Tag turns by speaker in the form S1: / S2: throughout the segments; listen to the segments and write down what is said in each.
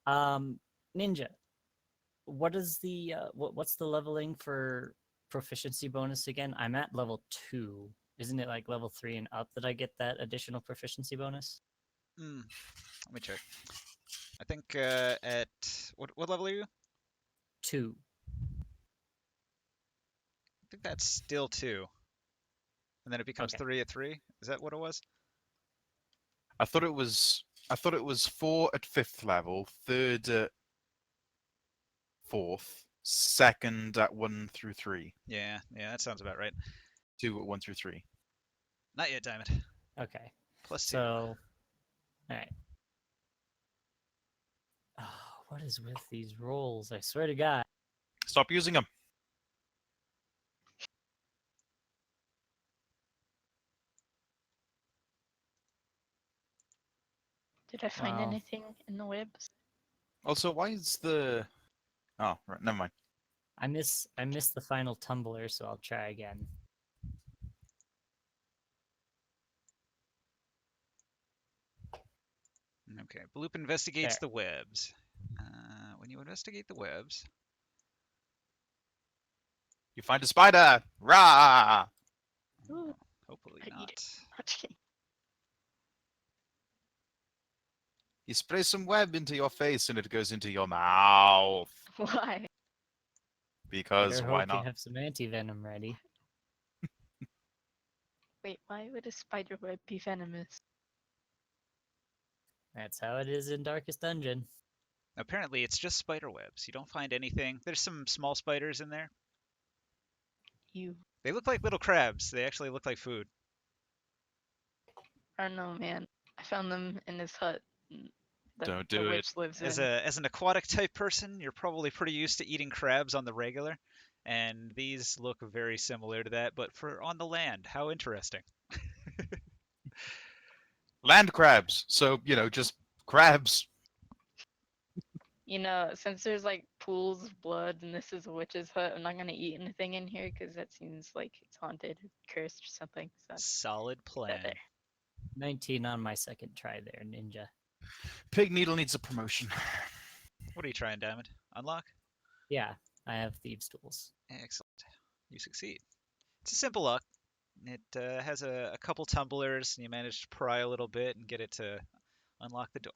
S1: Ninja, what is the what's the leveling for proficiency bonus again? I'm at level 2. Isn't it like level 3 and up that I get that additional proficiency bonus?
S2: Let me check. I think at what level are you?
S1: 2.
S2: I think that's still 2, and then it becomes
S1: Okay.
S2: 3 at 3. Is that what it was?
S3: I thought it was. I thought it was 4 at 5th level, 3rd at 4th, 2nd at 1 through 3,
S2: Yeah, that sounds about right.
S3: 2 at 1 through 3.
S2: Not yet, Diamond.
S1: Okay.
S2: +2.
S1: So, all right. Oh, what is with these rolls? I swear to God.
S3: Stop using them.
S4: Did I find
S1: Wow.
S4: anything in the webs?
S3: Also, why is the? Oh, right. Never mind.
S1: I miss the final tumbler, so I'll try again.
S2: Okay, Bloop investigates
S1: There.
S2: the webs. When you investigate the webs,
S3: You find a spider. Rah!
S4: Ooh,
S2: hopefully
S4: I eat it.
S2: not.
S4: Okay.
S3: You spray some web into your face and it goes into your mouth.
S4: Why?
S3: Because
S1: Better
S3: why
S1: hope you
S3: not?
S1: have some anti-venom ready.
S4: Wait, why would a spider web be venomous?
S1: That's how it is in Darkest Dungeon.
S2: Apparently, it's just spider webs. You don't find anything. There's some small spiders in there.
S4: You.
S2: They look like little crabs. They actually look like food.
S4: I don't know, man. I found them in this hut that
S3: Don't
S4: the
S3: do it.
S4: witch lives
S2: As
S4: in.
S2: an aquatic type person, you're probably pretty used to eating crabs on the regular, and these look very similar to that, but for on the land. How interesting.
S3: Land crabs. So, just crabs.
S4: You know, since there's like pools of blood and this is a witch's hut, I'm not gonna eat anything in here because that seems like it's haunted, cursed, or something. So
S2: Solid
S4: keep that
S2: plan.
S4: there.
S1: 19 on my second try there, Ninja.
S3: Pig Needle needs a promotion.
S2: What are you trying, Diamond? Unlock?
S1: Yeah, I have thieves' tools.
S2: Excellent. You succeed. It's a simple lock. It has a couple tumblers, and you manage to pry a little bit and get it to unlock the door.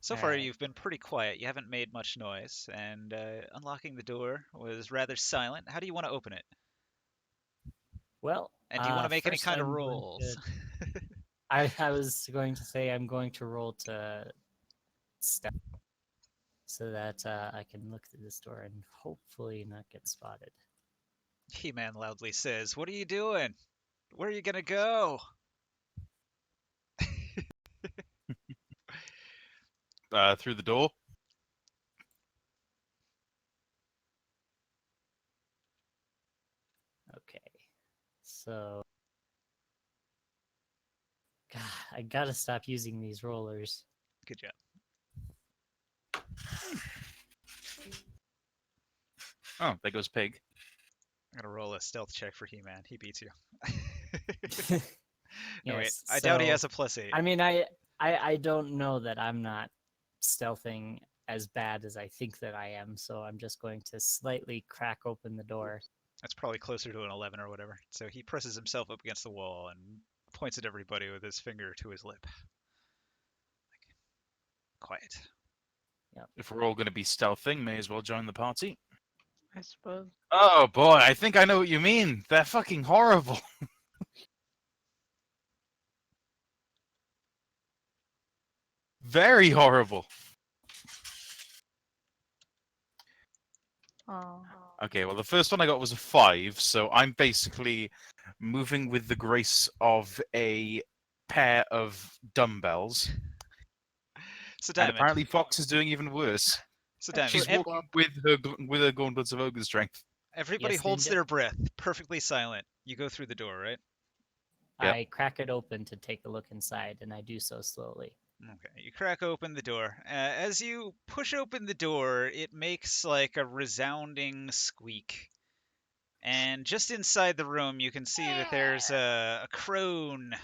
S2: So
S1: All
S2: far,
S1: right.
S2: you've been pretty quiet. You haven't made much noise, and unlocking the door was rather silent. How do you want to open it?
S1: Well,
S2: And do you want to make any
S1: first
S2: kind of
S1: I'm going
S2: rolls?
S1: to. I was going to say I'm going to roll to step so that I can look through this door and hopefully not get spotted.
S2: He-Man loudly says, "What are you doing? Where are you gonna go?"
S3: Through the door.
S1: Okay, so God, I gotta stop using these rollers.
S2: Good job.
S3: Oh, there goes Pig.
S2: I'm gonna roll a stealth check for He-Man. He beats you. No, wait.
S1: Yes,
S2: I doubt he
S1: so
S2: has a +8.
S1: I mean, I don't know that I'm not stealthing as bad as I think that I am, so I'm just going to slightly crack open the door.
S2: That's probably closer to an 11 or whatever. So he presses himself up against the wall and points at everybody with his finger to his lip. Quiet.
S3: If we're all going to be stealthing, may as well join the party.
S4: I suppose.
S3: Oh boy, I think I know what you mean. They're fucking horrible. Very horrible.
S4: Oh.
S3: Okay, well, the first one I got was a 5, so I'm basically moving with the grace of a pair of dumbbells.
S2: So
S3: And
S2: Diamond.
S3: apparently Fox is doing even worse.
S2: So
S4: A
S2: Diamond.
S3: She's
S4: flip
S3: walking
S4: flop.
S3: with her gauntlets of ogre strength.
S2: Everybody
S1: Yes,
S2: holds
S1: Ninja?
S2: their breath, perfectly silent. You go through the door, right?
S3: Yep.
S1: I crack it open to take a look inside, and I do so slowly.
S2: Okay, you crack open the door. As you push open the door, it makes like a resounding squeak. And just inside the room, you can see that there's a crone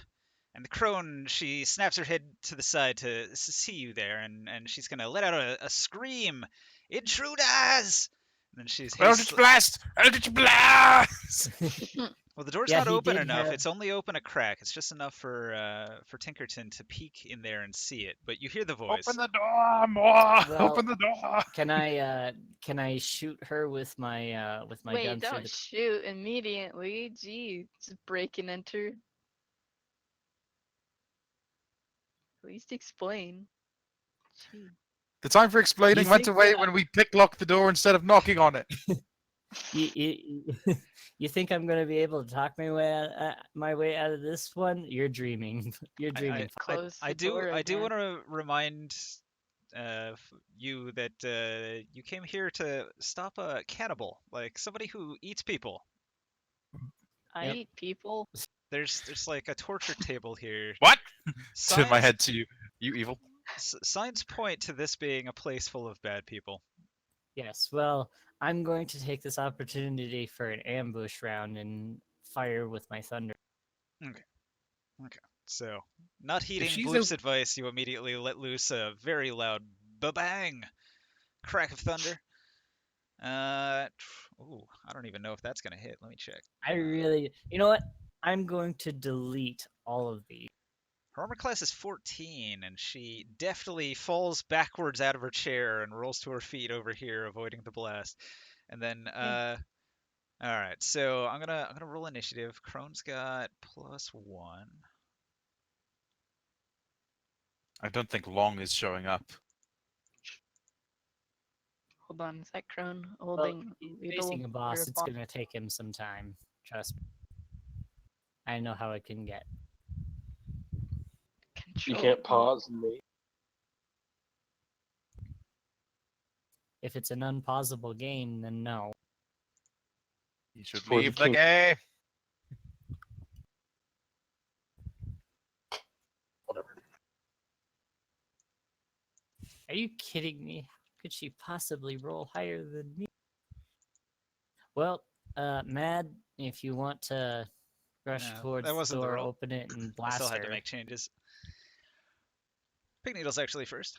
S2: And the crone, she snaps her head to the side to see you there, and she's gonna let out a scream. Intruders! And then she's
S3: Eldritch Blast! Eldritch Blast!
S2: Well, the door's
S1: Yeah,
S2: not
S1: he
S2: open
S1: did
S2: enough.
S1: have-
S2: It's only open a crack. It's just enough for Tinkerton to peek in there and see it. But you hear the voice.
S3: Open the door, more!
S1: Well,
S3: Open the door!
S1: Can I shoot her with my gun
S4: Wait,
S1: through
S4: don't
S1: the
S4: shoot immediately. Gee, just break and enter. At least explain. Gee.
S3: The time for explaining
S1: You
S3: went
S1: think
S3: away
S1: that-
S3: when we picklocked the door instead of knocking on it.
S1: you think I'm gonna be able to talk my way out of this one? You're dreaming. You're dreaming.
S4: Close
S2: I
S4: the door
S2: do
S4: again.
S2: want to remind you that you came here to stop a cannibal, like somebody who eats people.
S4: I
S1: Yep.
S4: eat people.
S2: There's like a torture table here.
S3: What?
S2: Signs,
S3: To my head to you, you evil.
S2: Signs point to this being a place full of bad people.
S1: Yes. Well, I'm going to take this opportunity for an ambush round and fire with my thunder.
S2: So, not heeding
S3: she's
S2: Bloof's advice, you immediately let loose a very loud ba-bang, crack of thunder. Ooh, I don't even know if that's gonna hit. Let me check.
S1: You know what? I'm going to delete all of these.
S2: Her armor class is 14, and she deftly falls backwards out of her chair and rolls to her feet over here, avoiding the blast. And then, all right. So I'm gonna roll initiative. Crone's got +1.
S3: I don't think Long is showing up.
S4: Hold on, is that Crone
S1: Well,
S4: holding
S1: he's
S4: Weedle
S1: facing a boss.
S4: or
S1: It's
S4: bomb?
S1: gonna take him some time. Trust me. I know how it can get.
S5: You
S4: Control
S5: can't
S4: alt.
S5: pause me.
S1: If it's an unpausable game, then no.
S3: You should
S5: For the
S3: leave the
S5: king.
S3: game.
S5: Whatever.
S1: Are you kidding me? How could she possibly roll higher than me? Well, Mad, if you want to rush
S2: No,
S1: towards
S2: that
S1: the
S2: wasn't the
S1: door,
S2: roll.
S1: open it, and
S2: I
S1: blast
S2: still had to
S1: her.
S2: make changes. Pig Needle's actually first.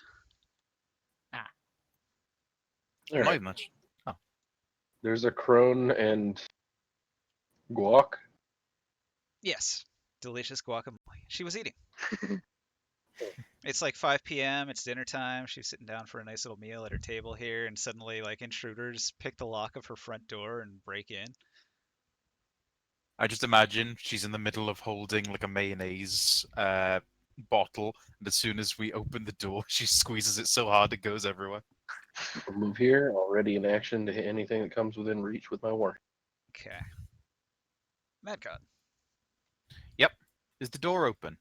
S5: All right.
S3: Not even much.
S5: There's a crone and guac.
S2: Yes, delicious guacamole. She was eating. It's like 5 p.m. It's dinner time. She's sitting down for a nice little meal at her table here, and suddenly, like, intruders pick the lock of her front door and break in.
S3: I just imagine she's in the middle of holding like a mayonnaise bottle, and as soon as we open the door, she squeezes it so hard it goes everywhere.
S5: I'll move here, already in action to hit anything that comes within reach with my war.
S2: Okay. Mad God.
S3: Is the door open?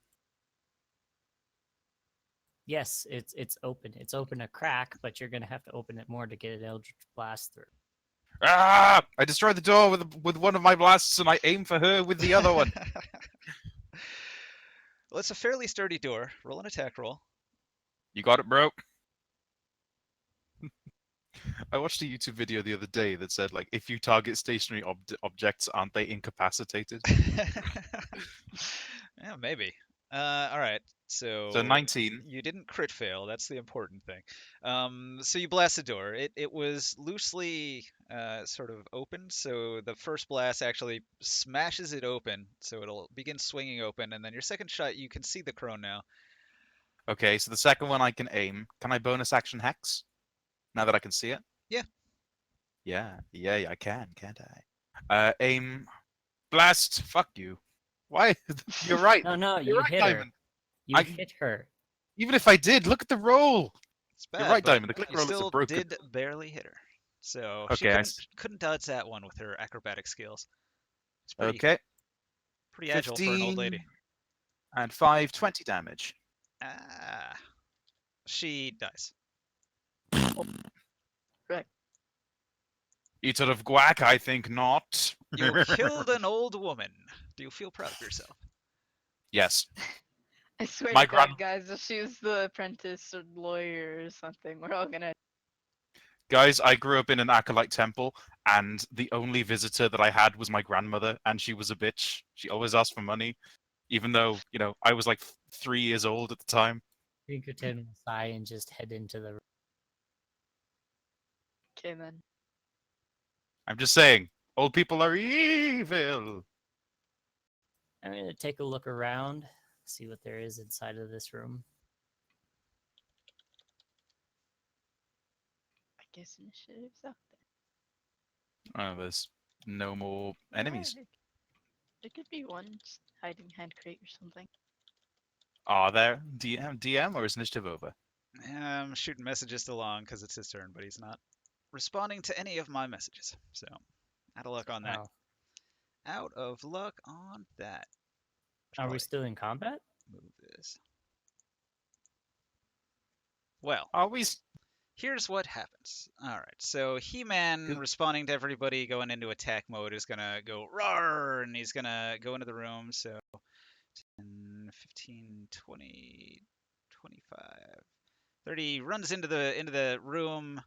S1: Yes, it's open. It's open a crack, but you're gonna have to open it more to get an Eldritch Blast through.
S3: Ah! I destroyed the door with one of my blasts, and I aim for her with the other one.
S2: Well, it's a fairly sturdy door. Roll an attack roll.
S3: You got it, bro. I watched a YouTube video the other day that said, like, if you target stationary objects, aren't they incapacitated?
S2: Yeah, maybe. All right. So
S3: 19.
S2: You didn't crit fail. That's the important thing. So you blast the door. It was loosely sort of open, so the first blast actually smashes it open, so it'll begin swinging open, and then your second shot, you can see the crone now.
S3: Okay, so the second one I can aim. Can I bonus action hex? Now that I can see it?
S2: Yeah.
S3: Yeah, I can, can't I? Aim. Blast. Fuck you. Why? You're right.
S1: No,
S3: You're
S1: you
S3: right,
S1: hit her.
S3: Diamond.
S1: You
S3: I-
S1: hit her.
S3: Even if I did, look at the roll.
S2: It's bad,
S3: You're right,
S2: but
S3: Diamond. The click
S2: you
S3: rollers are
S2: still
S3: broken.
S2: did barely hit her. So she
S3: Okay,
S2: couldn't dodge that one with her acrobatic skills. It's pretty,
S3: Okay.
S2: pretty agile for an old lady.
S3: 15 and 5, 20 damage.
S2: Ah, she dies.
S3: Eater of guac, I think not.
S2: You killed an old woman. Do you feel proud of yourself?
S3: Yes.
S4: I swear
S3: My
S4: to God,
S3: gran-
S4: guys, if she was the apprentice or lawyer or something, we're all gonna.
S3: Guys, I grew up in an acolyte temple, and the only visitor that I had was my grandmother, and she was a bitch. She always asked for money. even though I was like 3 years old at the time.
S1: Pinkerton will sigh and just head into the room.
S4: Okay then.
S3: I'm just saying, old people are evil.
S1: I'm gonna take a look around, see what there is inside of this room.
S4: I guess initiative's up
S3: Oh, there's no more
S4: there.
S3: enemies.
S4: There could be one just hiding behind crate or something.
S3: Are there DM or is initiative over?
S2: I'm shooting messages to Long because it's his turn, but he's not responding to any of my messages. So, out of luck on that.
S1: Oh,
S2: Out of luck on that.
S1: are we
S2: Probably
S1: still in combat?
S2: move this. Well,
S3: Are we?
S2: here's what happens. All right, so He-Man
S3: Good.
S2: responding to everybody going into attack mode is gonna go roar, and he's gonna go into the room. So 10, 15, 20, 25, 30. Runs into the room,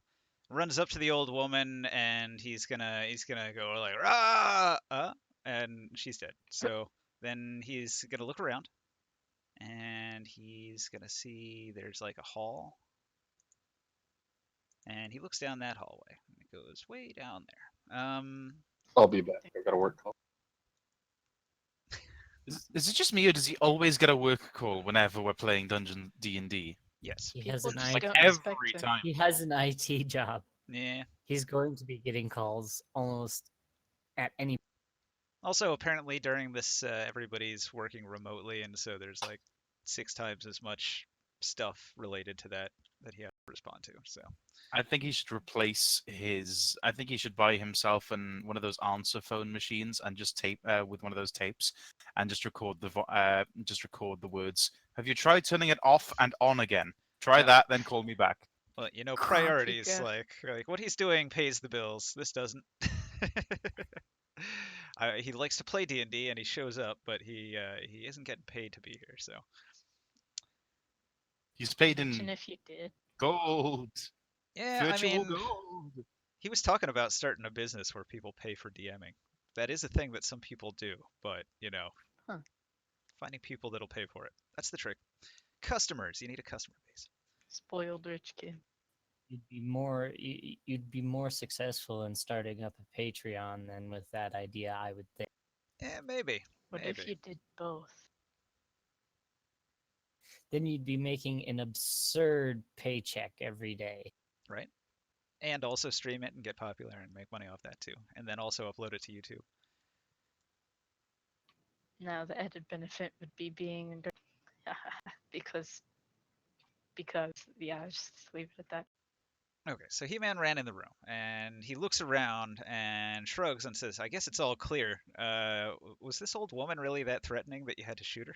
S2: runs up to the old woman, and he's gonna go like rah, and she's dead. So then he's gonna look around, and he's gonna see there's like a hall. And he looks down that hallway. And it goes way down there.
S5: I'll be back. I got a work call.
S3: Is it just me, or does he always get a work call whenever we're playing Dungeon D&D?
S2: Yes.
S1: He has
S4: People
S1: an
S4: just
S1: IT.
S4: don't
S3: Every
S4: respect him.
S3: time.
S1: He has an IT job.
S2: Yeah.
S1: He's going to be getting calls almost at any.
S2: Also, apparently during this, everybody's working remotely, and so there's like 6 times as much stuff related to that he has to respond to. So
S3: I think he should replace his. I think he should buy himself one of those answer phone machines and just tape with one of those tapes, and just record the words. Have you tried turning it off and on again? Try
S2: Yeah.
S3: that, then call me back.
S2: well,
S4: Copy
S2: priorities.
S4: graph.
S2: Like what he's doing pays the bills. This doesn't. He likes to play D&D and he shows up, but he isn't getting paid to be here. So
S3: He's paid
S4: Imagine
S3: in
S4: if you did.
S3: gold,
S2: yeah, I
S3: virtual
S2: mean,
S3: gold.
S2: he was talking about starting a business where people pay for DMing. That is a thing that some people do, but
S4: Huh.
S2: finding people that'll pay for it. That's the trick. Customers. You need a customer base.
S4: Spoiled rich kid.
S1: You'd be more successful in starting up a Patreon than with that idea, I would think.
S2: Yeah, maybe.
S4: What
S2: Maybe.
S4: if you did both?
S1: Then you'd be making an absurd paycheck every day.
S2: Right? And also stream it and get popular and make money off that too. And then also upload it to YouTube.
S4: Now the added benefit would be being a good because yeah, just leave it at that.
S2: Okay, so He-Man ran in the room and he looks around and shrugs and says, I guess it's all clear. Was this old woman really that threatening that you had to shoot her?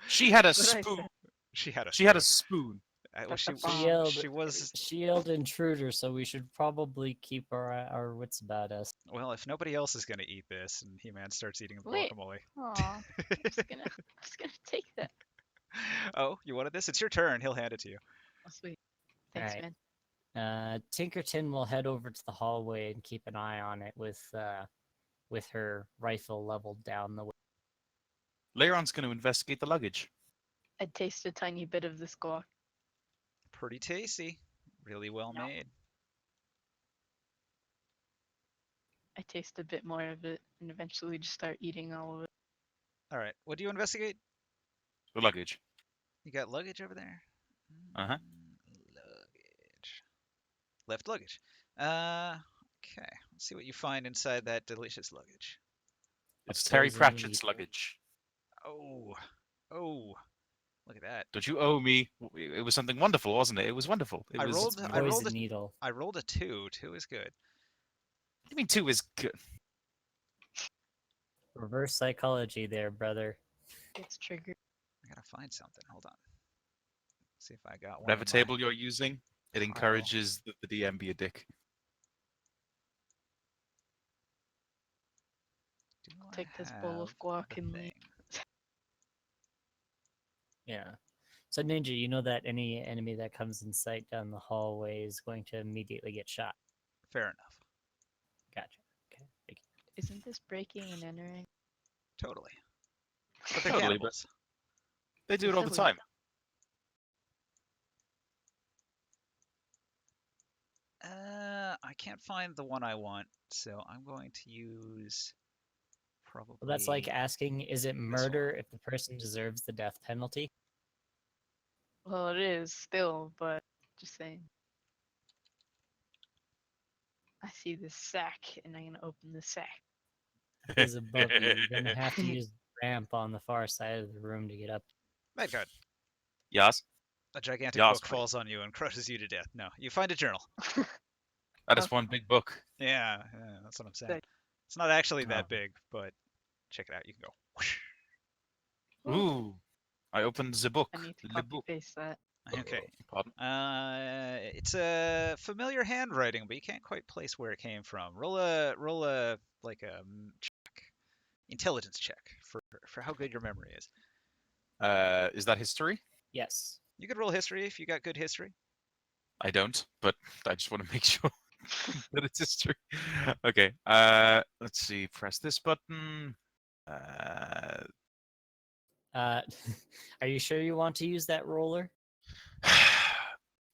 S3: She had a
S4: That's what I
S3: spoon.
S4: said.
S2: She had a
S3: She had a
S2: spoon.
S3: spoon.
S4: That's
S2: She,
S4: a
S2: she,
S4: bomb.
S2: she was
S1: She yelled intruder, so we should probably keep our wits about us.
S2: well, if nobody else is gonna eat this, and He-Man starts eating the
S4: Wait.
S2: guacamole.
S4: Aw, I was gonna take that.
S2: Oh, you wanted this? It's your turn. He'll hand it to you.
S4: Oh, sweet. Thanks,
S1: Alright.
S4: man.
S1: Tinkerton will head over to the hallway and keep an eye on it with her rifle leveled down the way.
S3: Leiron's going to investigate the luggage.
S4: I'd taste a tiny bit of this guac.
S2: Pretty tasty. Really well
S4: Yeah.
S2: made.
S4: I taste a bit more of it and eventually just start eating all of it.
S2: All right. What do you investigate?
S3: The luggage.
S2: You got luggage over there?
S3: Uh-huh.
S2: Luggage. Left luggage. Okay. Let's see what you find inside that delicious luggage.
S3: It's Terry
S1: poison
S3: Pratchett's
S1: needle.
S3: luggage.
S2: Oh. Oh. Look at that.
S3: Don't you owe me? It was something wonderful, wasn't it? It was wonderful. It
S2: I
S3: was.
S2: rolled-
S3: What
S2: I
S1: Poison
S2: rolled a-
S1: needle.
S2: I rolled a 2. 2 is good.
S3: do you mean 2 is good?
S1: Reverse psychology there, brother.
S4: It's triggered.
S2: I gotta find something. Hold on. See if I got one.
S3: Whatever
S2: in my-
S3: table you're using, it
S2: pile.
S3: encourages that the DM be a dick.
S2: Do I
S4: Take this bowl of
S2: have
S4: guac
S2: the
S4: and leave.
S2: thing?
S1: Yeah. So Ninja, you know that any enemy that comes in sight down the hallway is going to immediately get shot.
S2: Fair enough.
S1: Gotcha. Okay. Thank you.
S4: Isn't this breaking and entering?
S2: Totally. But they're
S3: Totally, but-
S2: cannibals.
S3: They do it all the
S4: Silly.
S3: time.
S2: I can't find the one I want, so I'm going to use probably.
S1: Well, that's like asking, is it
S2: one.
S1: murder if the person deserves the death penalty?
S4: Well, it is still, but just saying. I see this sack, and I'm gonna open the sack.
S1: Is above you. You're gonna have to use the ramp on the far side of the room to get up.
S2: Medguard,
S3: Yes,
S2: a gigantic
S3: Yes,
S2: book
S3: buddy.
S2: falls on you and crushes you to death. No, you find a journal.
S3: that is one big book.
S2: Yeah, that's what I'm saying.
S4: Sick.
S2: It's not actually
S1: Oh.
S2: that big, but check it out. You can go. Whoosh.
S3: Ooh, I opened the book.
S4: I need to
S3: Le
S4: copy
S3: book.
S4: paste that.
S2: Okay.
S3: Pardon?
S2: It's a familiar handwriting, but you can't quite place where it came from. Roll a like a check, intelligence check for how good your memory is.
S3: Is that history?
S1: Yes.
S2: You could roll history if you got good history.
S3: I don't, but I just want to make sure that it's history. Okay. Let's see. Press this button.
S1: Are you sure you want to use that roller?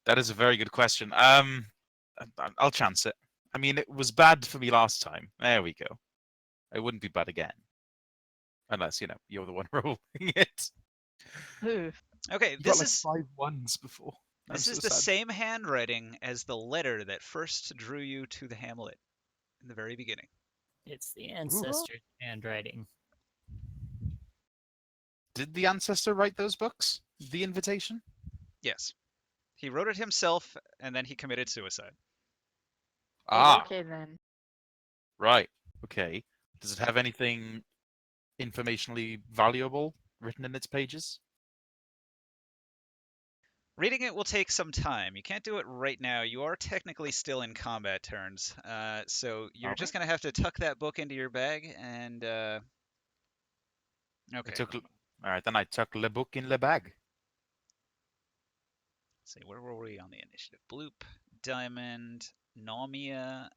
S3: That is a very good question. I'll chance it. I mean, it was bad for me last time. There we go. It wouldn't be bad again, unless you're the one rolling it.
S4: Ooh,
S2: Okay,
S3: You got
S2: this
S3: like
S2: is
S3: 5 ones before. I'm
S2: this is
S3: so
S2: the
S3: sad.
S2: same handwriting as the letter that first drew you to the hamlet in the very beginning.
S1: It's the ancestor's handwriting.
S3: Did the ancestor write those books? The invitation?
S2: Yes, he wrote it himself, and then he committed suicide.
S3: Ah,
S4: okay then.
S3: right. Okay. Does it have anything informationally valuable written in its pages?
S2: Reading it will take some time. You can't do it right now. You are technically still in combat turns, so you're just gonna have to tuck that book into your bag and.
S3: I
S2: Okay.
S3: took. All right, then I took le book in le bag.
S2: Let's see, where were we on the initiative? Bloop, Diamond, Namia,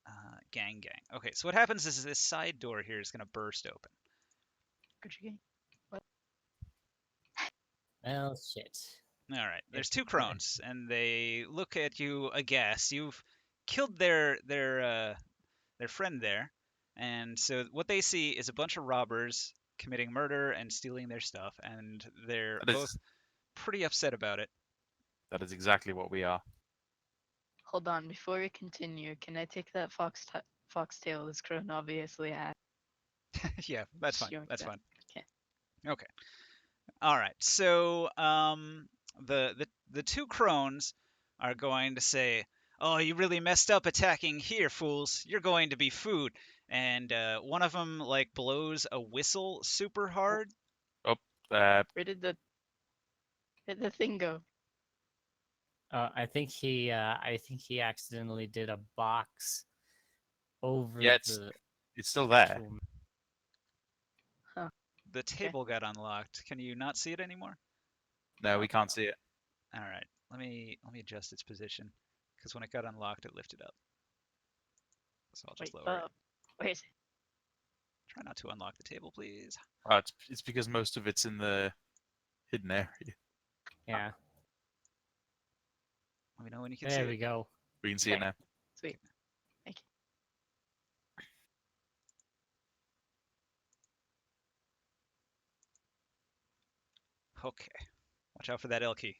S2: Gang. Okay, so what happens is this side door here is gonna burst open.
S4: Gucci gang.
S1: Well, shit.
S2: All right, there's two crones, and they look at you aghast. You've killed their friend there, and so what they see is a bunch of robbers committing murder and stealing their stuff, and they're
S3: That is-
S2: both pretty upset about it.
S3: That is exactly what we are.
S4: Hold on, before we continue, can I take that foxtail this crone obviously had?
S2: Yeah, that's fine.
S4: Sure,
S2: That's
S4: yeah.
S2: fine.
S4: Okay.
S2: Okay. All right. So the two crones are going to say, "Oh, you really messed up attacking here, fools. You're going to be food." And one of them like blows a whistle super hard.
S3: Uh,
S4: Where did the thing go?
S1: I think he accidentally did a box over
S3: Yeah, it's
S1: the
S3: still there.
S1: actual-
S2: The table got unlocked. Can you not see it anymore?
S3: No, we can't see it.
S2: All right. Let me adjust its position because when it got unlocked, it lifted up. So I'll just
S4: Wait,
S2: lower it.
S4: where is it?
S2: Try not to unlock the table, please.
S3: It's because most of it's in the hidden area.
S1: Yeah,
S2: Let me know when you can see
S1: there
S2: it.
S1: we go.
S3: We can see it
S4: Okay.
S3: now.
S4: Sweet. Thank you.
S2: Okay. Watch out for that L key.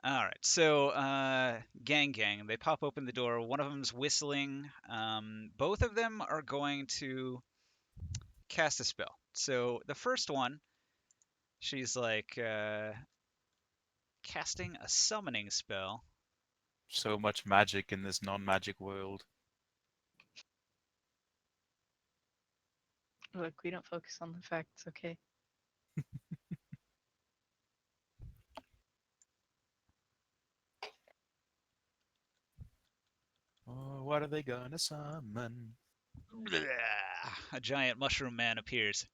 S2: All right. So, gang, they pop open the door. One of them's whistling. Both of them are going to cast a spell. So the first one, she's like casting a summoning spell.
S3: So much magic in this non-magic world.
S4: Look, we don't focus on the facts, okay?
S3: Oh, what are they gonna summon?
S2: A giant mushroom man appears.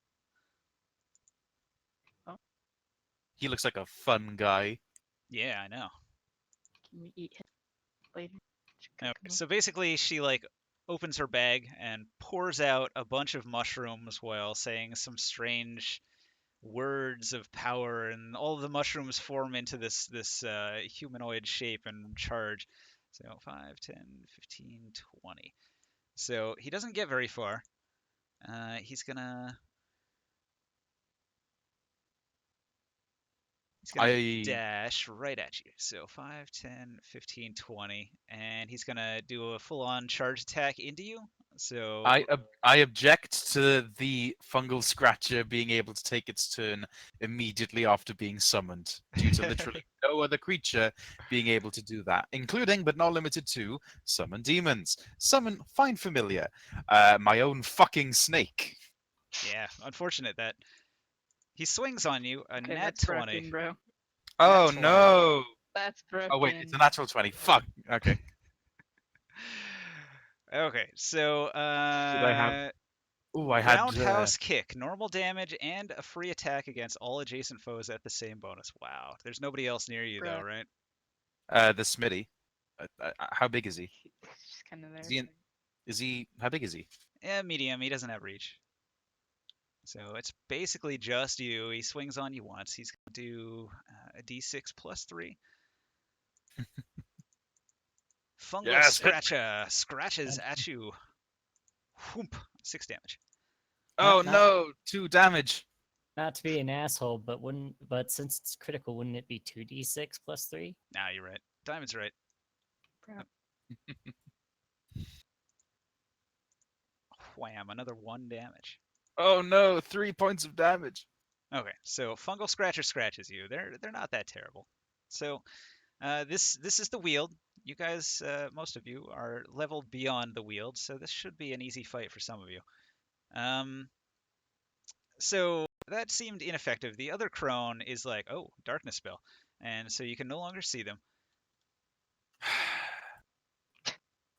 S3: He looks like a fun guy.
S2: Yeah, I know.
S4: Can we eat him later? Should cook
S2: Okay,
S4: him up.
S2: so basically she like opens her bag and pours out a bunch of mushrooms while saying some strange words of power, and all of the mushrooms form into this humanoid shape and charge. So 5, 10, 15, 20. So he doesn't get very far. He's gonna
S3: I
S2: dash right at you. So 5, 10, 15, 20, and he's gonna do a full-on charge attack into you. So
S3: I object to the fungal scratcher being able to take its turn immediately after being summoned, due to literally no other creature being able to do that, including but not limited to summon demons, find familiar, my own fucking snake.
S2: yeah, unfortunate that he swings on you. A
S4: Okay,
S2: nat
S4: that's
S2: 20.
S4: broken, bro.
S3: Oh
S2: 20.
S3: no!
S4: That's broken.
S3: Oh wait, it's a natural 20. Fuck. Okay.
S2: Okay, so
S3: Did I have? Ooh, I had.
S2: roundhouse kick, normal damage, and a free attack against all adjacent foes at the same bonus. Wow. There's nobody else near you though,
S4: Bruh.
S2: right?
S3: The Smitty. How big is he?
S4: It's just kind of there.
S3: Is he? Is he? How big is he?
S2: Yeah, medium. He doesn't have reach. So it's basically just you. He swings on you once. He's going to do a d6 plus 3. Fungal
S3: Yes, hit me.
S2: Scratcher scratches at you. Whoomp, 6 damage.
S3: Oh
S1: Not-
S3: no! 2 damage.
S1: Not to be an asshole, but since it's critical, wouldn't it be 2d6 plus 3?
S2: Nah, you're right. Diamond's right.
S4: Bro.
S2: Wham, another 1 damage.
S3: Oh no! 3 points of damage.
S2: Okay, so Fungal Scratcher scratches you. They're not that terrible. So this is the Weald. You guys, most of you, are leveled beyond the Weald, so this should be an easy fight for some of you. So that seemed ineffective. The other crone is like, oh, darkness spell, and so you can no longer see them.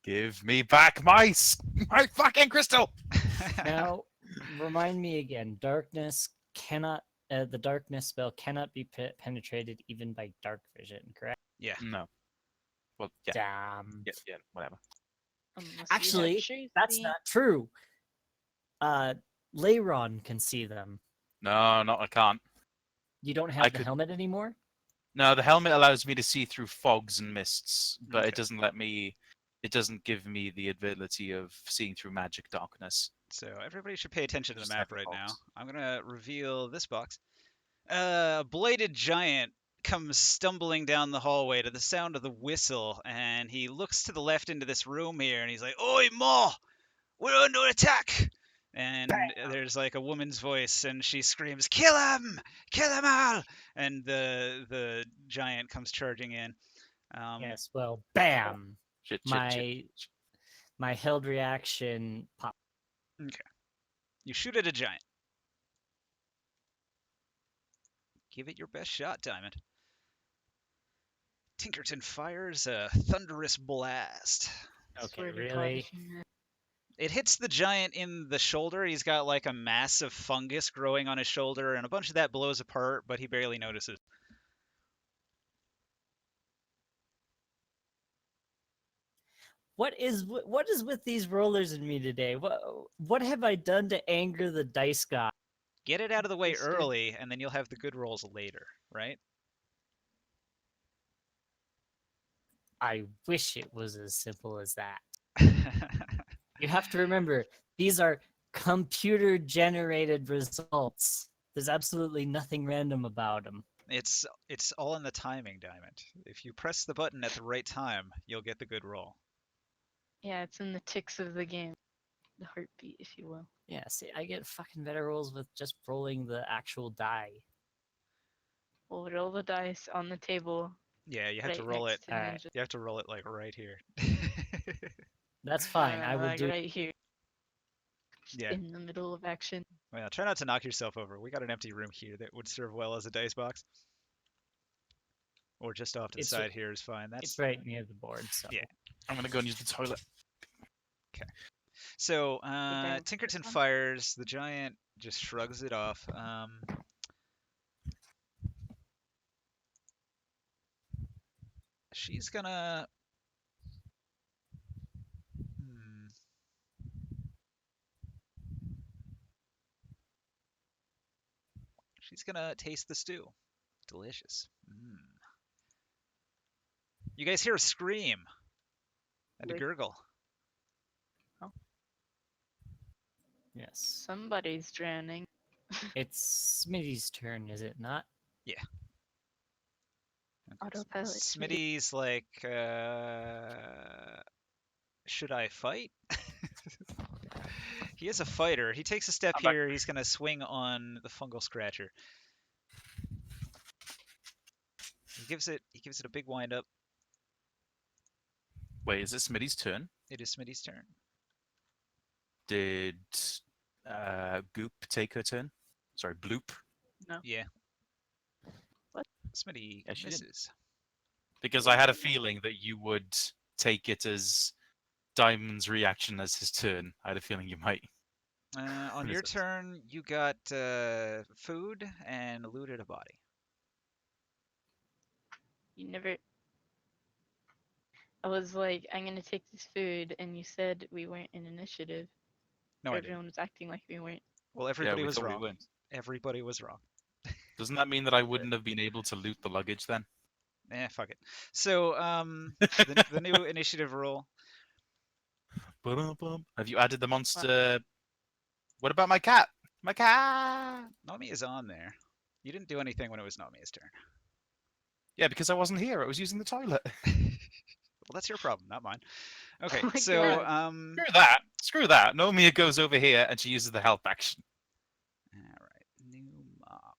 S3: Give me back my fucking crystal.
S1: Now, remind me again. Darkness cannot. The darkness spell cannot be penetrated even by dark vision. Correct?
S2: Yeah.
S3: No. Well, yeah,
S1: Damn.
S3: yeah, whatever.
S4: Unless you have
S1: Actually, that's
S4: Tracy.
S1: not true. Leiron can see them.
S3: No, I can't.
S1: You don't have the
S3: could-
S1: helmet anymore?
S3: No, the helmet allows me to see through fogs and mists, but
S2: Okay.
S3: it doesn't let me. It doesn't give me the ability of seeing through magic darkness.
S2: So everybody should pay attention to the
S3: Just
S2: map
S3: like
S2: right
S3: a
S2: now.
S3: box.
S2: I'm gonna reveal this box. A bladed giant comes stumbling down the hallway to the sound of the whistle, and he looks to the left into this room here, and he's like, "Oi, Ma! We're under attack!" And there's like a woman's voice, and she screams, "Kill him! Kill them all!" And the giant comes charging in.
S1: Yes. Well, bam.
S3: Shit,
S1: My my held reaction pop.
S2: You shoot at a giant. Give it your best shot, Diamond. Tinkerton fires a thunderous blast.
S1: Okay,
S4: Swear to God,
S1: really?
S4: if you-
S2: It hits the giant in the shoulder. He's got like a mass of fungus growing on his shoulder, and a bunch of that blows apart, but he barely notices.
S1: What is with these rollers in me today? What have I done to anger the dice god?
S2: Get it out of the way
S4: Twisted.
S2: early, and then you'll have the good rolls later, right?
S1: I wish it was as simple as that. You have to remember, these are computer generated results. There's absolutely nothing random about them.
S2: It's all in the timing, Diamond. If you press the button at the right time, you'll get the good roll.
S4: Yeah, it's in the ticks of the game. The heartbeat, if you will.
S1: Yeah, see, I get fucking better rolls with just rolling the actual die.
S4: We'll roll the dice on the table.
S2: Yeah, you have to
S4: right
S2: roll it.
S4: next to
S1: Alright.
S4: Ninja.
S2: You have to roll it like right here.
S1: That's fine. I would
S4: like
S1: do.
S4: right here. Just
S2: Yeah.
S4: in the middle of action.
S2: Well, try not to knock yourself over. We got an empty room here that would serve well as a dice box. Or just off to the
S1: It's
S2: side here is fine. That's
S1: It's right near the board. So
S2: Yeah.
S3: I'm gonna go and use the toilet.
S2: so.
S4: down for
S2: Tinkerton
S4: some?
S2: fires. The giant just shrugs it off. She's gonna. he's gonna taste the stew. Delicious. You guys hear a scream and a
S4: Lick.
S2: gurgle.
S1: Yes.
S4: Somebody's drowning.
S1: It's Smitty's turn, is it not?
S4: Autopilot.
S2: Smitty's like, should I fight? He is a fighter. He takes a step
S3: I'm back.
S2: here. He's gonna swing on the fungal scratcher. He gives it a big wind up.
S3: Wait, is it Smitty's turn?
S2: It is Smitty's turn.
S3: Did Goop take her turn? Sorry, Bloop.
S2: Yeah.
S4: What?
S2: Smitty
S3: Yeah, she did.
S2: misses.
S3: Because I had a feeling that you would take it as Diamond's reaction as his turn. I had a feeling you might.
S2: On
S3: What is
S2: your
S3: it?
S2: turn, you got food and looted a body.
S4: You never. I was like, I'm gonna take this food, and you said we weren't in initiative.
S2: No, I didn't.
S4: Everyone was acting like we weren't.
S2: Well, everybody
S3: we
S2: was
S3: thought we
S2: wrong.
S3: weren't.
S2: Everybody was wrong.
S3: Doesn't that mean that I wouldn't have been able to loot the luggage then?
S2: Fuck it. So, the new initiative roll.
S3: Ba-dum-bum. Have you added the monster? What about my cat? My cat!
S2: Nami is on there. You didn't do anything when it was Nami's turn.
S3: Yeah, because I wasn't here. I was using the toilet.
S2: Well, that's your problem, not mine. Okay,
S4: Oh my
S2: so
S4: God.
S3: Screw that. Screw that. Nomia goes over here and she uses the help action.
S2: all right, new mob.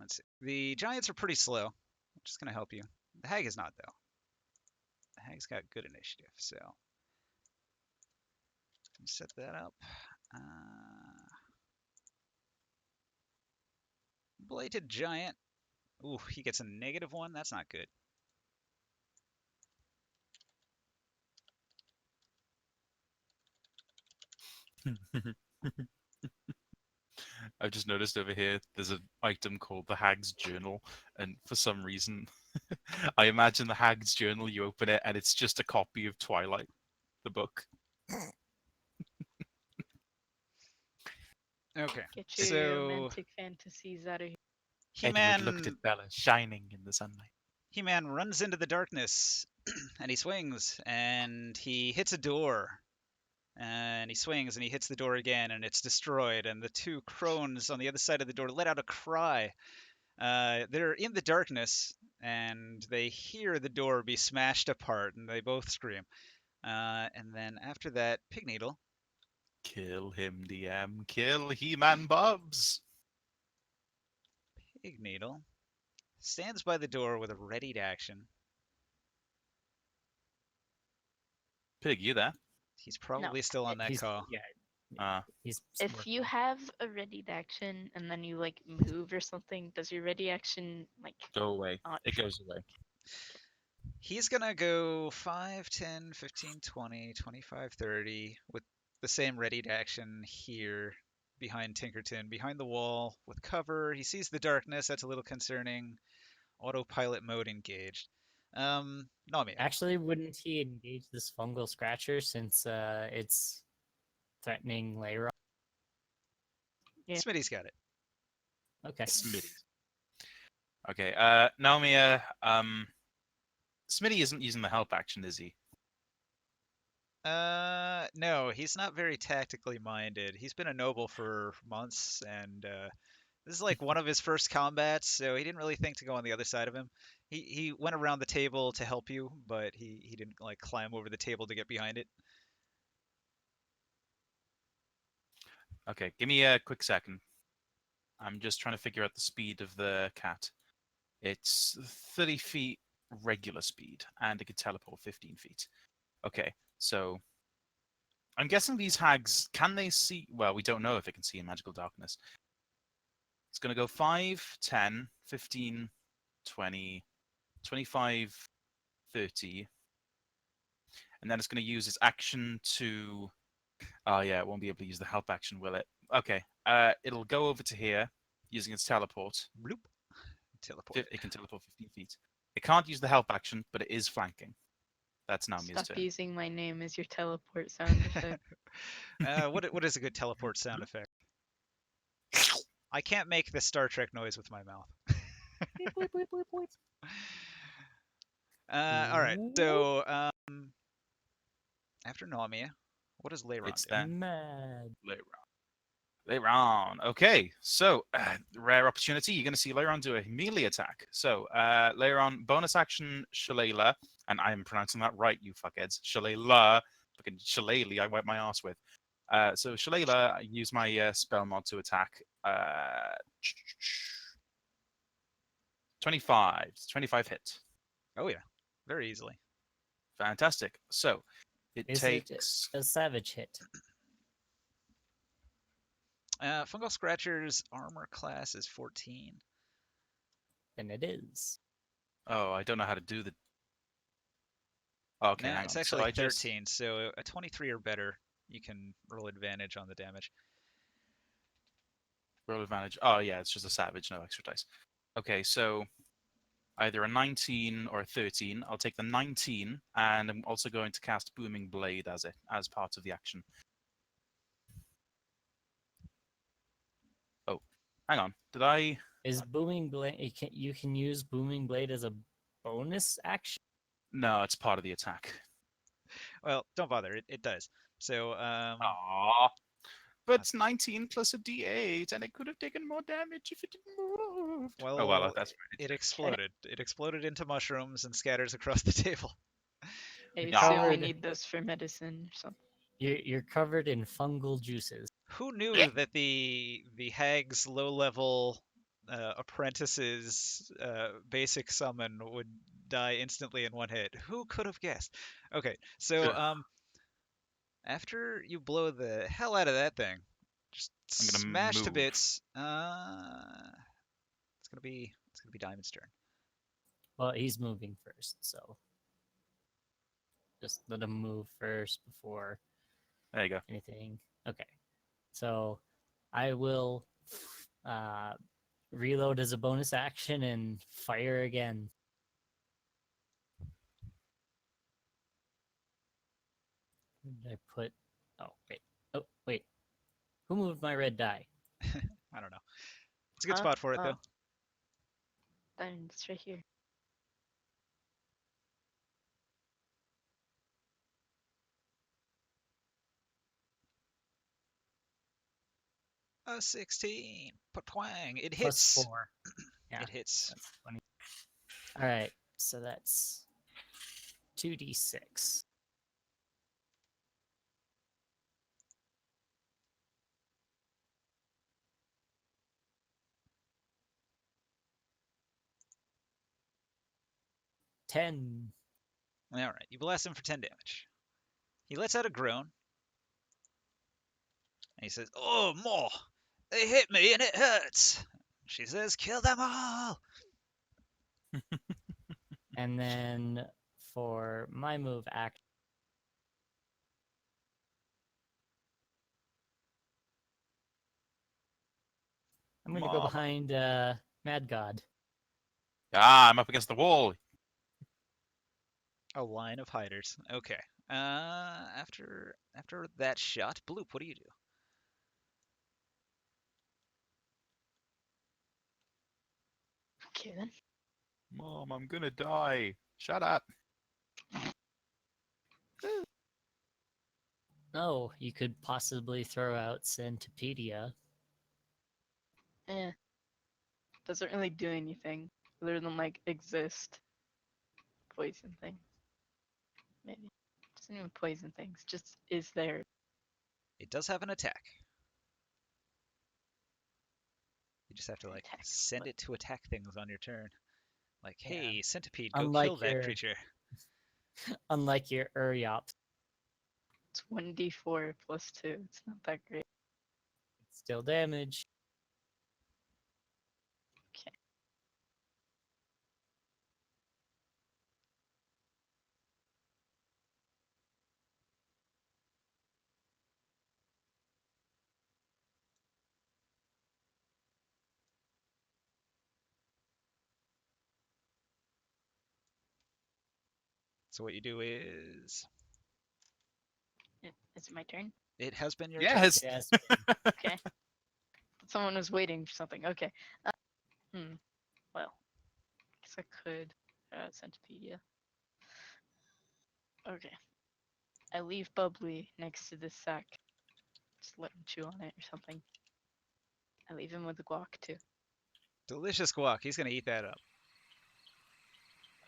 S2: Let's see. The giants are pretty slow. I'm just gonna help you. The hag is not though. The hag's got good initiative, so let me set that up. Blighted giant. Ooh, he gets a -1. That's not good.
S3: I've just noticed over here there's an item called the Hag's Journal, and for some reason, I imagine the Hag's Journal, you open it and it's just a copy of Twilight, the book.
S2: Okay,
S4: Get your
S2: so
S4: romantic fantasies out of here.
S3: Edward looked
S2: He-Man
S3: at Bella shining in the sunlight.
S2: He-Man runs into the darkness and he swings and he hits a door. And he swings and he hits the door again and it's destroyed. And the two crones on the other side of the door let out a cry. They're in the darkness and they hear the door be smashed apart and they both scream. And then after that, Pig Needle.
S3: Kill him, DM. Kill He-Man Bobs.
S2: Pig Needle stands by the door with a readied action.
S3: Pig, you there?
S2: He's probably still on that
S1: He's-
S2: call.
S1: Yeah. He's
S4: If
S1: working.
S4: you have a readied action and then you like move or something, does your ready action like
S3: Go away.
S4: not?
S3: It goes away.
S2: He's gonna go 5, 10, 15, 20, 25, 30 with the same readied action here behind Tinkerton, behind the wall with cover. He sees the darkness. That's a little concerning. Autopilot mode engaged. Nami.
S1: Actually, wouldn't he engage this fungal scratcher since it's threatening Layra?
S4: Yeah.
S2: Smitty's got it.
S1: Okay.
S3: Smitty. Okay, Naomi, Smitty isn't using the help action, is he?
S2: No, he's not very tactically minded. He's been a noble for months, and this is like one of his first combats, so he didn't really think to go on the other side of him. He went around the table to help you, but he didn't like climb over the table to get behind it.
S3: Okay, give me a quick second. I'm just trying to figure out the speed of the cat. It's 30 feet regular speed, and it can teleport 15 feet. Okay, so I'm guessing these hags, can they see? Well, we don't know if it can see in magical darkness. It's going to go 5, 10, 15, 20, 25, 30. And then it's going to use its action to... Oh, yeah, it won't be able to use the help action, will it? Okay, it'll go over to here using its teleport.
S2: Bloop. Teleport.
S3: It can teleport 15 feet. It can't use the help action, but it is flanking. That's Nami's
S4: Stop
S3: turn.
S4: using my name as your teleport sound effect.
S2: What is a good teleport sound effect? I can't make the Star Trek noise with my mouth.
S1: Beep, boop, boop, boop, boop.
S2: All right. So after Naumia, what does Leiron
S3: It's
S2: do?
S3: then
S1: Mad.
S3: Leiron. Okay, so rare opportunity. You're going to see Leiron do a melee attack. So Leiron, bonus action, Shillelagh, and I am pronouncing that right, you fuckheads. Shillelagh, fucking Shillelagh, I wipe my ass with. So Shillelagh, I use my spell mod to attack. 25 hit.
S2: Oh yeah, very easily.
S3: Fantastic. So it
S1: Is
S3: takes.
S1: it a savage hit?
S2: Fungal Scratcher's armor class is 14.
S1: Then it is.
S3: Oh, I don't know how to do the. Okay,
S2: No,
S3: hang
S2: it's
S3: on.
S2: actually
S3: so I just.
S2: 13. So a 23 or better, you can roll advantage on the damage.
S3: Roll advantage. Oh yeah, it's just a savage, no extra dice. Okay, so either a 19 or a 13. I'll take the 19, and I'm also going to cast Booming Blade as part of the action. Oh, hang on. Did I?
S1: Is booming blade? You can use booming blade as a bonus action.
S3: No, it's part of the attack.
S2: Well, don't bother. It does. So
S3: Aww. But it's 19 plus a D8, and it could have taken more damage if it didn't move.
S2: well,
S3: Oh well, that's
S2: it exploded. It exploded into mushrooms and scatters across the table.
S4: I
S1: Yeah.
S4: assume we
S1: Covered.
S4: need this for medicine or something.
S1: You're covered in fungal juices.
S2: Who knew that the hag's low-level apprentice's basic summon would die instantly in one hit? Who could have guessed? Okay, so
S3: Sure.
S2: after you blow the hell out of that thing, just
S3: I'm gonna
S2: smash to
S3: move.
S2: bits. It's gonna be Diamond's turn.
S1: Well, he's moving first, so just let him move first before
S3: There you go.
S1: anything. Okay, so I will reload as a bonus action and fire again. Where did I put? Oh wait. Oh wait. Who moved my red die?
S2: I don't know. It's a good
S4: Huh?
S2: spot for it though.
S4: Diamond's right here.
S2: A 16. Patwang. It
S1: Plus
S2: hits.
S1: 4. Yeah,
S2: It hits.
S1: that's 20. All right, so that's 2d6. Ten.
S2: All right, you blast him for 10 damage. He lets out a groan. And he says, "Oh, more! They hit me and it hurts." She says, "Kill them all."
S1: And then for my move action, I'm gonna go
S3: Mama.
S1: behind Mad God.
S3: Ah, I'm up against the wall.
S2: A line of hiders. Okay. After that shot, Bloop, what do you do?
S4: Okay then.
S3: Mom, I'm gonna die. Shut up.
S1: Oh, you could possibly throw out Centopedia.
S4: Doesn't really do anything other than like exist. Poison things. Maybe. Doesn't even poison things. Just is there.
S2: It does have an attack. You just have to like
S4: Attack,
S2: send
S4: but-
S2: it to attack things on your turn. Like,
S1: Yeah.
S2: hey, centipede, go
S1: Unlike
S2: kill that
S1: your-
S2: creature.
S1: Unlike your Uriops,
S4: It's 1d4 plus 2. It's not that great.
S1: it's still damage.
S4: Okay.
S2: So what you do is,
S4: Is it my turn?
S2: it has been your
S3: Yes.
S1: Yes.
S4: Okay. Someone was waiting for something. Okay. Well, guess I could. Centopedia. Okay. I leave Bubbly next to this sack. Just let him chew on it or something. I leave him with the guac too.
S2: Delicious guac. He's gonna eat that up.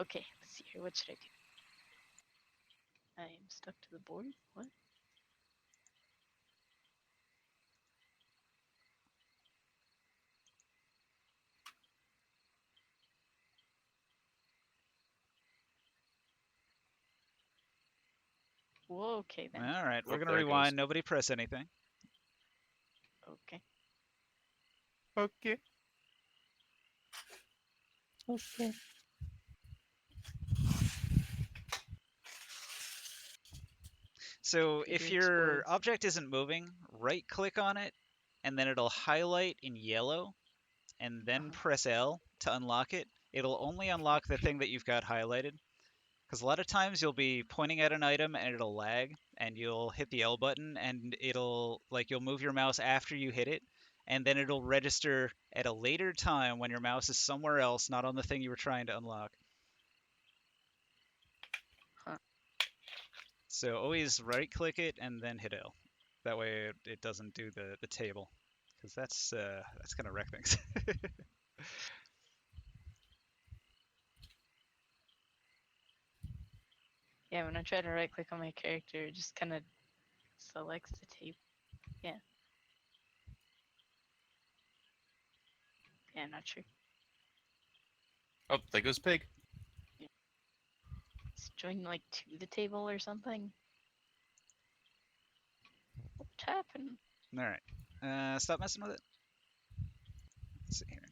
S4: Okay, let's see here. What should I do? I am stuck to the board. What? Whoa, okay then.
S2: All right, we're
S3: Oh,
S2: gonna
S3: there it goes.
S2: rewind. Nobody press anything.
S4: Okay.
S3: Okay.
S1: Okay.
S2: So
S4: Peter
S2: if your
S4: explodes.
S2: object isn't moving, right click on it, and then it'll highlight in yellow, and then press L to unlock it. It'll only unlock the thing that you've got highlighted. Because a lot of times you'll be pointing at an item and it'll lag, and you'll hit the L button, and it'll, like, you'll move your mouse after you hit it, and then it'll register at a later time when your mouse is somewhere else, not on the thing you were trying to unlock.
S4: Huh.
S2: So always right click it and then hit L. That way it doesn't do the table, because that's gonna wreck things.
S4: Yeah, when I try to right click on my character, it just kind of selects the table. Yeah. Yeah, not sure.
S3: Oh, there goes Pig.
S4: It's join like to the table or something. What happened?
S2: All right, stop messing with it. Let's see here.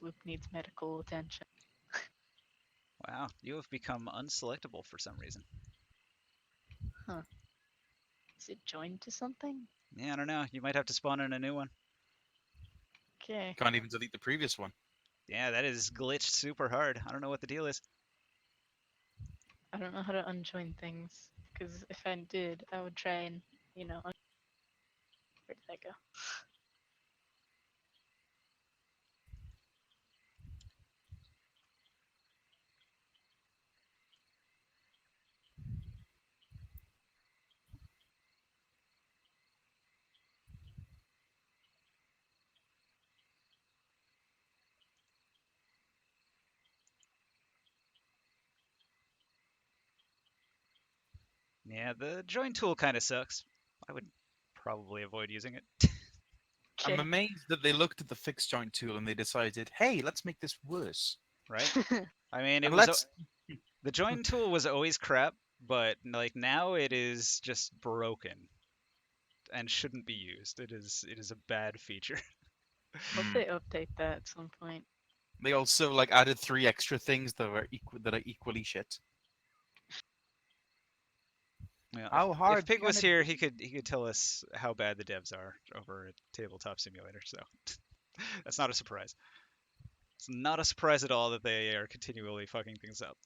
S4: Bloop needs medical attention.
S2: Wow, you have become unselectable for some reason.
S4: Is it joined to something?
S2: Yeah, I don't know. You might have to spawn in a new one.
S4: Okay.
S3: Can't even delete the previous one.
S2: Yeah, that is glitched super hard. I don't know what the deal is.
S4: I don't know how to unjoin things. Because if I did, I would try and, where did that go?
S2: Yeah, the join tool kind of sucks. I would probably avoid using it.
S3: I'm
S4: Okay.
S3: amazed that they looked at the fixed joint tool and they decided, hey, let's make this worse.
S2: Right? I mean, it
S3: And
S2: was
S3: let's
S2: the join tool was always crap, but like now it is just broken and shouldn't be used. It is a bad feature.
S4: Hope they update that at some point.
S3: They also like added 3 extra things that are equally shit.
S2: Yeah,
S3: How hard
S2: if Pig
S3: can
S2: was
S3: it
S2: here,
S3: be?
S2: he could tell us how bad the devs are over at Tabletop Simulator. So that's not a surprise. It's not a surprise at all that they are continually fucking things up.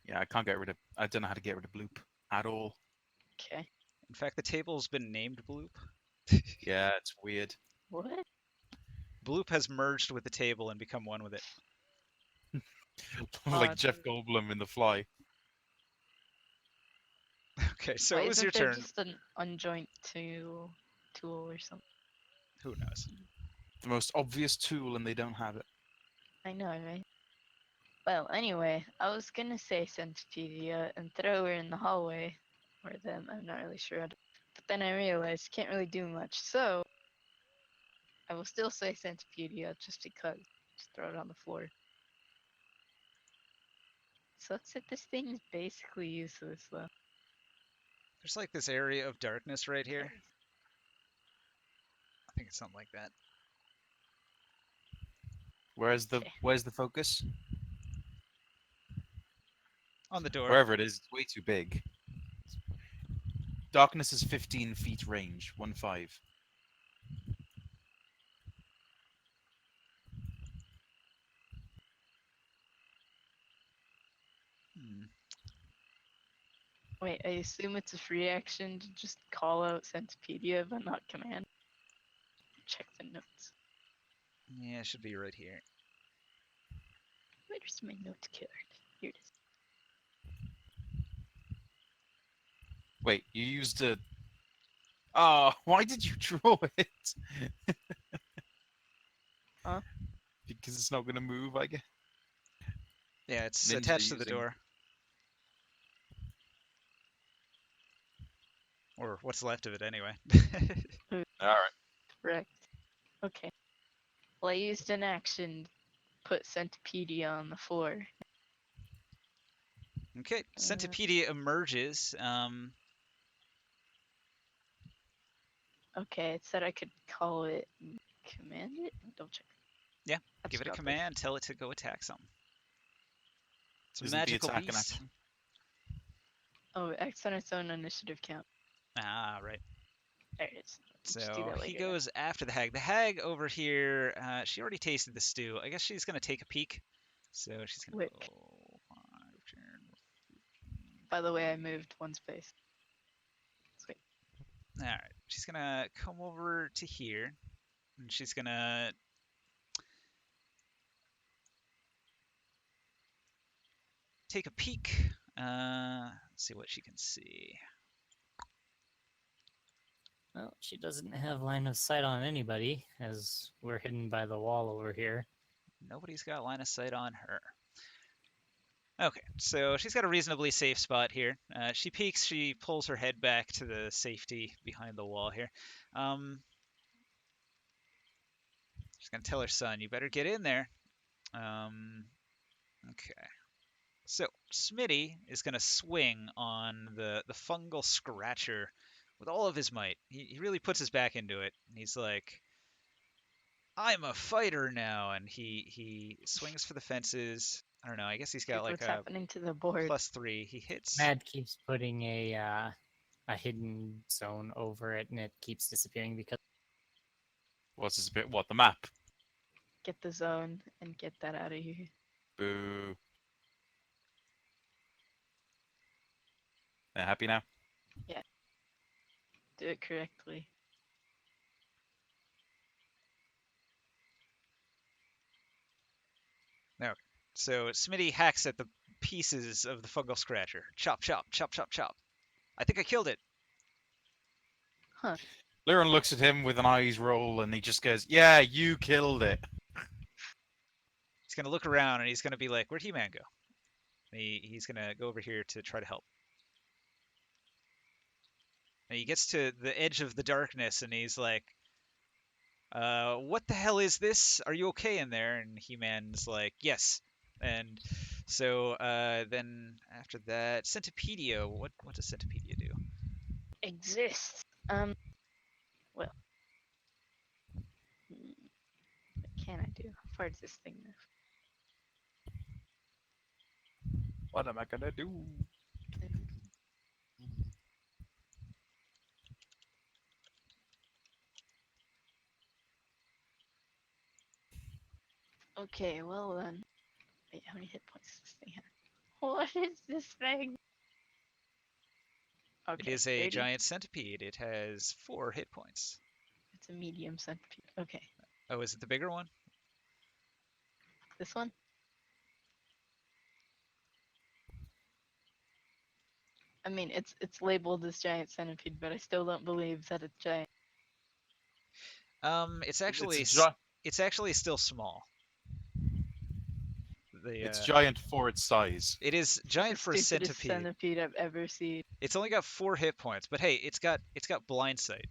S3: Yeah, I don't know how to get rid of Bloop at all.
S4: Okay.
S2: In fact, the table's been named Bloop.
S3: Yeah, it's weird.
S4: What?
S2: Bloop has merged with the table and become one with it.
S3: Like
S4: Odd.
S3: Jeff Goldblum in The Fly.
S2: Okay, so
S4: Why
S2: it was
S4: isn't
S2: your
S4: there
S2: turn.
S4: just an unjoint tool or something?
S2: Who knows?
S3: The most obvious tool and they don't have it.
S4: I know, right? Well, anyway, I was gonna say Centopedia and throw her in the hallway, or them, I'm not really sure. But then I realized can't really do much, so I will still say Centopedia just because. Just throw it on the floor. Sucks that this thing is basically useless, though.
S2: There's like this area of darkness right here. I think it's something like that.
S3: Where's
S4: Okay.
S3: the focus?
S2: On the door.
S3: Wherever it is, it's way too big. Darkness is 15 feet range, 1-5.
S2: Hmm.
S4: Wait, I assume it's a free action to just call out Centopedia, but not command. Check the notes.
S2: Yeah, it should be right here.
S4: Where's my note card? Here it is.
S3: Wait, you used a. Oh, why did you draw it?
S4: Huh?
S3: Because it's not going to move, I guess.
S2: Yeah, it's
S3: Ninja
S2: attached to the
S3: using-
S2: door. Or what's left of it, anyway.
S3: All right.
S4: Correct. Okay. Well, I used an action to put Centopedia on the floor.
S2: Okay, Centopedia emerges.
S4: Okay, it said I could call it and command it? Double check.
S2: Yeah,
S4: That's
S2: give it a
S4: got this.
S2: command, tell it to go attack something. It's a
S3: Isn't the
S2: magical
S3: attack an
S2: beast.
S3: action?
S4: Oh, it acts on its own initiative count.
S2: Ah, right.
S4: There it is. Just do
S2: So
S4: that
S2: he
S4: later then.
S2: goes after the hag. The hag over here, she already tasted the stew. I guess she's gonna take a peek. So she's gonna
S4: Wick.
S2: go 5, 10,
S4: By the way, I moved one space. Sweet.
S2: All right, she's gonna come over to here, and she's gonna take a peek. See what she can see.
S1: Well, she doesn't have line of sight on anybody, as we're hidden by the wall over here.
S2: Nobody's got line of sight on her. Okay, so she's got a reasonably safe spot here. She peeks, she pulls her head back to the safety behind the wall here. She's gonna tell her son, "You better get in there." Okay. So Smitty is gonna swing on the fungal scratcher with all of his might. He really puts his back into it. And he's like, "I'm a fighter now," and he swings for the fences. I don't know. I guess he's got
S4: Look
S2: like
S4: what's
S2: a
S4: happening to the board.
S2: +3. He hits.
S1: Mad keeps putting a hidden zone over it, and it keeps disappearing because
S3: What's this bit? What, the map?
S4: Get the zone and get that out of here.
S3: Boo. Happy now?
S4: Do it correctly.
S2: So Smitty hacks at the pieces of the fungal scratcher. Chop, chop, chop, chop, chop. I think I killed it.
S3: Lyran looks at him with an eyes roll and he just goes, "Yeah, you killed it."
S2: He's gonna look around and he's gonna be like, "Where'd He-Man go?" And he's gonna go over here to try to help. And he gets to the edge of the darkness and he's like, "What the hell is this? Are you okay in there?" And He-Man's like, "Yes." And so then after that, Centopedia. What does Centopedia do?
S4: Exists. Well. What can I do? How far does this thing move?
S3: What am I gonna do?
S4: Okay, well then. Wait, how many hit points does this thing have? What is this thing?
S2: It
S4: Okay,
S2: is a
S4: 30.
S2: giant centipede. It has 4 hit points.
S4: It's a medium centipede. Okay,
S2: Oh, is it the bigger one?
S4: this one? I mean, it's labeled as giant centipede, but I still don't believe that it's giant.
S2: It's actually
S3: It's, a
S2: it's actually still small.
S3: it's giant for its size.
S2: It is giant for a
S4: The stupidest
S2: centipede.
S4: centipede I've ever seen.
S2: It's only got 4 hit points, but hey, it's got blind sight.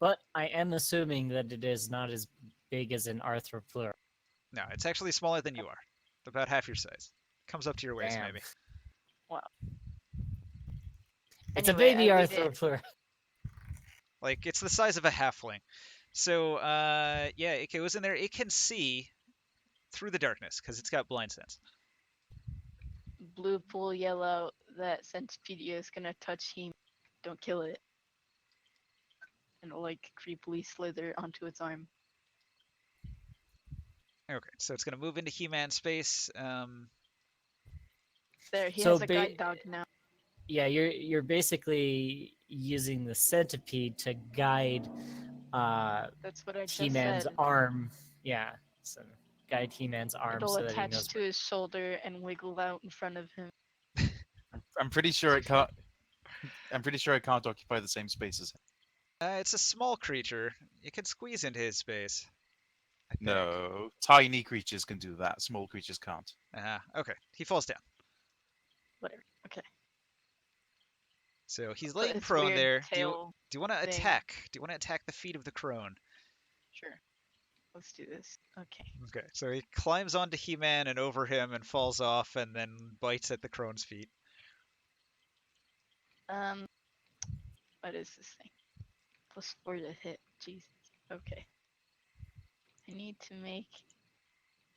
S1: But I am assuming that it is not as big as an arthropleura.
S2: No, it's actually smaller than you are. About half your size. Comes up to your waist,
S1: Damn.
S2: maybe.
S1: It's a
S4: Anyway,
S1: baby
S4: I did it.
S1: arthropleura.
S2: Like, it's the size of a halfling. So, yeah, it goes in there. It can see through the darkness because it's got blind sense.
S4: Blue pool, yellow. That Centopedia is gonna touch him. Don't kill it. And it'll, like, creepily slither onto its arm.
S2: Okay, so it's going to move into He-Man space.
S4: There, he
S1: So
S4: has a guide dog now.
S1: Yeah, you're basically using the centipede to guide
S4: That's what I just
S1: He-Man's
S4: said.
S1: arm. Yeah, so guide He-Man's arm
S4: It'll
S1: so that he
S4: attach
S1: knows.
S4: to his shoulder and wiggle out in front of him.
S3: I'm pretty sure it can't. I'm pretty sure it can't occupy the same space as him.
S2: It's a small creature. You can squeeze into his space. I think.
S3: No, tiny creatures can do that. Small creatures can't.
S2: Okay. He falls down.
S4: Whatever. Okay.
S2: So he's
S4: But
S2: laying
S4: its
S2: prone
S4: weird
S2: there. Do
S4: tail
S2: you want to
S4: thing.
S2: attack? Do you want to attack the feet of the crone?
S4: Sure. Let's do this. Okay.
S2: Okay. So he climbs onto He-Man and over him and falls off and then bites at the crone's feet.
S4: What is this thing? +4 to hit. Jesus. Okay. I need to make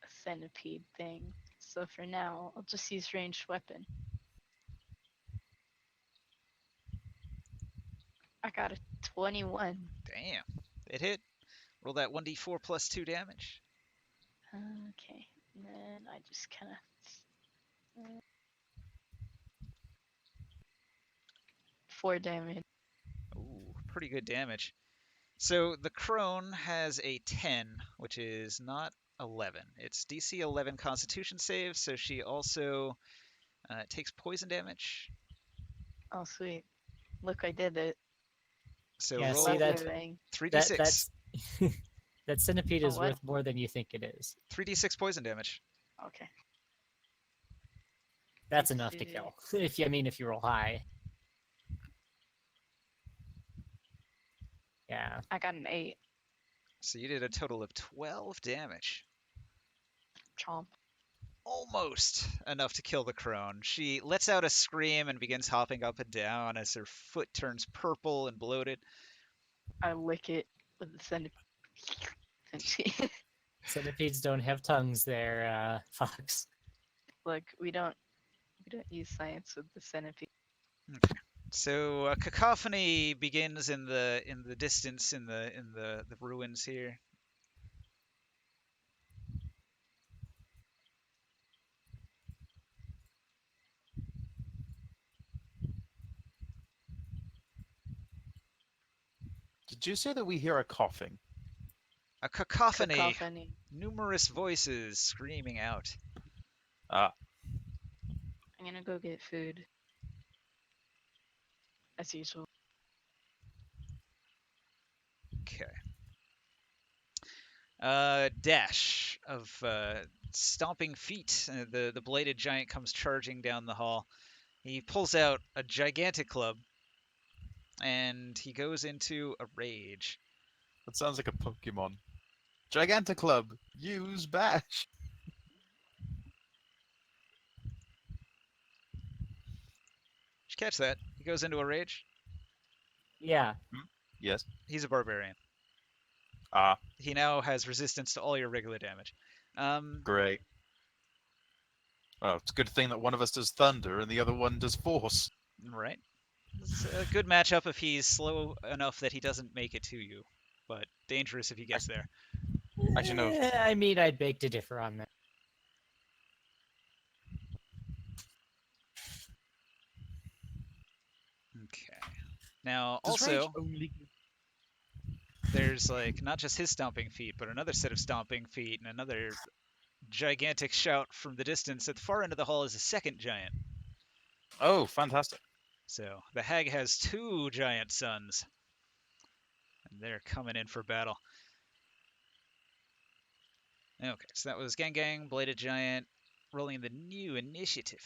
S4: a centipede thing. So for now, I'll just use ranged weapon. I got a 21.
S2: Damn. It hit. Roll that 1d4 plus 2 damage.
S4: Okay. And then I just kind of 4 damage.
S2: Ooh, pretty good damage. So the crone has a 10, which is not 11. It's DC 11 Constitution save, so she also takes poison damage.
S4: Oh sweet. Look, I did it.
S2: So
S1: Yeah,
S2: roll
S1: see,
S4: Lovely
S1: that's-
S4: thing.
S2: 3d6.
S1: That's that centipede
S4: Oh,
S1: is
S4: what?
S1: worth more than you think it is.
S2: 3d6 poison damage.
S4: Okay.
S1: That's
S4: Let's
S1: enough to
S4: see.
S1: kill. If you roll high. Yeah.
S4: I got an 8.
S2: So you did a total of 12 damage.
S4: Chomp.
S2: Almost enough to kill the crone. She lets out a scream and begins hopping up and down as her foot turns purple and bloated.
S4: I lick it with the centipede. And she
S1: Centipedes don't have tongues there, Fox.
S4: look, we don't use science with the centipede.
S2: So a cacophony begins in the distance in the ruins here.
S3: Did you say that we hear a coughing?
S2: A cacophony,
S4: Cacophony.
S2: numerous voices screaming out.
S3: Ah,
S4: I'm gonna go get food. As usual.
S2: Okay. Dash of stomping feet. The bladed giant comes charging down the hall. He pulls out a gigantic club, and he goes into a rage.
S3: that sounds like a Pokemon. Giganticlub, use bash.
S2: Did you catch that? He goes into a rage.
S1: Yeah.
S3: Yes.
S2: He's a barbarian.
S3: Ah,
S2: He now has resistance to all your regular damage.
S3: great. Oh, it's a good thing that one of us does thunder and the other one does force.
S2: Right. It's a good matchup if he's slow enough that he doesn't make it to you, but dangerous if he gets there.
S3: Actually, no.
S1: I mean, I'd beg to differ on that.
S2: Okay. Now,
S3: Does rage
S2: also,
S3: only...
S2: there's like not just his stomping feet, but another set of stomping feet and another gigantic shout from the distance. At the far end of the hall is a second giant.
S3: Oh, fantastic.
S2: So the hag has 2 giant sons, and they're coming in for battle. Okay, so that was Gang Gang, Bladed Giant, rolling the new initiative.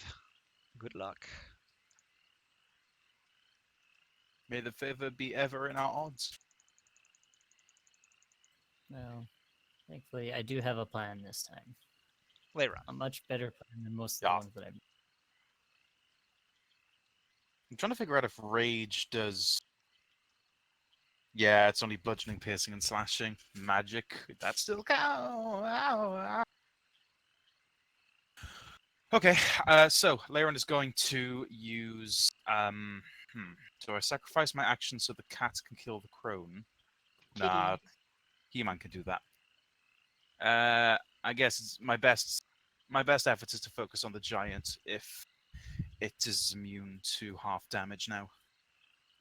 S2: Good luck.
S3: May the favor be ever in our odds.
S1: Well, thankfully, I do have a plan this time.
S2: Later on.
S1: A much better plan than most of the
S3: Yeah.
S1: ones that I've.
S3: I'm trying to figure out if rage does... Yeah, it's only bludgeoning, piercing, and slashing. Magic, that still count. Okay, so Leiron is going to use... So I sacrifice my action so the cat can kill the crone. Nah, He-Man can do that. I guess it's my best efforts is to focus on the giant. If it is immune to half damage now.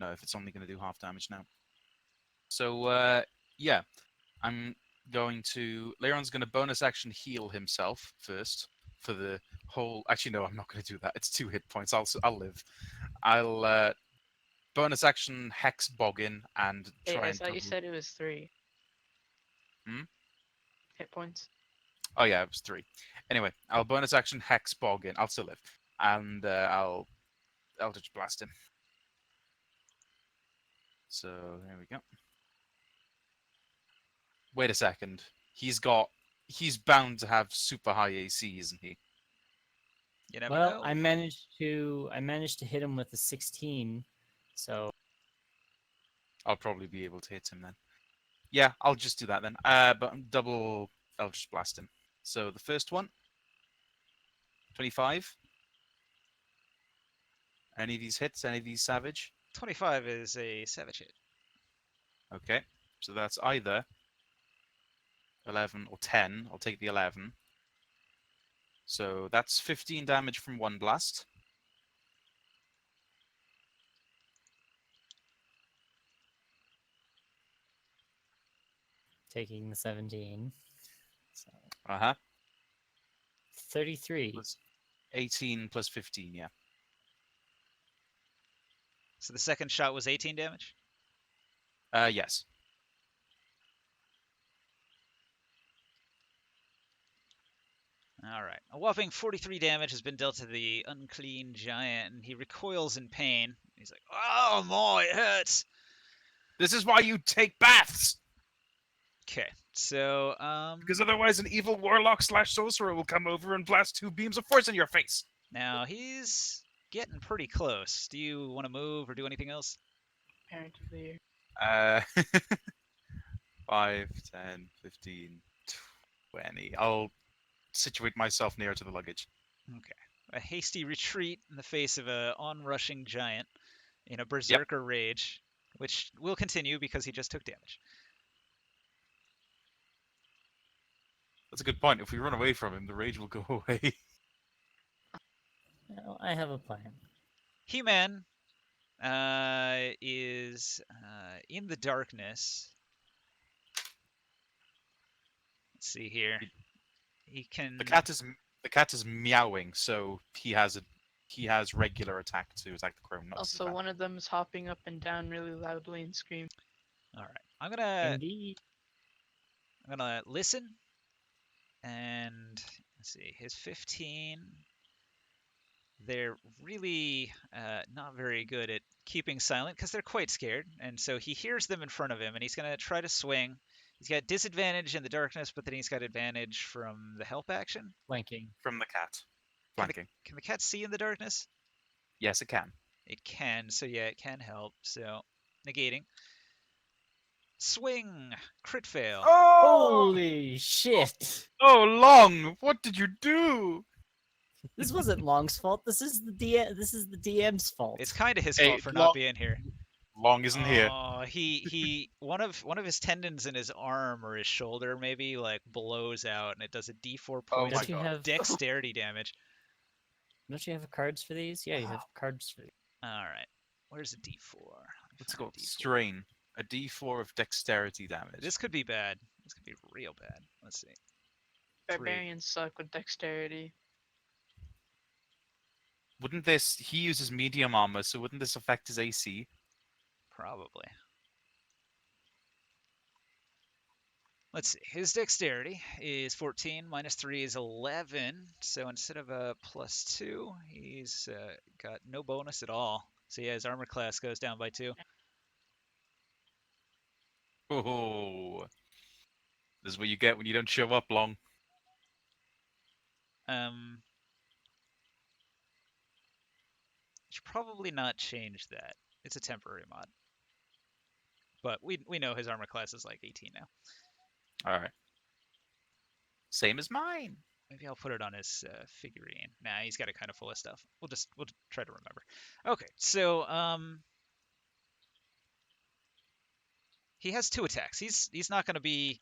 S3: No, if it's only going to do half damage now. So, yeah, I'm going to... Leron's going to bonus action heal himself first for the whole... Actually, no, I'm not going to do that. It's 2 hit points. I'll live. I'll bonus action Hex Boggin and
S4: Hey,
S3: try
S4: I
S3: and
S4: thought you
S3: double-
S4: said it was 3.
S3: Hmm?
S4: Hit points.
S3: Oh, yeah, it was 3. Anyway, I'll bonus action Hex Boggin. I'll still live. And I'll Eldritch Blast him. So, there we go. Wait a second. He's bound to have super high AC, isn't he?
S2: You never
S1: Well,
S2: know.
S1: I managed to hit him with a 16. So
S3: I'll probably be able to hit him then. Yeah, I'll just do that then. But double Eldritch Blast him. So the first one, 25. Any of these hits? Any of these savage?
S2: 25 is a savage hit.
S3: Okay. So that's either 11 or 10. I'll take the 11. So that's 15 damage from one blast.
S1: taking the 17. So
S3: Uh-huh.
S1: 33.
S3: Plus 18 plus 15, yeah.
S2: So the second shot was 18 damage?
S3: Yes.
S2: Alright. A whopping 43 damage has been dealt to the unclean giant, and he recoils in pain. He's like, oh my, it hurts!
S3: This is why you take baths!
S2: Okay, so,
S3: Because otherwise an evil warlock / sorcerer will come over and blast 2 beams of force in your face!
S2: now he's getting pretty close. Do you want to move or do anything else?
S4: Parent of the year.
S3: 5, 10, 15, 20. I'll situate myself nearer to the luggage.
S2: Okay. A hasty retreat in the face of a onrushing giant in a berserker rage, which will continue because he just took damage.
S3: That's a good point. If we run away from him, the rage will go away.
S1: Well, I have a plan.
S2: He-Man is in the darkness. Let's see here. He can.
S3: The cat is meowing, so he has regular attack to attack the crone. Not
S4: Also, one of them is hopping up and down really loudly and screaming.
S2: All right. I'm gonna
S1: Indeed.
S2: listen, and let's see. His 15. They're really not very good at keeping silent because they're quite scared, and so he hears them in front of him, and he's gonna try to swing. He's got disadvantage in the darkness, but then he's got advantage from the help action.
S1: Flanking.
S3: from the cat. Flanking.
S2: Can the cat see in the darkness?
S3: Yes, it can.
S2: It can, so yeah, it can help. So, negating. Swing! Crit fail.
S1: Holy shit!
S3: Oh, Long! What did you do?
S1: This wasn't Long's fault. This is the DM's fault.
S2: It's kind of his
S3: Hey,
S2: fault for
S3: Long-
S2: not being here.
S3: Long isn't here.
S2: Oh, he one of his tendons in his arm or his shoulder maybe like blows out, and it does a D4
S3: Oh
S2: points
S3: my
S1: don't you
S3: God.
S1: have
S2: dexterity damage.
S1: don't you have cards for these? Yeah, you have cards for these.
S2: All right, where's a D4? Let me
S3: Let's
S2: find
S3: go.
S2: a D4.
S3: Strain. A D4 of dexterity damage.
S2: This could be bad. This could be real bad. Let's see. 3.
S4: Barbarians suck with dexterity.
S3: Wouldn't this... He uses medium armor, so wouldn't this affect his AC?
S2: Probably. Let's see. His dexterity is 14. Minus 3 is 11. So instead of a +2, he's got no bonus at all. So yeah, his armor class goes down by 2.
S3: Oh. This is what you get when you don't show up, Long.
S2: Should probably not change that. It's a temporary mod. But we know his armor class is like 18 now.
S3: Alright. Same as mine.
S2: Maybe I'll put it on his figurine. Nah, he's got it kind of full of stuff. We'll try to remember. Okay, so he has 2 attacks. He's not going to be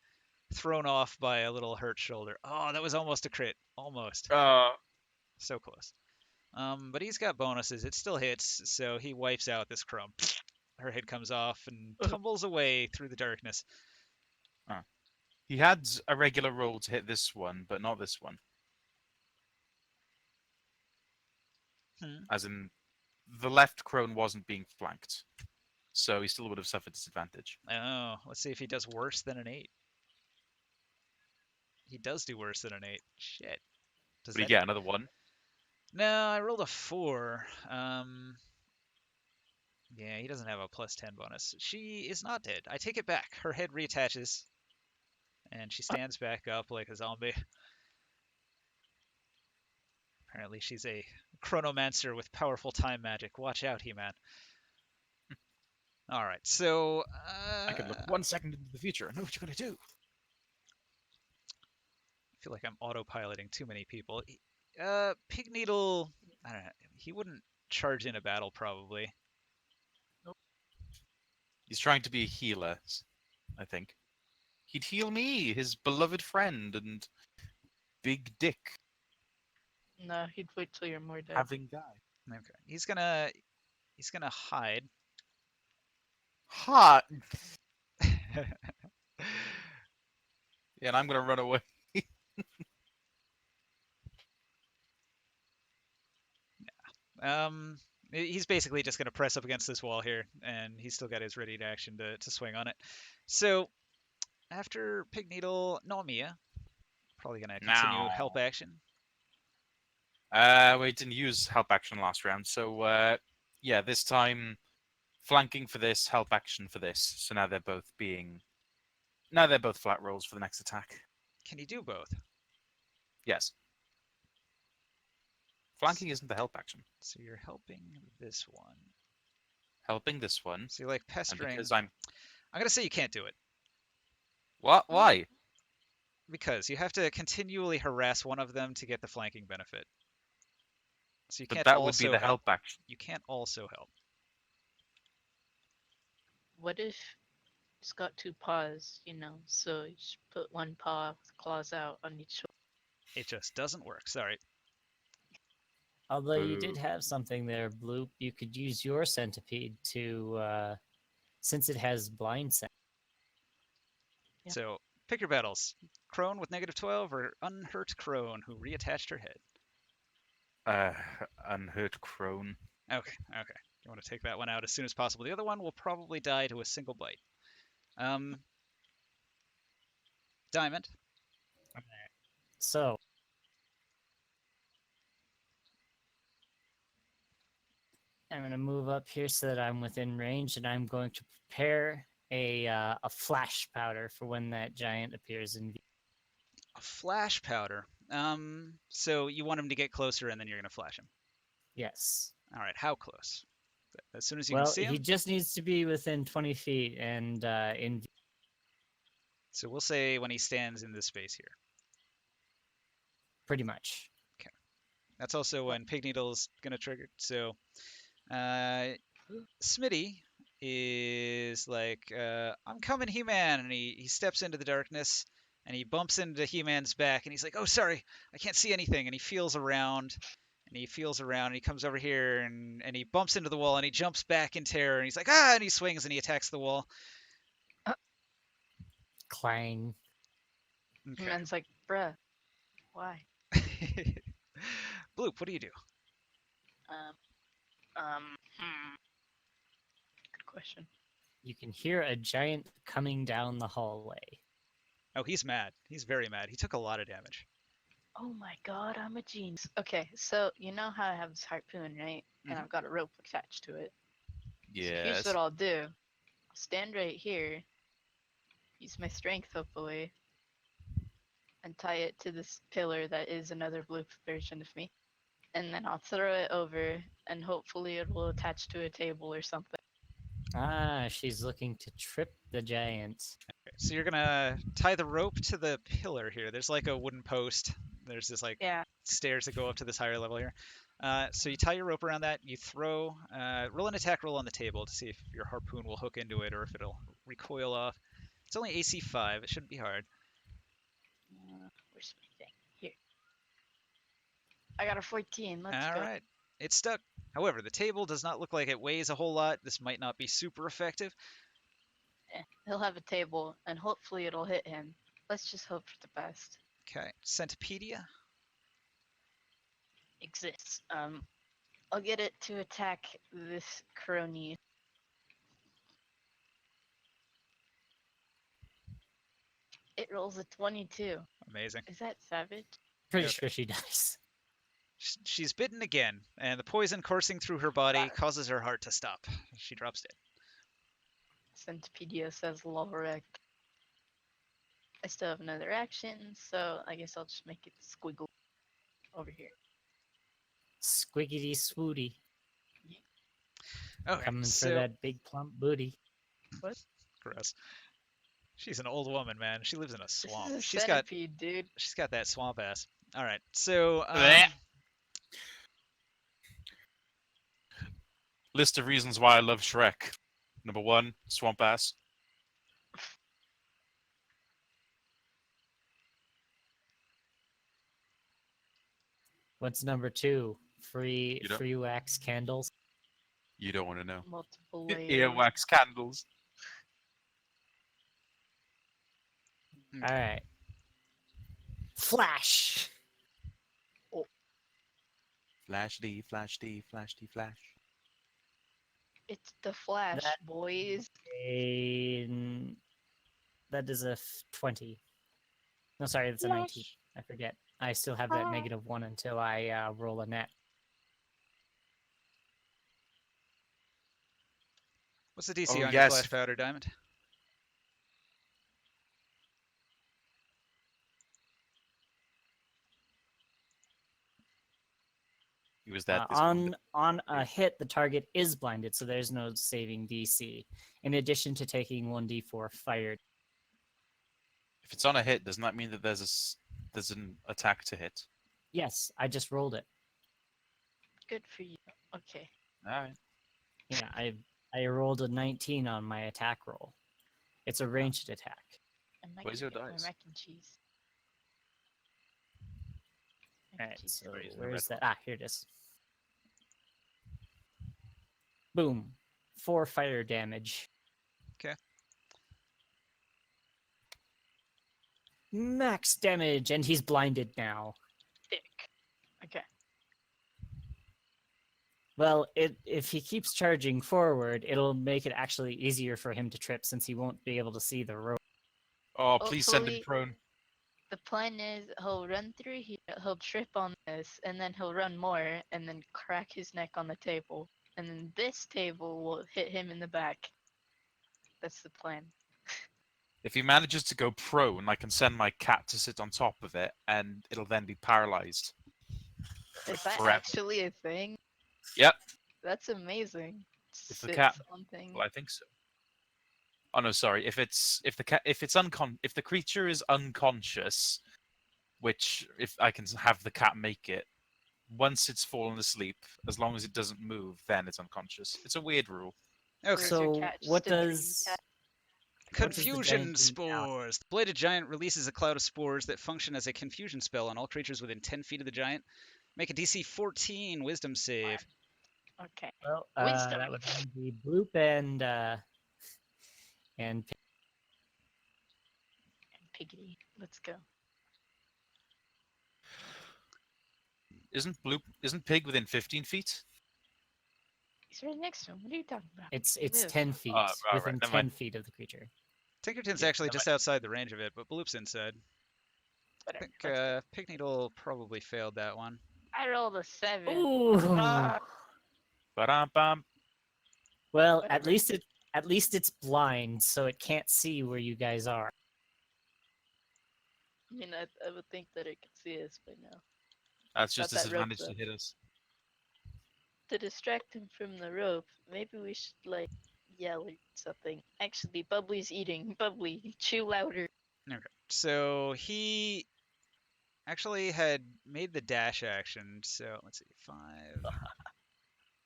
S2: thrown off by a little hurt shoulder. Oh, that was almost a crit. Almost. So close. But he's got bonuses. It still hits, so he wipes out this crone. Her head comes off and tumbles away through the darkness.
S3: He had a regular roll to hit this one, but not this one.
S2: Hmm.
S3: As in, the left crone wasn't being flanked, so he still would have suffered disadvantage.
S2: Oh, let's see if he does worse than an 8. He does do worse than an 8. Shit. Does
S3: But he
S2: that...
S3: get another one.
S2: No, I rolled a 4. Yeah, he doesn't have a plus 10 bonus. She is not dead. I take it back. Her head reattaches, and she stands back up like a zombie. Apparently, she's a chronomancer with powerful time magic. Watch out, He-Man. All right, so
S3: I can look 1 second into the future and know what you're gonna do.
S2: I feel like I'm autopiloting too many people. Pig Needle, I don't know. He wouldn't charge in a battle probably.
S3: He's trying to be a healer, I think. He'd heal me, his beloved friend and big dick
S4: No, he'd wait till you're more dead.
S3: having guy.
S2: Okay, he's gonna hide.
S3: Ha! Yeah, and I'm gonna run away.
S2: He's basically just going to press up against this wall here, and he's still got his ready to action to swing on it. So, after Pig Needle, Nomiya, probably going to continue
S3: No.
S2: help action.
S3: We didn't use help action last round, so yeah, this time flanking for this, help action for this. So now they're both flat rolls for the next attack.
S2: Can he do both?
S3: Yes. Flanking isn't the help action.
S2: So you're helping this one.
S3: Helping this one.
S2: So you're like
S3: And
S2: pestering.
S3: because I'm
S2: going to say you can't do it.
S3: what? Why?
S2: Because you have to continually harass one of them to get the flanking benefit. So you
S3: But
S2: can't
S3: that
S2: also
S3: would be the help action.
S2: You can't also help.
S4: What if it's got 2 paws, so you just put 1 paw with claws out on each shoulder.
S2: It just doesn't work. Sorry.
S1: Although you did
S3: Boo.
S1: have something there, Bloop. You could use your centipede to, since it has blind sense.
S4: Yeah.
S2: So pick your battles. Crone with -12 or unhurt Crone who reattached her head.
S3: Unhurt crone.
S2: Okay. You want to take that one out as soon as possible. The other one will probably die to a single bite. Diamond.
S1: So, I'm going to move up here so that I'm within range, and I'm going to prepare a flash powder for when that giant appears in view.
S2: A flash powder. So you want him to get closer and then you're going to flash him.
S1: Yes.
S2: All right, how close? As soon as you
S1: Well,
S2: can see him?
S1: he just needs to be within 20 feet and in view.
S2: So we'll say when he stands in this space here.
S1: Pretty much.
S2: That's also when Pig Needle's going to trigger. So Smitty is like, I'm coming, He-Man, and he steps into the darkness, and he bumps into He-Man's back, and he's like, oh, sorry, I can't see anything, and he feels around, and he comes over here, and he bumps into the wall, and he jumps back in terror, and he's like, ah, and he swings, and he attacks the wall.
S1: Clang.
S2: Okay.
S4: Man's like, bruh, why?
S2: Bloop, what do you do?
S4: Good question.
S1: You can hear a giant coming down the hallway.
S2: Oh, he's mad. He's very mad. He took a lot of damage.
S4: Oh my god, I'm a genius. Okay, so you know how I have this harpoon, right? And I've got a rope attached to it. So here's
S3: Yes.
S4: what I'll do. I'll stand right here, use my strength hopefully, and tie it to this pillar that is another blue version of me. And then I'll throw it over, and hopefully it will attach to a table or something.
S1: Ah, she's looking to trip the giant.
S2: Okay, so you're gonna tie the rope to the pillar here. There's like a wooden post. There's this like
S4: Yeah.
S2: stairs that go up to this higher level here. So you tie your rope around that. You throw, roll an attack roll on the table to see if your harpoon will hook into it or if it'll recoil off. It's only AC 5. It shouldn't be hard.
S4: Where's my thing? Here. I got a 14. Let's
S2: All
S4: go.
S2: right. It's stuck. However, the table does not look like it weighs a whole lot. This might not be super effective.
S4: He'll have a table, and hopefully it'll hit him. Let's just hope for the best.
S2: Okay, Centipedia.
S4: Exists. I'll get it to attack this crony. It rolls a 22.
S2: Amazing.
S4: Is that savage?
S1: Pretty
S2: Okay.
S1: sure she dies.
S2: She's bitten again, and the poison coursing through her body causes her heart to stop. She drops dead.
S4: Centipedia says Lorek. I still have another action, so I guess I'll just make it squiggle over here.
S1: Squiggity swooty.
S2: Okay,
S1: Coming
S2: so
S1: for that big plump booty.
S2: gross. She's an old woman, man. She lives in a swamp.
S4: This is a
S2: She's got
S4: centipede, dude.
S2: that swamp ass. All right, so
S3: Blech. List of reasons why I love Shrek. Number 1, swamp ass.
S1: What's number 2? Free
S3: You don't-
S1: free wax candles.
S3: You don't want to know.
S4: Multiple layers.
S3: Earwax candles.
S1: All right. Flash.
S3: Flash D, flash D, flash D, flash.
S4: It's the Flash,
S1: That-
S4: boys.
S1: That is a 20. No, sorry, that's a 19. I forget. I still have that -1 until I roll a net.
S2: what's the DC
S3: Oh,
S2: on your
S3: yes.
S2: flash powder, Diamond?
S3: He was that this one.
S1: On a hit, the target is blinded, so there's no saving DC. In addition to taking 1d4 fire.
S3: If it's on a hit, doesn't that mean that there's an attack to hit?
S1: Yes, I just rolled it.
S4: Good for you. Okay.
S3: Alright.
S1: Yeah, I rolled a 19 on my attack roll. It's a ranged attack.
S4: I'm not
S3: Where's
S4: gonna
S3: your
S4: get my
S3: dice?
S4: mac and cheese. Mac and
S1: Alright,
S4: cheese.
S1: so
S3: Raise the
S1: where's
S3: red
S1: that? Ah, here it is. Boom. 4 fire damage.
S2: 'Kay.
S1: Max damage, and he's blinded now.
S4: Dick. Okay.
S1: Well, if he keeps charging forward, it'll make it actually easier for him to trip since he won't be able to see the road.
S3: Oh, please send him
S4: Hopefully-
S3: prone.
S4: The plan is he'll run through here, he'll trip on this, and then he'll run more, and then crack his neck on the table. And then this table will hit him in the back. That's the plan.
S3: If he manages to go prone, I can send my cat to sit on top of it, and it'll then be paralyzed.
S4: Is that
S3: Forever.
S4: actually a thing?
S3: Yep.
S4: That's amazing.
S3: If the
S4: Sits
S3: cat-
S4: on things.
S3: Well, I think so. Oh no, sorry. If the creature is unconscious, which if I can have the cat make it, once it's fallen asleep, as long as it doesn't move, then it's unconscious. It's a weird rule.
S2: Okay.
S4: Where's your
S1: So
S4: cat? Just
S1: what
S4: a dream
S1: does
S4: cat?
S1: what does the
S2: Confusion
S1: giant do now?
S2: spores. The bladed giant releases a cloud of spores that function as a confusion spell on all creatures within 10 feet of the giant. Make a DC 14 Wisdom save.
S4: Okay.
S1: Well,
S4: Wisdom.
S1: that would be Bloop and
S4: And Piggity. Let's go.
S3: Isn't Pig within 15 feet?
S4: He's right next to him. What are you talking about?
S1: it's
S4: Move.
S1: 10 feet
S3: right,
S1: within
S3: never
S1: 10
S3: mind.
S1: feet of the creature.
S2: Tinkerton's
S3: Yeah,
S2: actually
S3: never
S2: just outside the range of it, but Bloop's inside. I
S4: Whatever.
S2: think
S4: let's go.
S2: Pigneedle probably failed that one.
S4: I rolled a 7.
S1: Ooh.
S4: Ah,
S3: Ba-dum-bum.
S1: Well,
S4: Whatever.
S1: at least it's blind, so it can't see where you guys are.
S4: I mean, I would think that it could see us by now.
S3: That's just
S4: Got that rope,
S3: disadvantage to
S4: though.
S3: hit us.
S4: To distract him from the rope, maybe we should, like, yell or something. Actually, Bubbly's eating. Bubbly, chew louder.
S2: Okay. So he actually had made the dash action. So let's see, 5,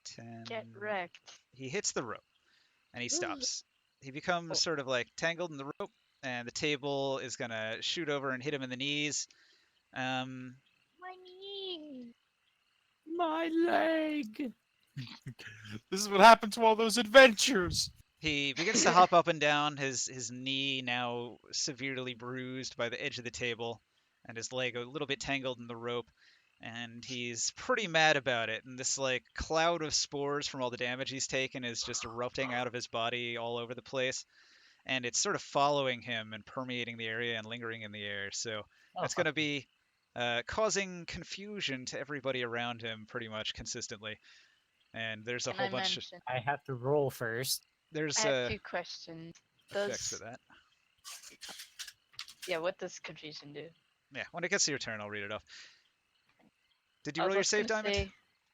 S2: 10.
S4: Get wrecked.
S2: He hits the rope and he
S4: Ooh.
S2: stops. He becomes
S4: Oh.
S2: sort of like tangled in the rope, and the table is gonna shoot over and hit him in the knees.
S4: My knee.
S1: My leg.
S3: This is what happened to all those adventures.
S2: He begins to hop up and down, his knee now severely bruised by the edge of the table, and his leg a little bit tangled in the rope. And he's pretty mad about it. And this like cloud of spores from all the damage he's taken is just erupting out of his body all over the place. And it's sort of following him and permeating the area and lingering in the air. So
S1: Oh,
S2: that's going to be causing confusion to everybody around him pretty much consistently. And there's a
S4: Can
S2: whole
S4: I
S2: bunch of
S4: mention?
S1: I have to roll first.
S2: there's
S4: I have 2 questions.
S2: effects to
S4: Does
S2: that.
S4: yeah? What does confusion do?
S2: Yeah, when it gets to your turn, I'll read it off. Did you
S4: I was
S2: roll your
S4: also
S2: save
S4: gonna
S2: diamond?
S4: say-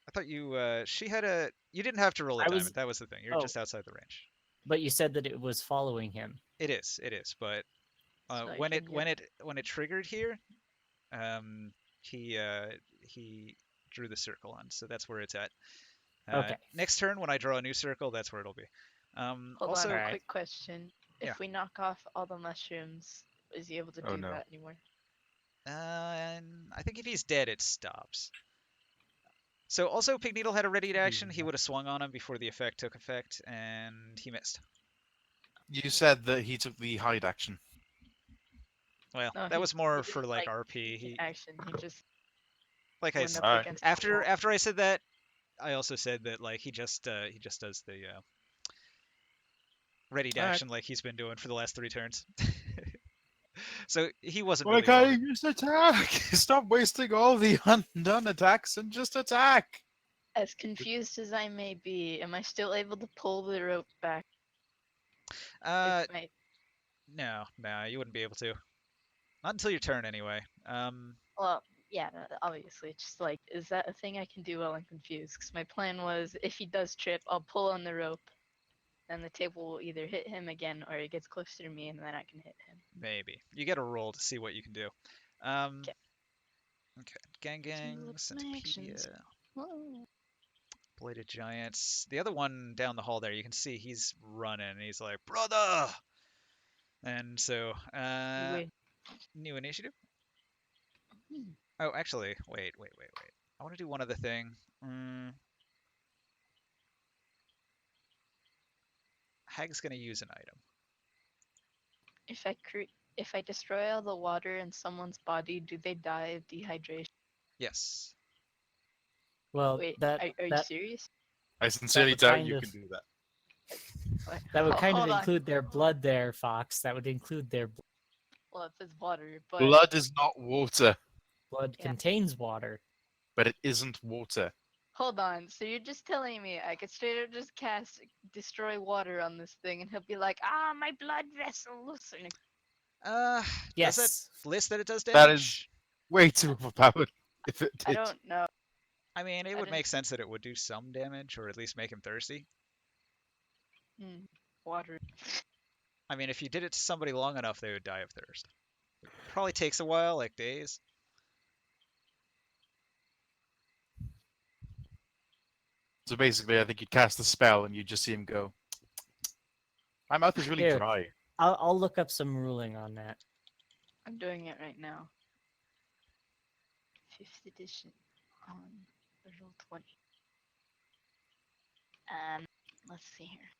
S2: I thought you she had a you didn't have to roll a
S1: I was-
S2: diamond. That was the thing. You're
S1: oh.
S2: just outside the range.
S1: But you said that it was following him.
S2: It is, but
S4: So I
S2: when
S4: can
S2: it triggered here, he drew the circle on, so that's where it's at.
S1: Okay.
S2: Next turn, when I draw a new circle, that's where it'll be.
S4: Hold
S2: Also,
S4: on, a
S1: Alright.
S4: quick question. If
S2: Yeah.
S4: we knock off all the mushrooms, is he able to
S3: Oh,
S4: do
S3: no.
S4: that anymore?
S2: and I think if he's dead, it stops. So also, Pig Needle had a ready to action. He would have swung on him before the effect took effect, and he missed.
S3: You said that he took the hide action.
S2: Well,
S4: No,
S2: that
S4: he-
S2: was more
S4: he
S2: for
S4: didn't,
S2: like
S4: like,
S2: RP. He,
S4: Action. He just
S2: like I
S4: went
S2: said,
S4: up
S3: Alright.
S4: against the wall.
S2: after I said that, I also said that like he just does the ready to
S3: Alright.
S2: action like he's been doing for the last 3 turns. So he wasn't
S3: Why
S2: really
S3: can't
S2: rolling.
S3: you just attack? Stop wasting all the undone attacks and just attack.
S4: As confused as I may be, am I still able to pull the rope back?
S2: Uh,
S4: If my,
S2: no, you wouldn't be able to. Not until your turn, anyway.
S4: well, yeah, no, obviously. It's just like, is that a thing I can do while I'm confused? Because my plan was, if he does trip, I'll pull on the rope, and the table will either hit him again, or it gets closer to me, and then I can hit him.
S2: Maybe you get a roll to see what you can do. Okay. Gang
S4: look at my actions.
S2: Centipede,
S4: Whoa.
S2: Bladed Giants. The other one down the hall there, you can see he's running. And he's like, brother. And so,
S4: Wait,
S2: new initiative.
S4: Hmm.
S2: Oh, actually, wait. I want to do one other thing. Hag's gonna use an item.
S4: if I destroy all the water in someone's body, do they die of dehydration?
S2: Yes.
S1: Well,
S4: Wait,
S1: that
S4: are you
S1: that
S4: serious?
S3: I sincerely
S1: would
S3: doubt
S1: kind
S3: you
S1: of-
S3: can do that.
S4: What?
S1: that would kind of
S4: Hold on.
S1: include their blood there, Fox. That would include their
S4: Well, if it's water, but
S3: Blood is not water,
S1: blood
S4: Yeah.
S1: contains water.
S3: but it isn't water.
S4: hold on. So you're just telling me I could straight up just cast destroy water on this thing, and he'll be like, "Ah, my blood vessels." And
S2: Does
S1: Yes.
S2: that list that it does
S3: That
S2: damage?
S3: is- Way too overpowered. If it did.
S4: I don't know.
S2: I mean, it
S4: I
S2: would make
S4: didn't-
S2: sense that it would do some damage, or at least make him thirsty.
S4: Water.
S2: I mean, if you did it to somebody long enough, they would die of thirst. Probably takes a while, like days.
S3: So basically, I think you'd cast the spell and you'd just see him go. My mouth is really
S1: Here.
S3: dry.
S1: I'll look up some ruling on that.
S4: I'm doing it right now. 5th edition on Roll 20. Let's see here.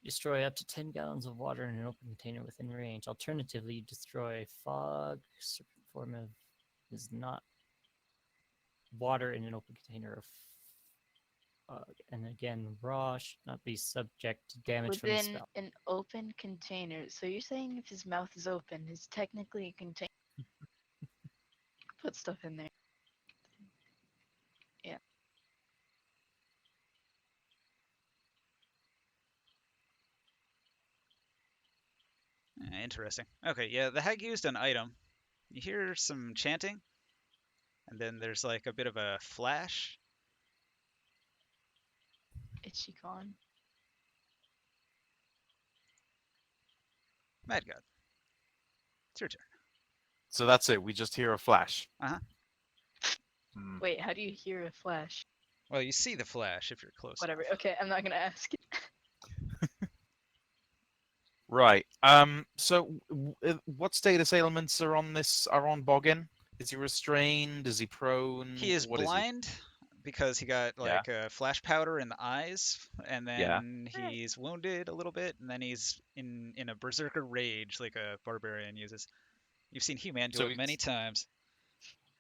S1: Destroy up to 10 gallons of water in an open container within range. Alternatively, destroy fog. Certain form of is not water in an open container of fog. And again, raw should not be subject to damage from the
S4: Within
S1: spell.
S4: an open container. So you're saying if his mouth is open, it's technically a container. Put stuff in there. Yeah.
S2: Interesting. Okay, yeah, the hag used an item. You hear some chanting, and then there's like a bit of a flash.
S4: Is she gone?
S2: Mad God. It's your turn.
S3: So that's it. We just hear a flash.
S2: Uh-huh.
S3: Hmm.
S4: Wait, how do you hear a flash?
S2: Well, you see the flash if you're close.
S4: Whatever.
S2: enough.
S4: Okay, I'm not gonna ask.
S3: Right. So what status ailments are on Boggin? Is he restrained? Is he prone?
S2: He is
S3: What is
S2: blind because he got
S3: Yeah.
S2: like flash powder in the eyes, and
S3: Yeah.
S2: then he's wounded a little bit, and then he's in a berserker rage like a barbarian uses. You've seen He-Man do
S3: So
S2: it many times.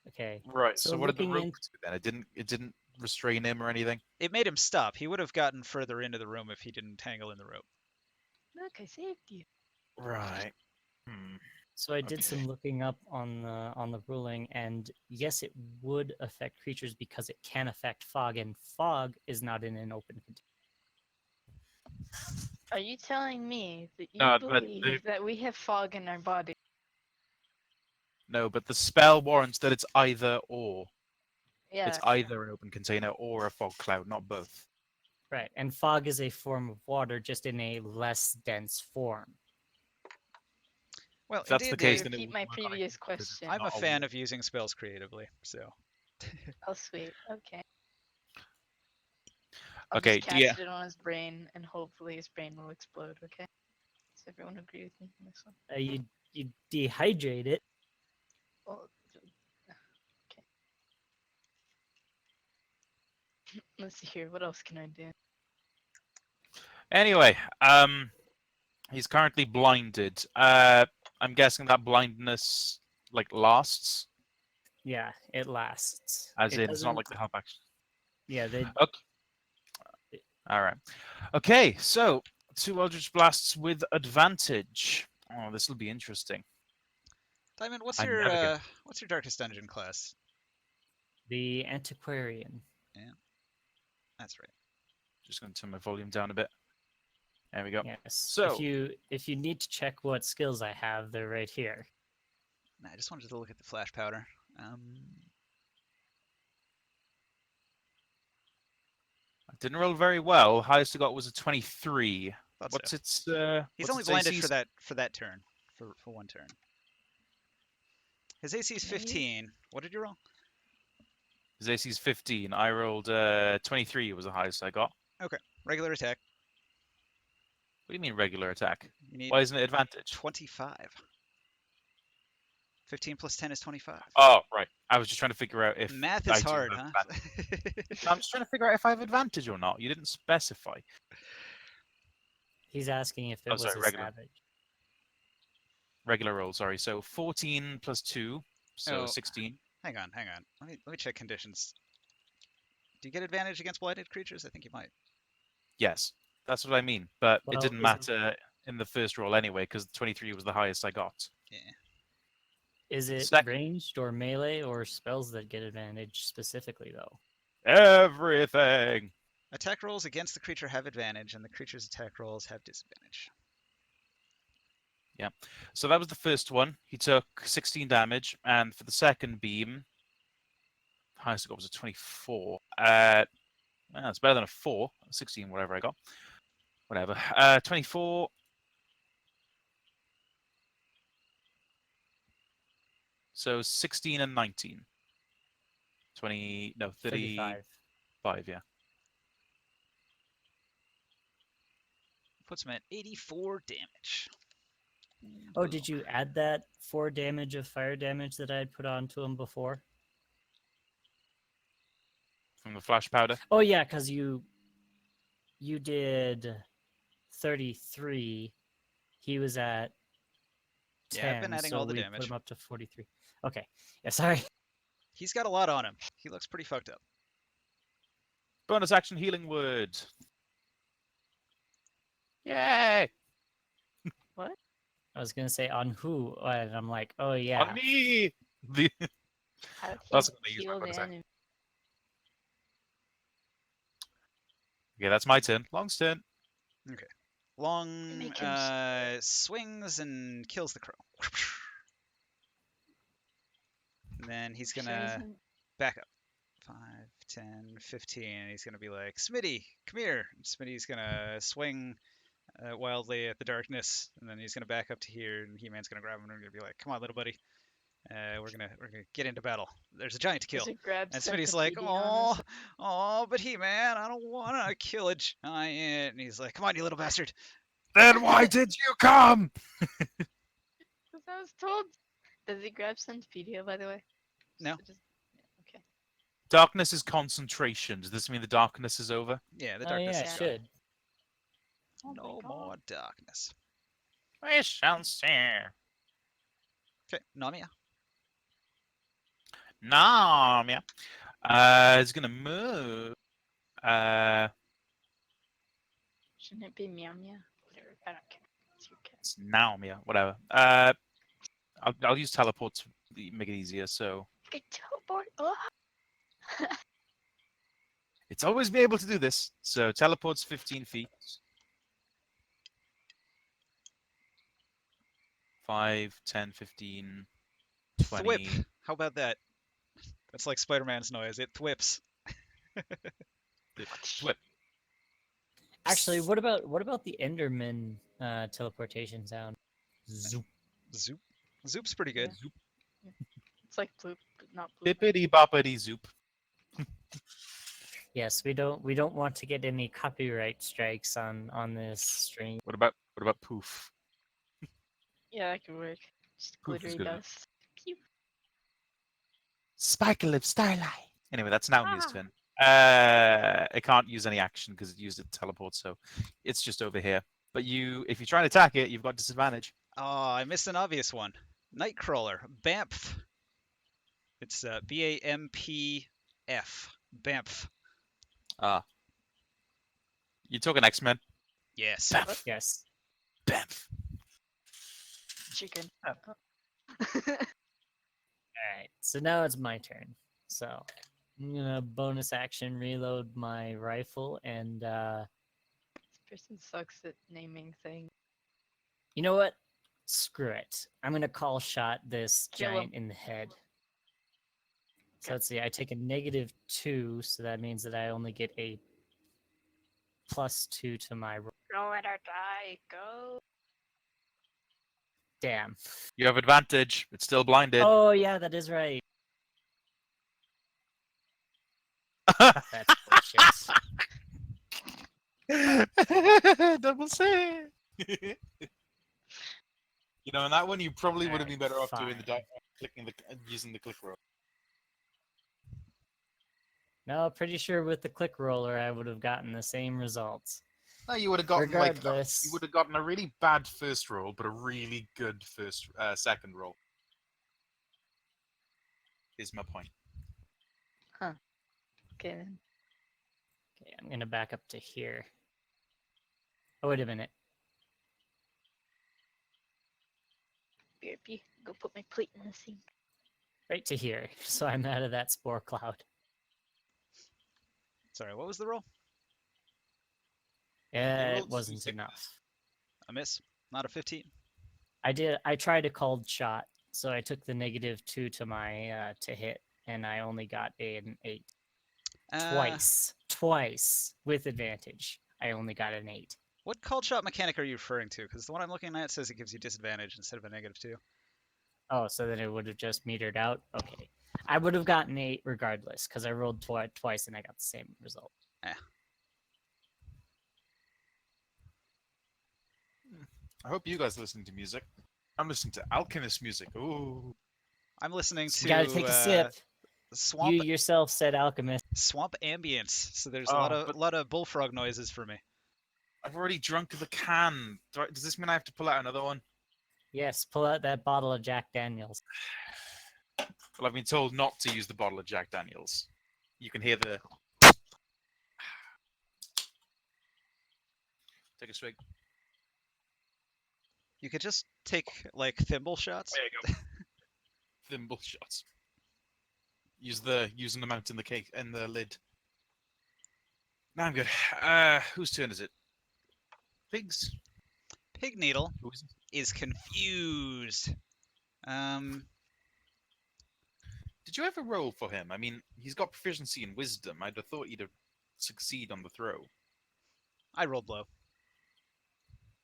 S1: Okay.
S3: Right.
S1: So
S3: So what did the
S1: looking
S3: rope
S1: in-
S3: do then? It didn't restrain him or anything.
S2: It made him stop. He would have gotten further into the room if he didn't tangle in the rope.
S4: Look, I saved you.
S3: Right. Hmm.
S1: So I did
S3: Okay.
S1: some looking up on the ruling, and yes, it would affect creatures because it can affect fog, and fog is not in an open container.
S4: Are you telling me that you
S3: No, but
S4: believe that we have fog in our body?
S3: No, but the spell warrants that it's either or.
S4: Yeah.
S3: It's either an open container or a fog cloud, not both.
S1: Right, and fog is a form of water, just in a less dense form.
S2: Well,
S3: If that's the
S2: indeed,
S3: case,
S2: they-
S3: then it
S4: repeat
S3: would
S4: my
S3: work on a
S4: previous
S3: creature 'cause it's
S4: question.
S2: I'm a
S3: not
S2: fan
S3: wall.
S2: of using spells creatively, so
S4: Oh, sweet. Okay. I'll
S3: Okay,
S4: just cast it on his brain, and hopefully his brain will explode. Okay. Does everyone agree with me on this one?
S1: You dehydrate it.
S4: Well, okay. Let's see here. What else can I do?
S3: Anyway, he's currently blinded. I'm guessing that blindness like lasts,
S1: Yeah, it lasts.
S3: as
S1: It
S3: in it's not
S1: doesn't-
S3: like the help action.
S1: Yeah, they
S3: Okay. All right. Okay, so 2 Eldritch Blasts with advantage. Oh, this will be interesting.
S2: Diamond, what's
S3: I
S2: your
S3: never
S2: what's your Darkest Dungeon class?
S1: the antiquarian.
S2: That's right.
S3: Just going to turn my volume down a bit. There we go.
S1: Yes.
S3: So-
S1: if you need to check what skills I have, they're right here.
S2: Nah, I just wanted to look at the flash powder.
S3: I didn't roll very well. Highest I got was a 23.
S2: Thought
S3: What's
S2: so.
S3: its
S2: He's
S3: what's
S2: only
S3: its
S2: blinded
S3: AC?
S2: for that turn, for one turn. His AC is 15. What did you roll?
S3: His AC is 15. I rolled 23 was the highest I got.
S2: Regular attack.
S3: What do you mean regular attack?
S2: You need
S3: Why isn't it advantage?
S2: 25. 15 plus 10 is 25.
S3: Oh, right. I was just trying to figure out if
S2: Math
S3: I
S2: is
S3: do
S2: hard,
S3: have
S2: huh?
S3: advantage. I'm just trying to figure out if I have advantage or not. You didn't specify.
S1: He's asking if it
S3: Oh,
S1: was
S3: sorry,
S1: a
S3: regular.
S1: savage.
S3: Regular roll, sorry. So 14 plus 2, so
S2: Oh.
S3: 16.
S2: Hang on. Let me check conditions. Do you get advantage against blinded creatures? I think you might.
S3: Yes, that's what I mean. But
S1: Well,
S3: it didn't
S1: is it-
S3: matter in the first roll anyway, because 23 was the highest I got.
S2: Yeah.
S1: Is it
S3: Sec-
S1: ranged or melee or spells that get advantage specifically though?
S3: Everything.
S2: Attack rolls against the creature have advantage, and the creature's attack rolls have disadvantage.
S3: So that was the first one. He took 16 damage, and for the second beam, highest I got was a 24. Well, it's better than a 4. 16, whatever I got. Whatever. 24. So 16 and 19. 35,
S1: 35.
S3: yeah.
S2: Puts him at 84 damage.
S1: Oh, did you add that 4 damage of fire damage that I had put onto him before?
S3: From the flash powder.
S1: Oh yeah, because you did 33. He was at 10,
S2: Yeah, I've been adding
S1: so
S2: all the
S1: we
S2: damage.
S1: put him up to 43. Okay. Yeah, sorry.
S2: He's got a lot on him. He looks pretty fucked up.
S3: Bonus action healing word. Yay!
S1: I was gonna say on who, and I'm like, oh yeah.
S3: On me! The,
S4: How can
S3: That's
S4: you
S3: what they use my
S4: heal
S3: bonus
S4: the
S3: action.
S4: enemy?
S3: okay, that's my turn. Long's turn.
S2: Long
S4: Make him
S2: swings and kills the crow. And then he's
S4: Sure
S2: gonna
S4: isn't-
S2: back up. 5, 10, 15. And he's gonna be like, Smitty, come here. And Smitty's gonna swing wildly at the darkness, and then he's gonna back up to here, and He-Man's gonna grab him and gonna be like, "Come on, little buddy, we're gonna get into battle. There's a giant to kill."
S4: Does it grab
S2: And Smitty's like,
S4: Centipede on
S2: "Oh,
S4: us?
S2: oh, but He-Man, I don't wanna kill a giant." And he's like, "Come on, you little bastard."
S3: Then why did you come?
S4: 'Cause I was told. Does he grab Centipedia, by the way?
S2: No.
S4: Just, yeah, okay.
S3: Darkness is concentration. Does this mean the darkness is over?
S2: Yeah, the
S1: Oh
S2: darkness
S1: yeah,
S2: is
S1: it
S2: gone.
S1: should.
S4: Oh my
S2: No
S4: God.
S2: more darkness.
S3: We shall see.
S2: Okay, Namia.
S3: Nom, yeah. It's gonna move.
S4: Shouldn't it be meow meow? Whatever. I don't care. It's your cat.
S3: It's Naum, yeah. Whatever. I'll use teleport to make it easier. So
S4: You can teleport. Oh.
S3: it's always been able to do this. So teleport's 15 feet. 5, 10, 15, 20.
S2: Thwip. How about that? That's like Spider-Man's noise. It thwips.
S3: Thwip.
S1: Actually, what about the Enderman teleportation sound? Zoop.
S2: Zoop. Zoop's pretty good.
S4: It's like blue, but not blue.
S3: Bippity boppity zoop.
S1: Yes, we don't want to get any copyright strikes on this stream.
S3: What about poof?
S4: Yeah, that could work. Just
S3: Poof is
S4: glittery
S3: good.
S4: dust. Pew.
S3: Sparkle of starlight. Anyway, that's Naomi's
S4: Ah.
S3: turn. It can't use any action because it used it to teleport, so it's just over here. But if you try and attack it, you've got disadvantage.
S2: Oh, I missed an obvious one. Nightcrawler. Bamf. It's B-A-M-P-F. Bamf.
S3: You're talking X-Men.
S2: Yes.
S3: Bamf.
S1: Yes.
S3: Bamf.
S4: Chicken.
S1: Oh. All right, so now it's my turn. So I'm gonna bonus action reload my rifle, and
S4: This person sucks at naming things.
S1: you know what? Screw it. I'm gonna call shot this
S4: Kill him.
S1: giant in the head. So let's see. I take a -2, so that means that I only get a +2 to my roll.
S4: Roll it or die. Go.
S1: Damn.
S3: You have advantage. It's still blinded.
S1: Oh yeah, that is right. That's bullshit.
S3: Double save. You know, in that one, you probably would have been better off doing
S1: Fine.
S3: using the click roll.
S1: No, pretty sure with the click roller, I would have gotten the same results.
S3: No, you would have gotten
S1: Regardless.
S3: you would have gotten a really bad first roll, but a really good second roll. Is my point.
S4: Okay then.
S1: Okay, I'm gonna back up to here. Oh, wait a minute.
S4: BRB. Go put my plate in the sink.
S1: Right to here, so I'm out of that spore cloud.
S2: Sorry, what was the roll?
S1: Yeah,
S3: rolled
S1: it
S3: two
S1: wasn't
S3: sickness.
S1: enough.
S2: A miss. Not a 15.
S1: I tried a cold shot, so I took the -2 to my to hit, and I only got an 8. Twice with advantage. I only got an 8.
S2: What called shot mechanic are you referring to? Because the one I'm looking at says it gives you disadvantage instead of a -2.
S1: Oh, so then it would have just metered out? Okay. I would have gotten 8 regardless, because I rolled twice and I got the same result.
S3: I hope you guys are listening to music. I'm listening to Alchemist music. Ooh.
S2: I'm listening to
S1: You gotta take a sip.
S2: swamp
S1: You yourself said alchemist.
S2: swamp ambience. So there's
S3: Oh,
S2: a lot of bullfrog noises for me.
S3: I've already drunk the can. Does this mean I have to pull out another one?
S1: Yes, pull out that bottle of Jack Daniels.
S3: Well, I've been told not to use the bottle of Jack Daniels. You can hear the... Take a swig.
S2: You could just take like thimble shots.
S3: There you go. Thimble shots. Using the mount in the cake and the lid. Now I'm good. Whose turn is it? Pigs.
S2: Pig Needle
S3: Who is it?
S2: is confused.
S3: Did you ever roll for him? I mean, he's got proficiency in wisdom. I'd have thought he'd have succeed on the throw.
S2: I rolled low.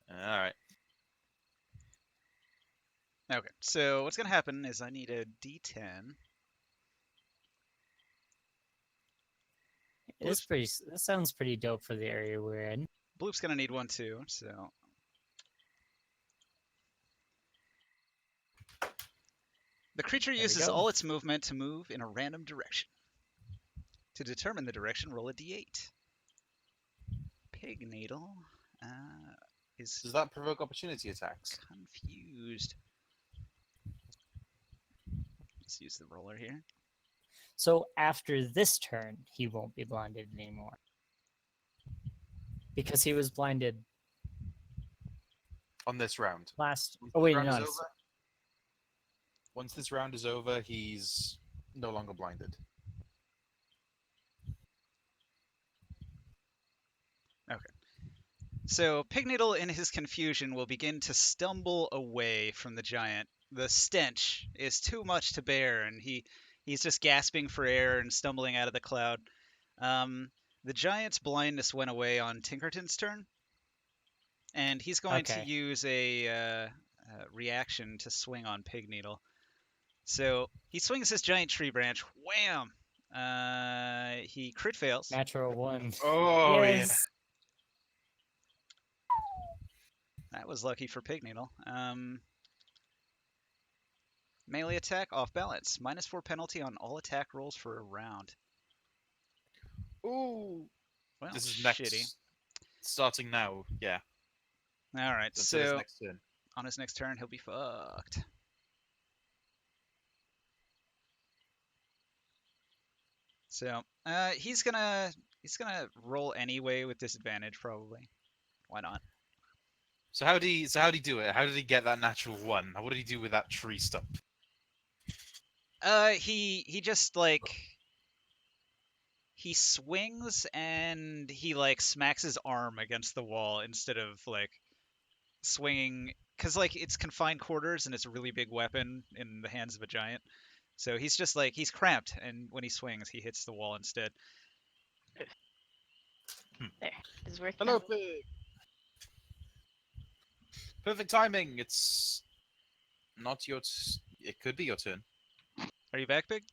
S3: All right.
S2: Okay, so what's gonna happen is I need a D10.
S1: It's pretty. That sounds pretty dope for the area we're in.
S2: Bloop's gonna need one too, so. The creature
S1: we
S2: uses
S1: go.
S2: all its movement to move in a random direction. To determine the direction, roll a d8. Pig Needle is
S3: Does that provoke opportunity attacks?
S2: confused. Let's use the roller here.
S1: So after this turn, he won't be blinded anymore. Because he was blinded
S3: On this round.
S1: last.
S3: Once
S1: Oh
S3: this
S1: wait,
S3: round
S1: no.
S3: is
S1: it's-
S3: over- Once this round is over, he's no longer blinded.
S2: So Pig Needle, in his confusion, will begin to stumble away from the giant. The stench is too much to bear, and he's just gasping for air and stumbling out of the cloud. The giant's blindness went away on Tinkerton's turn, and he's going to
S1: Okay.
S2: use a reaction to swing on Pig Needle. So he swings his giant tree branch. Wham! He crit fails.
S1: Natural one.
S3: Oh
S1: Yes.
S2: That was lucky for Pig Needle. Melee attack off balance. -4 penalty on all attack rolls for a round.
S3: yeah. Ooh.
S2: Well,
S3: This is next.
S2: shitty.
S3: Starting now. Yeah.
S2: All right,
S3: Until his
S2: so
S3: next turn.
S2: on his next turn, he'll be fucked. So he's gonna roll anyway with disadvantage probably. Why not?
S3: So how did he do it? How did he get that natural one? What did he do with that tree stump?
S2: He just like he swings and he like smacks his arm against the wall instead of like swinging, because like it's confined quarters and it's a really big weapon in the hands of a giant. So he's just like he's cramped, and when he swings, he hits the wall instead.
S4: There. It's working.
S3: Hello,
S4: out.
S3: pig. Perfect timing. It's not your. It could be your turn.
S2: Are you back, Big?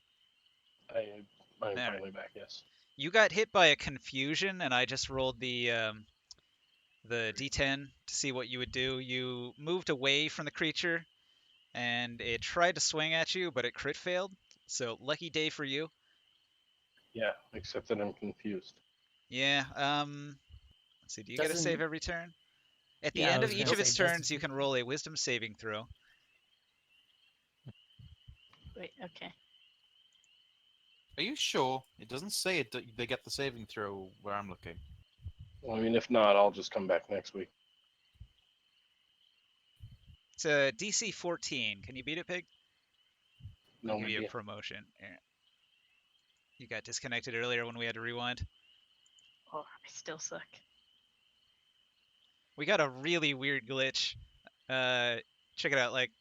S5: I'm
S2: Alright.
S5: finally back. Yes.
S2: You got hit by a confusion, and I just rolled the D10 to see what you would do. You moved away from the creature, and it tried to swing at you, but it crit failed. So lucky day for you.
S5: Yeah. Except that I'm confused.
S2: Yeah. Let's see. Do you get a save
S1: Doesn't-
S2: every turn? At the
S1: Yeah, I
S2: end of
S1: was
S2: each
S1: gonna
S2: of its
S1: say, doesn't-
S2: turns, you can roll a Wisdom saving throw.
S4: Wait. Okay.
S3: Are you sure? It doesn't say it. They get the saving throw where I'm looking.
S5: Well, I mean, if not, I'll just come back next week.
S2: It's a DC 14. Can you beat it, Pig?
S5: No
S2: I'll give you a
S5: idea.
S2: promotion. Here. You got disconnected earlier when we had to rewind.
S4: Oh, I still suck.
S2: We got a really weird glitch. Check it out. Like,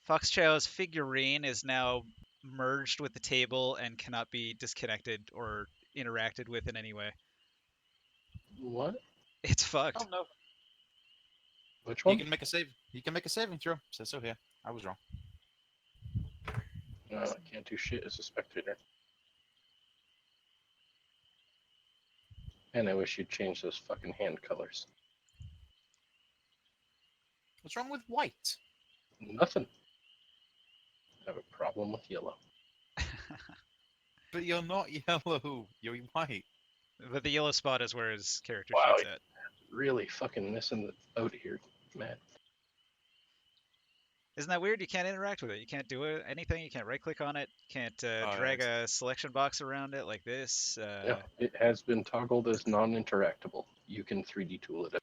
S2: Fox Chow's figurine is now merged with the table and cannot be disconnected or interacted with in any way.
S5: What?
S2: It's fucked.
S3: Oh no.
S5: Which
S3: He
S5: one?
S3: can make a save. He can make a saving throw. Says so here. I was wrong.
S5: No, I can't do shit as a spectator. And I wish you'd change those fucking hand colors.
S3: What's wrong with white?
S5: Nothing. I have a problem with yellow.
S3: But you're not yellow. You're white.
S2: But the yellow spot is where his character
S5: Wow.
S2: sheet's at.
S5: Really fucking missing the boat here, man.
S2: Isn't that weird? You can't interact with it. You can't do anything. You can't right-click on it. Can't
S3: yeah,
S2: drag a selection box around it like this.
S5: Yeah, it has been toggled as non-interactable. You can 3D tool it.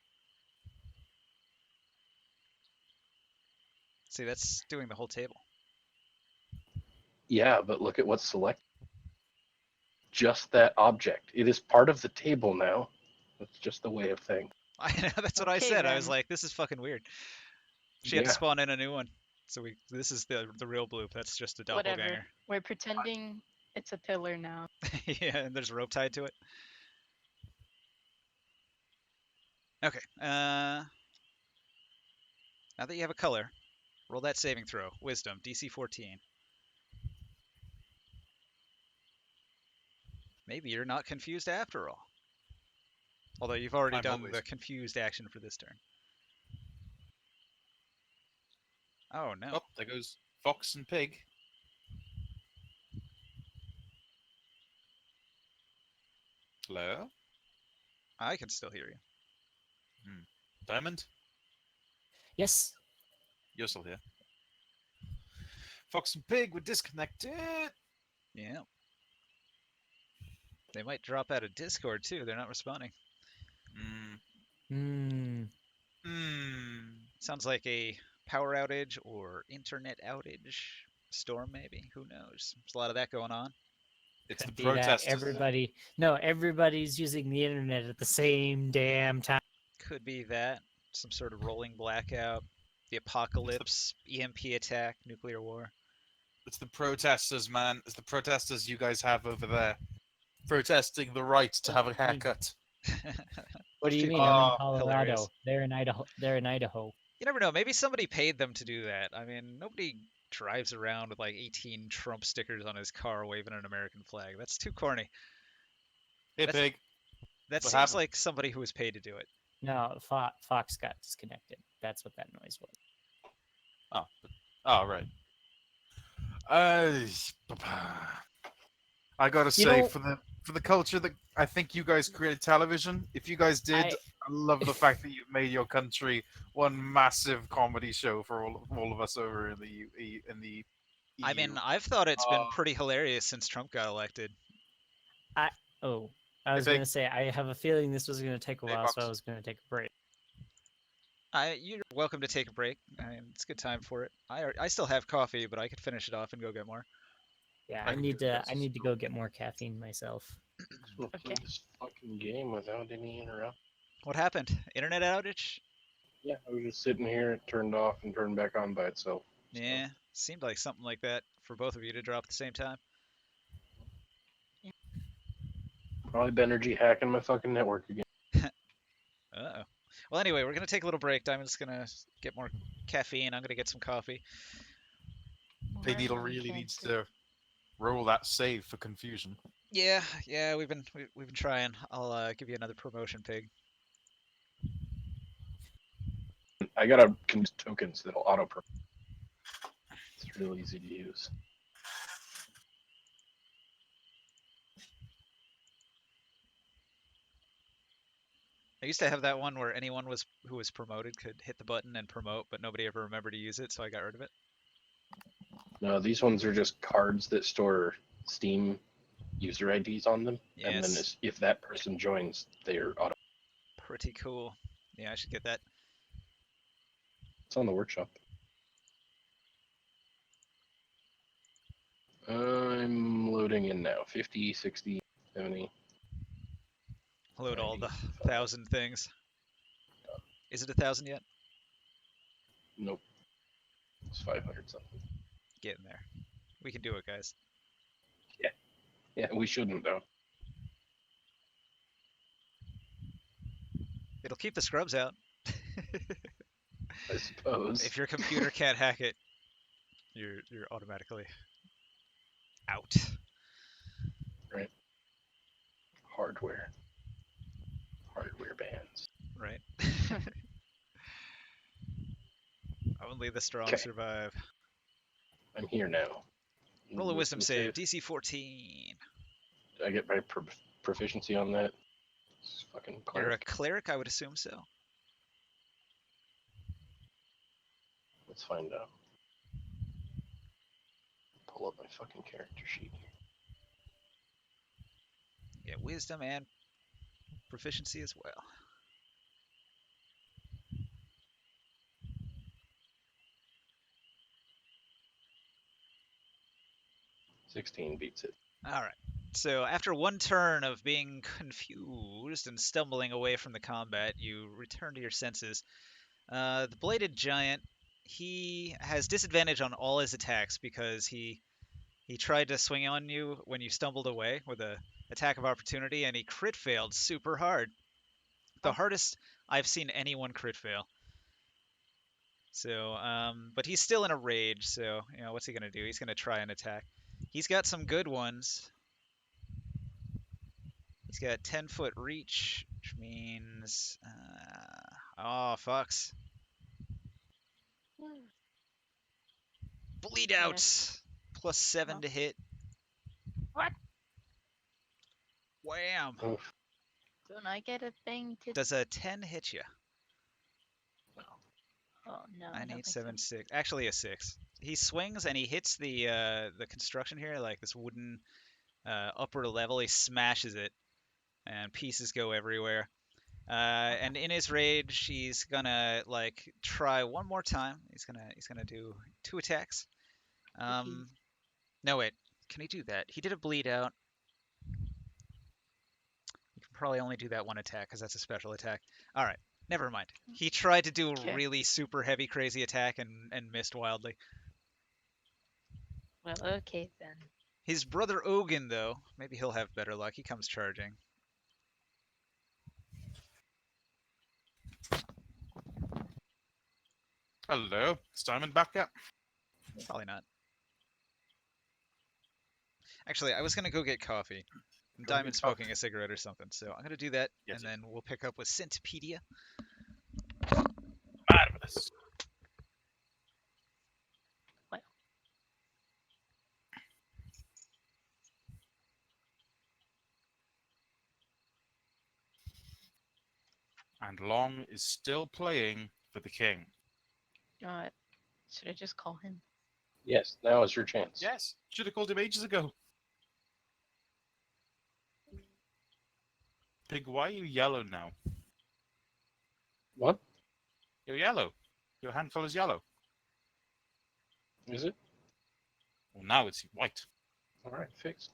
S2: See, that's doing the whole table.
S5: Yeah, but look at what's selected. Just that object. It is part of the table now. It's just the way of things.
S2: I know, that's what I
S4: Okay,
S2: said. I was
S4: then.
S2: like, this is fucking weird. She had to
S5: Yeah.
S2: spawn in a new one. So this is the real bloop. That's just a
S4: Whatever.
S2: doppelganger.
S4: We're pretending it's a pillar now.
S2: Yeah, and there's a rope tied to it. Okay. Now that you have a color, roll that saving throw. Wisdom, DC 14. Maybe you're not confused after all. Although you've already
S3: I'm
S2: done
S3: always-
S2: the confused action for this turn. Oh no.
S3: Oh, there goes Fox and Pig. Hello?
S2: I can still hear you.
S3: Diamond?
S1: Yes.
S3: You're still here. Fox and Pig were disconnected.
S2: Yeah. They might drop out of Discord too. They're not responding.
S3: Hmm.
S2: Sounds like a power outage or internet outage. Storm maybe. Who knows? There's a lot of that going on.
S3: It's the
S1: Could be that
S3: protesters.
S1: everybody's using the internet at the same damn time.
S2: Could be that. Some sort of rolling blackout. The apocalypse, EMP attack, nuclear war.
S3: It's the protesters, man. It's the protesters you guys have over there. Protesting the right to have a haircut.
S1: What do you mean?
S2: People
S1: I'm in
S3: are
S1: Colorado.
S2: hilarious.
S1: They're in Idaho. They're in Idaho.
S2: You never know. Maybe somebody paid them to do that. I mean, nobody drives around with like 18 Trump stickers on his car waving an American flag. That's too corny.
S3: Hey,
S2: That's-
S3: Pig.
S2: That
S3: What
S2: seems
S3: happened?
S2: like somebody who was paid to do it.
S1: No, Fox got disconnected. That's what that noise was.
S3: Oh, right. I gotta
S1: You
S3: say,
S1: know-
S3: for the culture that I think you guys created television. If you guys did, I love the fact that you've made your country one massive comedy show for all of us over in the EU.
S2: I mean, I've thought it's been
S3: Uh,
S2: pretty hilarious since Trump got elected.
S1: Oh, I was
S3: Hey,
S1: gonna say I have a feeling this was gonna take a
S3: Hey,
S1: while, so
S3: Fox.
S1: I was gonna take a break.
S2: You're welcome to take a break. I mean, it's a good time for it. I still have coffee, but I could finish it off and go get more.
S1: Yeah,
S3: I
S1: I
S3: can
S1: need
S3: do
S1: to.
S3: this.
S1: I need to go get more caffeine myself.
S5: We'll play this fucking game without any interrupt.
S2: What happened? Internet outage?
S5: Yeah, I was just sitting here. It turned off and turned back on by itself. So,
S2: Yeah, seemed like something like that for both of you to drop at the same time.
S5: probably Benergy hacking my fucking network again.
S2: Uh-oh. Well, anyway, we're gonna take a little break. Diamond's gonna get more caffeine. I'm gonna get some coffee.
S3: Pay Needle really needs to roll that save for confusion.
S2: Yeah, we've been trying. I'll give you another promotion, Pig.
S5: I got a tokens that'll auto. It's real easy to use.
S2: I used to have that one where anyone who was promoted could hit the button and promote, but nobody ever remembered to use it, so I got rid of it.
S5: No, these ones are just cards that store Steam user IDs on them, and then
S2: Yes,
S5: if that person joins, they're auto.
S2: pretty cool. Yeah, I should get that.
S5: It's on the workshop. I'm loading in now. 50, 60, 70.
S2: Load all the
S5: 95.
S2: 1,000 things. Is it 1,000 yet?
S5: Nope. It's 500 something.
S2: Get in there. We can do it, guys.
S5: Yeah, we shouldn't though.
S2: It'll keep the scrubs out.
S5: I suppose.
S2: If your computer can't hack it, you're automatically out.
S5: Hardware bans.
S2: Right. Only the strong
S5: 'Kay.
S2: survive.
S5: I'm here now.
S2: Roll a wisdom save. DC 14.
S5: Did I get my proficiency on that? It's fucking
S2: You're a
S5: cleric.
S2: cleric, I would assume so.
S5: Let's find out. Pull up my fucking character sheet here.
S2: Yeah, wisdom and proficiency as well.
S5: $16 beats it.
S2: All right. So after one turn of being confused and stumbling away from the combat, you return to your senses. The bladed giant, he has disadvantage on all his attacks because he tried to swing on you when you stumbled away with a attack of opportunity, and he crit failed super hard. The hardest I've seen anyone crit fail. So, but he's still in a rage. So, you know, what's he gonna do? He's gonna try and attack. He's got some good ones. He's got 10-foot reach, which means, oh, fucks. Bleed
S4: Yeah.
S2: out. +7
S4: Oh.
S2: to hit.
S1: What?
S2: Wham!
S5: Oof.
S4: Don't I get a thing to?
S2: Does a 10 hit you?
S4: Oh no, I
S2: 9,
S4: don't
S2: 8,
S4: think
S2: 7,
S4: so.
S2: 6. Actually, a 6. He swings and he hits the construction here, like this wooden upper level. He smashes it, and pieces go everywhere. And in his rage, he's gonna like try one more time. He's gonna do 2 attacks. No wait, can he do that? He did a bleed out. He can probably only do that 1 attack because that's a special attack. All right, never mind. He tried to do a
S4: Okay.
S2: really super heavy crazy attack and missed wildly.
S4: Well, okay then.
S2: His brother Ogun though, maybe he'll have better luck. He comes charging.
S3: Hello, is Diamond back yet?
S2: Probably not. Actually, I was gonna go get coffee.
S3: Go
S2: Diamond's
S3: get coffee.
S2: smoking a cigarette or something, so I'm gonna do that,
S3: Yes,
S2: and
S3: yes.
S2: then we'll pick up with Centopedia.
S3: Marvelous.
S4: Well.
S3: And Long is still playing for the king.
S4: You know what? Should I just call him?
S5: Yes, now is your chance.
S3: Yes, should have called him ages ago. Pig, why are you yellow now?
S5: What
S3: You're yellow. Your handful is yellow.
S5: is it?
S3: Well, now it's white.
S5: All right, fixed.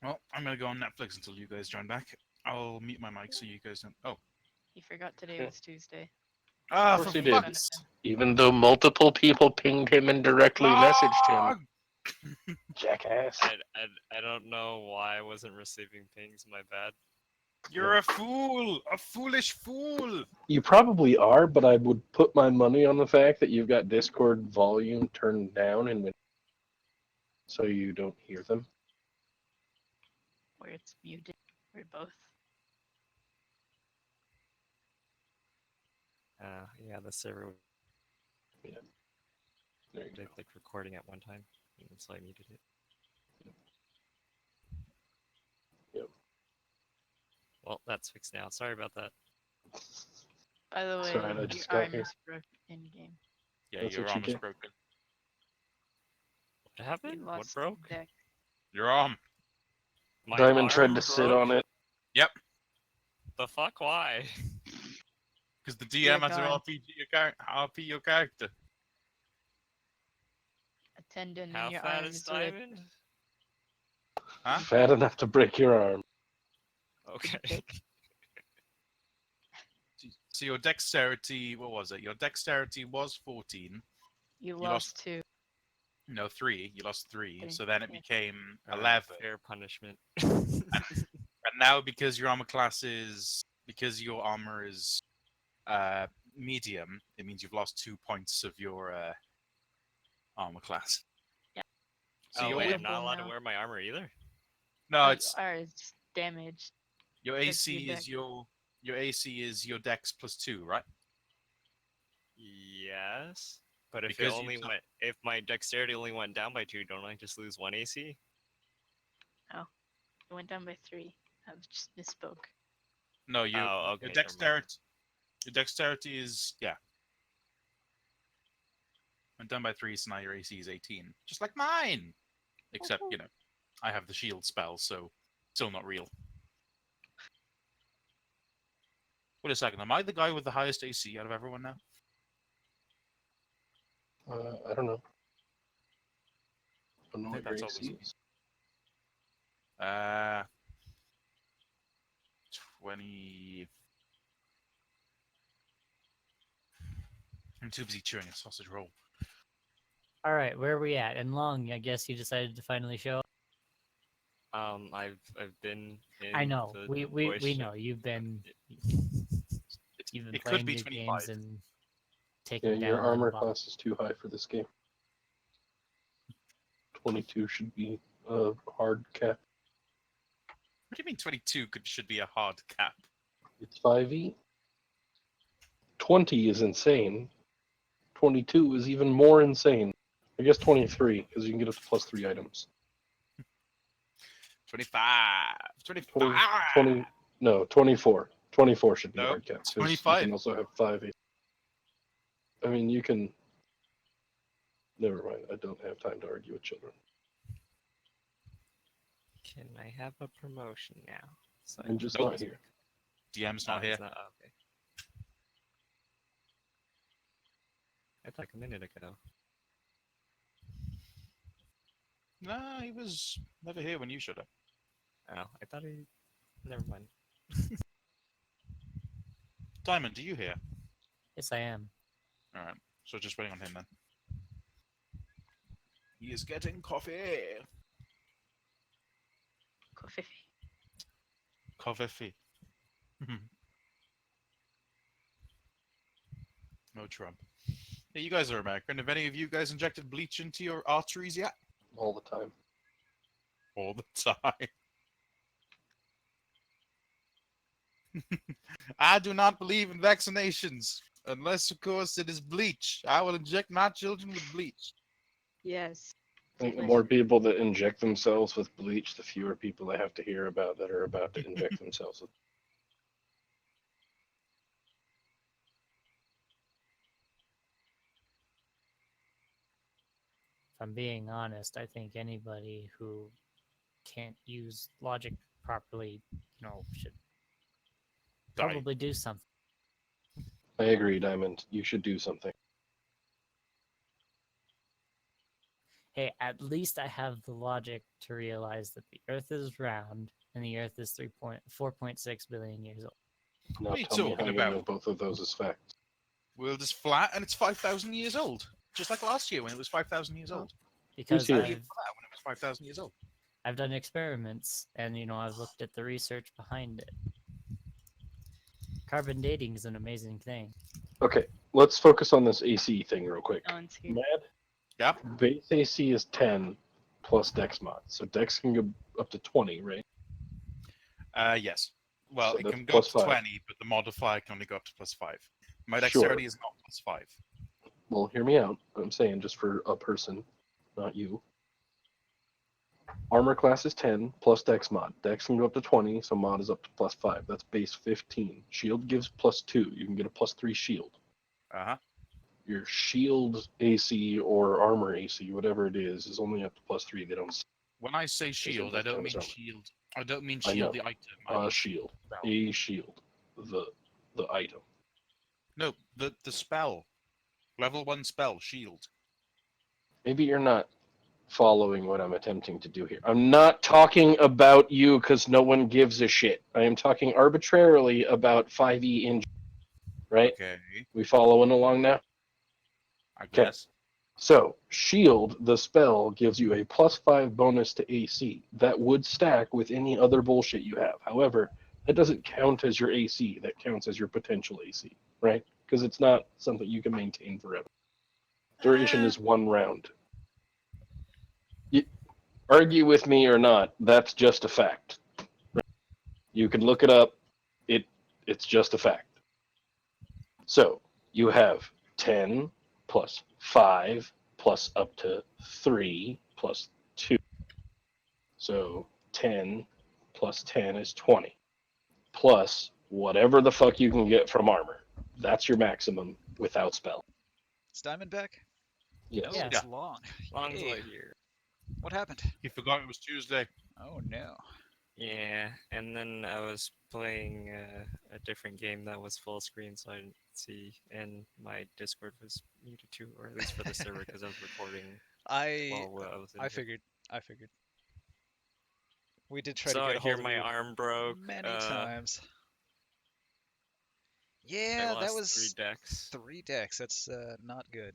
S3: Well, I'm gonna go on Netflix until you guys join back. I'll mute my mic so you guys don't. Oh,
S4: He forgot today
S5: Yeah.
S4: was Tuesday.
S3: ah,
S5: course
S3: for
S5: he did.
S3: fuck's
S5: Even though multiple people pinged him and directly messaged him. Jackass.
S6: I don't know why I wasn't receiving pings. My bad.
S3: You're a fool! A foolish fool!
S5: You probably are, but I would put my money on the fact that you've got Discord volume turned down and so you don't hear them.
S4: Or it's muted. Or both.
S6: Yeah, the server
S5: There you
S6: did like recording at one time, and so I muted it.
S5: Yep.
S6: Well, that's fixed now. Sorry about that.
S4: By the way,
S5: Sorry, I
S4: your
S5: just got
S4: arm
S5: here.
S4: is broke in game.
S3: Yeah,
S5: That's
S3: your
S5: what you
S3: arm is
S5: get.
S3: broken.
S6: What
S4: You
S6: happened? What
S4: lost
S6: broke?
S4: deck.
S3: Your arm.
S6: My
S5: Diamond
S6: arm
S5: tried to sit
S6: broke?
S5: on it.
S6: The fuck? Why?
S3: Because the
S4: Yeah,
S3: DM has to
S4: go on.
S3: RP your character.
S4: A tendon
S6: How
S4: in your
S6: fat
S4: arm
S6: is
S4: is ripped.
S6: Diamond?
S3: Huh?
S5: Fat enough to break your arm.
S6: Okay.
S3: So your dexterity, what was it? Your dexterity was 14.
S4: You
S3: lost-
S4: lost 2.
S3: No, 3. You lost 3.
S4: Okay,
S3: So then it
S4: yeah.
S3: became
S6: Alright,
S3: 11.
S6: Fair punishment.
S3: And now because your armor class is because your armor is medium, it means you've lost 2 points of your armor class.
S4: Yeah.
S3: So
S6: Oh
S3: your
S6: wait,
S4: with-
S6: I'm not allowed to
S4: now.
S6: wear my armor either.
S3: no,
S4: You
S3: it's
S4: are it's damaged.
S3: your
S4: because of
S3: AC
S4: your
S3: is
S4: dex.
S3: your AC is your dex plus 2, right?
S6: Yes. But if
S3: Because
S6: it
S3: you
S6: only
S3: took-
S6: went, if my dexterity only went down by 2, don't I just lose 1 AC?
S4: It went down by 3. I just misspoke.
S3: No, you
S6: Oh, okay,
S3: your
S6: never mind.
S3: dexterity is went down by 3, so now your AC is 18. Just like mine. Except, I have the shield spell, so still not real. Wait a second, am I the guy with the highest AC out of everyone now?
S5: I don't know. I don't know
S3: I
S5: what
S3: think
S5: your
S3: that's
S5: AC
S3: always-
S5: is.
S3: 20. I'm too busy chewing a sausage roll.
S1: All right, where are we at? And Long, I guess you decided to finally show up.
S6: I've been in
S1: I know.
S6: the
S1: We
S6: voice
S1: know
S6: chat.
S1: you've been
S3: It could
S1: playing
S3: be
S1: new
S3: 25.
S1: games and taking
S5: Yeah,
S1: down
S5: your armor
S1: little
S5: class is too high for this game. 22 should be a hard cap.
S3: What do you mean 22 should be a hard cap?
S5: It's 5e. 20 is insane. 22 is even more insane. I guess 23, because you can get up to +3 items.
S3: 25. 25.
S5: 20, 24. 24 should be
S3: No,
S5: hard cap. 'Cause
S3: 25.
S5: You can also have 5e. I mean, you can. Never mind. I don't have time to argue with children.
S6: Can I have a promotion now? So
S5: I'm just
S3: Nope.
S5: not here.
S3: DM's
S6: Oh,
S3: not here.
S6: he's not- oh, okay. I thought a minute ago.
S3: Nah, he was never here when you showed up.
S6: Oh, I thought he. Never mind.
S3: Diamond, are you here?
S1: Yes, I am.
S3: Alright, so just waiting on him then. He is getting coffee.
S4: Coffee.
S3: Coffee. No Trump. Yeah, you guys are American. Have any of you guys injected bleach into your arteries yet?
S5: All the time.
S3: All the time. I do not believe in vaccinations. Unless, of course, it is bleach. I will inject my children with bleach.
S4: Yes.
S5: I think the
S4: Nice.
S5: more people that inject themselves with bleach, the fewer people I have to hear about that are about to inject themselves with.
S1: If I'm being honest, I think anybody who can't use logic properly, should
S3: Die.
S1: probably do something.
S5: I agree, Diamond. You should do something.
S1: Hey, at least I have the logic to realize that the Earth is round and the Earth is 4.6 billion years old.
S5: Now
S3: What are you
S5: tell me how
S3: talking
S5: you know
S3: about?
S5: both of those as facts.
S3: World is flat and it's 5,000 years old. Just like last year when it was 5,000 years old.
S1: Because
S5: here?
S3: Flat
S1: I've
S3: when it was 5,000 years old.
S1: done experiments and I've looked at the research behind it. Carbon dating is an amazing thing.
S5: Okay, let's focus on this AC thing real quick.
S4: No one's here.
S5: Mad?
S3: Yep.
S5: Base AC is 10 plus Dex mod. So Dex can go up to 20, right?
S3: Yes. Well,
S5: So
S3: it
S5: that's
S3: can go up
S5: plus
S3: to
S5: 5.
S3: 20, but the modifier can only go up to +5. My
S5: Sure.
S3: dexterity is not +5.
S5: Well, hear me out. I'm saying just for a person, not you. Armor class is 10 plus Dex mod. Dex can go up to 20, so mod is up to +5. That's base 15. Shield gives +2. You can get a +3 shield.
S3: Uh-huh.
S5: Your shield AC or armor AC, whatever it is only up to +3. They don't
S3: When I say shield, I
S5: that
S3: don't
S5: counts
S3: mean
S5: armor.
S3: shield. I don't mean
S5: I
S3: shield
S5: know.
S3: the item. I mean
S5: shield.
S3: spell.
S5: A shield. The item.
S3: No, the spell. Level 1 spell, shield.
S5: Maybe you're not following what I'm attempting to do here. I'm not talking about you because no one gives a shit. I am talking arbitrarily about 5e in, right?
S3: Okay,
S5: We following along now?
S3: I
S5: Okay.
S3: guess.
S5: So, Shield, the spell, gives you a +5 bonus to AC. That would stack with any other bullshit you have. However, that doesn't count as your AC. That counts as your potential AC, right? Because it's not something you can maintain forever. Duration is 1 round. Argue with me or not, that's just a fact. You can look it up. It's just a fact. So you have 10 plus 5 plus up to 3 plus 2. So 10 plus 10 is 20. Plus whatever the fuck you can get from armor. That's your maximum without spell.
S2: Is Diamond back?
S5: Yes.
S2: Oh,
S1: Yeah.
S2: it's long.
S6: Long's
S2: Yay.
S6: right here.
S2: What happened?
S3: He forgot it was Tuesday.
S2: Oh no.
S6: Yeah, and then I was playing a different game that was full screen, so I didn't see, and my Discord was muted too, or at least for the server, because I was recording
S2: I
S6: while I was in
S2: I
S6: here.
S2: figured. We did try
S6: So
S2: to
S6: I
S2: get a
S6: hear
S2: hold of
S6: my
S2: you
S6: arm broke.
S2: many times.
S6: I
S2: Yeah, that
S6: lost
S2: was
S6: 3 decks.
S2: 3 decks. That's not good.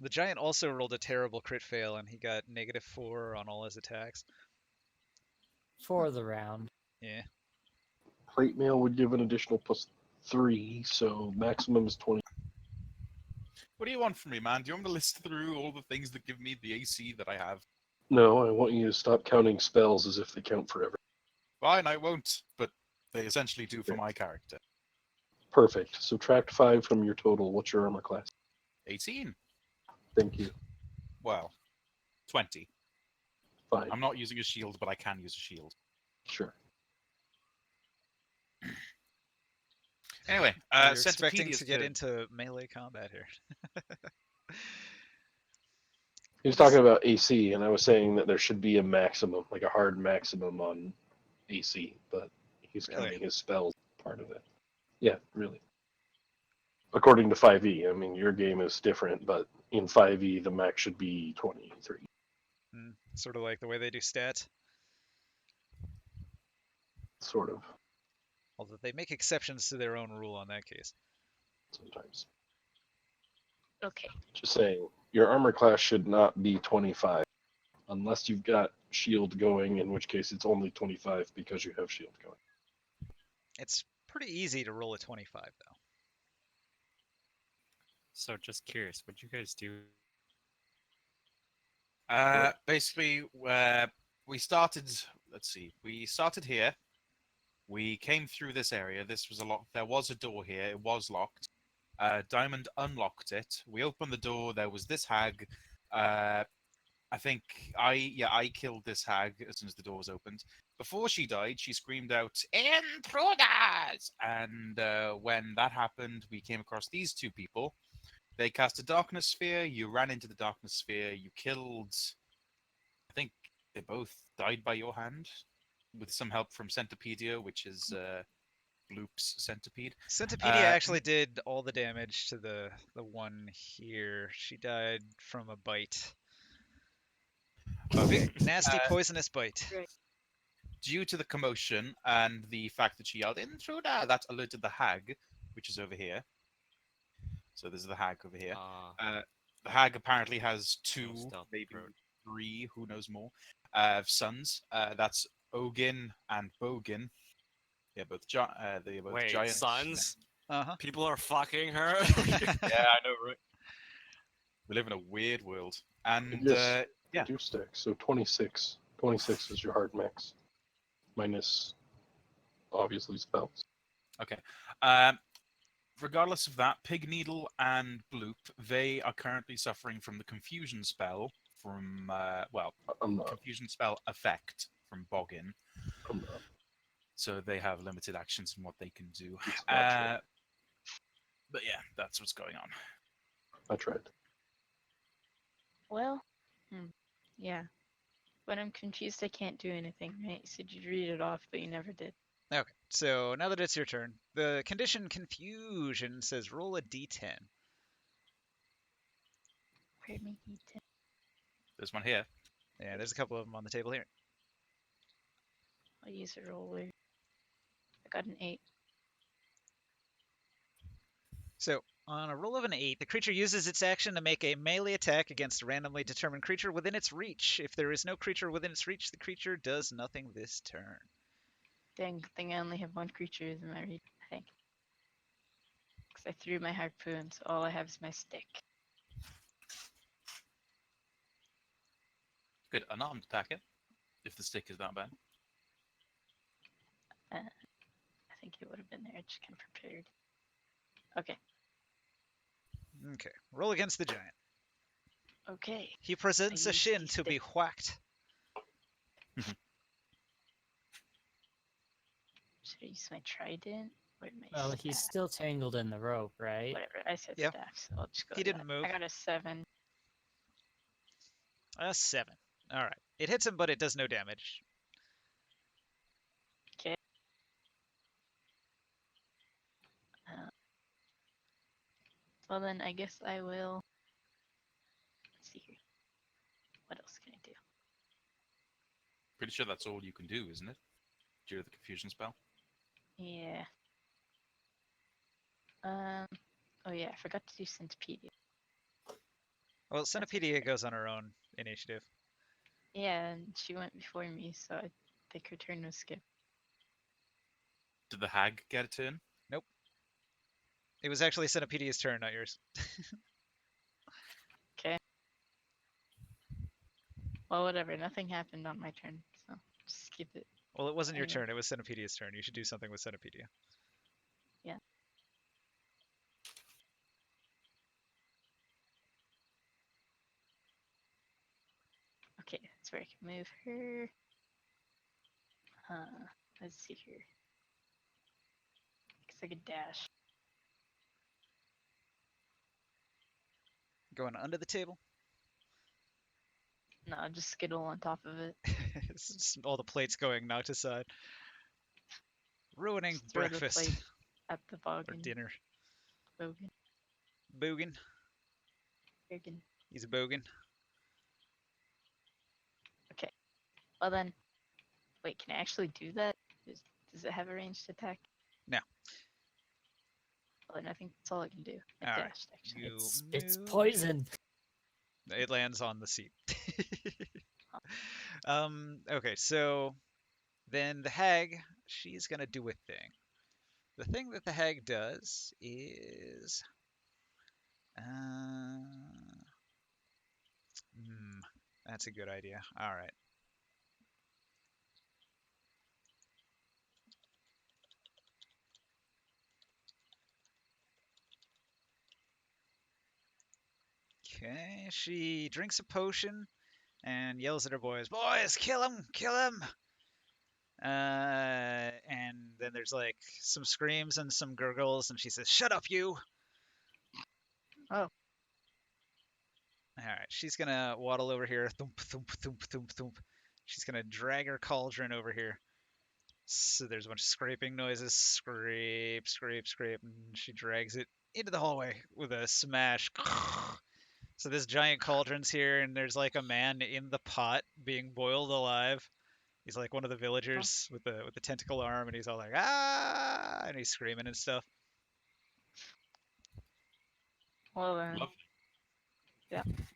S2: The giant also rolled a terrible crit fail, and he got -4 on all his attacks.
S1: For the round.
S2: Yeah.
S5: Plate mail would give an additional +3, so maximum is 20.
S3: What do you want from me, man? Do you want me to list through all the things that give me the AC that I have?
S5: No, I want you to stop counting spells as if they count forever.
S3: Fine, I won't, but they essentially do for
S5: Okay.
S3: my character.
S5: Perfect. Subtract 5 from your total. What's your armor class?
S3: 18.
S5: Thank you.
S3: Well, 20.
S5: Fine.
S3: I'm not using a shield, but I can use a shield.
S5: Sure.
S3: Anyway,
S2: You're expecting
S3: Centipedia's
S2: to get
S3: turn.
S2: into melee combat here.
S5: He was talking about AC, and I was saying that there should be a maximum, like a hard maximum on AC, but he's
S2: Really?
S5: counting his spells part of it. Yeah, really. According to 5e, I mean, your game is different, but in 5e, the max should be 23.
S2: Sort of like the way they do stats.
S5: Sort of,
S2: Although they make exceptions to their own rule on that case.
S5: sometimes.
S4: Okay.
S5: Just saying, your armor class should not be 25, unless you've got shield going, in which case it's only 25 because you have shield going.
S2: It's pretty easy to roll a 25 though.
S6: So just curious, what'd you guys do?
S3: Basically, we started. Let's see. We started here. We came through this area. This was a lock. There was a door here. It was locked. Diamond unlocked it. We opened the door. There was this hag. I think I killed this hag as soon as the door was opened. Before she died, she screamed out "Intruders!" And when that happened, we came across these two people. They cast a darkness sphere. You ran into the darkness sphere. You killed. I think they both died by your hand, with some help from Centipedia, which is Bloop's centipede.
S2: Centipedia actually did all the damage to the one here. She died from a bite.
S3: Okay.
S2: Big, nasty, poisonous bite.
S3: Due to the commotion and the fact that she yelled "Intruder," that alerted the hag, which is over here. So this is the hag over here. The hag apparently has two,
S6: stealth
S3: maybe
S6: approach.
S3: 3, who knows more, sons. That's Ogin and Bogin. They're both, they're both
S6: Wait,
S3: giants.
S6: sons?
S2: Uh-huh.
S6: People are fucking her?
S3: Yeah, I know, right? We live in a weird world. And
S5: Yes.
S3: yeah.
S5: Do stick. So 26. 26 is your hard max. Minus, obviously, spells.
S3: Okay. Regardless of that, Pig Needle and Bloop, they are currently suffering from the confusion spell from,
S5: I'm not.
S3: confusion spell effect from Boggin.
S5: I'm not.
S3: So they have limited actions in what they can do.
S5: It's not true.
S3: But yeah, that's what's going on.
S5: I tried.
S4: Well, yeah. But I'm confused I can't do anything, right? You said you'd read it off, but you never did.
S2: Okay, so now that it's your turn, the condition confusion says roll a d10.
S4: Where'd my D10?
S3: There's one here.
S2: Yeah, there's a couple of them on the table here.
S4: I'll use a roller. I got an 8.
S2: So, on a roll of an 8, the creature uses its action to make a melee attack against a randomly determined creature within its reach. If there is no creature within its reach, the creature does nothing this turn.
S4: Dang, good thing I only have one creature in my reach, I think. Because I threw my harpoon, so all I have is my stick.
S3: Good unarmed attacker, if the stick is that bad.
S4: I think it would have been there, I just kind of prepared. Okay.
S2: Okay, roll against the giant.
S4: Okay.
S2: He presents a
S4: use
S2: shin
S4: the
S2: to be
S4: stick.
S2: whacked.
S4: Should I use my trident or my
S1: Well,
S4: staff?
S1: he's still tangled in the rope, right?
S4: Whatever, I said
S2: Yeah.
S4: staff, so I'll just go
S2: He
S4: with
S2: didn't
S4: that.
S2: move.
S4: I got a 7.
S2: A 7. Alright. It hits him, but it does no damage.
S4: Okay. Well then, I guess I will. Let's see here. What else can I do?
S3: Pretty sure that's all you can do, isn't it? Due to the confusion spell.
S4: Yeah. Oh yeah, I forgot to do Centipedia.
S2: Well, Centipedia goes on her own initiative.
S4: Yeah, and she went before me, so I think her turn was skipped.
S3: Did the hag get a turn?
S2: It was actually Centipedia's turn, not yours.
S4: Well, whatever. Nothing happened on my turn, so just skip it.
S2: Well, it wasn't your
S4: Anyway.
S2: turn. It was Centipedia's turn. You should do something with Centipedia.
S4: Okay, that's where I can move her. Let's see here. Looks like a dash.
S2: Going under the table.
S4: No, just skittle on top of it.
S2: It's just all the plates going knocked aside. Ruining
S4: Just throw the
S2: breakfast
S4: plate at the
S2: or
S4: boggin.
S2: dinner.
S4: Bogan.
S2: Bogan.
S4: Bogan.
S2: He's a bogan.
S4: Okay. Well then, wait, can I actually do that? Does it have a ranged attack?
S2: No.
S4: Well then I think that's all I can do. I
S2: Alright.
S4: dashed actually.
S2: You
S1: It's
S2: move.
S1: poison.
S2: It lands on the seat. Okay, so then the hag, she's gonna do a thing. The thing that the hag does is, that's a good idea. All right. Okay, she drinks a potion and yells at her boys, "Boys, kill him! Kill him!" And then there's like some screams and some gurgles, and she says, "Shut up, you!"
S4: Oh.
S2: All right, she's gonna waddle over here. Thump, thump, thump, thump, thump. She's gonna drag her cauldron over here. So there's a bunch of scraping noises. Scrape, scrape, scrape. And she drags it into the hallway with a smash. So this giant cauldron's here, and there's like a man in the pot being boiled alive. He's like one of the villagers with the tentacle arm, and he's all like, "Ah!" and he's screaming and stuff.
S4: Well then,
S3: Lovely.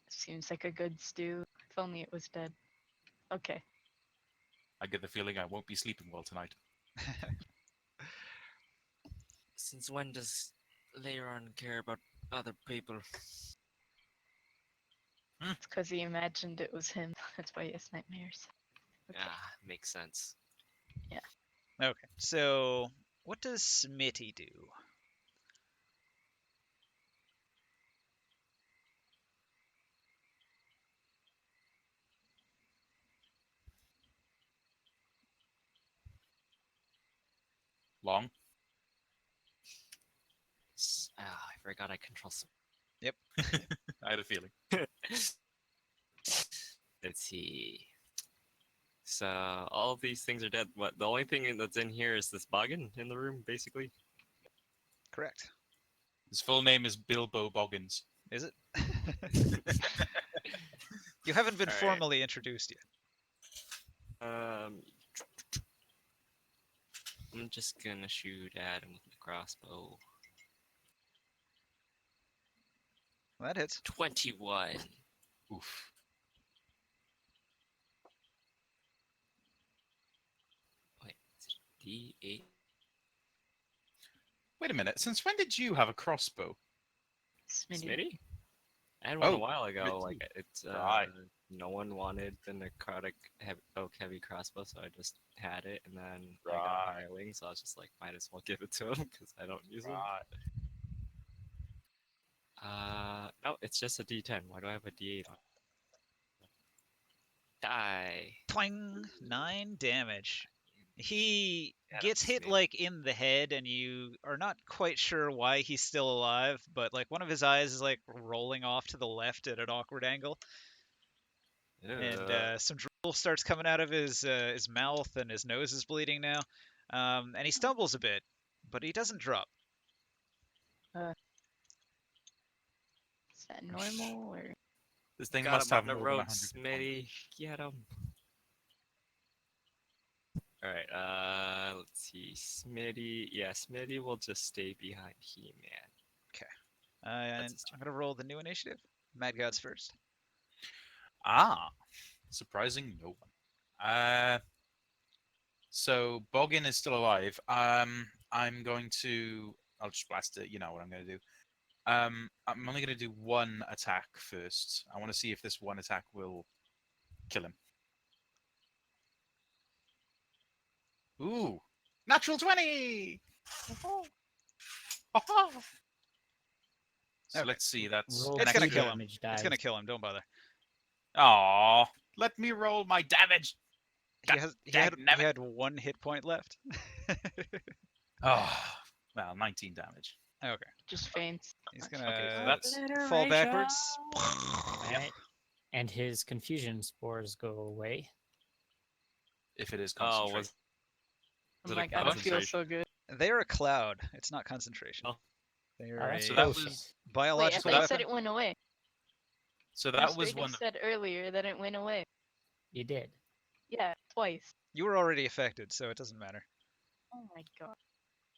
S4: seems like a good stew. If only it was dead. Okay.
S3: I get the feeling I won't be sleeping well tonight.
S6: Since when does Leiron care about other people?
S4: It's because he imagined it was him. That's why he has nightmares. Okay.
S6: Ah, makes sense.
S2: Okay, so what does Smitty do?
S3: Long?
S6: I forgot I control some.
S3: I had a feeling.
S6: Let's see. So all of these things are dead. What? The only thing that's in here is this boggin in the room, basically.
S2: Correct.
S3: His full name is Bilbo Boggins.
S2: Is it? You haven't been
S6: All right.
S2: formally introduced yet.
S6: I'm just gonna shoot at him with the crossbow.
S2: That hits.
S6: 21.
S3: Oof.
S6: Wait, D8.
S3: Wait a minute. Since when did you have a crossbow?
S4: Smitty.
S6: Smitty? I had one
S3: Oh,
S6: a while ago.
S3: Smitty.
S6: Like it's
S3: Right.
S6: no one wanted the necrotic oak heavy crossbow, so I just had it, and then I
S3: Right.
S6: got hireling, so I was just like, might as well give it to him because I don't use them. No, it's just a D10. Why do I have a D8 on? Die.
S2: Twang! 9 damage. He
S6: Yeah,
S2: gets
S6: that's
S2: hit
S6: me.
S2: like in the head, and you are not quite sure why he's still alive, but like one of his eyes is like rolling off to the left at an awkward angle, and
S6: Ugh.
S2: some drool starts coming out of his mouth, and his nose is bleeding now, and he stumbles a bit, but he doesn't drop.
S4: Is that normal or?
S3: This thing
S6: Got
S3: must
S6: him
S3: have
S6: on
S3: more
S6: the
S3: than
S6: road,
S3: 100.
S6: Smitty. Get him. All right. Let's see. Smitty. Yeah, Smitty will just stay behind He-Man.
S2: And
S6: his turn.
S2: I'm gonna roll the new initiative. Mad Gods first.
S3: Ah, surprising no one. So Boggin is still alive. I'm going to. I'll just blast it. You know what I'm going to do. I'm only going to do one attack first. I want to see if this one attack will kill him. Ooh, natural 20! So
S2: Okay.
S3: let's see. That's
S1: Roll
S3: an
S2: It's gonna
S3: extra-
S2: kill him.
S1: damage
S2: It's gonna
S1: dice.
S2: kill him. Don't bother.
S3: Aw, let me roll my damage.
S2: He
S3: God
S2: has he
S3: dagnabbit.
S2: had 1 hit point left.
S3: Oh, well, 19 damage.
S2: Okay.
S4: Just faints.
S2: He's
S3: Okay,
S2: gonna
S3: so that's
S2: fall backwards.
S1: Alright. And his confusion spores go away.
S3: if it is
S6: Oh,
S3: concentration.
S6: was
S4: Oh
S6: it
S4: my
S6: a
S4: god, it feels
S6: concentration?
S4: so good.
S2: They're a cloud. It's not concentration.
S6: Oh.
S2: They're
S1: Oh,
S2: a
S1: that's
S3: So that
S1: bullshit.
S3: was
S4: Wait, I
S2: biological
S4: thought you
S2: weapon.
S4: said it went away.
S3: so
S4: You
S3: that
S4: straight
S3: was
S4: up
S3: one.
S4: said earlier that it went away.
S1: You did.
S4: Yeah, twice.
S2: You were already affected, so it doesn't matter.
S4: Oh my god.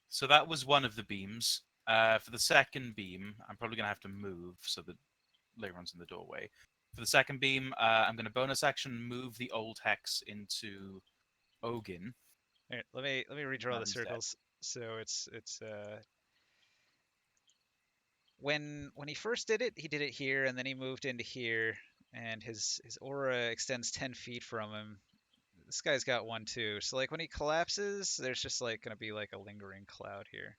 S3: So that was one of the beams. For the second beam, I'm probably gonna have to move so that Leiron's in the doorway. For the second beam, I'm gonna bonus action move the old hex into Ogin.
S2: Here, let me redraw the
S3: Instead.
S2: circles. So it's when he first did it here, and then he moved into here, and his aura extends 10 feet from him. This guy's got one too. So like when he collapses, there's just like gonna be like a lingering cloud here.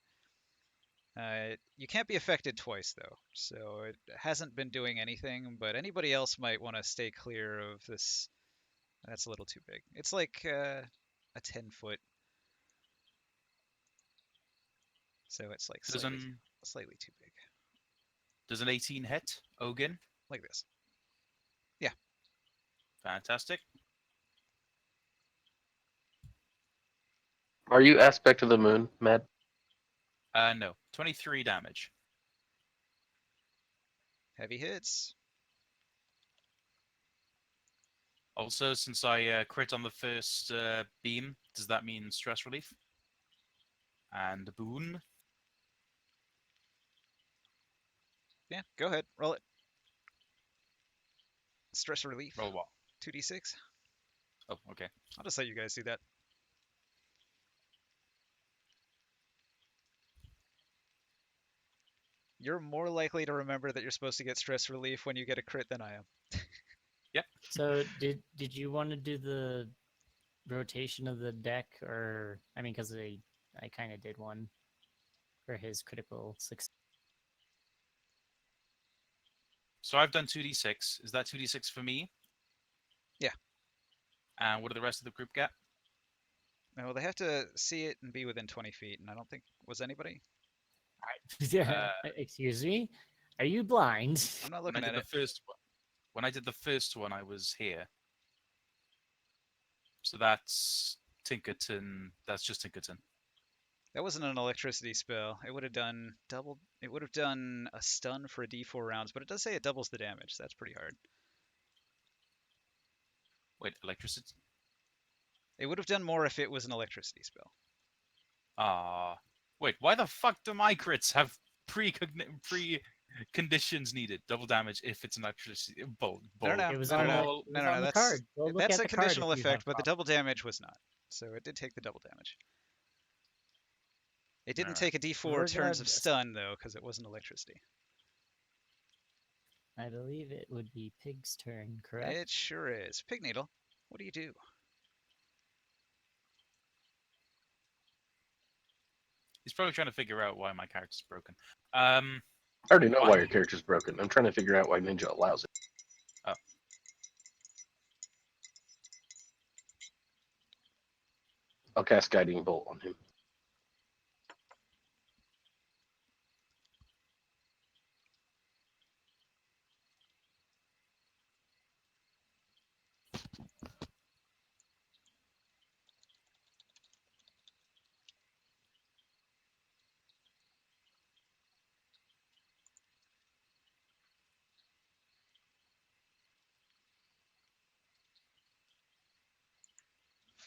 S2: You can't be affected twice though, so it hasn't been doing anything. But anybody else might want to stay clear of this. That's a little too big. It's like a 10-foot. So it's like
S3: Does
S2: slightly too big.
S3: an 18 hit Ogin?
S2: Like this.
S3: Fantastic.
S5: Are you aspect of the moon, Matt?
S3: No, 23 damage.
S2: Heavy hits.
S3: Also, since I crit on the first beam, does that mean stress relief? And a boon.
S2: Yeah, go ahead. Roll it. Stress relief.
S3: Roll what?
S2: 2d6.
S3: Oh, okay.
S2: I'll just let you guys do that. You're more likely to remember that you're supposed to get stress relief when you get a crit than I am.
S1: So did you want to do the rotation of the deck, or I mean, because I kind of did one for his critical success.
S3: So I've done 2d6. Is that 2d6 for me?
S2: Yeah.
S3: And what do the rest of the group get?
S2: No, they have to see it and be within 20 feet, and I don't think was anybody.
S1: Excuse me, are you blind?
S2: I'm not
S3: When I
S2: looking at
S3: did
S2: it.
S3: the first one, when I did the first one, I was here. So that's Tinkerton. That's just Tinkerton.
S2: That wasn't an electricity spell. It would have done double. It would have done a stun for a d4 rounds, but it does say it doubles the damage. So that's pretty hard.
S3: Wait, electricity?
S2: It would have done more if it was an electricity spell.
S3: Wait, why the fuck do my crits have pre-conditions needed? Double damage if it's an electricity. Bold.
S2: No, no,
S1: It was
S2: no,
S1: on
S2: no,
S1: the,
S2: no,
S1: it was
S2: no,
S1: on
S2: no,
S1: the
S2: that's
S1: card. Go look
S2: that's
S1: at
S2: a
S1: the card
S2: conditional
S1: if you
S2: effect,
S1: have
S2: but the
S1: problems.
S2: double damage was not. So it did take the double damage. It didn't
S3: Alright.
S2: take a d4 turns of
S1: Regardless.
S2: stun though, because it wasn't electricity.
S1: I believe it would be Pig's turn, correct?
S2: It sure is. Pig Needle, what do you do?
S3: He's probably trying to figure out why my character's broken.
S5: I already know why
S3: Why?
S5: your character's broken. I'm trying to figure out why Ninja allows it.
S3: Oh.
S5: I'll cast Guiding Bolt on him.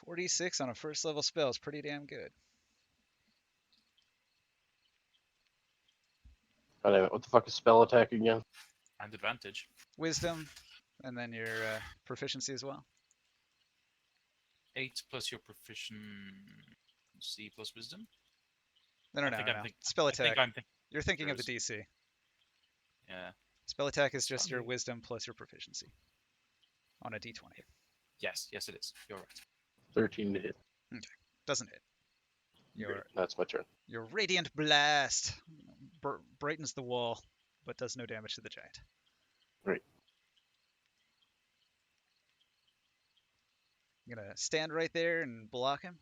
S2: .46 on a first level spell is pretty damn good.
S5: Oh, damn it. What the fuck is spell attack again?
S3: And advantage.
S2: Wisdom, and then your proficiency as well.
S3: 8 plus your proficiency plus wisdom.
S2: No, no,
S3: I
S2: no,
S3: think
S2: no.
S3: I'm think-
S2: Spell
S3: I think
S2: attack.
S3: I'm thinking.
S2: You're thinking of the
S3: yours.
S2: DC.
S3: Yeah.
S2: Spell attack is just your
S3: Funny.
S2: wisdom plus your proficiency on a d20.
S3: Yes, yes, it is. You're right.
S5: 13 to hit.
S2: Doesn't hit.
S5: Great.
S2: Your
S5: That's my turn.
S2: your radiant blast brightens the wall, but does no damage to the giant.
S5: Great.
S2: I'm gonna stand right there and block him.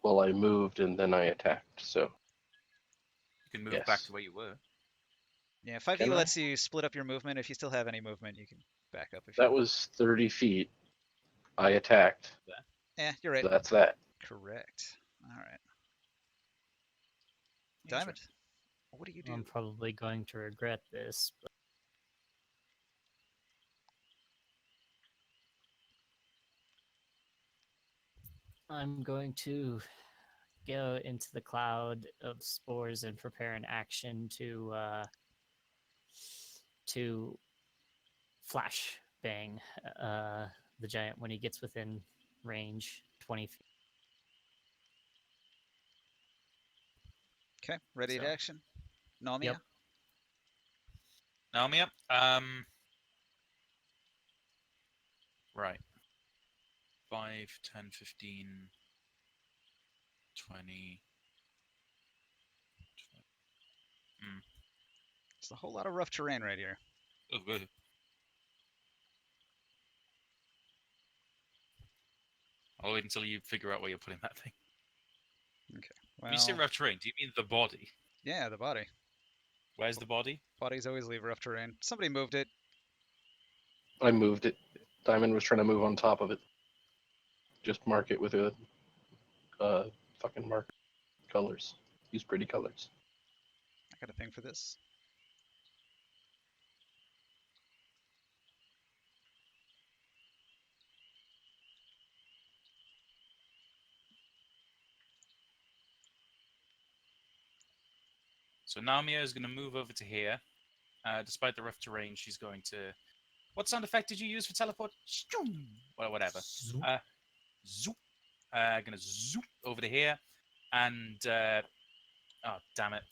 S5: Well, I moved and then I attacked, so
S3: You can move back
S5: Yes.
S3: to where you were.
S2: Yeah, 5e
S5: Can I?
S2: lets you split up your movement. If you still have any movement, you can back up. If
S5: that
S2: you...
S5: was 30 feet. I attacked.
S2: Yeah, you're right.
S5: That's that.
S2: Correct. All right.
S3: Yeah, sure.
S2: Diamond, what do you do?
S1: I'm probably going to regret this. But I'm going to go into the cloud of spores and prepare an action to flash bang the giant when he gets within range 20 feet.
S2: Okay, ready to
S1: So-
S2: action. Namia.
S1: Yep.
S3: Naomia, right. 5, 10, 15, 20.
S2: It's a whole lot of rough terrain right here.
S3: Oh, good. I'll wait until you figure out where you're putting that thing. When you say
S2: Well,
S3: rough terrain, do you mean the body?
S2: yeah, the body.
S3: Where's the body?
S2: Bodies always leave rough terrain. Somebody moved it.
S5: I moved it. Diamond was trying to move on top of it. Just mark it with a fucking marker. Colors. Use pretty colors.
S2: I got a thing for this.
S3: So Namia is going to move over to here. Despite the rough terrain, she's going to... What sound effect did you use for teleport? Shtoom! Well, whatever.
S1: Zoop.
S3: Zoop. Gonna zoop over to here. And... oh, damn it.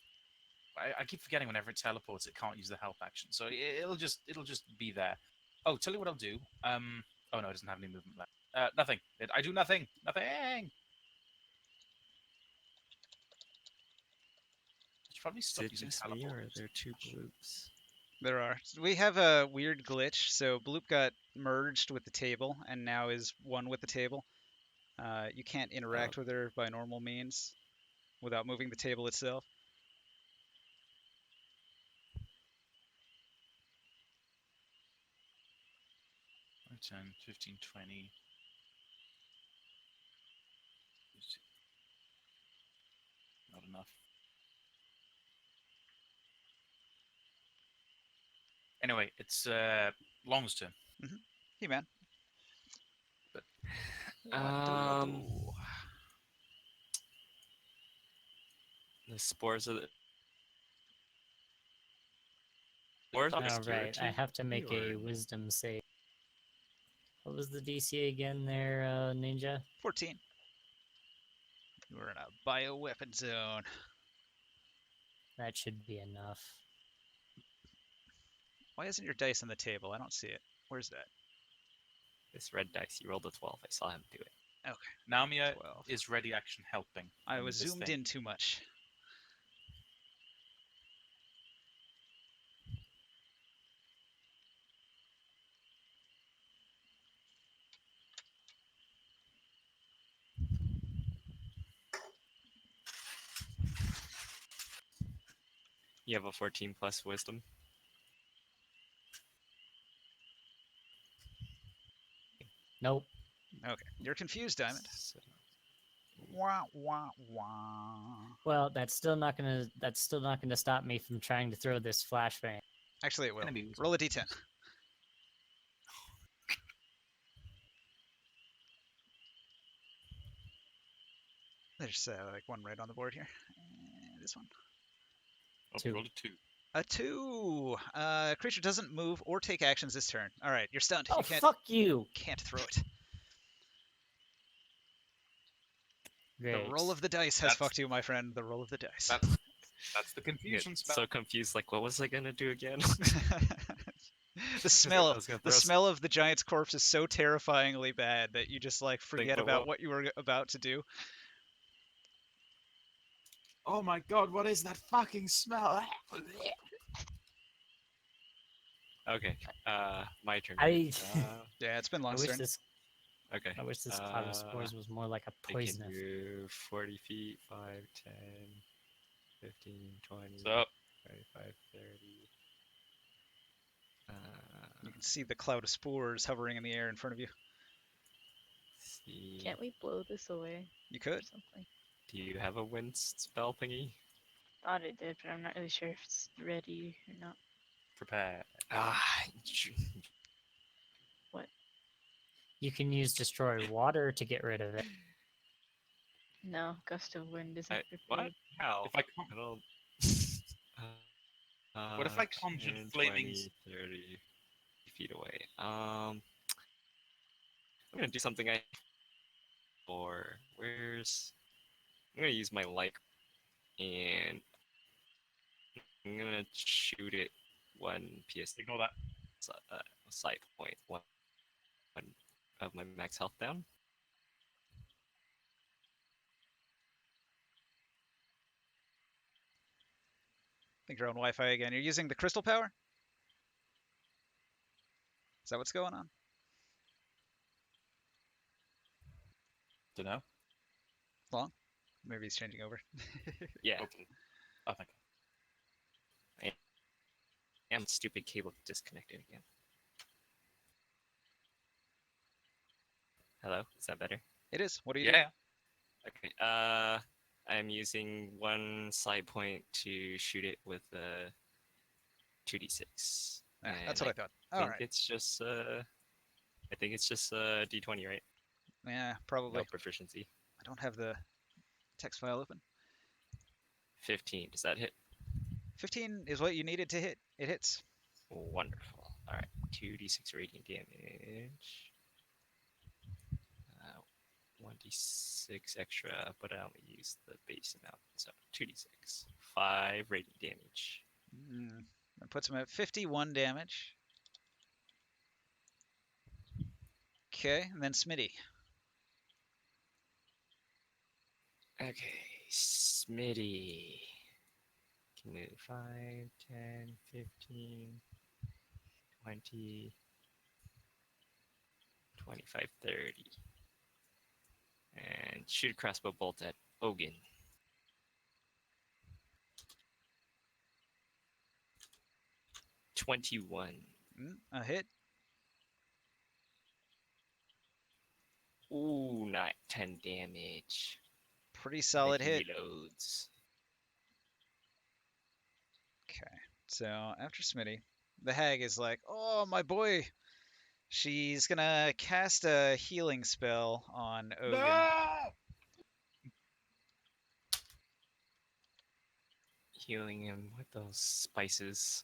S3: I keep forgetting whenever it teleports, it can't use the help action. So it'll just be there. Oh, tell you what I'll do. Oh no, it doesn't have any movement left. Nothing. I do nothing. Nothing! Should probably
S6: Is
S3: stop
S6: it
S3: using
S6: just me, or are
S3: teleport.
S6: there two bloops?
S2: There are. We have a weird glitch. So Bloop got merged with the table and now is one with the table. You can't interact with her by normal means without moving the table itself.
S3: 10, 15, 20. Not enough. Anyway, it's Long's turn.
S2: Hey, man.
S6: The spores of the spores
S1: All
S6: obscurity,
S1: right, I have to make a
S6: or-
S1: wisdom save. What was the DC again there, Ninja?
S2: 14. We're in a bioweapon zone.
S1: That should be enough.
S2: Why isn't your dice on the table? I don't see it. Where's that?
S6: This red dice, he rolled a 12. I saw him do it.
S3: Naomia
S2: 12.
S3: is ready action helping.
S2: I
S3: on
S2: was
S3: this
S2: zoomed
S3: thing.
S2: in too much.
S6: You have a 14 plus wisdom.
S1: Nope.
S2: Okay. You're confused, Diamond.
S6: So,
S2: Wah, wah, wah.
S1: Well, that's still not gonna stop me from trying to throw this flashbang.
S2: Actually, it will.
S3: Enemy was-
S2: Roll a d10. There's like one right on the board here. And this one.
S3: Oh,
S1: Two.
S3: rolled a 2.
S2: A 2. Creature doesn't move or take actions this turn. All right, you're stunned.
S1: Oh,
S2: You
S1: fuck you!
S2: can't throw it.
S1: Great.
S2: The roll of the dice has
S3: That's-
S2: fucked you, my friend. The roll of the dice.
S3: That's That's the
S6: I get
S3: confusion spell.
S6: so confused. Like, what was I gonna do again?
S2: The smell,
S6: was gonna
S2: the
S6: throw
S2: smell of the giant's corpse is so terrifyingly bad that you just like forget
S6: but
S2: about what you were about to do.
S3: Oh my god, what is that fucking smell?
S6: Okay. My turn.
S1: I
S2: Yeah, it's been
S1: I
S2: long
S1: wish
S2: turn.
S1: this
S6: Okay.
S1: I wish this cloud of spores was more like a
S6: I can
S1: poison.
S6: move 40 feet, 5, 10, 15, 20,
S3: What's up?
S6: 25, 30.
S2: You can see the cloud of spores hovering in the air in front of you.
S6: See.
S4: Can't we blow this away
S2: You
S4: or
S2: could.
S4: something?
S6: Do you have a wind spell thingy?
S4: Thought it did, but I'm not really sure if it's ready or not.
S3: Prepare.
S6: Ah,
S1: You can use destroy water to get rid of it.
S4: No, gust of wind isn't
S6: what?
S4: prepared.
S6: How?
S3: If I
S6: I don't.
S3: What if I conjured
S6: 10,
S3: flaming
S6: 20, 30 feet away. I'm gonna do something or where's I'm gonna use my light and I'm gonna shoot it 1 PS
S3: Ignore that.
S6: side point, one of my max health down.
S2: I think you're on Wi-Fi again. You're using the crystal power? Is that what's going on?
S3: Don't know.
S2: Long? Maybe he's changing over.
S6: Yeah,
S3: Hopefully. I think.
S6: and stupid cable disconnected again. Hello, is that better?
S2: It is. What are you doing?
S3: Yeah.
S6: Okay. I'm using one side point to shoot it with a 2d6.
S2: Yeah,
S6: and
S2: that's what I thought.
S6: I
S2: All
S6: think
S2: right.
S6: it's just I think it's just d20, right?
S2: Yeah, probably.
S6: No proficiency.
S2: I don't have the text file open.
S6: 15. Does that hit?
S2: 15 is what you needed to hit. It hits.
S6: Wonderful. All right. 2d6 radiant damage. 1d6 extra, but I only use the base amount, so 2d6. 5 radiant damage.
S2: That puts him at 51 damage. Okay, and then Smitty.
S6: Okay, Smitty. Can move 5, 10, 15, 20, 25, 30. And shoot a crossbow bolt at Ogun. $21.
S2: A hit.
S6: Ooh, not 10 damage.
S2: Pretty solid
S6: And he
S2: hit.
S6: reloads.
S2: Okay, so after Smitty, the hag is like, oh, my boy. She's gonna cast a healing spell on Ogun.
S6: Healing him with those spices.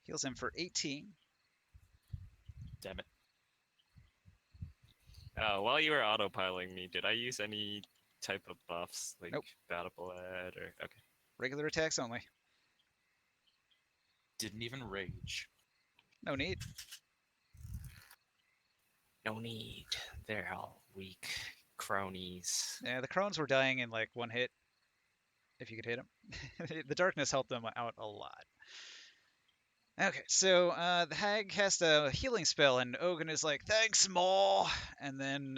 S2: Heals him for 18.
S3: Damn it.
S6: While you were autopiloting me, did I use any type of buffs, like
S2: Nope.
S6: Battle Blade or okay?
S2: Regular attacks only.
S3: Didn't even rage.
S2: No need.
S6: No need. They're all weak cronies.
S2: Yeah, the crones were dying in like one hit. If you could hit them. The darkness helped them out a lot. Okay, so the hag cast a healing spell, and Ogun is like, thanks, Maw! And then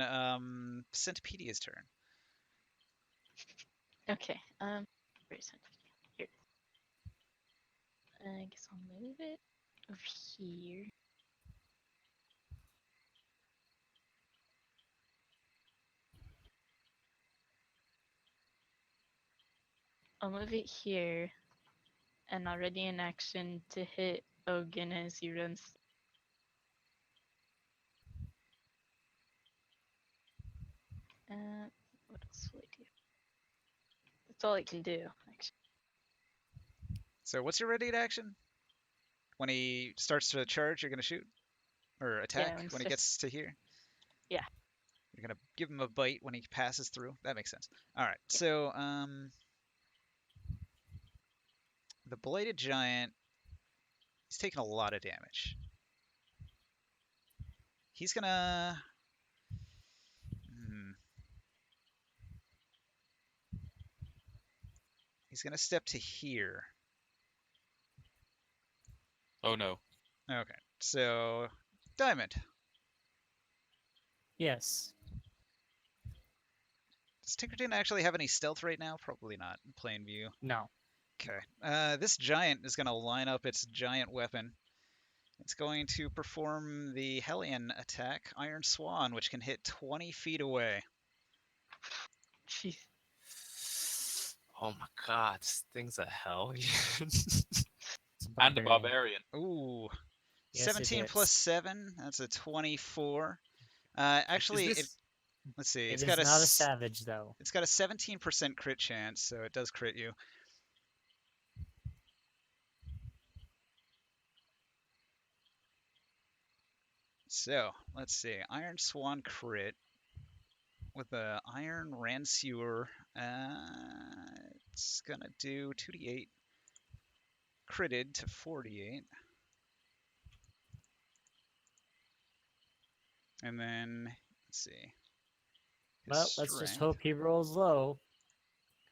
S2: Centipedia's turn.
S4: Okay, where's it? Here. I guess I'll move it over here. I'll move it here, and already in action to hit Ogun as he runs. What else will I do? That's all I can do, actually.
S2: So what's your ready to action? When he starts to charge, you're going to shoot? Or attack
S4: when he
S2: when he gets to here?
S4: Yeah.
S2: You're gonna give him a bite when he passes through. That makes sense. All right. So the Blighted Giant, he's taking a lot of damage. He's gonna. He's gonna step to here.
S6: Oh no.
S2: Okay. So Diamond.
S1: Yes.
S2: Does Tinkerton actually have any stealth right now? Probably not in plain view.
S1: No.
S2: Okay. This giant is going to line up its giant weapon. It's going to perform the Hellion attack, Iron Swan, which can hit 20 feet away.
S4: Jeez.
S6: Oh my god, this thing's a hellion.
S1: It's a
S3: And a barbarian.
S2: Ooh.
S1: Yes, it
S2: 17 plus
S1: is.
S2: 7, that's a 24. Actually, let's see.
S1: It is not a savage, though.
S2: It's got a 17% crit chance, so it does crit you. So, let's see. Iron Swan crit with the Iron Ransuer. It's gonna do 2d8. Critted to 48. And then, let's see. his
S1: Well, let's just
S2: strength.
S1: hope he rolls low,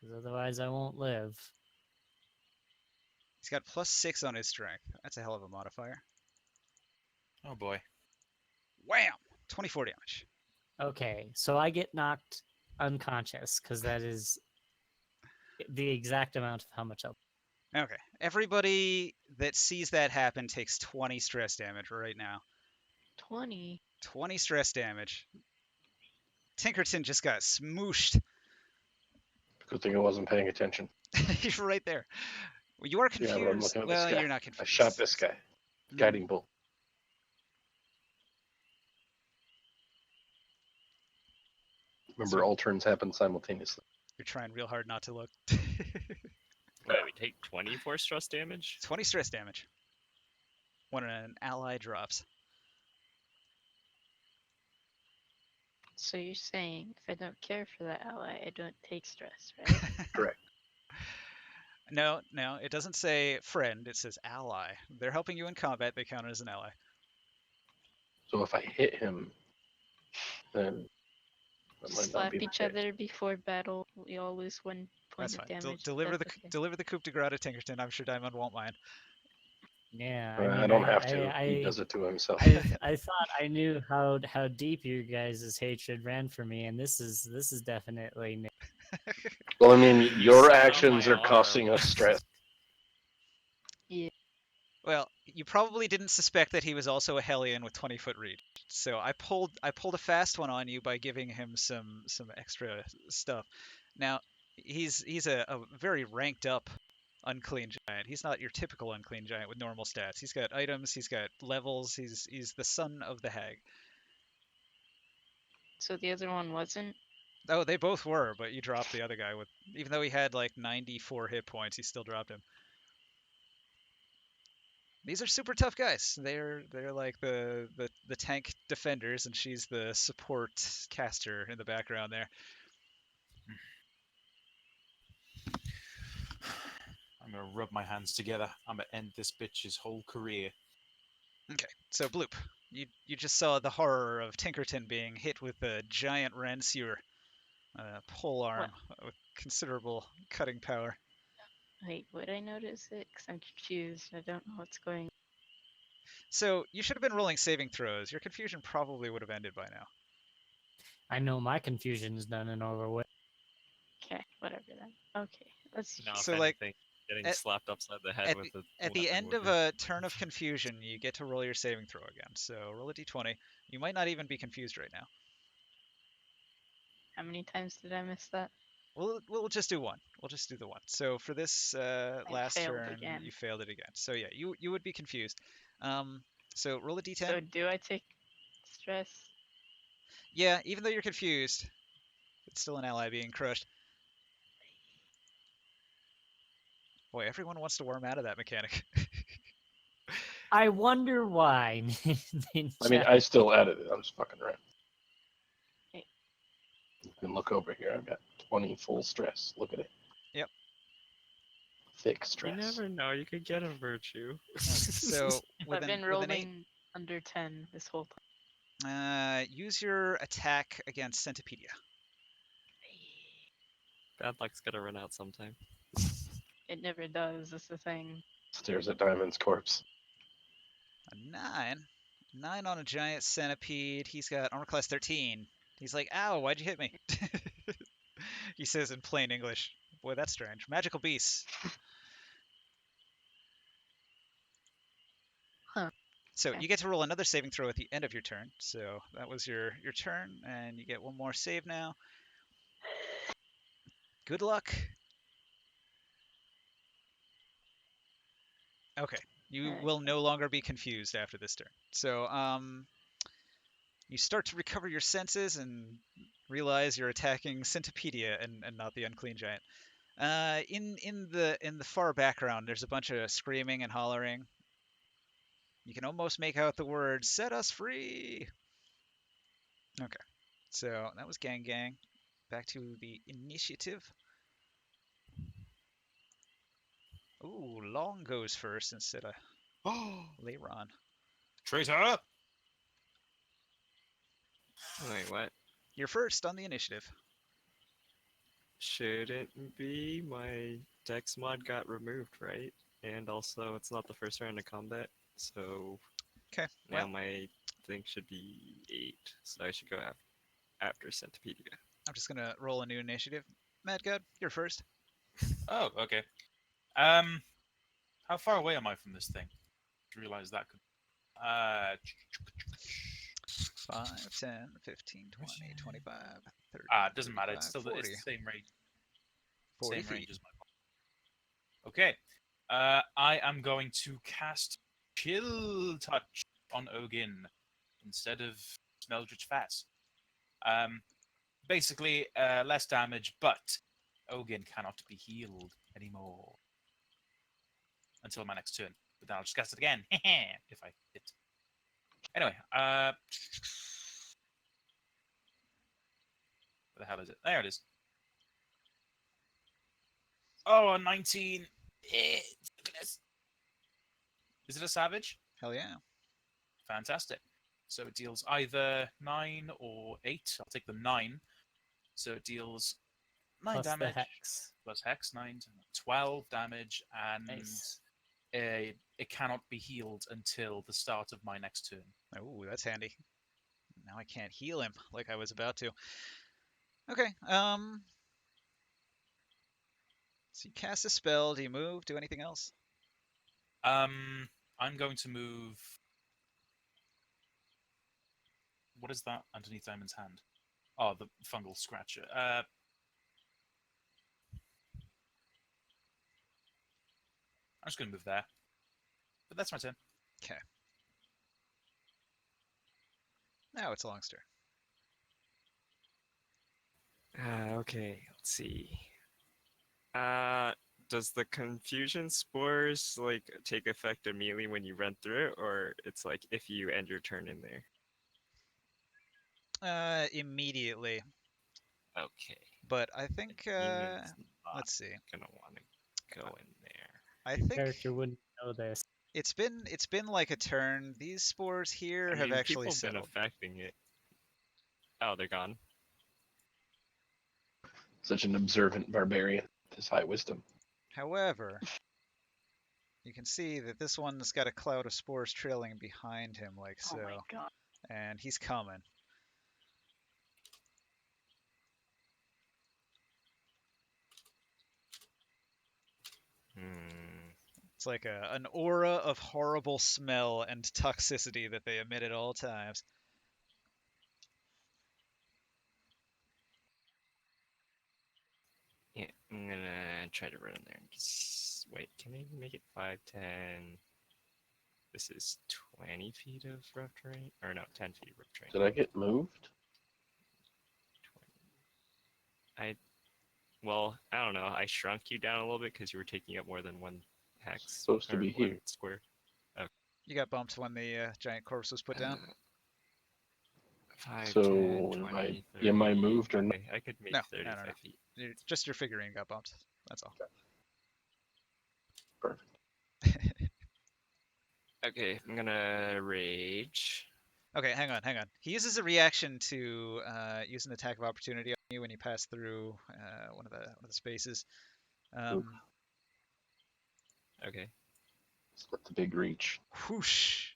S1: because otherwise I won't live.
S2: He's got +6 on his strength. That's a hell of a modifier.
S3: Oh boy.
S2: Wham! 24 damage.
S1: Okay, so I get knocked unconscious, because that is the exact amount of how much I'll...
S2: Okay. Everybody that sees that happen takes 20 stress damage right now.
S4: 20.
S2: 20 stress damage. Tinkerton just got smooshed.
S5: Good thing I wasn't paying attention.
S2: He's right there. Well, you are
S5: Yeah,
S2: confused.
S5: but I'm looking at this
S2: Well,
S5: guy.
S2: you're not
S5: I
S2: confused.
S5: shot this guy.
S2: Mm.
S5: Guiding bolt. Remember,
S2: So-
S5: all turns happen simultaneously.
S2: You're trying real hard not to look.
S6: Wait, we take 24 stress damage?
S2: 20 stress damage when an ally drops.
S4: So you're saying if I don't care for that ally, I don't take stress, right?
S5: Correct.
S2: No, it doesn't say friend. It says ally. They're helping you in combat. They count as an ally.
S5: So if I hit him, then that might not
S4: Slap
S5: be the
S4: each
S5: case.
S4: other before battle. We all lose 1 point
S2: That's
S4: of
S2: fine.
S4: damage.
S2: Deliver the
S4: That's okay.
S2: deliver the coup de grace to Tinkerton. I'm sure Diamond won't mind.
S1: Yeah,
S5: I don't have to. He does it to himself.
S1: I thought I knew how deep your guys' hatred ran for me, and this is definitely new.
S5: Well, I mean, your
S6: Slap
S5: actions
S6: my
S5: are costing
S6: arm.
S5: us stress.
S2: Well, you probably didn't suspect that he was also a Hellion with 20-foot reach. So I pulled a fast one on you by giving him some extra stuff. Now, he's a very ranked up unclean giant. He's not your typical unclean giant with normal stats. He's got items, he's got levels, he's the son of the hag.
S4: So the other one wasn't?
S2: Oh, they both were, but you dropped the other guy with, even though he had like 94 hit points, you still dropped him. These are super tough guys. They're like the tank defenders, and she's the support caster in the background there.
S3: I'm gonna rub my hands together. I'm gonna end this bitch's whole career.
S2: Okay, so Bloop, you just saw the horror of Tinkerton being hit with a giant Ransuer pole arm with considerable cutting power.
S4: Wait, would I notice it? Because I'm confused. I don't know what's going on.
S2: So you should have been rolling saving throws. Your confusion probably would have ended by now.
S1: I know my confusion is done and over with.
S4: Okay, whatever then. Okay, let's
S6: No,
S2: So,
S6: if
S2: like,
S6: anything, getting
S2: at-
S6: slapped upside the head with a
S2: At the
S6: weapon
S2: end
S6: would
S2: of
S6: be-
S2: a turn of confusion, you get to roll your saving throw again. So roll a d20. You might not even be confused right now.
S4: How many times did I miss that?
S2: We'll just do one. We'll just do the one. So for this last
S4: failed
S2: turn,
S4: again.
S2: you failed it again. So yeah, you would be confused. So roll a d10.
S4: So do I take stress?
S2: Yeah, even though you're confused, it's still an ally being crushed. Boy, everyone wants to worm out of that mechanic.
S1: I wonder why.
S5: I mean, I still added it. I'm just fucking around. You can look over here. I've got 20 full stress. Look at it.
S2: Yep.
S5: Thick
S6: You
S5: stress.
S6: never know. You could get a virtue.
S2: So with
S4: I've been
S2: with an 8,
S4: rolling under 10 this whole time.
S2: use your attack against Centipedia.
S6: Bad luck's gonna run out sometime.
S4: It never does. That's the thing.
S5: Stares at Diamond's corpse.
S2: A 9. 9 on a giant centipede. He's got armor class 13. He's like, ow, why'd you hit me? He says in plain English. Boy, that's strange. Magical beasts.
S4: Huh.
S2: So
S4: Okay.
S2: you get to roll another saving throw at the end of your turn. So that was your turn, and you get one more save now. Good luck. Okay, you
S4: Alright.
S2: will no longer be confused after this turn. So you start to recover your senses and realize you're attacking Centipedia and not the unclean giant. In the far background, there's a bunch of screaming and hollering. You can almost make out the words "Set us free." Okay, so that was Gang Gang. Back to the initiative. Ooh, Long goes first instead of
S3: Oh,
S2: Leiron.
S3: traitor!
S6: Wait, what?
S2: You're first on the initiative.
S6: Shouldn't be. My dex mod got removed, right? And also, it's not the first round of combat, so
S2: Okay,
S6: now
S2: well,
S6: my thing should be 8, so I should go after Centipedia.
S2: I'm just gonna roll a new initiative. Mad God, you're first.
S3: Oh, okay. How far away am I from this thing? To realize that could.
S2: 5, 10, 15, 20, 25, 30.
S3: It doesn't matter. It's
S2: 35,
S3: still
S2: 40.
S3: it's the same range.
S2: 40
S3: Same range
S2: feet.
S3: as my. Okay. I am going to cast Chill Touch on Ogin instead of Smeldritch Fast. Basically, less damage, but Ogin cannot be healed anymore until my next turn. But then I'll just cast it again if I hit. Anyway, where the hell is it? There it is. Oh, 19. Goodness. Is it a savage?
S2: Hell yeah.
S3: Fantastic. So it deals either 9 or 8. I'll take the 9. So it deals 9
S1: Plus the
S3: damage
S1: hex.
S3: plus hex, 9, 12 damage, and
S1: Nice.
S3: it cannot be healed until the start of my next turn.
S2: Oh, that's handy. Now I can't heal him like I was about to. Okay, so you cast a spell. Do you move? Do anything else?
S3: I'm going to move. What is that underneath Diamond's hand? Oh, the fungal scratcher. I'm just going to move there. But that's my turn.
S2: Okay. Now it's Long's turn.
S6: Okay, let's see. Does the confusion spores like take effect immediately when you run through it, or it's like if you end your turn in there?
S2: Immediately.
S6: Okay.
S2: But I think,
S6: Demon's not
S2: let's see.
S6: gonna want to go in there.
S2: I
S1: Your
S2: think
S1: character wouldn't know this.
S2: it's been like a turn. These spores here
S6: I
S2: have
S6: mean,
S2: actually
S6: people have been
S2: settled.
S6: affecting it. Oh, they're gone.
S5: Such an observant barbarian. His high wisdom.
S2: However, you can see that this one's got a cloud of spores trailing behind him like so.
S4: Oh my god.
S2: And he's coming.
S6: Hmm.
S2: It's like an aura of horrible smell and toxicity that they emit at all times.
S6: Yeah, I'm gonna try to run in there and just wait. Can I make it 5, 10? This is 20 feet of rough terrain, or no, 10 feet of rough terrain.
S5: Did I get moved?
S6: 20. Well, I don't know. I shrunk you down a little bit because you were taking up more than one hex.
S5: Supposed to
S6: or
S5: be
S6: one
S5: here.
S6: Square.
S2: You got bumped when the giant corpse was put down.
S6: 5,
S5: So
S6: 10,
S5: am
S6: 20,
S5: am I
S6: 30.
S5: moved or not?
S6: Okay, I could make
S2: No,
S6: 35
S2: no.
S6: feet.
S2: Just your figurine got bumped. That's all.
S5: Perfect.
S6: Okay, I'm gonna rage.
S2: Okay, hang on. He uses a reaction to use an attack of opportunity on you when you pass through one of the spaces.
S6: Okay.
S5: It's got the big reach.
S2: Whoosh.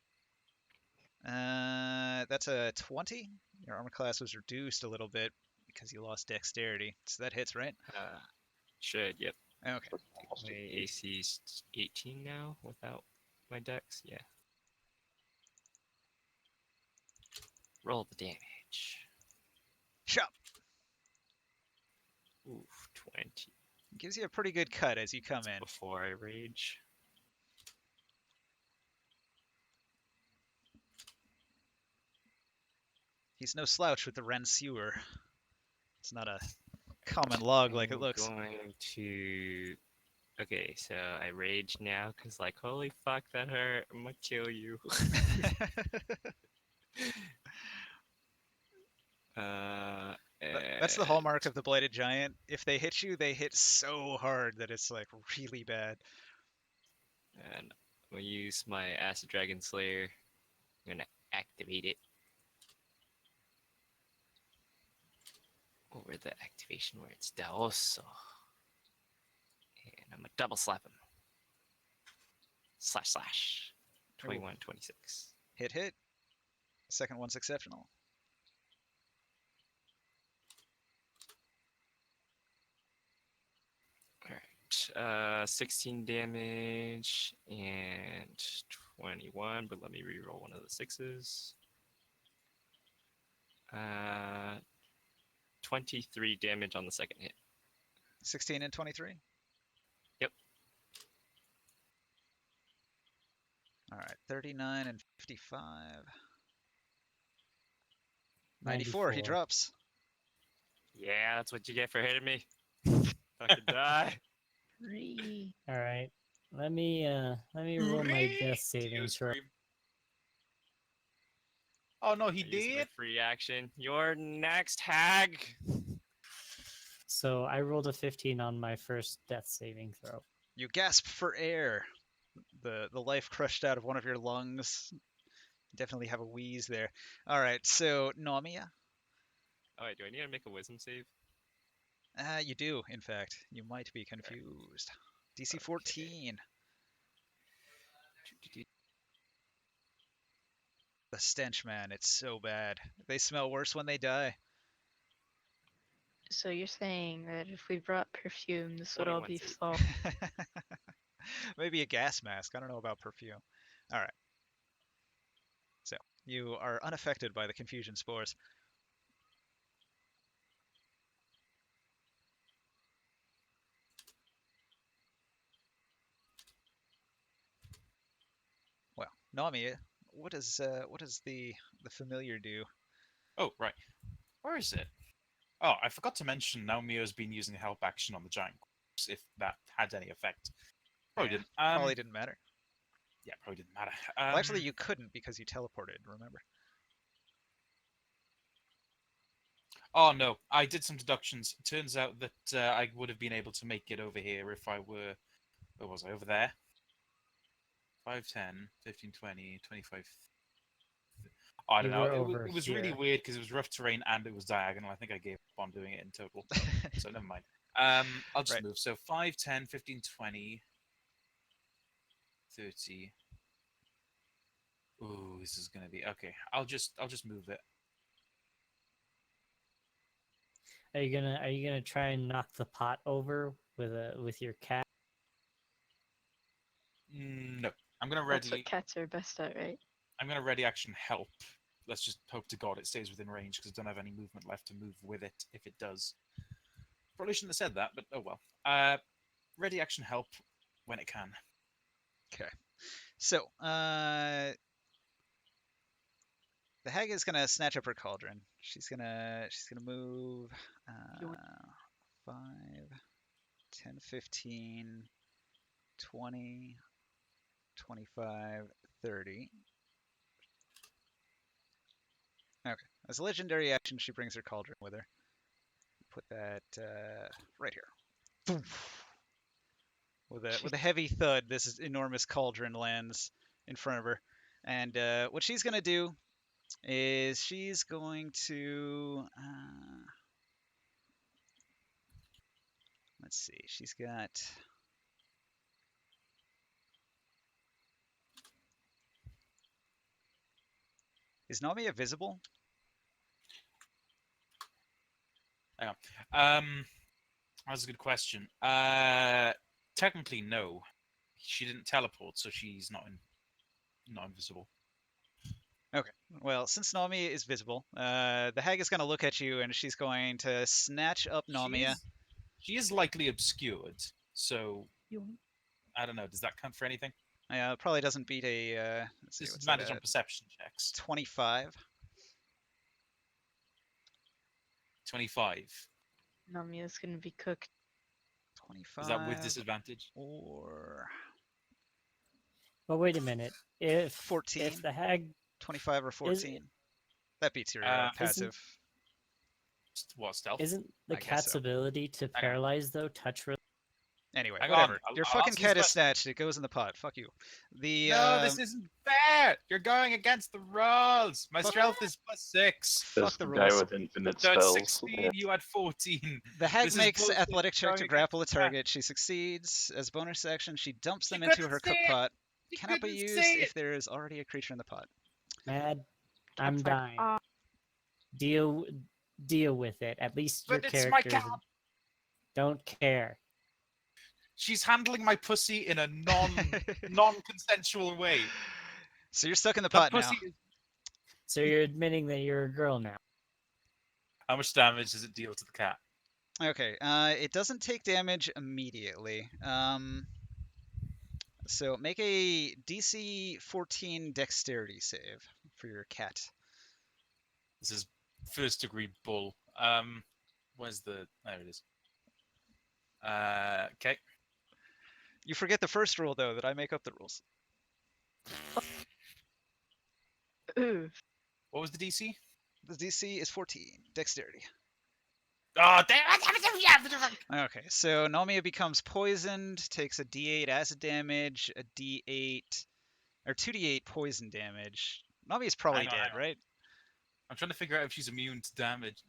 S2: That's a 20. Your armor class was reduced a little bit because you lost dexterity. So that hits, right?
S6: Should, yep.
S2: Okay.
S6: My AC's 18 now without my dex. Yeah. Roll the damage.
S2: Chop.
S6: Oof, 20
S2: Gives you a pretty good cut as you come in.
S6: before I rage.
S2: He's no slouch with the Rensewer. It's not a common log like it
S6: I'm
S2: looks.
S6: going to. Okay, so I rage now because, like, holy fuck, that hurt. I'm gonna kill you.
S2: That's the hallmark of the Blighted Giant. If they hit you, they hit so hard that it's like really bad.
S6: And I'm gonna use my Acid Dragon Slayer. I'm gonna activate it. Over the activation where it's Daoso. And I'm gonna double slap him. Slash. 21, 26.
S2: Hit. Second one's exceptional.
S6: Alright. 16 damage and 21, but let me reroll one of the sixes. 23 damage on the second hit.
S2: 16 and 23?
S6: Yep.
S2: All right, 39 and 55. 94, he drops.
S6: Yeah, that's what you get for hitting me. Fucking die.
S1: All right. Let me roll my death saving throw.
S3: Oh no, he
S6: I used my
S3: did.
S6: free action. You're next, hag.
S1: So I rolled a 15 on my first death saving throw.
S2: You gasp for air. The life crushed out of one of your lungs. Definitely have a wheeze there. All right, so Nomiya.
S6: Oh wait, do I need to make a wisdom save?
S2: You do, in fact. You might be confused. DC 14. The stench, man, it's so bad. They smell worse when they die.
S4: So you're saying that if we brought perfume, this would all
S6: 21
S4: be
S6: save.
S4: solved?
S2: Maybe a gas mask. I don't know about perfume. All right. So you are unaffected by the confusion spores. Well, Nami, what does the familiar do?
S3: Oh right, where is it? Oh, I forgot to mention Naomio's been using a help action on the giant corpse, if that had any effect. Probably
S2: Yeah,
S3: didn't.
S2: Probably didn't matter.
S3: Yeah, probably didn't matter.
S2: Well, actually, you couldn't because you teleported. Remember?
S3: Oh no, I did some deductions. Turns out that I would have been able to make it over here if I were. Where was I? Over there. 5, 10, 15, 20, 25. I don't
S1: You
S3: know.
S1: were
S3: It
S1: over
S3: was really
S1: here.
S3: weird because it was rough terrain and it was diagonal. I think I gave up on doing it in total. So never mind. I'll just
S2: Right.
S3: move. So 5, 10, 15, 20, 30. Ooh, this is gonna be okay. I'll just move it.
S1: Are you gonna try and knock the pot over with your cat?
S3: No, I'm gonna
S4: That's
S3: ready.
S4: what cats are best at, right?
S3: I'm gonna ready action help. Let's just hope to God it stays within range because I don't have any movement left to move with it if it does. Probably shouldn't have said that, but oh well. Ready action help when it can.
S2: Okay. So, the hag is gonna snatch up her cauldron. She's gonna move 5, 10, 15, 20, 25, 30. Okay. As a legendary action, she brings her cauldron with her. Put that right here. With a heavy thud, this enormous cauldron lands in front of her. And what she's gonna do is she's going to let's see. She's got. Is Namiya visible?
S3: That's a good question. Technically, no. She didn't teleport, so she's not invisible.
S2: Okay. Well, since Namiya is visible, the hag is going to look at you and she's going to snatch up Namiya.
S3: She is likely obscured, so I don't know. Does that count for anything?
S2: Probably doesn't beat a let's see, what's that
S3: Disadvantage on
S2: at?
S3: perception checks.
S2: 25.
S3: 25.
S4: Namiya's gonna be cooked.
S2: 25.
S3: Is that with disadvantage?
S2: Or
S1: But wait a minute. If
S2: 14.
S1: if the hag
S2: 25 or 14. That beats your
S3: isn't-
S2: passive.
S3: What, stealth?
S1: isn't the
S2: I guess
S1: cat's
S2: so.
S1: ability to
S3: Hang on.
S1: paralyze though touch?
S2: Anyway,
S3: Hang
S2: whatever.
S3: on, I'll-
S2: Your
S3: I'll
S2: fucking
S3: answer
S2: cat
S3: this
S2: is
S3: question.
S2: snatched. It goes in the pot. Fuck you. The
S3: No, this isn't fair. You're going against the rules. My
S2: Fuck-
S3: stealth is +6.
S5: Says
S2: the
S5: the guy
S2: rules.
S5: with infinite
S3: So it's
S5: spells.
S3: 16.
S5: Yeah.
S3: You had 14.
S2: The hag
S3: This is
S2: makes
S3: bullshit.
S2: athletic check
S3: Going
S2: to
S3: against
S2: grapple a
S3: the cat.
S2: target. She succeeds. As bonus action, she dumps
S3: She
S2: them into
S3: couldn't
S2: her
S3: see
S2: cook
S3: it.
S2: pot.
S3: You
S2: Cannot be
S3: couldn't
S2: used
S3: see
S2: if
S3: it.
S2: there is already a creature in the pot.
S1: Mad, I'm
S4: Cat's like,
S1: dying. Deal with it. At least your
S3: But it's my
S1: characters
S3: cat.
S1: don't care.
S3: She's handling my pussy in a non-consensual way.
S2: So you're stuck in the
S3: That
S2: pot now.
S3: pussy is...
S1: So you're admitting that you're a girl now.
S3: How much damage does it deal to the cat?
S2: Okay, it doesn't take damage immediately. So make a DC 14 dexterity save for your cat.
S3: This is first degree bull. Where's the... There it is. Okay.
S2: You forget the first rule, though, that I make up the rules.
S4: Ooh.
S3: What was the DC?
S2: The DC is 14, dexterity.
S3: Oh, damn!
S2: Okay, so Namiya becomes poisoned, takes a D8 acid damage, a D8, or 2D8 poison damage. Namiya's probably
S3: Hang on,
S2: dead,
S3: hang on.
S2: right?
S3: I'm trying to figure out if she's immune to damage.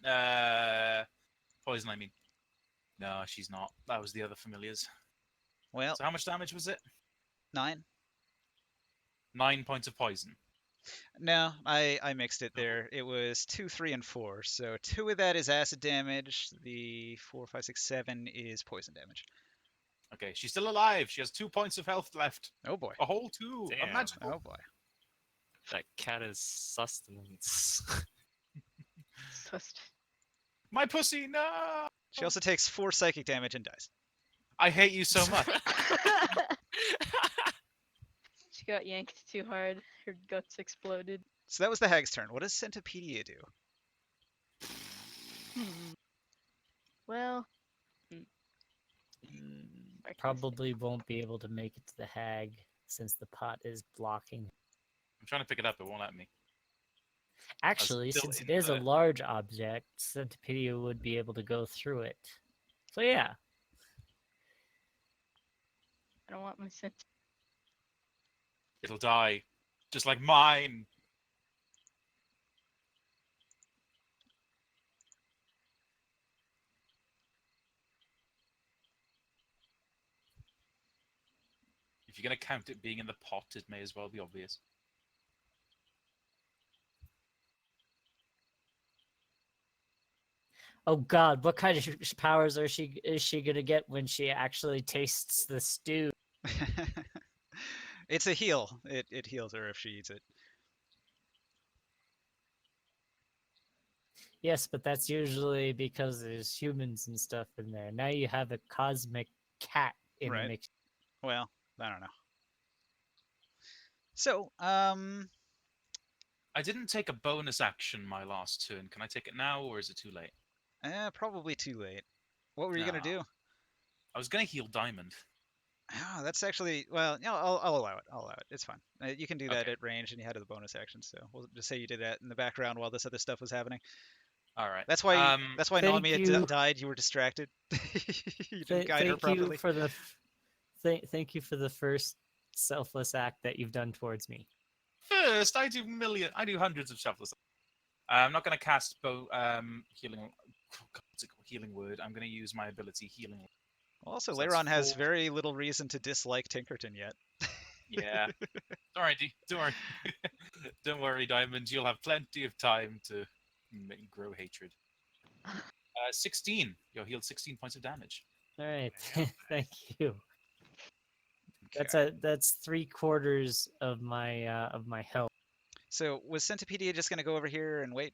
S3: Poison, I mean. No, she's not. That was the other familiars.
S2: Well,
S3: So how much damage was it?
S2: 9.
S3: 9 points of poison.
S2: No, I mixed it there. It was 2, 3, and 4. So 2 of that is acid damage. The 4, 5, 6, 7 is poison damage.
S3: Okay, she's still alive. She has 2 points of health left.
S2: Oh boy.
S3: A whole 2.
S6: Damn.
S3: A magical.
S2: Oh boy.
S6: That cat is sustenance.
S3: My pussy, no!
S2: She also takes 4 psychic damage and dies.
S3: I hate you so much.
S4: She got yanked too hard. Her guts exploded.
S2: So that was the hag's turn. What does Centopedia do?
S4: Well,
S1: Probably won't be able to make it to the hag since the pot is blocking.
S3: I'm trying to pick it up, it won't let me.
S1: Actually,
S3: still
S1: since it
S3: in
S1: is a
S3: the-
S1: large object, Centopedia would be able to go through it. So yeah,
S4: I don't want my scent.
S3: It'll die. Just like mine. If you're going to count it being in the pot, it may as well be obvious.
S1: oh god, what kind of powers is she gonna get when she actually tastes the stew?
S2: It's a heal. It heals her if she eats it.
S1: Yes, but that's usually because there's humans and stuff in there. Now you have a cosmic cat in the
S2: Right.
S1: mix.
S2: Well, I don't know. So,
S3: I didn't take a bonus action my last turn. Can I take it now, or is it too late?
S2: probably too late. What were you gonna
S3: Nah.
S2: do?
S3: I was going to heal Diamond.
S2: Oh, that's actually well. No, I'll allow it. I'll allow it. It's fine. You can do that
S3: Okay.
S2: at range, and you had the bonus action. So we'll just say you did that in the background while this other stuff was happening.
S3: All right.
S2: That's why. That's why
S1: Thank
S2: Naomi
S1: you.
S2: died. You were distracted. You didn't guide her
S1: Thank you
S2: properly.
S1: for the thank you for the first selfless act that you've done towards me.
S3: First, I do hundreds of shuffles. I'm not going to cast healing. What's it called? Healing word. I'm going to use my ability healing.
S2: Also,
S3: So that's
S2: Leiron has
S3: 4.
S2: very little reason to dislike Tinkerton yet.
S3: Yeah. Don't worry, don't worry. Don't worry, Diamond. You'll have plenty of time to grow hatred. 16. You're healed 16 points of damage.
S1: All right, thank you.
S2: Okay.
S1: That's 3/4 of my health.
S2: So was Centipedia just gonna go over here and wait?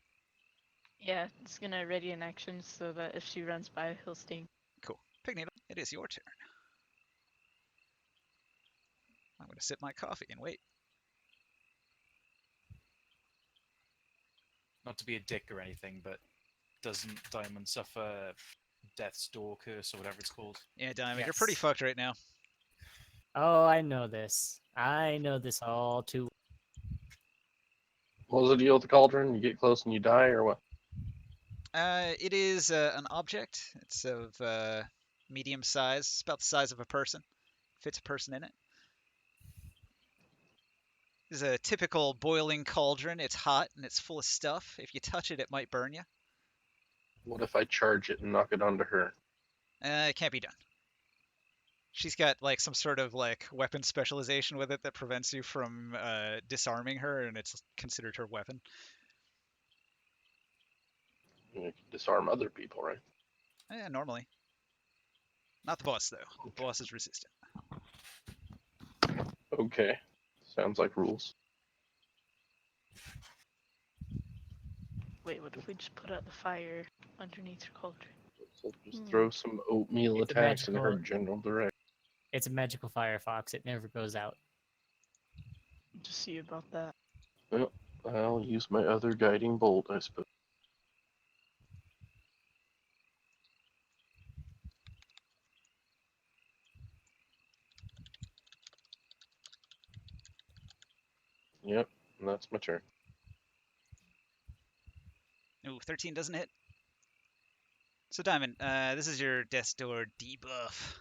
S4: Yeah, it's gonna ready an action so that if she runs by, he'll sting.
S2: Cool. Pigneedle, it is your turn. I'm gonna sip my coffee and wait.
S3: Not to be a dick or anything, but doesn't Diamond suffer Death's Door curse or whatever it's called?
S2: Yeah, Diamond, you're pretty
S1: Yes.
S2: fucked right now.
S1: Oh, I know this. I know this all too.
S5: What was the deal with the cauldron? You get close and you die, or what?
S2: It is an object. It's of medium size. It's about the size of a person. Fits a person in it. This is a typical boiling cauldron. It's hot and it's full of stuff. If you touch it, it might burn you.
S5: What if I charge it and knock it onto her?
S2: It can't be done. She's got like some sort of like weapon specialization with it that prevents you from disarming her, and it's considered her weapon.
S5: You can disarm other people, right?
S2: Yeah, normally. Not the boss though. The boss is resistant.
S5: Okay. Sounds like rules.
S4: Wait, what if we just put out the fire underneath her cauldron?
S5: So just
S4: Hmm.
S5: throw some oatmeal
S1: It's a
S5: attacks in her
S1: magical-
S5: general direction.
S1: It's a magical firefox. It never goes out.
S4: Just see about that.
S5: I'll use my other guiding bolt, I suppose. Yep, and that's my turn.
S2: Ooh, 13 doesn't hit. So Diamond, this is your Death's Door debuff.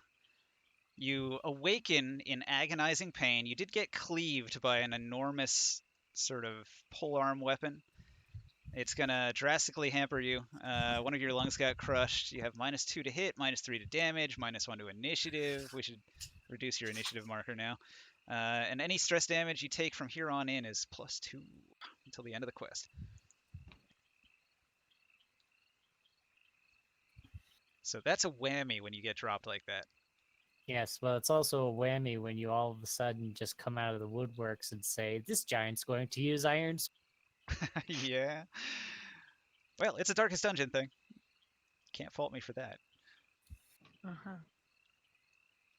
S2: You awaken in agonizing pain. You did get cleaved by an enormous sort of polearm weapon. It's gonna drastically hamper you. One of your lungs got crushed. You have -2 to hit, -3 to damage, -1 to initiative. We should reduce your initiative marker now. And any stress damage you take from here on in is +2 until the end of the quest. So that's a whammy when you get dropped like that.
S1: Yes, well, it's also a whammy when you all of a sudden just come out of the woodworks and say, "This giant's going to use iron."
S2: Yeah. Well, it's a Darkest Dungeon thing. Can't fault me for that.
S4: Uh-huh.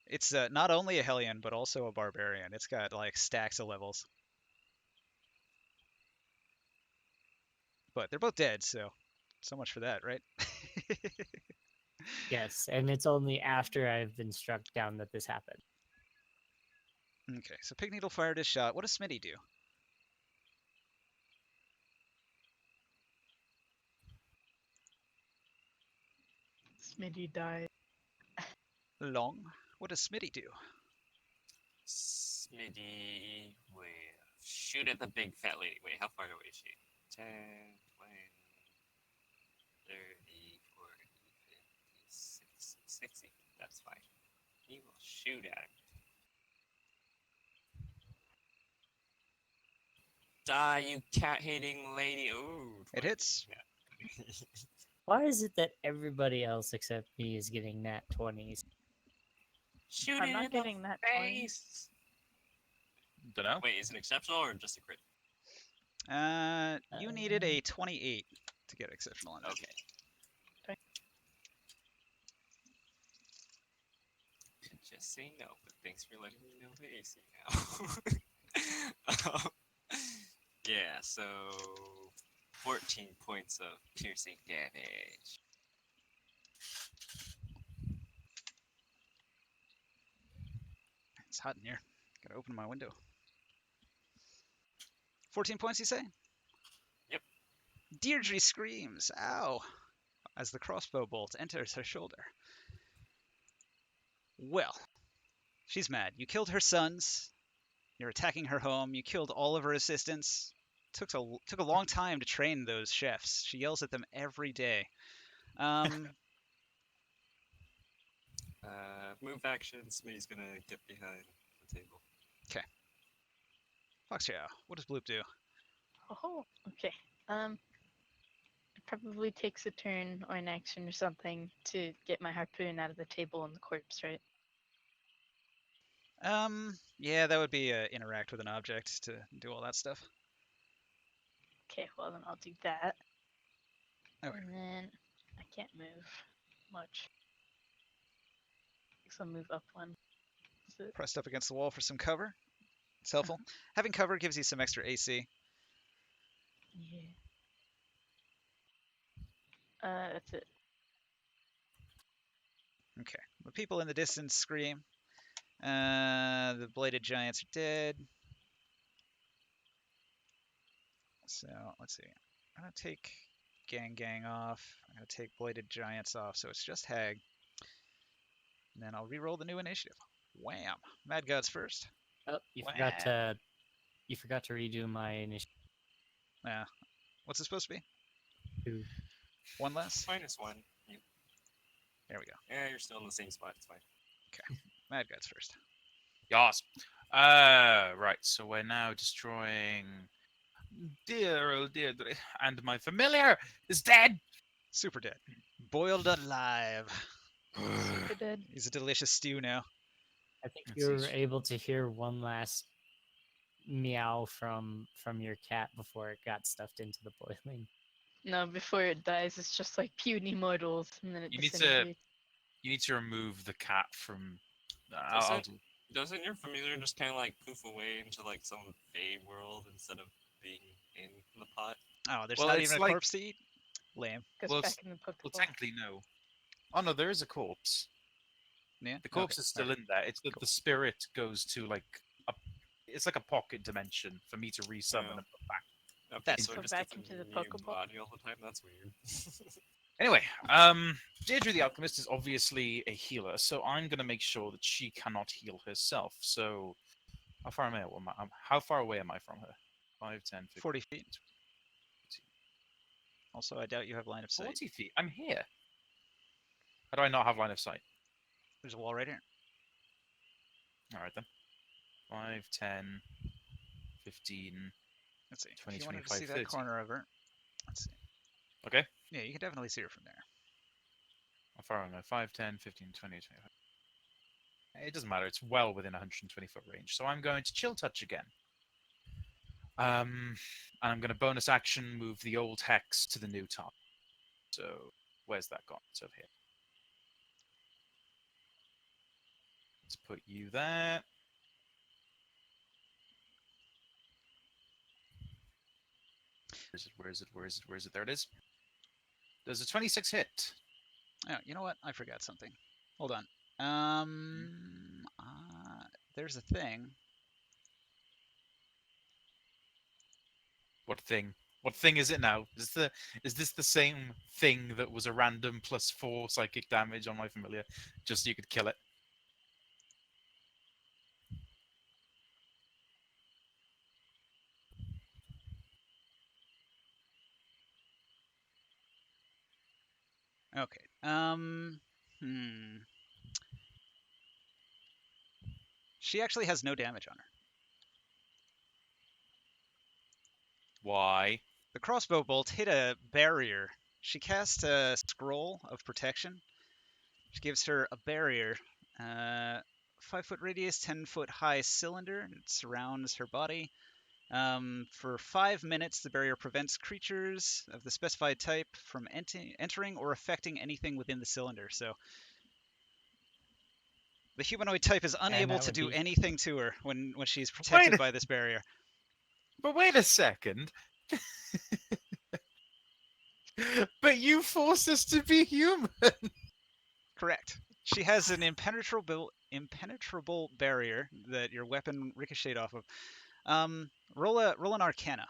S2: It's not only a Hellion, but also a Barbarian. It's got like stacks of levels. But they're both dead, so much for that, right?
S1: Yes, and it's only after I've been struck down that this happened.
S2: Okay, so Pigneedle fired his shot. What does Smitty do?
S4: Smitty died.
S2: Long. What does Smitty do?
S6: Smitty will shoot at the big fat lady. Wait, how far away is she? 10, 20, 30, 40, 50, 60. That's fine. He will shoot at her. Die, you cat-hating lady. Ooh.
S2: It
S6: 20.
S2: hits.
S6: Yeah.
S1: Why is it that everybody else except me is getting nat 20s?
S6: Shoot
S4: I'm
S6: it
S4: not
S6: in
S4: getting
S6: the
S4: that 20.
S6: face.
S3: Don't know.
S6: Wait, is it exceptional or just a crit?
S2: You needed a 28 to get exceptional on that.
S6: Okay. Just say no, but thanks for letting me know the AC now. Yeah, so 14 points of piercing damage.
S2: It's hot in here. Gotta open my window. 14 points, you say?
S6: Yep.
S2: Deirdre screams, ow, as the crossbow bolt enters her shoulder. Well, she's mad. You killed her sons. You're attacking her home. You killed all of her assistants. Took a long time to train those chefs. She yells at them every day.
S6: Move action. Smitty's gonna get behind the table.
S2: Foxchow, what does Bloop do?
S4: Oh, okay. It probably takes a turn or an action or something to get my harpoon out of the table and the corpse, right?
S2: Yeah, that would be interact with an object to do all that stuff.
S4: Okay, well then I'll do that.
S2: Okay.
S4: And then I can't move much. So I'll move up one. Is it-
S2: Pressed up against the wall for some cover. It's helpful. Having cover gives you some extra AC.
S4: Yeah. That's it.
S2: Okay. The people in the distance scream. The bladed giants are dead. So let's see. I'm gonna take gang off. I'm gonna take bladed giants off, so it's just Hag. And then I'll re-roll the new initiative. Wham! Mad Gods first.
S1: Oh, you
S3: Wow.
S1: forgot to redo my initiative.
S2: What's it supposed to be?
S1: 2.
S2: One less?
S6: -1.
S2: There we go.
S6: Yeah, you're still in the same spot. It's fine.
S2: Mad Gods first.
S3: Yas. Right. So we're now destroying. Dear, oh dear, and my familiar is dead.
S2: Super dead. Boiled alive.
S4: Super dead.
S2: He's a delicious stew now.
S1: I think
S3: Let's
S1: you
S3: see,
S1: were able to hear one last meow from your cat before it got stuffed into the boiling.
S4: No, before it dies, it's just like puny mortals, and then it
S3: You need to-
S4: disintegrates.
S3: You need to remove the cat from.
S6: Doesn't your familiar just kind of like poof away into like some fey world instead of being in the pot?
S2: Oh, there's
S3: Well,
S2: not
S3: it's
S2: even a
S3: like-
S2: corpse to eat? Lame.
S4: Goes
S3: well,
S4: back in the Pokeball.
S3: Well, technically, no. Oh no, there is a corpse.
S2: Yeah?
S3: The corpse
S2: Okay,
S3: is still
S2: alright.
S3: in there. It's the,
S2: Cool.
S3: the spirit goes to like it's like a pocket dimension for me to resummon
S6: Yeah.
S3: and put back.
S6: Okay,
S2: That's
S6: so it
S4: So
S6: just
S4: back
S6: gets a
S4: into the
S6: new
S4: Pokeball?
S6: body all the time. That's weird.
S3: Anyway, Deirdre the Alchemist is obviously a healer, so I'm gonna make sure that she cannot heal herself. So, how far how far away am I from her? 5, 10, 15,
S2: 40 feet. Also, I doubt you have line of sight.
S3: 40 feet. I'm here. How do I not have line of sight?
S2: There's a wall right here.
S3: All right then. 5, 10, 15.
S2: Let's see.
S3: 20,
S2: if you wanted to
S3: 25,
S2: see
S3: 30.
S2: that corner of her. Let's see.
S3: Okay.
S2: Yeah, you can definitely see her from there.
S3: How far am I? 5, 10, 15, 20, 25. It doesn't matter. It's well within 120 foot range. So I'm going to chill touch again. And I'm going to bonus action move the old hex to the new target. So where's that gone? It's over here. Let's put you there. Where is it? There it is. Does a 26 hit?
S2: Oh, you know what? I forgot something. Hold on. There's a thing.
S3: What thing? What thing is it now? Is this the same thing that was a random +4 psychic damage on my familiar? Just so you could kill it.
S2: Okay. She actually has no damage on her.
S3: Why?
S2: The crossbow bolt hit a barrier. She cast a scroll of protection, which gives her a barrier. 5-foot radius, 10-foot high cylinder. It surrounds her body. For 5 minutes, the barrier prevents creatures of the specified type from entering or affecting anything within the cylinder. So the humanoid type is unable
S1: that
S2: to
S1: would
S2: do
S1: be-
S2: anything to her when she's protected
S3: a-
S2: by this barrier.
S3: But wait a second. But you forced us to be human.
S2: Correct. She has an impenetrable impenetrable barrier that your weapon ricocheted off of. Roll an Arcana.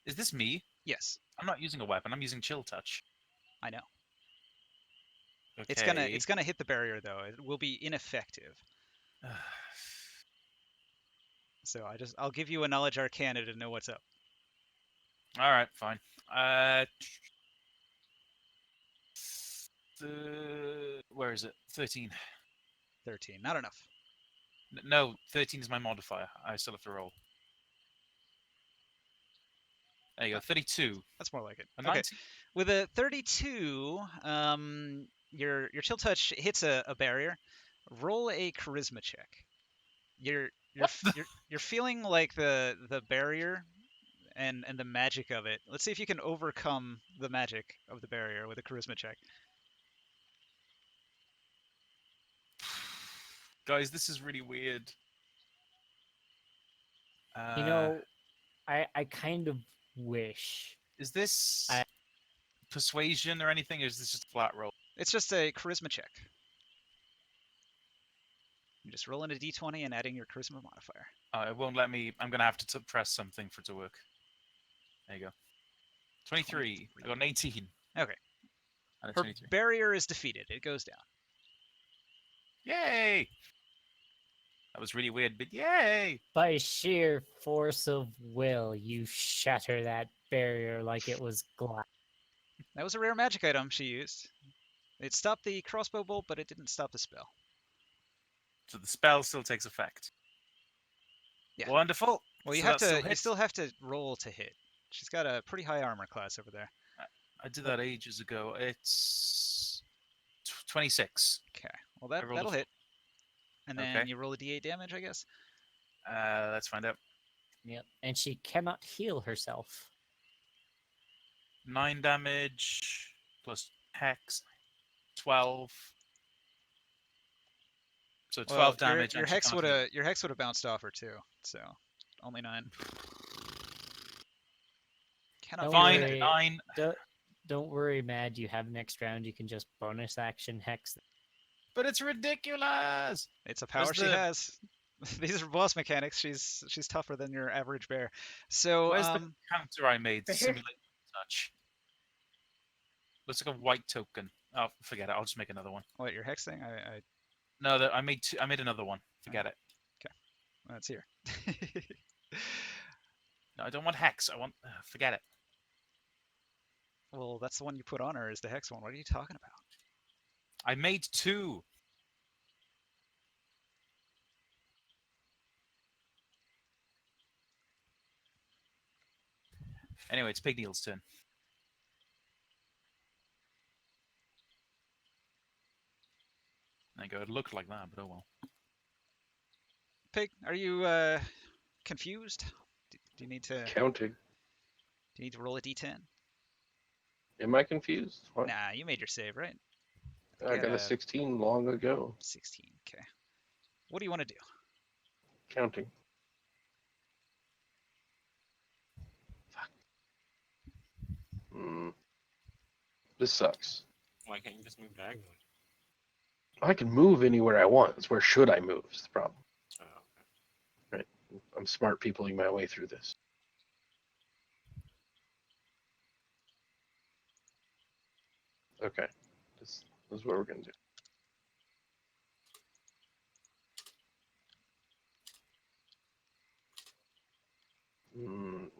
S3: Is this me?
S2: Yes,
S3: I'm not using a weapon. I'm using chill touch.
S2: I know.
S3: Okay.
S2: It's gonna hit the barrier though. It will be ineffective. So I'll give you a knowledge Arcana to know what's up.
S3: All right, fine. Where is it? 13.
S2: 13, not enough.
S3: No, 13 is my modifier. I still have to roll. There you go. 32.
S2: That's more like it.
S3: A
S2: Okay.
S3: 19.
S2: With a 32, your chill touch hits a barrier. Roll a charisma check. You're feeling like the barrier and the magic of it. Let's see if you can overcome the magic of the barrier with a charisma check.
S3: Guys, this is really weird.
S1: You know, I kind of wish.
S3: Is this
S1: I-
S3: persuasion or anything, or is this just a flat roll?
S2: It's just a charisma check. You're just rolling a d20 and adding your charisma modifier.
S3: It won't let me. I'm gonna have to press something for it to work. There you go. 23. I got an 18.
S2: Okay.
S3: And a
S2: Her
S3: 23.
S2: barrier is defeated. It goes down.
S3: Yay! That was really weird, but yay!
S1: By sheer force of will, you shatter that barrier like it was glass.
S2: That was a rare magic item she used. It stopped the crossbow bolt, but it didn't stop the spell.
S3: So the spell still takes effect.
S2: Yeah.
S3: Wonderful.
S2: Well, you
S3: So
S2: have
S3: that still
S2: to. You
S3: hits.
S2: still have to roll to hit. She's got a pretty high armor class over there.
S3: I did that ages ago. It's 26.
S2: Okay. Well,
S3: I rolled a
S2: that'll
S3: f-
S2: hit. And then
S3: Okay.
S2: you roll a d8 damage, I guess.
S3: Let's find out.
S1: Yep. And she cannot heal herself.
S3: 9 damage plus hex. 12. So 12
S2: Well,
S3: damage.
S2: Your
S3: and she
S2: hex
S3: can't
S2: would
S3: heal.
S2: have bounced off her too. So only 9. Cannot
S1: Don't
S2: feel
S3: Fine.
S1: worry.
S3: 9.
S1: Don't worry, Mad. You have next round. You can just bonus action hex.
S3: But it's ridiculous.
S2: It's a power
S3: Where's
S2: she
S3: the-
S2: has. These are boss mechanics. She's tougher than your average bear. So
S3: Where's the counter I made? to Simulate touch. Looks like a white token. Oh, forget it. I'll just make another one.
S2: what, your hex thing? I
S3: No, I made two. I made another one. Forget it.
S2: that's here.
S3: No, I don't want hex. I want. Forget it.
S2: Well, that's the one you put on her is the hex one. What are you talking about?
S3: I made 2. Anyway, it's Pig Neil's turn. There you go. It looked like that, but oh well.
S2: Pig, are you confused? Do you need to
S5: Counting.
S2: roll a d10?
S5: Am I confused? What?
S2: Nah, you made your save, right?
S5: I got
S2: Yeah.
S5: a 16 long ago.
S2: 16. Okay. What do you want to do?
S5: Counting. Fuck. This sucks.
S6: Why can't you just move diagonally?
S5: I can move anywhere I want. It's where should I move is the problem.
S6: Oh, okay.
S5: I'm smart peopling my way through this. Okay. This is what we're going to do.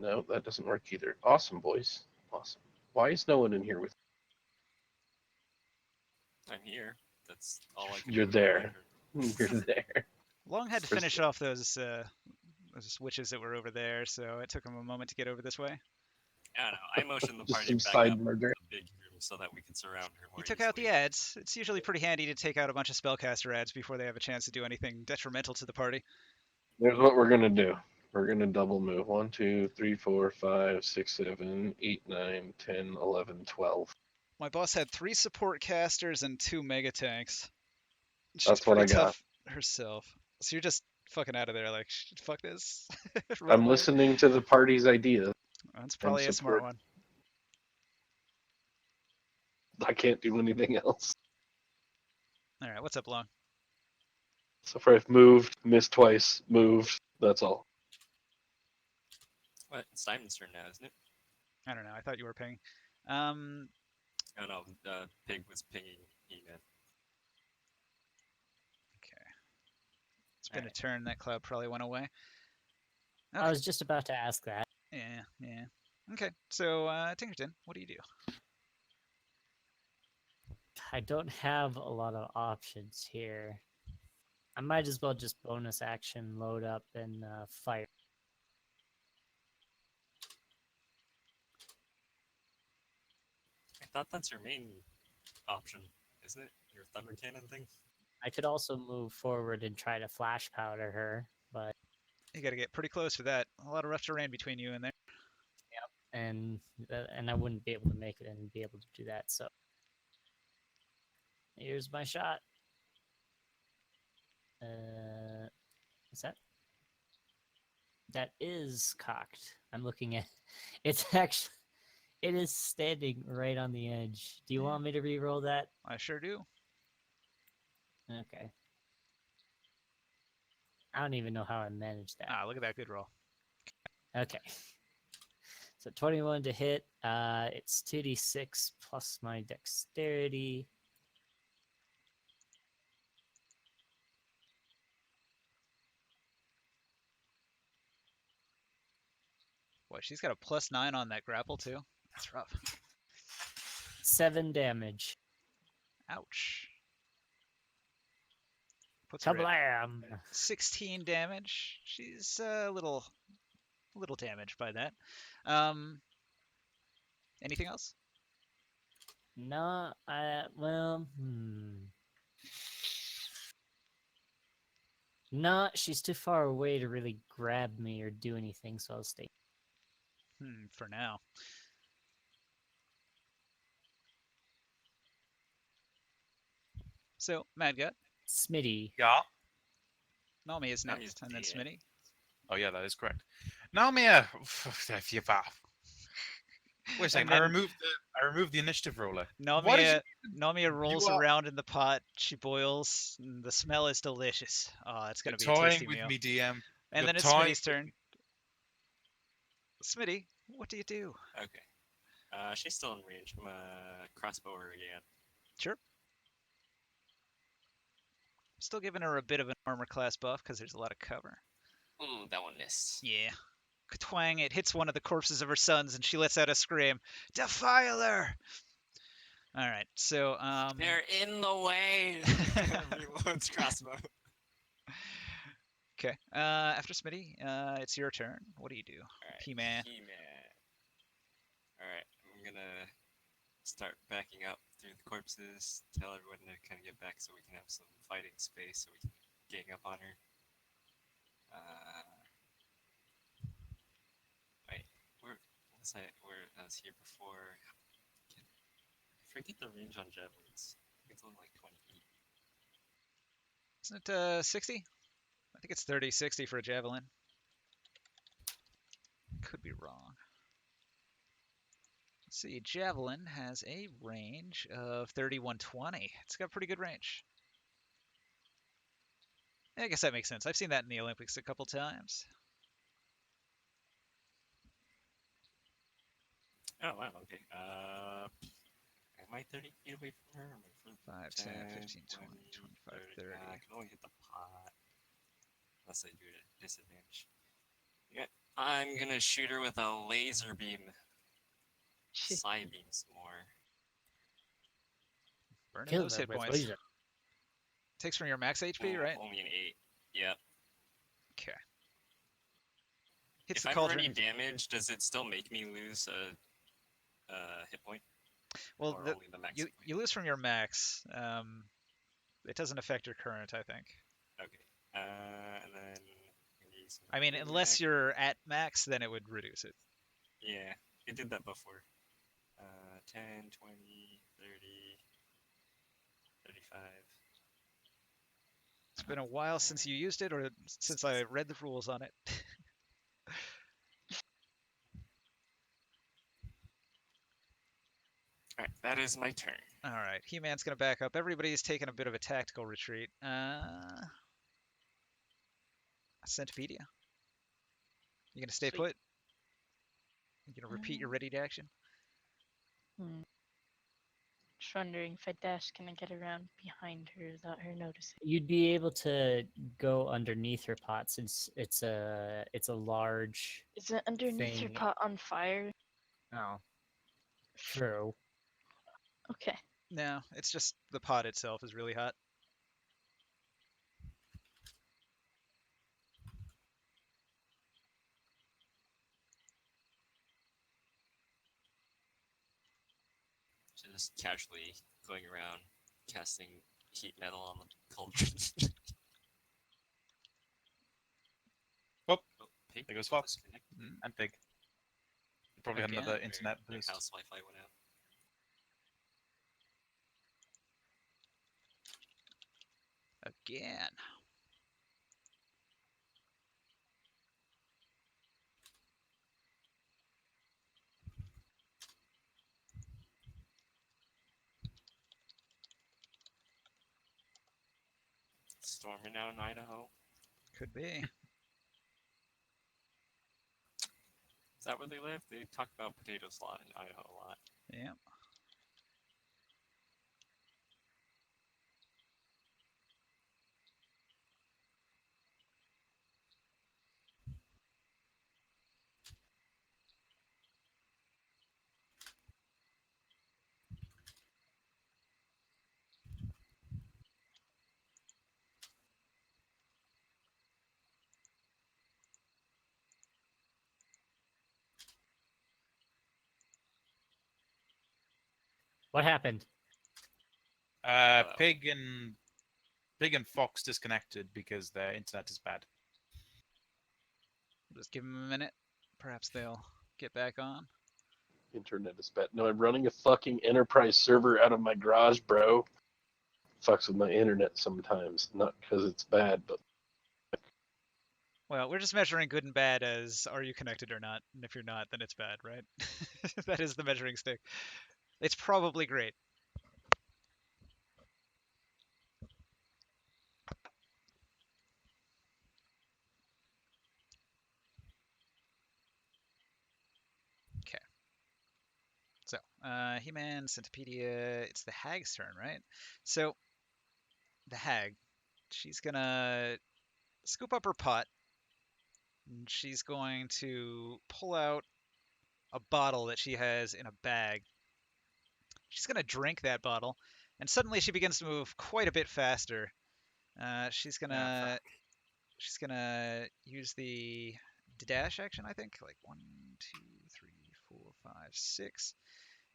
S5: No, that doesn't work either. Awesome, boys. Awesome. Why is no one in here with
S6: I'm here. That's all I can
S5: You're
S6: do.
S5: there. You're there.
S2: Long had to
S5: Where's
S2: finish
S5: the-
S2: off those witches that were over there, so it took him a moment to get over this way.
S6: I don't know. I motioned the
S5: Just
S6: party
S5: some
S6: back
S5: side
S6: up
S5: murder.
S6: the big room so that we can surround her more
S2: He took out the
S6: easily.
S2: ads. It's usually pretty handy to take out a bunch of spellcaster ads before they have a chance to do anything detrimental to the party.
S5: Here's what we're gonna do. We're gonna double move. 1, 2, 3, 4, 5, 6, 7, 8, 9, 10, 11, 12.
S2: My boss had 3 support casters and 2 mega tanks. She's
S5: That's what
S2: pretty
S5: I got.
S2: tough herself. So you're just fucking out of there, like, fuck this. Run
S5: I'm
S2: away."
S5: listening to the party's idea.
S2: That's probably a smart
S5: support.
S2: one.
S5: I can't do anything else.
S2: All right, what's up, Long?
S5: So far, I've moved, missed twice, moved. That's all.
S6: What? It's Simon's turn now, isn't it?
S2: I don't know. I thought you were pinging.
S6: Oh no, Pig was pinging E-Man.
S2: Okay. It's been a
S6: Alright.
S2: turn. That cloud probably went away.
S1: I
S2: Okay.
S1: was just about to ask that.
S2: Yeah, yeah. Okay, so Tinkerton, what do you do?
S1: I don't have a lot of options here. I might as well just bonus action, load up, and fire.
S6: I thought that's your main option, isn't it? Your thunder cannon thing?
S1: I could also move forward and try to flash powder her, but
S2: You got to get pretty close for that. A lot of rough terrain between you and there.
S1: and I wouldn't be able to make it and be able to do that. So here's my shot. Is that is cocked? I'm looking at. It's actually. It is standing right on the edge. Do you want me to re-roll that?
S2: I sure do.
S1: Okay. I don't even know how I managed that.
S2: Ah, look at that good roll.
S1: Okay. So 21 to hit. It's 2d6 plus my dexterity.
S2: Boy, she's got a +9 on that grapple too. That's rough.
S1: 7 damage.
S2: Ouch. Puts her at
S1: Kablam!
S2: 16 damage. She's a little damaged by that. Anything else?
S1: No, well, No, she's too far away to really grab me or do anything, so I'll stay.
S2: For now. So, Mad Gut,
S1: Smitty.
S3: Yeah.
S2: Nami is
S6: Nami's
S2: next, and then
S6: dead.
S2: Smitty.
S3: Oh yeah, that is correct. Now, Mia. Wait a second.
S2: then-
S3: I removed the initiative roller. Why
S2: Namia,
S3: did
S2: Namia rolls
S3: are-
S2: around in the pot. She boils. And the smell is delicious. Oh, it's
S3: You're
S2: gonna be a tasty
S3: toying with
S2: meal.
S3: me, DM.
S2: And
S3: You're
S2: then it's
S3: toying
S2: Smitty's
S3: with
S2: turn. Smitty, what do you do?
S6: Okay. She's still in range. I'm a crossbow her again.
S2: Sure. Still giving her a bit of an armor class buff because there's a lot of cover.
S6: Ooh, that one missed.
S2: Yeah. Katwang, it hits one of the corpses of her sons and she lets out a scream. Defiler! Alright, so,
S6: They're in the way! Reloads crossbow.
S2: Okay, after Smitty, it's your turn. What do you do?
S6: Alright.
S2: He-Man.
S6: Alright, I'm gonna start backing up through the corpses, tell everyone to kind of get back so we can have some fighting space so we can gang up on her. Wait, where I was here before. I forget the range on javelins. I think it's only like 20 feet.
S2: Isn't it 60? I think it's 30, 60 for a javelin. Could be wrong. Let's see, javelin has a range of 3120. It's got pretty good range. Yeah, I guess that makes sense. I've seen that in the Olympics a couple times.
S6: Oh wow, okay. Am I 30 feet away from her? Am I
S2: 5, 10, 15, 20, 25, 30.
S6: I can only hit the pot. Unless I do it at disadvantage. Yeah, I'm gonna shoot her with a laser beam. Side beam some more.
S2: Burning
S1: Kill
S2: those
S1: them
S2: hit
S1: with
S2: points.
S1: laser.
S2: Takes from your max HP,
S6: Oh,
S2: right?
S6: Only an 8. Yep.
S2: Okay. Hits
S6: If
S2: the
S6: I'm
S2: cauldron.
S6: already damaged, does it still make me lose a hit point?
S2: Well,
S6: Or
S2: the,
S6: only the max
S2: you
S6: hit point?
S2: you lose from your max. It doesn't affect your current, I think.
S6: Okay. And then maybe some
S2: I mean, unless
S6: back.
S2: you're at max, then it would reduce it.
S6: Yeah, it did that before. 10, 20, 30, 35.
S2: It's been a while since you used it, or since I read the rules on it.
S6: Alright, Alright, that is my turn.
S2: All right, He-Man's gonna back up. Everybody's taking a bit of a tactical retreat. Centopedia, you gonna stay
S4: Sweet.
S2: put? You gonna repeat your ready to action?
S4: Hmm. Just wondering if I dash, can I get around behind her without her noticing?
S1: You'd be able to go underneath her pot since it's a large
S4: Is it underneath her
S1: thing.
S4: pot on fire?
S1: Oh, true.
S4: Okay.
S2: No, it's just the pot itself is really hot.
S6: Just casually going around casting heat metal on the cauldron.
S3: Oh,
S6: Pig
S3: there goes Fox.
S6: disconnected.
S3: And Pig. Probably had
S2: Again?
S3: another
S6: Their-
S3: internet
S6: their
S3: boost.
S6: house Wi-Fi went out.
S2: Again.
S6: Storming out in Idaho.
S2: Could be.
S6: Is that where they live? They talk about potatoes a lot in Idaho a lot.
S2: Yeah.
S1: What happened?
S3: Pig and Fox disconnected because their internet is bad.
S2: Just give them a minute. Perhaps they'll get back on.
S5: Internet is bad. No, I'm running a fucking enterprise server out of my garage, bro. Fucks with my internet sometimes. Not because it's bad, but
S2: Well, we're just measuring good and bad as are you connected or not, and if you're not, then it's bad, right? That is the measuring stick. It's probably great. Okay. So, He-Man, Centopedia, it's the Hag's turn, right? So, the Hag, she's gonna scoop up her pot, and she's going to pull out a bottle that she has in a bag. She's going to drink that bottle, and suddenly she begins to move quite a bit faster. She's gonna use the dash action, I think, like 1, 2, 3, 4, 5, 6,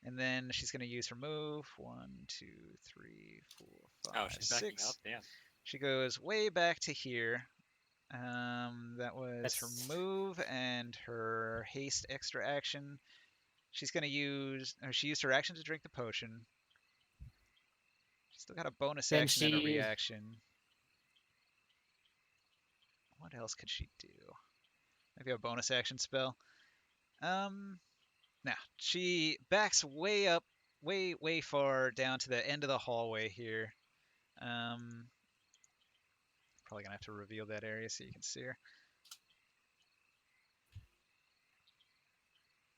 S2: and then she's gonna use her move 1, 2, 3, 4, 5,
S6: Oh, she's backing
S2: 6.
S6: up. Damn.
S2: She goes way back to here. That was her
S1: That's-
S2: move and her haste extra action. She's gonna use, or she used her action to drink the potion. She's still got a bonus
S1: Then
S2: action and a
S1: she-
S2: reaction. What else could she do? Maybe a bonus action spell. Now she backs way up, way far down to the end of the hallway here. Probably gonna have to reveal that area so you can see her.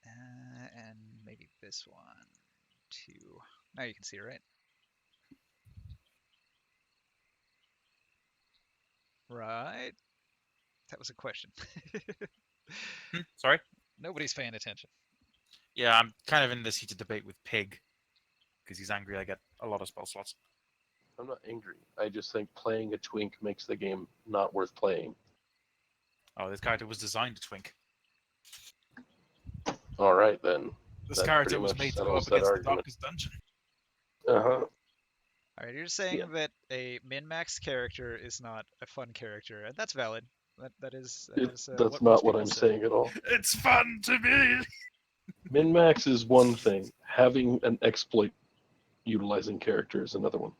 S2: And maybe this one too. Now you can see her, right? Right? That was a question.
S3: Sorry?
S2: Nobody's paying attention.
S3: Yeah, I'm kind of in this heated debate with Pig because he's angry I get a lot of spell slots.
S5: I'm not angry. I just think playing a twink makes the game not worth playing.
S3: Oh, this character was designed to twink.
S5: All right, then.
S3: This
S5: That
S3: character
S5: pretty
S3: was
S5: much
S3: made to go
S5: settles
S3: up
S5: that
S3: against the
S5: argument.
S3: darkest dungeon.
S5: Uh-huh.
S2: All right, you're saying that a min-max character is not a fun character, and that's valid. That is
S5: That's
S2: what
S5: not
S2: most
S5: what
S2: people
S5: I'm
S2: say.
S5: saying at all.
S3: It's fun to me!
S5: Min-max is one thing. Having an exploit utilizing character is another one.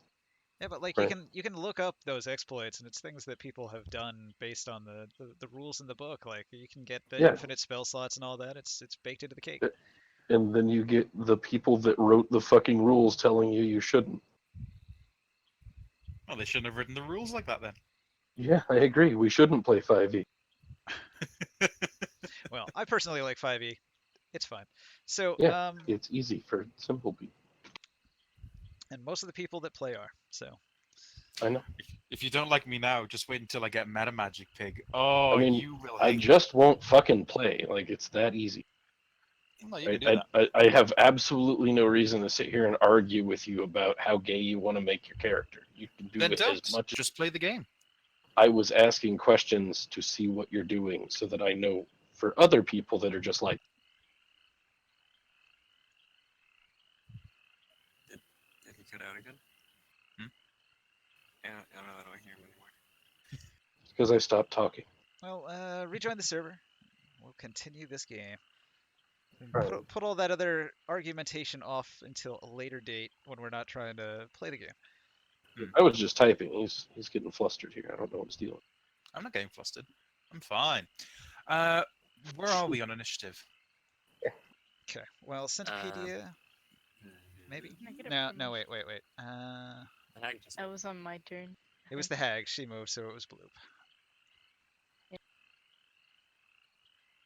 S2: Yeah, but like
S5: Right.
S2: you can look up those exploits, and it's things that people have done based on the rules in the book. Like you can get the
S5: Yeah.
S2: infinite spell slots and all that. It's baked into the cake.
S5: Yeah. and then you get the people that wrote the fucking rules telling you shouldn't.
S3: Well, they shouldn't have written the rules like that then.
S5: Yeah, I agree. We shouldn't play 5e.
S2: Well, I personally like 5e. It's fun. So,
S5: Yeah. It's easy for simple people.
S2: and most of the people that play are. So,
S5: I know.
S3: If you don't like me now, just wait until I get Meta Magic Pig. Oh,
S5: I mean,
S3: you will
S5: I
S3: hate
S5: just won't fucking play. Like, it's that easy.
S3: me. No, you
S5: I,
S3: can do that.
S5: I have absolutely no reason to sit here and argue with you about how gay you want to make your character. You can do
S3: Then
S5: it
S3: don't.
S5: as much as
S3: Just play the game.
S5: I was asking questions to see what you're doing so that I know for other people that are just like,
S6: Did he cut out again?
S3: Hmm?
S6: Yeah, I don't know. I don't hear him anymore.
S5: because I stopped talking.
S2: well, rejoin the server. We'll continue this game. And
S5: Right.
S2: put all that other argumentation off until a later date when we're not trying to play the game.
S5: I was just typing. He's getting flustered here. I don't know what he's dealing.
S3: I'm not getting flustered. I'm fine. Where are we on initiative?
S2: Okay. Well, Centopedia, maybe.
S4: Can I get a
S2: No,
S4: promotion?
S2: wait.
S6: The hag just.
S4: That was on my turn.
S2: It was the hag. She moved, so it was Bloop.
S4: Yeah.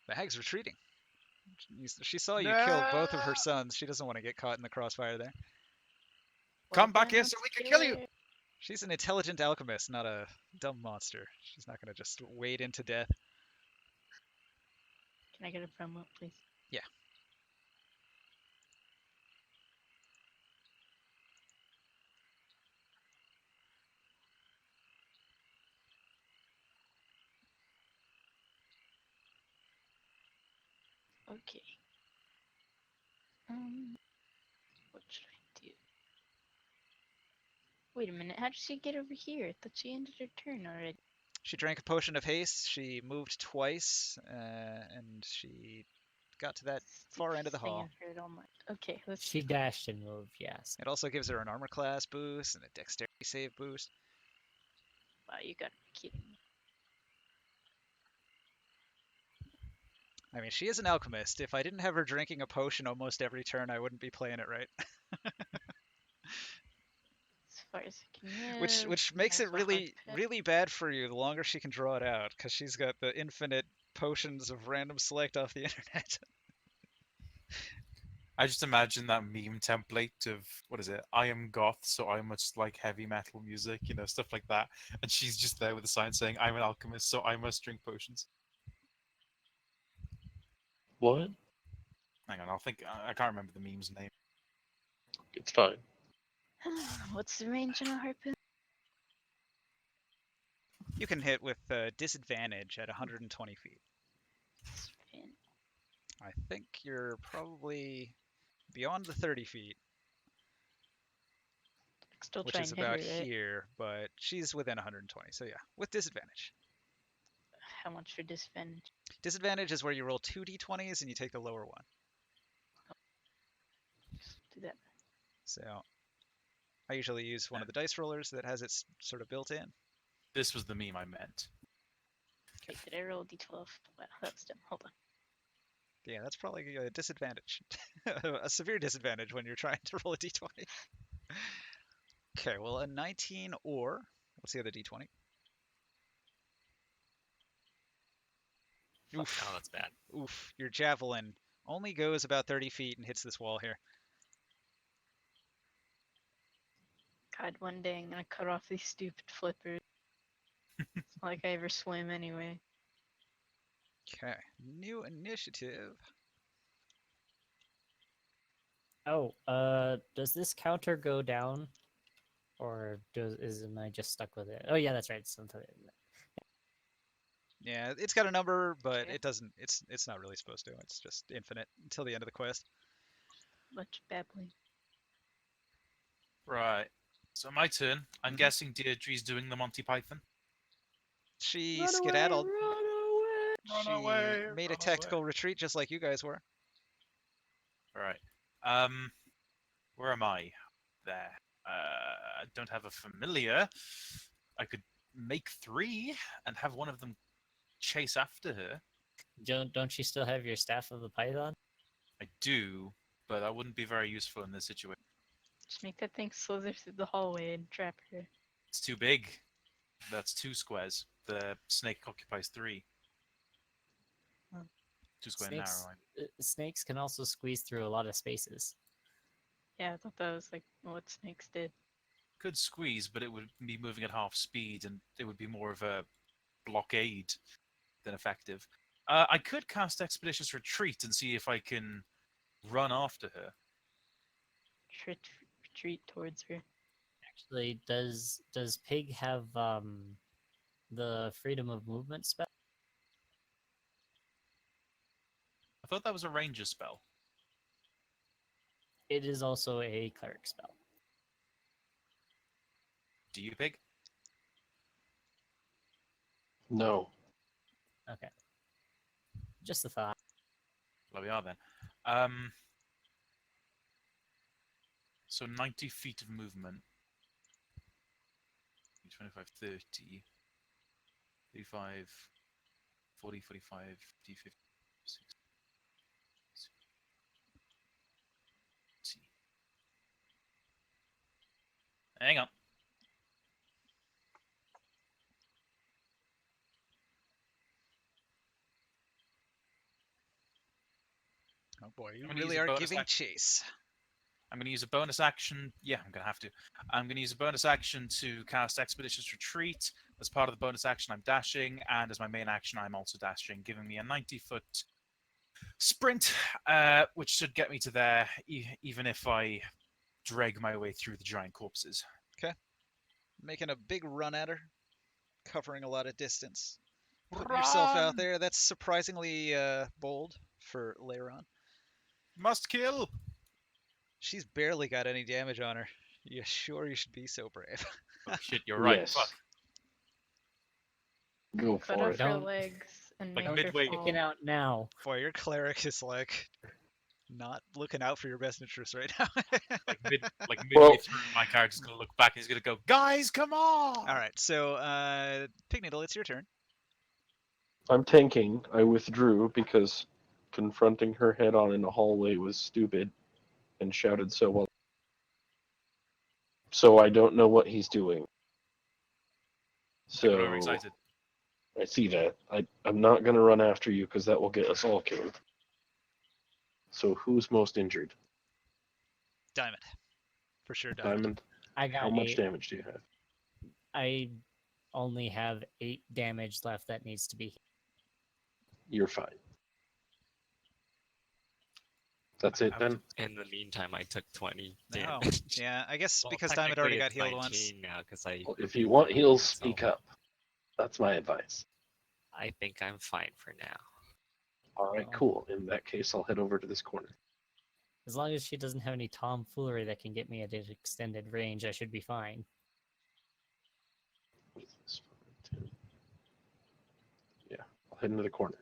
S2: The hag's retreating. She saw you kill both of her sons. She doesn't want to get caught in the crossfire there.
S3: Come back
S4: done,
S3: here so we can kill you.
S4: Killer.
S2: She's an intelligent alchemist, not a dumb monster. She's not going to just wade into death.
S4: Can I get a promo, please?
S2: Yeah.
S4: Okay. What should I do? Wait a minute. How did she get over here? I thought she ended her turn already.
S2: She drank a potion of haste. She moved twice, and she got to that far end of the
S4: Stupid thing,
S2: hall.
S4: I've heard all my... Okay, let's
S1: She dashed and moved, yes.
S2: It also gives her an armor class boost and a dexterity save boost.
S4: Wow, you gotta be kidding me.
S2: I mean, she is an alchemist. If I didn't have her drinking a potion almost every turn, I wouldn't be playing it right.
S4: As far as I can
S2: Which
S4: move,
S2: makes
S4: has
S2: it
S4: a hard
S2: really
S4: pet.
S2: really bad for you the longer she can draw it out, because she's got the infinite potions of random select off the internet.
S3: I just imagine that meme template of what is it? I am goth, so I must like heavy metal music, you know, stuff like that. And she's just there with a sign saying, "I'm an alchemist, so I must drink potions."
S5: What?
S3: Hang on, I'll think. I can't remember the meme's name.
S5: It's fine.
S4: What's the range on a harpoon?
S2: You can hit with disadvantage at 120 feet.
S4: Spin.
S2: I think you're probably beyond the 30 feet,
S4: Still
S2: which
S4: try
S2: is
S4: and hit
S2: about
S4: her, right?
S2: here, but she's within 120. So yeah, with disadvantage.
S4: How much for disadvantage?
S2: Disadvantage is where you roll 2d20s and you take the lower one.
S4: Do that.
S2: So I usually use one of the dice rollers that has it sort of built in.
S3: This was the meme I meant.
S4: Okay, did I roll a d12? Wow, that was dumb. Hold on.
S2: Yeah, that's probably a disadvantage. A severe disadvantage when you're trying to roll a d20. Okay, well, a 19 or... What's the other d20? Oof.
S6: Oh, that's bad.
S2: Oof. Your javelin only goes about 30 feet and hits this wall here.
S4: God, one day I'm gonna cut off these stupid flippers. It's not like I ever swim anyway.
S2: Okay, new initiative.
S1: Oh, does this counter go down? Or am I just stuck with it? Oh yeah, that's right. It's something.
S2: Yeah, it's got a number, but
S4: Okay.
S2: it doesn't. It's not really supposed to. It's just infinite until the end of the quest.
S4: Much babbling.
S3: Right. So my turn. I'm
S2: Mhm.
S3: guessing Deirdre's doing the Monty Python.
S2: She
S1: Run
S2: skedaddled.
S1: away, run away.
S3: Run
S2: She
S3: away,
S2: made a
S3: run
S2: tactical retreat just like you guys were.
S3: Right. Where am I? There. I don't have a familiar. I could make 3 and have one of them chase after her.
S1: Don't you still have your staff of the python?
S3: I do, but that wouldn't be very useful in this situation.
S4: Just make that thing slither through the hallway and trap her.
S3: It's too big. That's 2 squares. The snake occupies 3.
S1: Huh.
S3: 2 square and narrow.
S1: Snakes can also squeeze through a lot of spaces.
S4: Yeah, I thought that was like what snakes did.
S3: Could squeeze, but it would be moving at half speed, and it would be more of a blockade than effective. I could cast Expeditious Retreat and see if I can run after her.
S4: Retreat towards her.
S1: Actually, does Pig have the freedom of movement spell?
S3: I thought that was a ranger spell.
S1: It is also a cleric spell.
S3: Do you, Pig?
S5: No.
S1: Okay. Just a thought.
S3: There we are then. So 90 feet of movement. 25, 30, 35, 40, 45, 50, 50, 60. Hang on.
S2: Oh boy, you
S3: I'm gonna
S2: really
S3: use a
S2: are
S3: bonus
S2: giving
S3: action.
S2: chase.
S3: I'm going to use a bonus action. Yeah, I'm going to have to. I'm going to use a bonus action to cast Expeditious Retreat. As part of the bonus action, I'm dashing, and as my main action, I'm also dashing, giving me a 90-foot sprint, which should get me to there, even if I drag my way through the giant corpses.
S2: Making a big run at her, covering a lot of distance. Putting yourself out there. That's surprisingly bold for Leiron.
S3: Must kill!
S2: She's barely got any damage on her. You sure you should be so brave?
S3: Oh shit, you're right.
S5: Yes.
S3: Fuck.
S5: Go
S4: Cut
S5: for
S4: off
S5: it.
S4: her
S1: Don't-
S4: legs and
S3: like
S4: make
S3: midway-
S4: her fall.
S1: Kicking out now.
S2: Boy, your cleric is like not looking out for your best interests right now.
S3: Midway
S5: Well-
S3: through, my character's going to look back and he's going to go, guys, come on!
S2: All right, so Pigneedle, it's your turn.
S5: I'm tanking. I withdrew because confronting her head on in the hallway was stupid and shouted so well. So I don't know what he's doing.
S3: I got
S5: So
S3: overexcited.
S5: I see that. I'm not going to run after you because that will get us all killed. So who's most injured?
S2: Diamond. For sure, Diamond.
S5: Diamond,
S1: I got
S5: how much
S1: 8.
S5: damage do you have?
S1: I only have 8 damage left that needs to be.
S5: You're fine. That's it then?
S6: In the meantime, I took 20
S2: No.
S6: damage.
S2: Yeah, I guess
S6: Well,
S2: because Diamond already got
S6: technically
S2: healed
S6: it's
S2: once.
S6: 19 now because I
S5: Well, if you want heals,
S6: myself.
S5: speak up. That's my advice.
S6: I think I'm fine for now.
S5: All right,
S1: Oh.
S5: cool. In that case, I'll head over to this corner.
S1: As long as she doesn't have any tomfoolery that can get me at an extended range, I should be fine.
S5: Yeah, I'll head into the corner.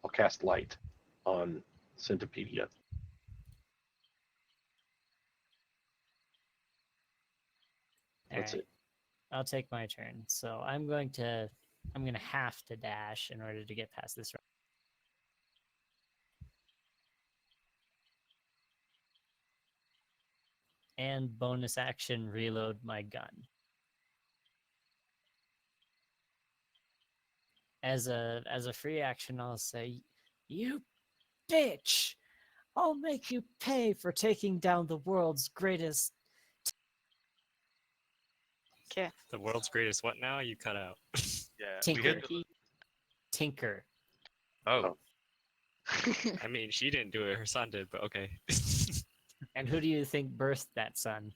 S5: I'll cast light on Centipedia. That's
S1: Alright,
S5: it.
S1: I'll take my turn. So I'm gonna have to dash in order to get past this round. And bonus action reload my gun. As a free action, I'll say, "You bitch! I'll make you pay for taking down the world's greatest."
S4: Okay.
S6: The world's greatest what now? You cut out.
S3: Yeah, we
S1: Tinker.
S3: heard.
S1: Tinker.
S3: Oh,
S6: I mean, she didn't do it. Her son did, but okay.
S1: And who do you think birthed that son?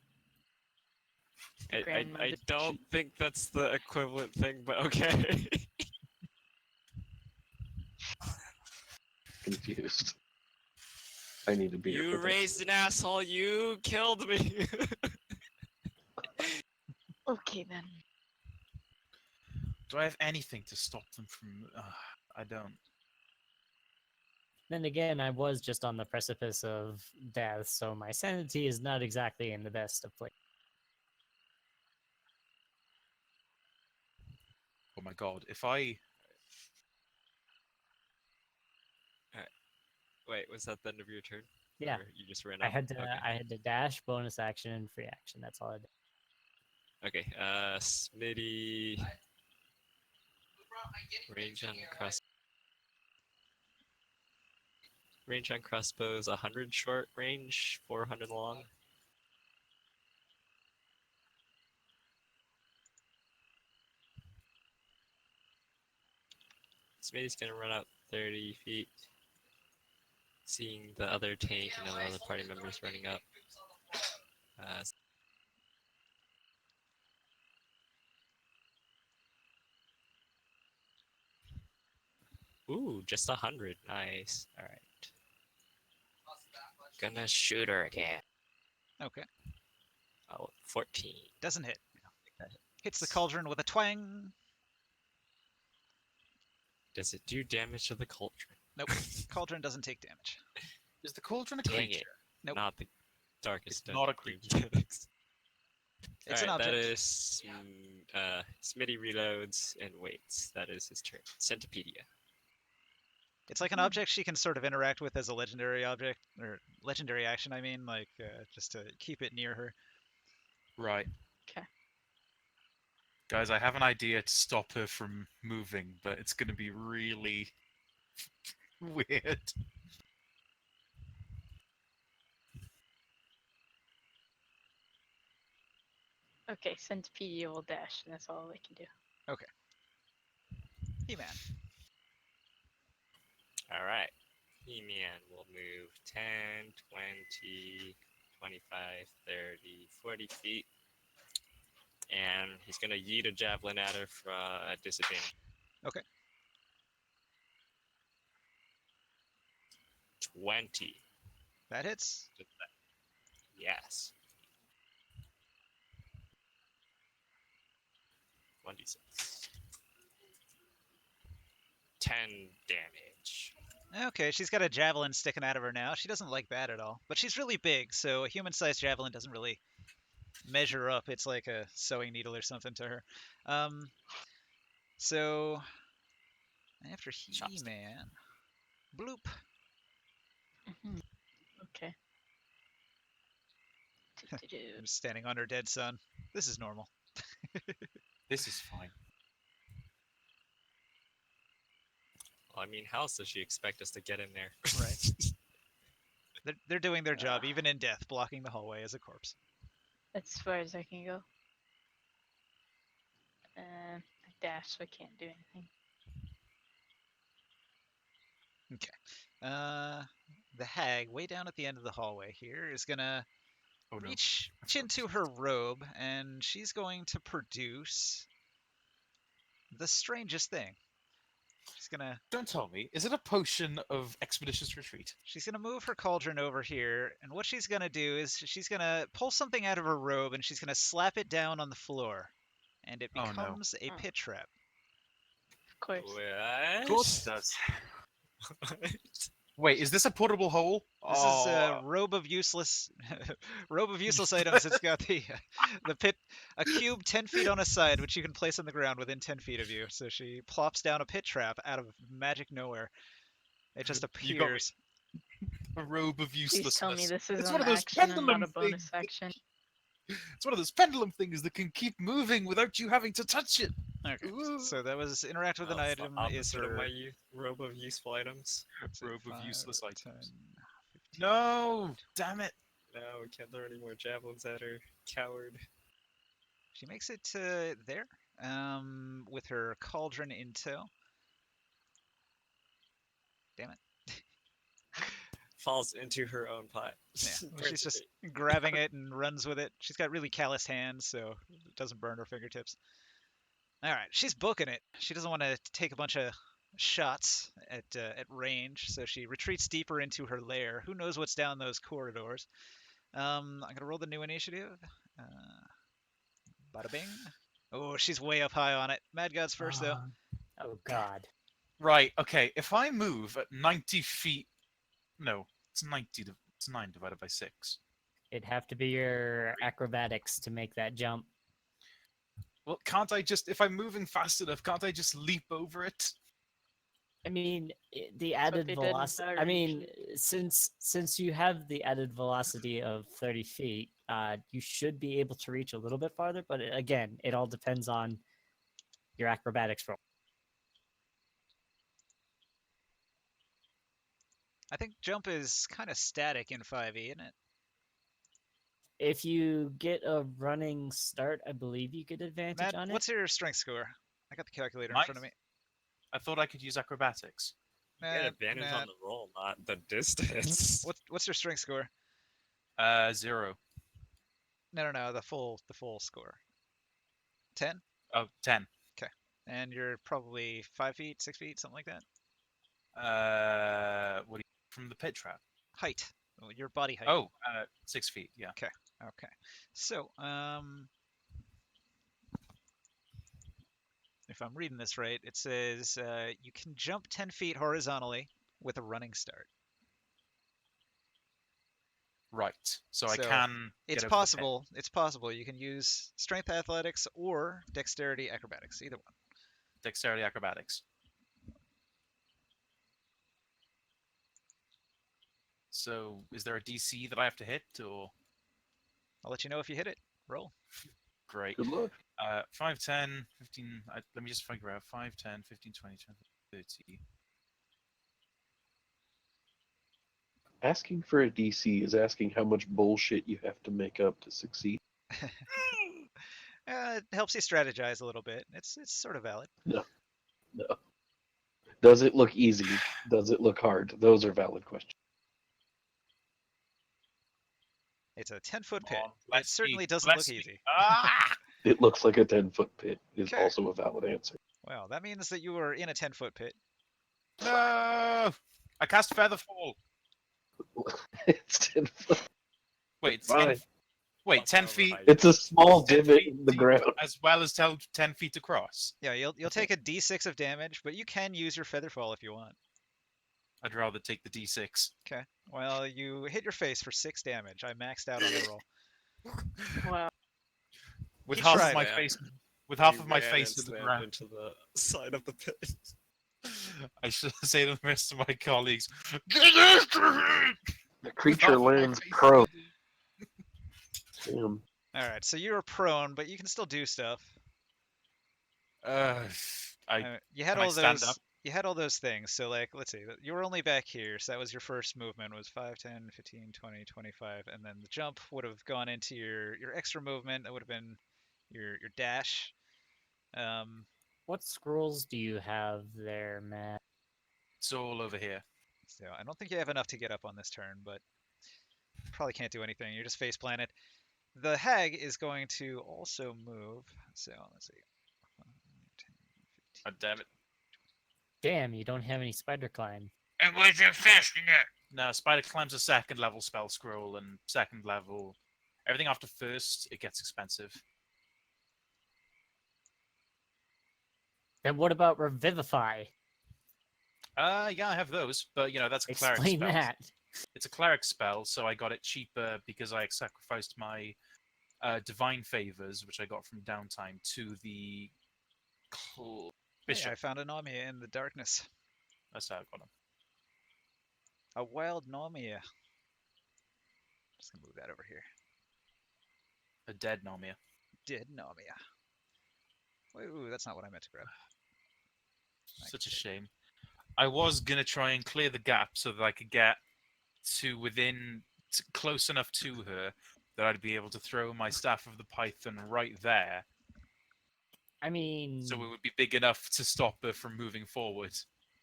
S6: I
S4: Grandmother.
S6: don't think that's the equivalent thing, but okay.
S5: Confused. I need to be.
S6: You raised an asshole. You killed me.
S4: Okay then.
S3: do I have anything to stop them from? I don't.
S1: Then again, I was just on the precipice of death, so my sanity is not exactly in the best of places.
S3: Oh my god! If I
S6: Wait, was that the end of your turn?
S1: Yeah.
S6: Or you just ran
S1: I
S6: up?
S1: had to
S6: Okay.
S1: I had to dash, bonus action, and free action. That's all I did.
S6: Okay, Smitty. Range on cross. Range on crossbows 100 short range, 400 long. Smitty's gonna run out 30 feet, seeing the other tank and the other party members running up. Uh, Ooh, just 100. Nice. All right. Gonna shoot her again.
S2: Okay.
S6: Oh, 14.
S2: Doesn't hit.
S6: That
S2: Hits the
S6: hits.
S2: cauldron with a twang.
S6: Does it do damage to the cauldron?
S2: Nope. Cauldron doesn't take damage.
S3: Is the cauldron a
S6: Dang
S3: creature?
S6: it.
S2: Nope.
S6: Not the darkest.
S3: It's not a
S6: creature.
S2: It's an
S6: Alright, that
S2: object.
S6: is Smitty reloads and waits. That is his turn. Centipedia.
S2: It's like an object she can sort of interact with as a legendary object, or legendary action, I mean, like just to keep it near her.
S3: Right.
S4: 'Kay.
S3: Guys, I have an idea to stop her from moving, but it's going to be really weird.
S4: Okay, Centipedia will dash, and that's all we can do.
S2: He-Man.
S6: Alright. He-Man will move 10, 20, 25, 30, 40 feet. And he's going to yeet a javelin at her for a disadvantage.
S2: Okay.
S6: 20.
S2: That hits.
S6: Yes. 26. 10 damage.
S2: Okay, she's got a javelin sticking out of her now. She doesn't like that at all. But she's really big, so a human-sized javelin doesn't really measure up. It's like a sewing needle or something to her. So after He-Man, bloop.
S4: Mhm. Okay. Do-do-do.
S2: I'm standing on her dead son. This is normal.
S3: This is fine.
S6: Well, I mean, how else does she expect us to get in there?
S2: Right. They're doing their job, even in death, blocking the hallway as a corpse.
S4: That's as far as I can go. I dash, so I can't do anything.
S2: The hag, way down at the end of the hallway here, is gonna
S3: Oh no.
S2: reach into her robe, and she's going to produce the strangest thing. She's gonna
S3: Don't tell me. Is it a potion of expeditious retreat?
S2: move her cauldron over here, and what she's gonna do is she's gonna pull something out of her robe, and she's gonna slap it down on the floor, and it
S3: Oh, no.
S2: becomes a
S4: Oh.
S2: pit trap.
S4: Of course.
S6: What?
S3: Of course it does. Wait, is this a portable hole?
S2: This is a robe of useless items. It's got the pit, a cube 10 feet on a side, which you can place on the ground within 10 feet of you. So she plops down a pit trap out of magic nowhere. It just
S3: You got me.
S2: appears.
S3: a robe of
S4: Please
S3: uselessness.
S4: tell me this is
S3: It's
S4: an
S3: one of those
S4: action and not
S3: pendulum
S4: a bonus
S3: things.
S4: action.
S3: It's one of those pendulum things that can keep moving without you having to touch it.
S2: Okay.
S3: Ooh.
S2: So that was interact with an
S6: Well, it's the
S2: item is
S6: opposite of
S2: her
S6: my robe of useful items.
S3: Robe of
S2: 5,
S3: useless
S2: 10,
S3: items.
S2: 15.
S3: No! Damn it!
S6: No, we can't throw any more javelins at her. Coward.
S2: She makes it to there. With her cauldron in tow. Damn it.
S6: Falls into her own pot.
S2: Yeah, well,
S6: Burns
S2: she's
S6: it.
S2: just grabbing it and runs with it. She's got really calloused hands, so it doesn't burn her fingertips. All right, she's booking it. She doesn't want to take a bunch of shots at range, so she retreats deeper into her lair. Who knows what's down those corridors? I'm gonna roll the new initiative. Bada bing. Oh, she's way up high on it. Mad God's first though.
S1: Oh God.
S3: Right, okay, if I move at 90 feet... No, it's 9 divided by 6.
S1: It'd have to be your acrobatics to make that jump.
S3: Well, can't I just... If I'm moving fast enough, can't I just leap over it?
S1: I mean, the
S4: That's what
S1: added
S4: they did in
S1: velocity. I
S4: Battery
S1: mean,
S4: Ship.
S1: since you have the added velocity of 30 feet, you should be able to reach a little bit farther. But again, it all depends on your acrobatics roll.
S2: I think jump is kind of static in 5e, isn't it?
S1: If you get a running start, I believe you get advantage
S2: Matt,
S1: on it.
S2: what's your strength score? I got the calculator in
S3: Mine?
S2: front of me.
S3: I thought I could use acrobatics.
S6: You get
S2: Nah,
S6: advantage
S2: nah.
S6: on the roll, not the distance.
S2: What's your strength score?
S3: 0.
S2: No, the full score. 10?
S3: Oh, 10.
S2: And you're probably 5 feet, 6 feet, something like that.
S3: What do you from the pit trap?
S2: Height. Your body height.
S3: Oh, 6 feet. Yeah.
S2: Okay. So, if I'm reading this right, it says you can jump 10 feet horizontally with a running start.
S3: Right. So I
S2: So,
S3: can.
S2: It's
S3: get over the pit.
S2: possible. It's possible. You can use strength athletics or dexterity acrobatics, either one.
S3: Dexterity acrobatics. So is there a DC that I have to hit or?
S2: I'll let you know if you hit it. Roll.
S3: Great.
S5: Good luck.
S3: 5, 10, 15. Let me just figure out 5, 10, 15, 20, 30.
S5: Asking for a DC is asking how much bullshit you have to make up to succeed.
S2: It helps you strategize a little bit. It's sort of valid.
S5: No. Does it look easy? Does it look hard? Those are valid questions.
S2: It's a 10-foot
S3: Come
S2: pit.
S3: on,
S2: It
S3: bless
S2: certainly
S3: me,
S2: doesn't
S3: bless
S2: look
S3: me.
S2: easy.
S3: Ah!
S5: It looks like a 10-foot pit is
S2: Okay.
S5: also a valid answer.
S2: Well, that means that you are in a 10-foot pit.
S3: No! I cast Featherfall.
S5: It's 10 foot.
S3: Wait,
S5: It's fine.
S3: 10, wait,
S6: Fuck
S3: 10
S6: over
S3: feet.
S6: height.
S5: It's a small
S3: 10
S5: divot
S3: feet
S5: in the
S3: deep
S5: ground.
S3: as well as 10 feet across.
S2: Yeah, you'll take a d6 of damage, but you can use your featherfall if you want.
S3: I'd rather take the D6.
S2: Okay. Well, you hit your face for 6 damage. I maxed out on the roll.
S4: Wow.
S3: With
S2: He
S3: half
S2: tried.
S3: of my
S6: Man.
S3: face, with half
S6: You
S3: of my
S6: ran
S3: face
S6: and
S3: to the
S6: slammed
S3: ground.
S6: into the side of the pit.
S3: I should say to the rest of my colleagues, "Get after him!"
S5: The
S3: With
S5: creature
S3: half of my
S5: lands
S3: face
S5: prone.
S3: to
S5: Damn.
S2: All right, so you're prone, but you can still do stuff. You had
S3: can I
S2: all
S3: stand
S2: those.
S3: up?
S2: You had all those things. So like, let's see. You were only back here, so that was your first movement was 5, 10, 15, 20, 25, and then the jump would have gone into your extra movement. That would have been your dash.
S1: What scrolls do you have there, Matt?
S3: It's all over here.
S2: So I don't think you have enough to get up on this turn, but probably can't do anything. You're just face planted. The hag is going to also move. So let's see. 5, 10,
S3: God damn it.
S1: Damn, you don't have any spider climb.
S3: It wasn't fast enough. No, Spider Climb's a second level spell scroll, and second level. Everything after first, it gets expensive.
S1: Then what about Revivify?
S3: Yeah, I have those, but that's a cleric
S1: Explain
S3: spell.
S1: that.
S3: It's a cleric spell, so I got it cheaper because I sacrificed my divine favors, which I got from downtime, to the
S2: Hey,
S3: bishop.
S2: I found an Nomia in the darkness.
S3: That's how I got him.
S2: A wild Nomia. Just gonna move that over here.
S3: A dead Nomia.
S2: Dead Nomia. Ooh, that's not what I meant to grab.
S3: Such a shame. I was gonna try and clear the gap so that I could get to close enough to her that I'd be able to throw my staff of the Python right there,
S1: I mean,
S3: so it would be big enough to stop her from moving forward.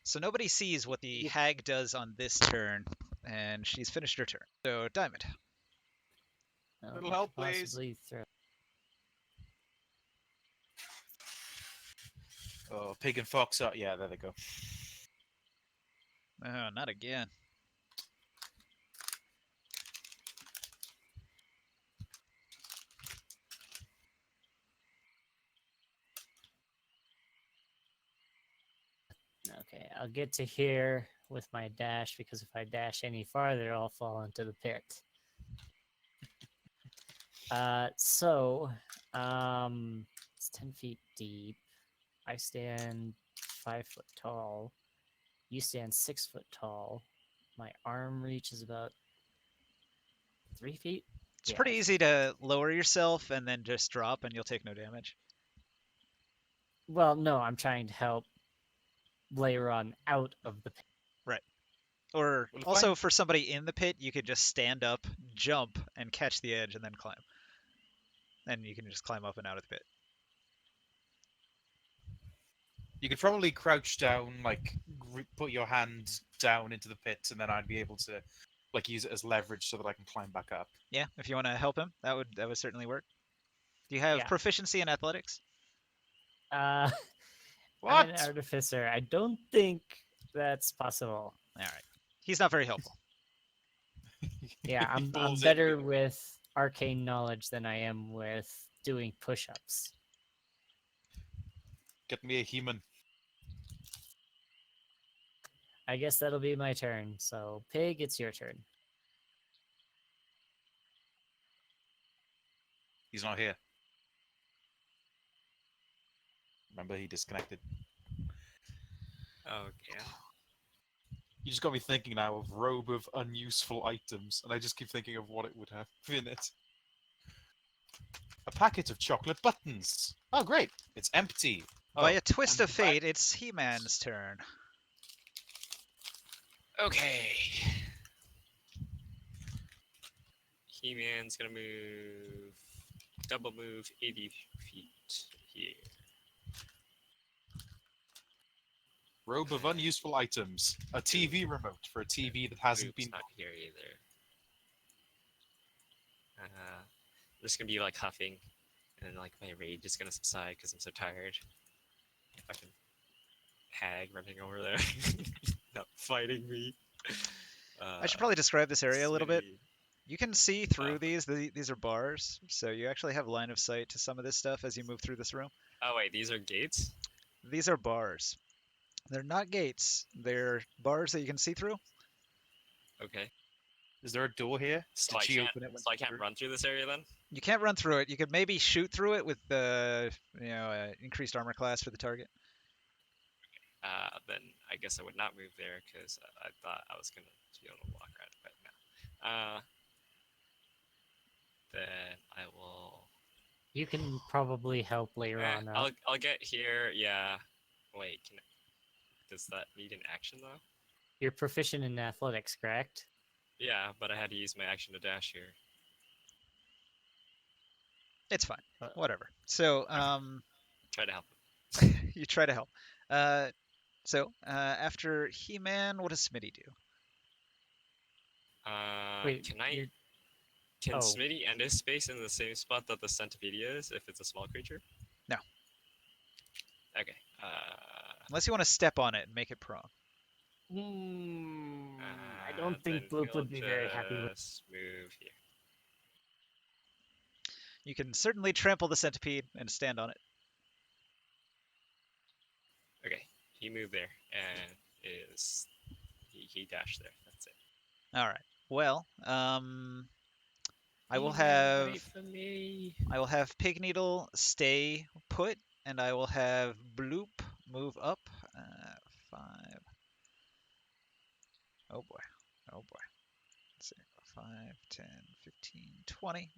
S2: So nobody sees what the hag does on this turn, and she's finished her turn. So Diamond.
S3: Little help, please.
S1: possibly throw.
S3: Oh, pig and fox. Oh, yeah, there they go.
S2: Oh, not again.
S1: Okay, I'll get to here with my dash because if I dash any farther, I'll fall into the pit. It's 10 feet deep. I stand 5 foot tall. You stand 6 foot tall. My arm reach is about 3 feet.
S2: It's
S1: Yeah,
S2: pretty easy to lower yourself and then just drop, and you'll take no damage.
S1: Well, no, I'm trying to help Leiron out of the pit.
S2: Or
S3: Well, if
S2: also
S3: I'm-
S2: for somebody in the pit, you could just stand up, jump, and catch the edge, and then climb. And you can just climb up and out of the pit.
S3: You could probably crouch down, like put your hand down into the pit, and then I'd be able to like use it as leverage so that I can climb back up.
S2: Yeah, if you want to help him, that would certainly work. Do you have
S1: Yeah.
S2: proficiency in athletics?
S1: I'm
S3: What?
S1: an artificer. I don't think that's possible.
S2: All right. He's not very helpful.
S1: Yeah, I'm
S3: Balls in
S1: better
S3: with-
S1: with arcane knowledge than I am with doing push-ups.
S3: Get me a human.
S1: I guess that'll be my turn. So, Pig, it's your turn.
S3: He's not here. Remember, he disconnected.
S6: Oh, yeah.
S3: You just got me thinking now of robe of unuseful items, and I just keep thinking of what it would have in it. A packet of chocolate buttons. Oh, great! It's empty.
S2: By
S3: Oh,
S2: a twist
S3: and
S2: of fate, it's He-Man's turn.
S6: Okay. He-Man's gonna move, double move 80 feet here.
S3: robe of unuseful items. A TV remote for a TV that hasn't
S6: Move's
S3: been.
S6: not here either. I'm just gonna be like huffing, and like my rage is gonna subside because I'm so tired. Fucking hag running over there, not fighting me.
S2: I should probably describe this area a little bit.
S6: Smitty.
S2: You can see through
S6: Oh.
S2: these. These are bars, so you actually have line of sight to some of this stuff as you move through this room.
S6: Oh wait, these are gates.
S2: These are bars. They're not gates. They're bars that you can see through.
S6: Okay,
S3: Is there a door here?
S6: so
S3: Did
S6: I
S3: she
S6: can't,
S3: open it when
S6: so I
S3: she
S6: can't
S3: threw?
S6: run through this area then.
S2: You can't run through it. You could maybe shoot through it with the increased armor class for the target.
S6: Then I guess I would not move there because I thought I was gonna be able to walk around it, but no. Then I will.
S1: You can probably help Leiron out.
S6: I'll get here. Yeah. Wait. Does that need an action though?
S1: You're proficient in athletics, correct?
S6: Yeah, but I had to use my action to dash here.
S2: It's fine.
S1: Uh,
S2: Whatever. So
S6: Try to help him.
S2: you try to help. After He-Man, what does Smitty do?
S1: Wait,
S6: Can I?
S1: you're-
S6: Can
S1: oh.
S6: Smitty end his space in the same spot that the Centipedia is if it's a small creature?
S2: No.
S6: Okay.
S2: Unless you want to step on it and make it prone.
S1: I don't think
S6: then
S1: Bloop would be very happy with.
S6: just move here.
S2: You can certainly trample the centipede and stand on it.
S6: Okay, he moved there and he dashed there. That's it.
S2: All right. Well, I will
S6: He-Man,
S2: have
S6: wait for me.
S2: Pig Needle stay put, and I will have Bloop move up 5. Oh boy. Oh boy. Let's see. 5, 10, 15, 20.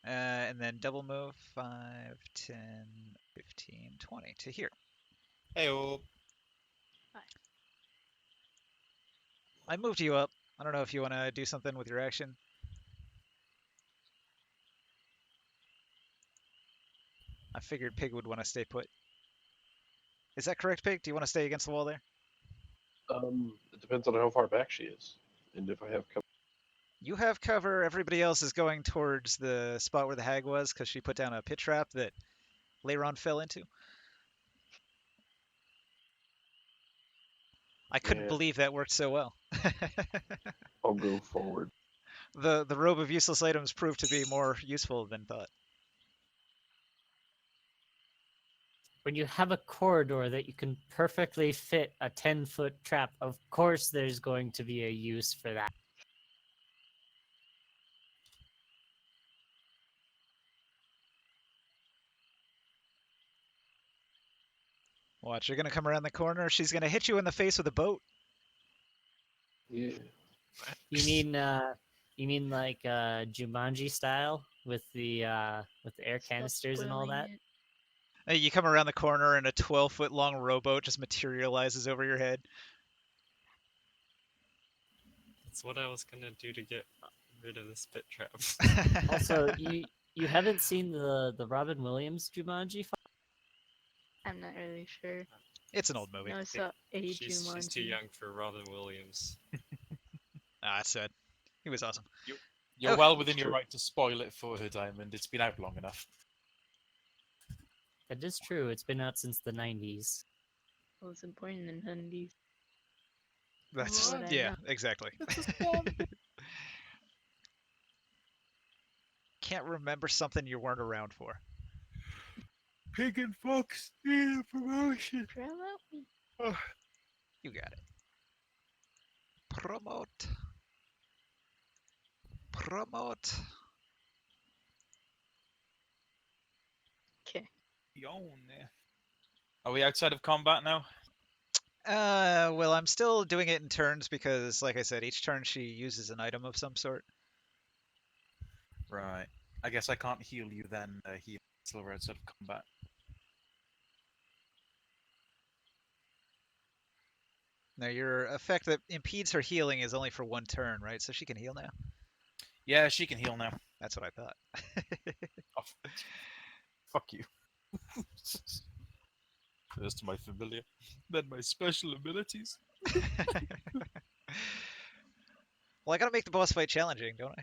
S2: And then double move 5, 10, 15, 20 to here.
S3: Hey, oh.
S2: I moved you up. I don't know if you want to do something with your action. I figured Pig would want to stay put. Is that correct, Pig? Do you want to stay against the wall there?
S5: It depends on how far back she is, and if I have cover.
S2: You have cover. Everybody else is going towards the spot where the hag was because she put down a pit trap that Leiron fell into. I couldn't
S5: Yeah.
S2: believe that worked so well.
S5: I'll go forward.
S2: The robe of useless items proved to be more useful than thought.
S1: When you have a corridor that you can perfectly fit a 10-foot trap, of course there's going to be a use for that.
S2: Watch, you're gonna come around the corner. She's gonna hit you in the face with a boat.
S5: Yeah.
S1: You mean like Jumanji style with the air
S4: Stop
S1: canisters and all
S4: spoiling
S1: that?
S4: it.
S2: You come around the corner and a 12-foot long rowboat just materializes over your head.
S6: That's what I was gonna do to get rid of the spit trap.
S1: Also, you haven't seen the Robin Williams Jumanji?
S4: I'm not really sure.
S2: It's an old movie.
S4: No, I saw a
S6: She's too
S4: Jumanji.
S6: young for Robin Williams.
S2: Ah, it's sad. He was awesome.
S3: You're
S2: Okay.
S3: well within your right to spoil it for her, Diamond. It's been out long enough.
S1: That is true. It's been out since the 90s.
S4: Well, it's important in Hundies.
S2: That's
S4: What I
S2: yeah,
S4: know.
S2: exactly. Can't remember something you weren't around for.
S3: Pig and Fox need a promotion.
S4: Promote me.
S2: You got it. Promote. Promote.
S4: Okay.
S3: Are we outside of combat now?
S2: Well, I'm still doing it in turns because, like I said, each turn she uses an item of some sort.
S3: Right. I guess I can't heal you then, heal until we're outside of combat.
S2: Now, your effect that impedes her healing is only for one turn, right? So she can heal now.
S3: Yeah, she can heal now.
S2: That's what I thought.
S3: Oh, fuck you. First my familiar, then my special abilities.
S2: Well, I gotta make the boss fight challenging, don't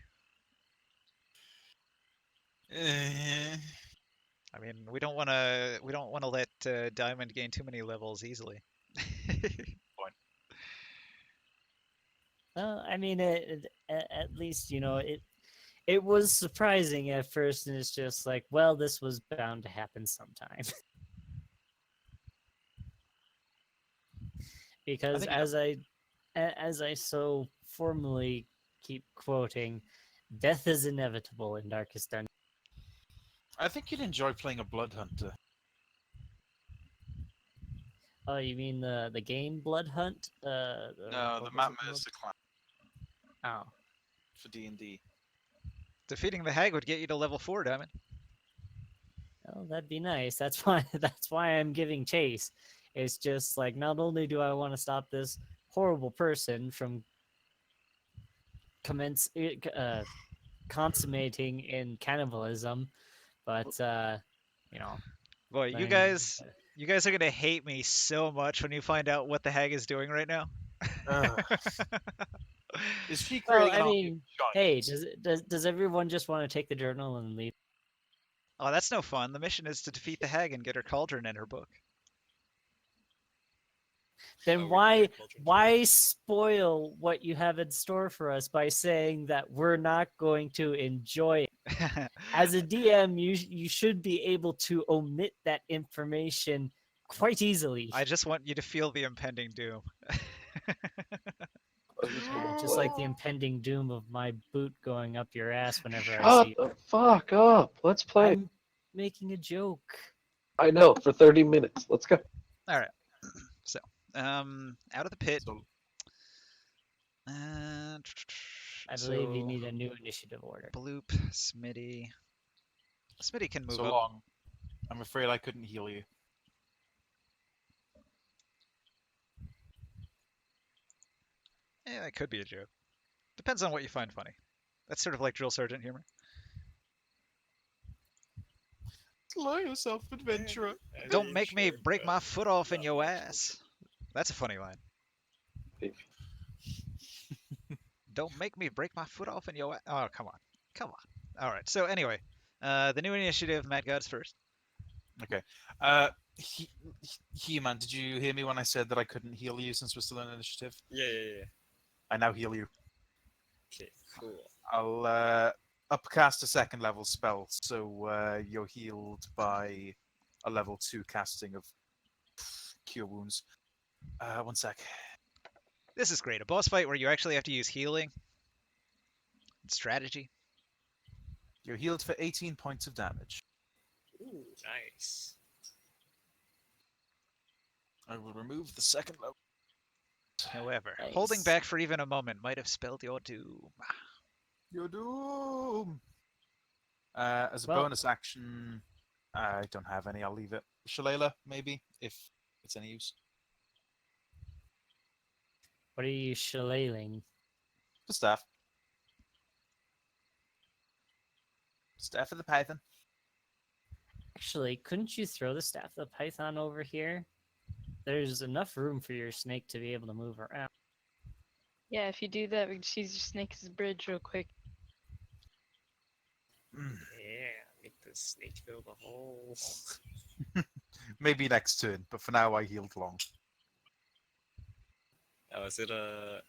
S2: I? I mean, we don't want to let Diamond gain too many levels easily.
S1: I mean, at least it was surprising at first, and it's just like, well, this was bound to happen sometime. Because
S3: think
S1: as I so formally keep quoting, death is inevitable in Darkest Dungeon.
S3: I think you'd enjoy playing a Blood Hunter.
S1: Oh, you mean the game Blood Hunt?
S3: No,
S1: what
S3: the
S1: was
S3: Matt
S1: it called?
S3: Mercer clan
S1: Oh,
S3: for D&D.
S2: Defeating the hag would get you to level 4, Diamond.
S1: well, that'd be nice. That's why I'm giving chase. It's just like, not only do I want to stop this horrible person from consummating in cannibalism, but
S2: Boy, you
S1: learning-
S2: guys are gonna hate me so much when you find out what the hag is doing right now.
S3: Ugh. Is she
S1: Well,
S3: creating
S1: I
S3: an army of
S1: mean,
S3: giants?
S1: hey, does everyone just want to take the journal and leave?
S2: Oh, that's no fun. The mission is to defeat the hag and get her cauldron and her book.
S1: Then
S6: Oh, we
S1: why
S6: need a culture check.
S1: why spoil what you have in store for us by saying that we're not going to enjoy it? As a DM, you should be able to omit that information quite easily.
S2: I just want you to feel the impending doom.
S1: Just like the impending doom of my boot going up your ass whenever I
S5: Shut
S1: see
S5: the fuck up. Let's play.
S1: I'm making a joke.
S5: I know, for 30 minutes. Let's go.
S2: All right. So, out of the pit.
S3: So,
S2: Uh,
S1: I believe you
S2: so,
S1: need a new initiative order.
S2: Bloop, Smitty. Smitty can move
S3: so
S2: up.
S3: long. I'm afraid I couldn't heal you.
S2: Yeah, that could be a joke. Depends on what you find funny. That's sort of like drill sergeant humor.
S3: Slow yourself, adventurer.
S2: Don't make me
S6: Sure,
S2: break
S6: but
S2: my foot off in
S6: not
S2: your
S6: much
S2: ass. That's a funny line. Don't make me break my foot off in your ass. Oh, come on. Come on. All right. So anyway, the new initiative, Matt God's first.
S3: Okay. He-Man, did you hear me when I said that I couldn't heal you since we're still in initiative?
S6: Yeah.
S3: I now heal you.
S6: Okay, cool.
S3: I'll upcast a second level spell, so you're healed by a level 2 casting of Cure Wounds. 1 sec.
S2: This is great. A boss fight where you actually have to use healing and strategy.
S3: You're healed for 18 points of damage.
S6: Ooh, nice.
S3: I will remove the second load.
S2: However, holding
S1: Nice.
S2: back for even a moment might have spelled your doom.
S3: Your doom. As a
S1: Well-
S3: bonus action, I don't have any. I'll leave it. Shalala, maybe, if it's any use.
S1: What are you shillelaghing?
S3: The staff. Staff of the Python.
S1: Actually, couldn't you throw the staff of the python over here? There's enough room for your snake to be able to move around.
S4: Yeah, if you do that, we can just use your snake as a bridge real quick.
S3: Mm,
S6: Yeah, make the snake fill the hole.
S3: maybe next turn, but for now I healed long.
S6: Oh, is it an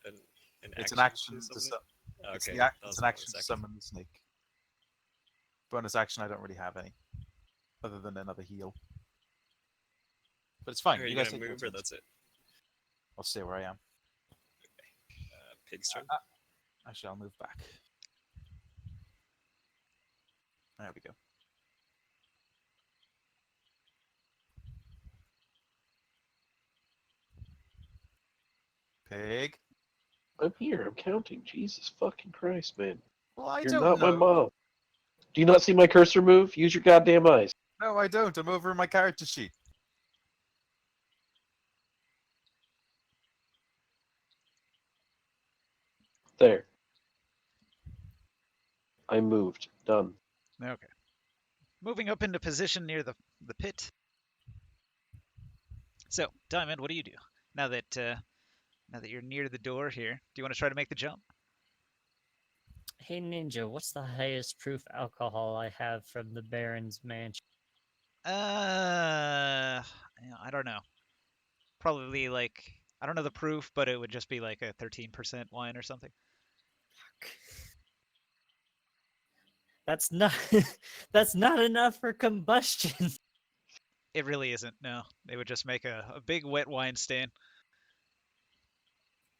S3: It's
S6: action
S3: an action
S6: to
S3: to
S6: summon it?
S3: su- it's,
S6: Okay,
S3: the ac-
S6: that
S3: it's
S6: was
S3: an
S6: a
S3: action
S6: bonus
S3: to
S6: action.
S3: summon the snake. Bonus action, I don't really have any, other than another heal. But it's fine.
S6: Are
S3: You
S6: you
S3: guys
S6: gonna
S3: take your
S6: move or
S3: turns.
S6: that's it?
S3: I'll stay where I am.
S6: Pig's turn.
S3: Actually, I'll move back. There we go. Pig.
S5: I'm here. I'm counting. Jesus fucking Christ, man.
S3: Well, I
S5: You're
S3: don't
S5: not
S3: know.
S5: my mom. Do you not see my cursor move? Use your goddamn eyes.
S3: No, I don't. I'm over in my character sheet.
S5: There. I moved. Done.
S2: Okay. Moving up into position near the pit. So, Diamond, what do you do now that you're near the door here? Do you want to try to make the jump?
S1: Hey Ninja, what's the highest proof alcohol I have from the Baron's mansion?
S2: I don't know. Probably like I don't know the proof, but it would just be like a 13% wine or something.
S1: That's not that's not enough for combustion.
S2: It really isn't. No, it would just make a big wet wine stain.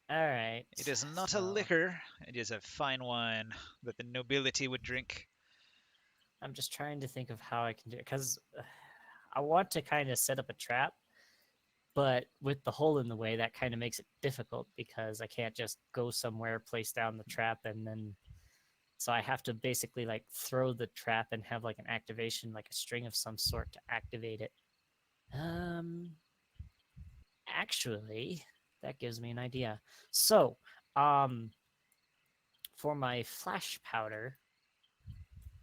S1: All right.
S2: It is not a
S1: so
S2: liquor. It is a fine wine that the nobility would drink.
S1: I'm just trying to think of how I can do it because I want to kind of set up a trap, but with the hole in the way, that kind of makes it difficult because I can't just go somewhere, place down the trap, and then. So I have to basically like throw the trap and have like an activation, like a string of some sort to activate it. Actually, that gives me an idea. So, for my flash powder,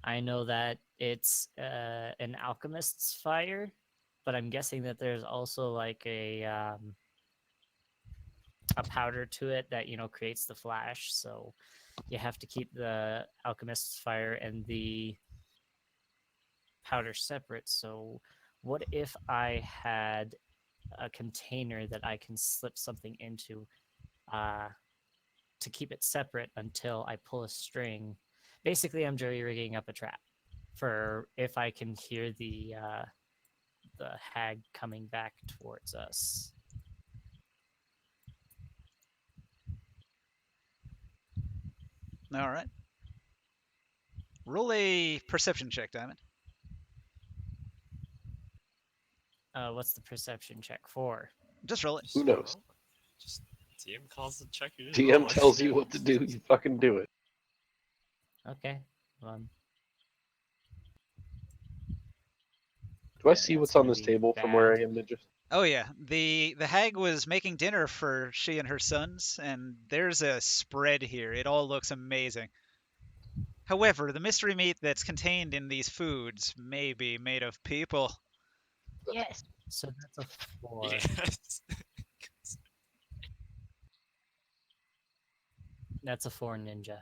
S1: I know that it's an alchemist's fire, but I'm guessing that there's also like a powder to it that creates the flash. So you have to keep the alchemist's fire and the powder separate. So what if I had a container that I can slip something into to keep it separate until I pull a string? Basically, I'm jury rigging up a trap for if I can hear the hag coming back towards us.
S2: All right. Roll a perception check, Diamond.
S1: What's the perception check for?
S2: Just roll it.
S5: Who knows?
S6: Just DM calls the check. You just
S5: DM
S6: roll it.
S5: tells you what to do. You fucking do it.
S1: Okay.
S5: Do I
S1: Yeah,
S5: see
S1: that's
S5: what's on
S1: gonna
S5: this
S1: be
S5: table from where
S1: bad.
S5: I am, Ninja?
S2: Oh yeah, the hag was making dinner for she and her sons, and there's a spread here. It all looks amazing. However, the mystery meat that's contained in these foods may be made of people.
S4: Yes.
S1: So that's a 4.
S6: Yes.
S1: That's a 4 ninja.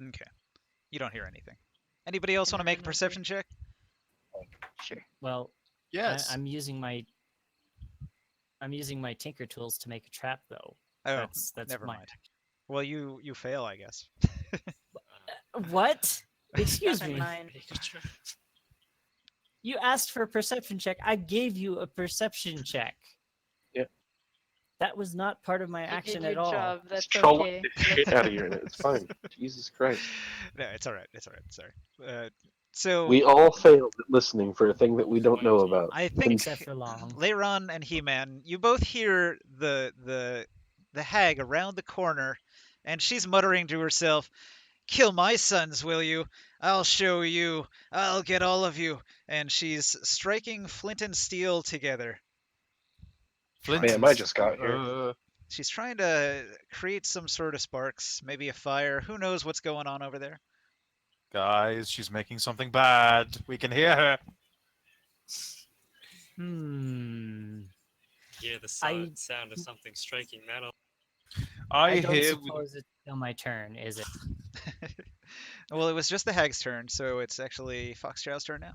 S2: Okay. You don't hear anything. Anybody else
S4: Can
S2: want to
S4: I
S2: make a
S4: remember?
S2: perception check?
S4: Sure.
S1: Well,
S3: Yes.
S1: I'm using my tinker tools to make a trap though.
S2: Oh,
S1: That's
S2: never
S1: my
S2: mind. Well, you fail, I guess.
S1: What? Excuse
S4: Never
S1: me.
S4: mind.
S1: You asked for a perception check. I gave you a perception check.
S5: Yeah.
S1: That was not part of my
S4: You
S1: action
S4: did
S1: at
S4: your
S1: all.
S4: job. That's
S5: Just troll
S4: okay.
S5: the shit out of you, and it's fine. Jesus Christ.
S2: No, it's all right. It's all right. Sorry. So
S5: We all failed at listening for a thing that we don't know
S6: 20.
S5: about.
S2: I think
S1: Except for Long.
S2: Leiron and He-Man, you both hear the hag around the corner, and she's muttering to herself, "Kill my sons, will you? I'll show you. I'll get all of you." And she's striking flint and steel together.
S3: Flint
S5: Ma'am,
S3: and
S5: I just got here.
S2: She's trying to create some sort of sparks, maybe a fire. Who knows what's going on over there?
S3: Guys, she's making something bad. We can hear her.
S6: Hear the
S1: I-
S6: sound of something striking metal.
S3: I
S1: don't
S3: hear.
S1: suppose it's still my turn, is it?
S2: Well, it was just the hag's turn, so it's actually Foxchow's turn now.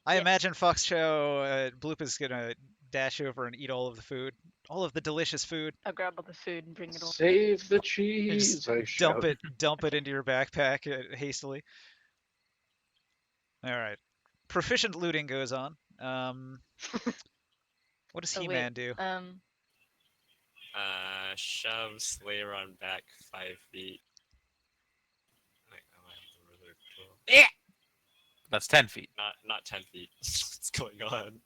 S2: I
S4: Yeah.
S2: imagine Foxchow, Bloop is gonna dash over and eat all of the food, all of the delicious food.
S4: I'll grab all the food and bring it over.
S5: Save the
S2: and
S5: cheese!
S2: just
S5: I shout.
S2: dump it into your backpack hastily. All right, proficient looting goes on. What does
S4: Oh, wait,
S2: He-Man do?
S6: Shoves Leiron back 5 feet. Wait, oh, I have the ruler tool.
S3: That's 10 feet.
S6: Not 10 feet. What's going on?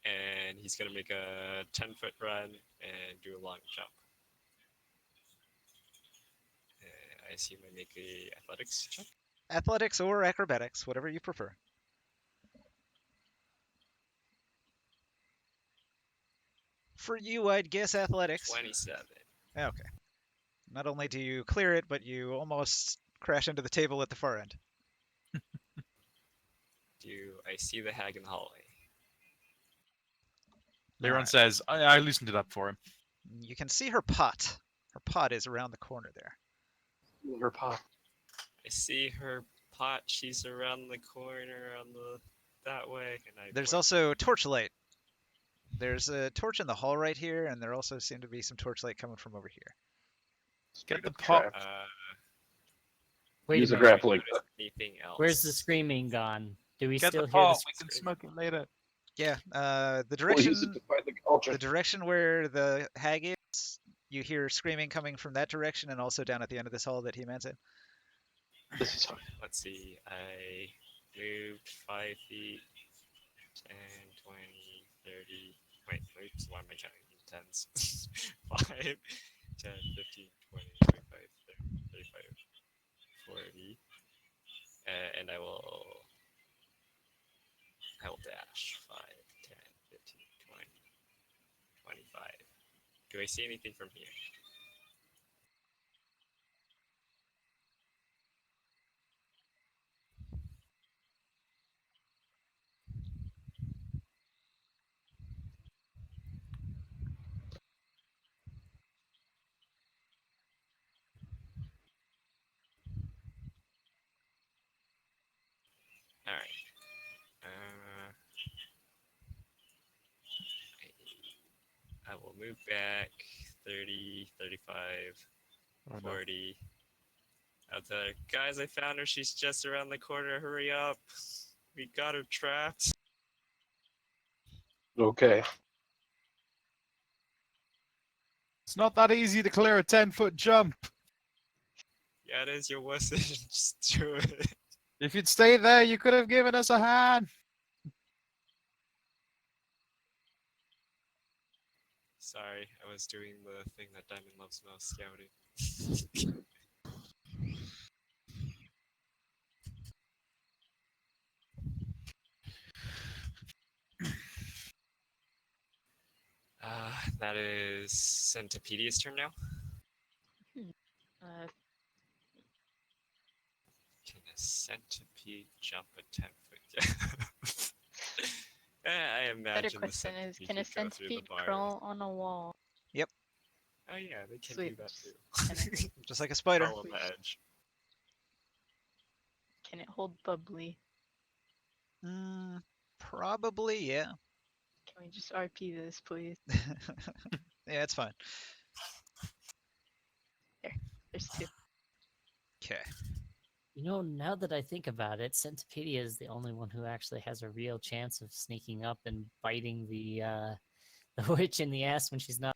S6: And he's gonna make a 10-foot run and do a long jump. I assume I make a athletics check.
S2: Athletics or acrobatics, whatever you prefer. For you, I'd guess athletics.
S6: 27.
S2: Okay. Not only do you clear it, but you almost crash into the table at the far end.
S6: Do I see the hag in the hallway?
S3: Leiron
S2: Alright.
S3: says, I loosened it up for him.
S2: You can see her pot. Her pot is around the corner there.
S5: Her pop.
S6: I see her pot. She's around the corner on the that way. And I
S2: There's
S6: point-
S2: also torchlight. There's a torch in the hall right here, and there also seem to be some torchlight coming from over here.
S3: Get the
S5: Trap.
S3: pot.
S1: Wait
S5: Use
S1: a
S5: a
S1: minute.
S5: grappling.
S6: anything else?
S1: Where's the screaming gone? Do we
S3: Get
S1: still
S3: the
S1: hear
S3: pot.
S1: the
S3: We can
S1: screaming?
S3: smoke it later.
S2: Yeah, the
S5: We'll
S2: direction
S5: use it to fight the culture.
S2: the direction where the hag is, you hear screaming coming from that direction, and also down at the end of this hall that He-Man's in.
S5: This is fine.
S6: Let's see. I moved 5 feet, 10, 20, 30. Wait, oops, why am I counting in tens? 5, 10, 15, 20, 25, 30, 35, 40. And I will dash 5, 10, 15, 20, 25. Do I see anything from here? All right. I will move back 30, 35,
S3: Oh, no.
S6: 40. I'll tell her, guys, I found her. She's just around the corner. Hurry up. We got her trapped.
S5: Okay.
S3: It's not that easy to clear a 10-foot jump.
S6: Yeah, it is. Your wasn't. Just do it.
S3: If you'd stayed there, you could have given us a hand.
S6: Sorry, I was doing the thing that Diamond loves most, scouting. That is Centipedia's turn now.
S4: Uh,
S6: Can a centipede jump a 10-foot? I imagine
S4: better
S6: the
S4: question is,
S6: centipede
S4: can a
S6: could go through the
S4: centipede
S6: bars.
S4: crawl on a wall?
S6: Oh yeah, they can
S4: Sweet.
S6: do that too.
S4: Can
S2: Just like a spider.
S6: Crawl on the edge.
S4: Can it hold bubbly?
S2: Probably, yeah.
S4: Can we just RP this, please?
S2: Yeah, it's fine.
S4: There's two.
S2: Okay.
S1: You know, now that I think about it, Centipedia is the only one who actually has a real chance of sneaking up and biting the witch in the ass when she's not.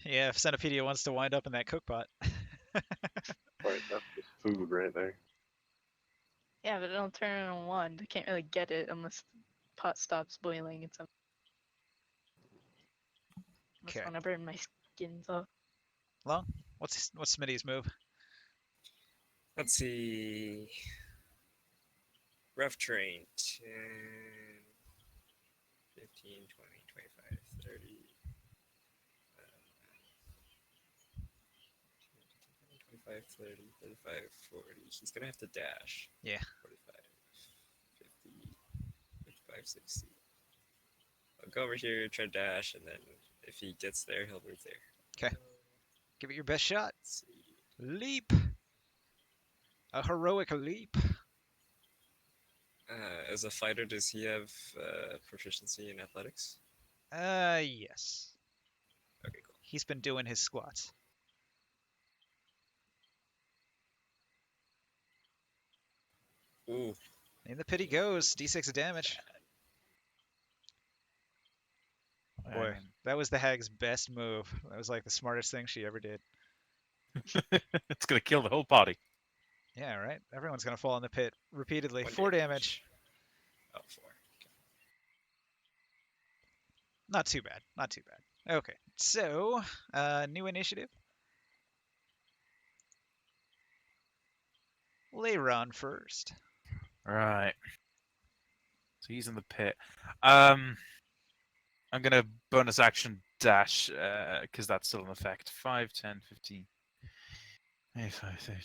S2: Yeah, if Centipedia wants to wind up in that cookpot.
S5: Right, that's just food right there.
S4: Yeah, but it'll turn on one. I can't really get it unless the pot stops boiling and something. I just
S2: Okay.
S4: want to burn my skins off.
S2: Long. What's Smitty's move?
S6: Let's see. Rough terrain. 10, 15, 20, 25, 30. 25, 30, 35, 40. He's gonna have to dash.
S2: Yeah.
S6: 45, 50, 55, 60. I'll go over here, try to dash, and then if he gets there, he'll move there.
S2: 'Kay. Give it your best shot.
S6: Let's see.
S2: Leap. A heroic leap.
S6: As a fighter, does he have proficiency in athletics?
S2: Yes.
S6: Okay, cool.
S2: He's been doing his squats.
S6: Ooh,
S2: In the pit he goes. D6 of damage. Boy, that was the hag's best move. That was like the smartest thing she ever did.
S3: It's gonna kill the whole party.
S2: Yeah, right? Everyone's gonna fall in the pit repeatedly.
S6: 1
S2: 4 damage.
S6: Oh, 4.
S2: Not too bad. Not too bad. Okay. So, new initiative. Leiron first.
S3: Right. So he's in the pit. I'm gonna bonus action dash because that's still in effect. 5, 10, 15, 25, 30.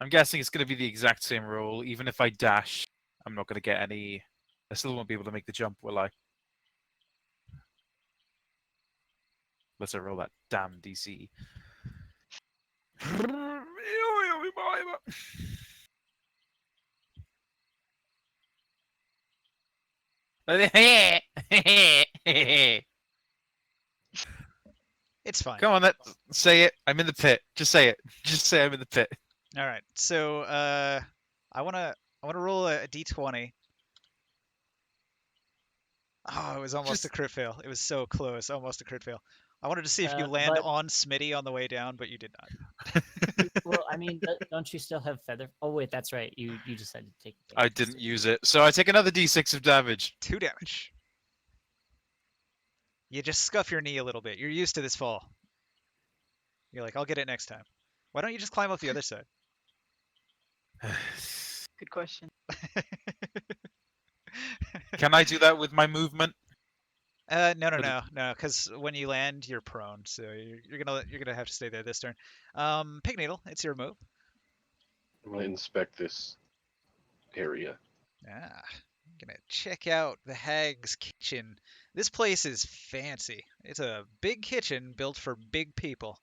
S3: I'm guessing it's gonna be the exact same roll. Even if I dash, I'm not gonna get any. I still won't be able to make the jump, will I? Let's roll that damn DC.
S2: It's fine.
S3: Come on, say it. I'm in the pit. Just say it. Just say I'm in the pit.
S2: All right. So, I wanna roll a d20. Oh, it was almost
S3: Just-
S2: a crit fail. It was so close. Almost a crit fail. I wanted to see if you land
S1: but-
S2: on Smitty on the way down, but you did not.
S1: Well, I mean, don't you still have feather? Oh wait, that's right. You decided to take.
S3: I didn't use it, so I take another d6 of damage.
S2: 2 damage. You just scuff your knee a little bit. You're used to this fall. You're like, I'll get it next time. Why don't you just climb up the other side?
S4: Good question.
S3: Can I do that with my movement?
S2: No,
S3: Or the-
S2: no, because when you land, you're prone, so you're gonna have to stay there this turn. Pig Needle, it's your move.
S5: I'm gonna inspect this area.
S2: Ah, I'm gonna check out the Hag's kitchen. This place is fancy. It's a big kitchen built for big people.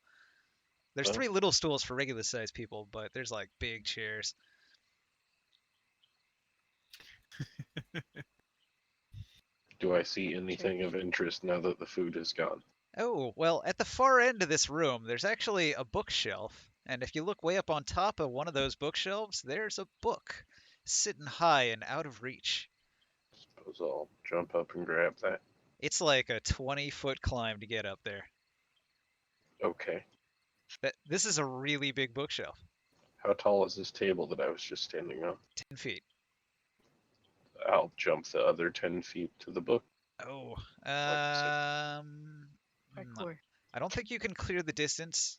S2: There's
S5: Oh.
S2: 3 little stools for regular sized people, but there's like big chairs.
S5: Do I see anything of interest now that the food is gone?
S2: Oh, well, at the far end of this room, there's actually a bookshelf. And if you look way up on top of one of those bookshelves, there's a book sitting high and out of reach.
S5: Suppose I'll jump up and grab that.
S2: It's like a 20-foot climb to get up there.
S5: Okay.
S2: This is a really big bookshelf.
S5: How tall is this table that I was just standing on?
S2: 10 feet.
S5: I'll jump the other 10 feet to the book.
S2: Oh,
S4: Parkour.
S2: I don't think you can clear the distance.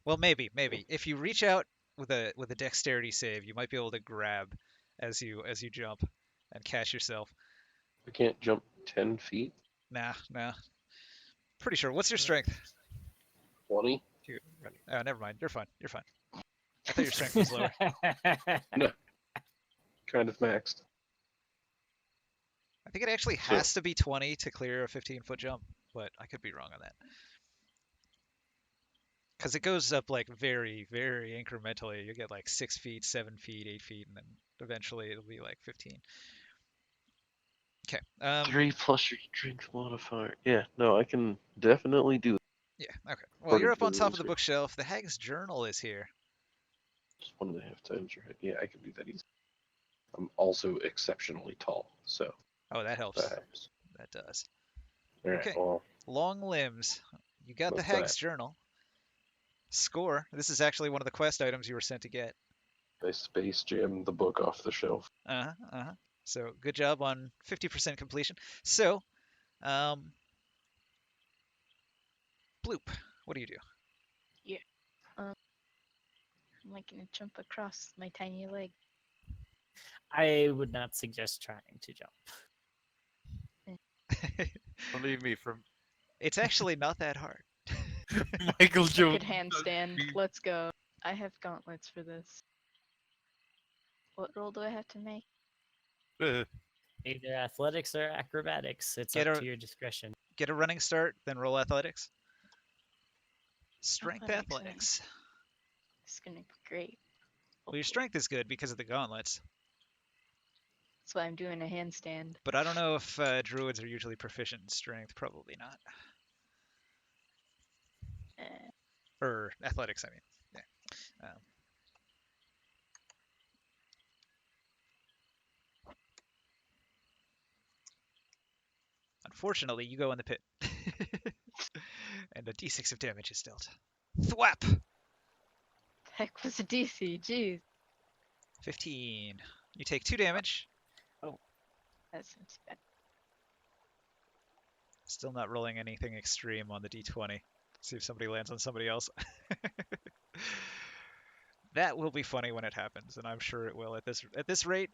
S2: Well, maybe. If you reach out with a dexterity save, you might be able to grab as you jump and catch yourself.
S5: I can't jump 10 feet?
S2: Nah. Pretty sure. What's your strength?
S5: 20?
S6: Dude, running.
S2: Oh, never mind. You're fine. I thought your strength was lower.
S5: Kind of maxed.
S2: I think it actually
S5: So-
S2: has to be 20 to clear a 15-foot jump, but I could be wrong on that. Because it goes up like very, very incrementally. You get like 6 feet, 7 feet, 8 feet, and then eventually it'll be like 15. Okay.
S5: 3 plus your strength modifier. Yeah, no, I can definitely do it.
S2: Yeah. Okay. Well,
S5: According
S2: you're up
S5: to
S2: on
S5: the
S2: top
S5: rules
S2: of the
S5: here.
S2: bookshelf. The Hag's Journal is here.
S5: Just 1.5 times your height. Yeah, I can do that easy. I'm also exceptionally tall, so
S2: Oh, that helps.
S5: that helps.
S2: That does.
S5: Alright,
S2: Okay.
S5: well,
S2: Long limbs. You got the
S5: What's
S2: Hag's
S5: that?
S2: Journal. Score. This is actually one of the quest items you were sent to get.
S5: I Space Jam the book off the shelf.
S2: So good job on 50% completion. So, Bloop, what do you do?
S4: I'm like gonna jump across my tiny leg.
S1: I would not suggest trying to jump.
S3: Believe me, from
S2: It's actually not that hard.
S3: Michael
S4: I could
S3: Jordan.
S4: handstand. Let's go. I have gauntlets for this. What roll do I have to make?
S1: Either athletics or acrobatics. It's
S2: Get
S1: up
S2: a-
S1: to your discretion.
S2: Get a running start, then roll athletics. Strength
S4: Athletics, eh?
S2: athletics.
S4: It's gonna be great.
S2: Well, your strength is good because of the gauntlets,
S4: That's why I'm doing a handstand.
S2: but I don't know if druids are usually proficient in strength. Probably not.
S4: Eh,
S2: Or athletics, I mean. Yeah. Unfortunately, you go in the pit. And a d6 of damage is dealt. Thwap!
S4: heck was a DC? Jeez.
S2: 15. You take 2 damage.
S4: That's not too bad.
S2: Still not rolling anything extreme on the d20. See if somebody lands on somebody else. That will be funny when it happens, and I'm sure it will at this rate,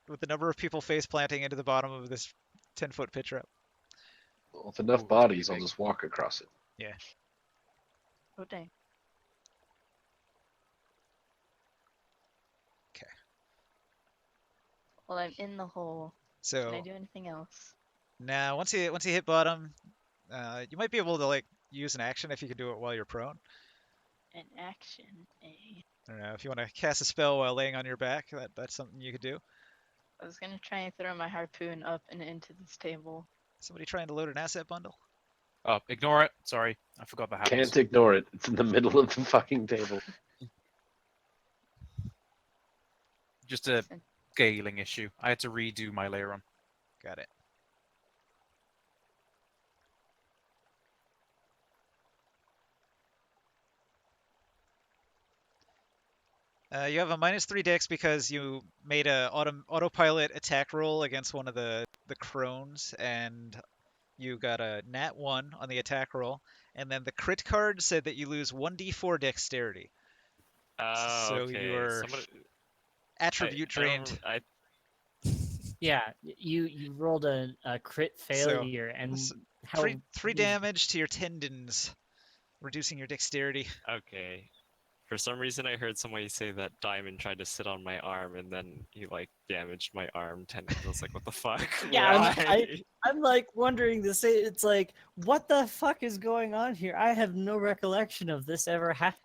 S2: with the number of people face planting into the bottom of this 10-foot pit trap.
S5: Well, with enough bodies, I'll just walk across it.
S4: Oh dang.
S2: Okay.
S4: Well, I'm in the hole.
S2: So
S4: Can I do anything else?
S2: now, once you hit bottom, you might be able to like use an action if you can do it while you're prone.
S4: An action. A.
S2: I don't know if you want to cast a spell while laying on your back. That's something you could do.
S4: I was gonna try and throw my harpoon up and into this table.
S2: Somebody trying to load an asset bundle.
S3: Oh, ignore it. Sorry, I forgot the habits.
S5: Can't ignore it. It's in the middle of the fucking table.
S3: Just a scaling issue. I had to redo my layer on.
S2: Got it. You have a -3 dex because you made a autopilot attack roll against one of the crones, and you got a nat 1 on the attack roll, and then the crit card said that you lose 1d4 dexterity.
S6: Oh,
S2: So
S6: okay.
S2: you're attribute drained.
S1: Yeah, you rolled a crit failure, and
S2: s-
S1: how
S2: Three damage to your tendons, reducing your dexterity.
S6: Okay. For some reason, I heard somebody say that Diamond tried to sit on my arm, and then he like damaged my arm tendon. I was like, "What the fuck?"
S1: Yeah,
S6: Why?
S1: I'm like wondering the same. It's like, what the fuck is going on here? I have no recollection of this ever happening.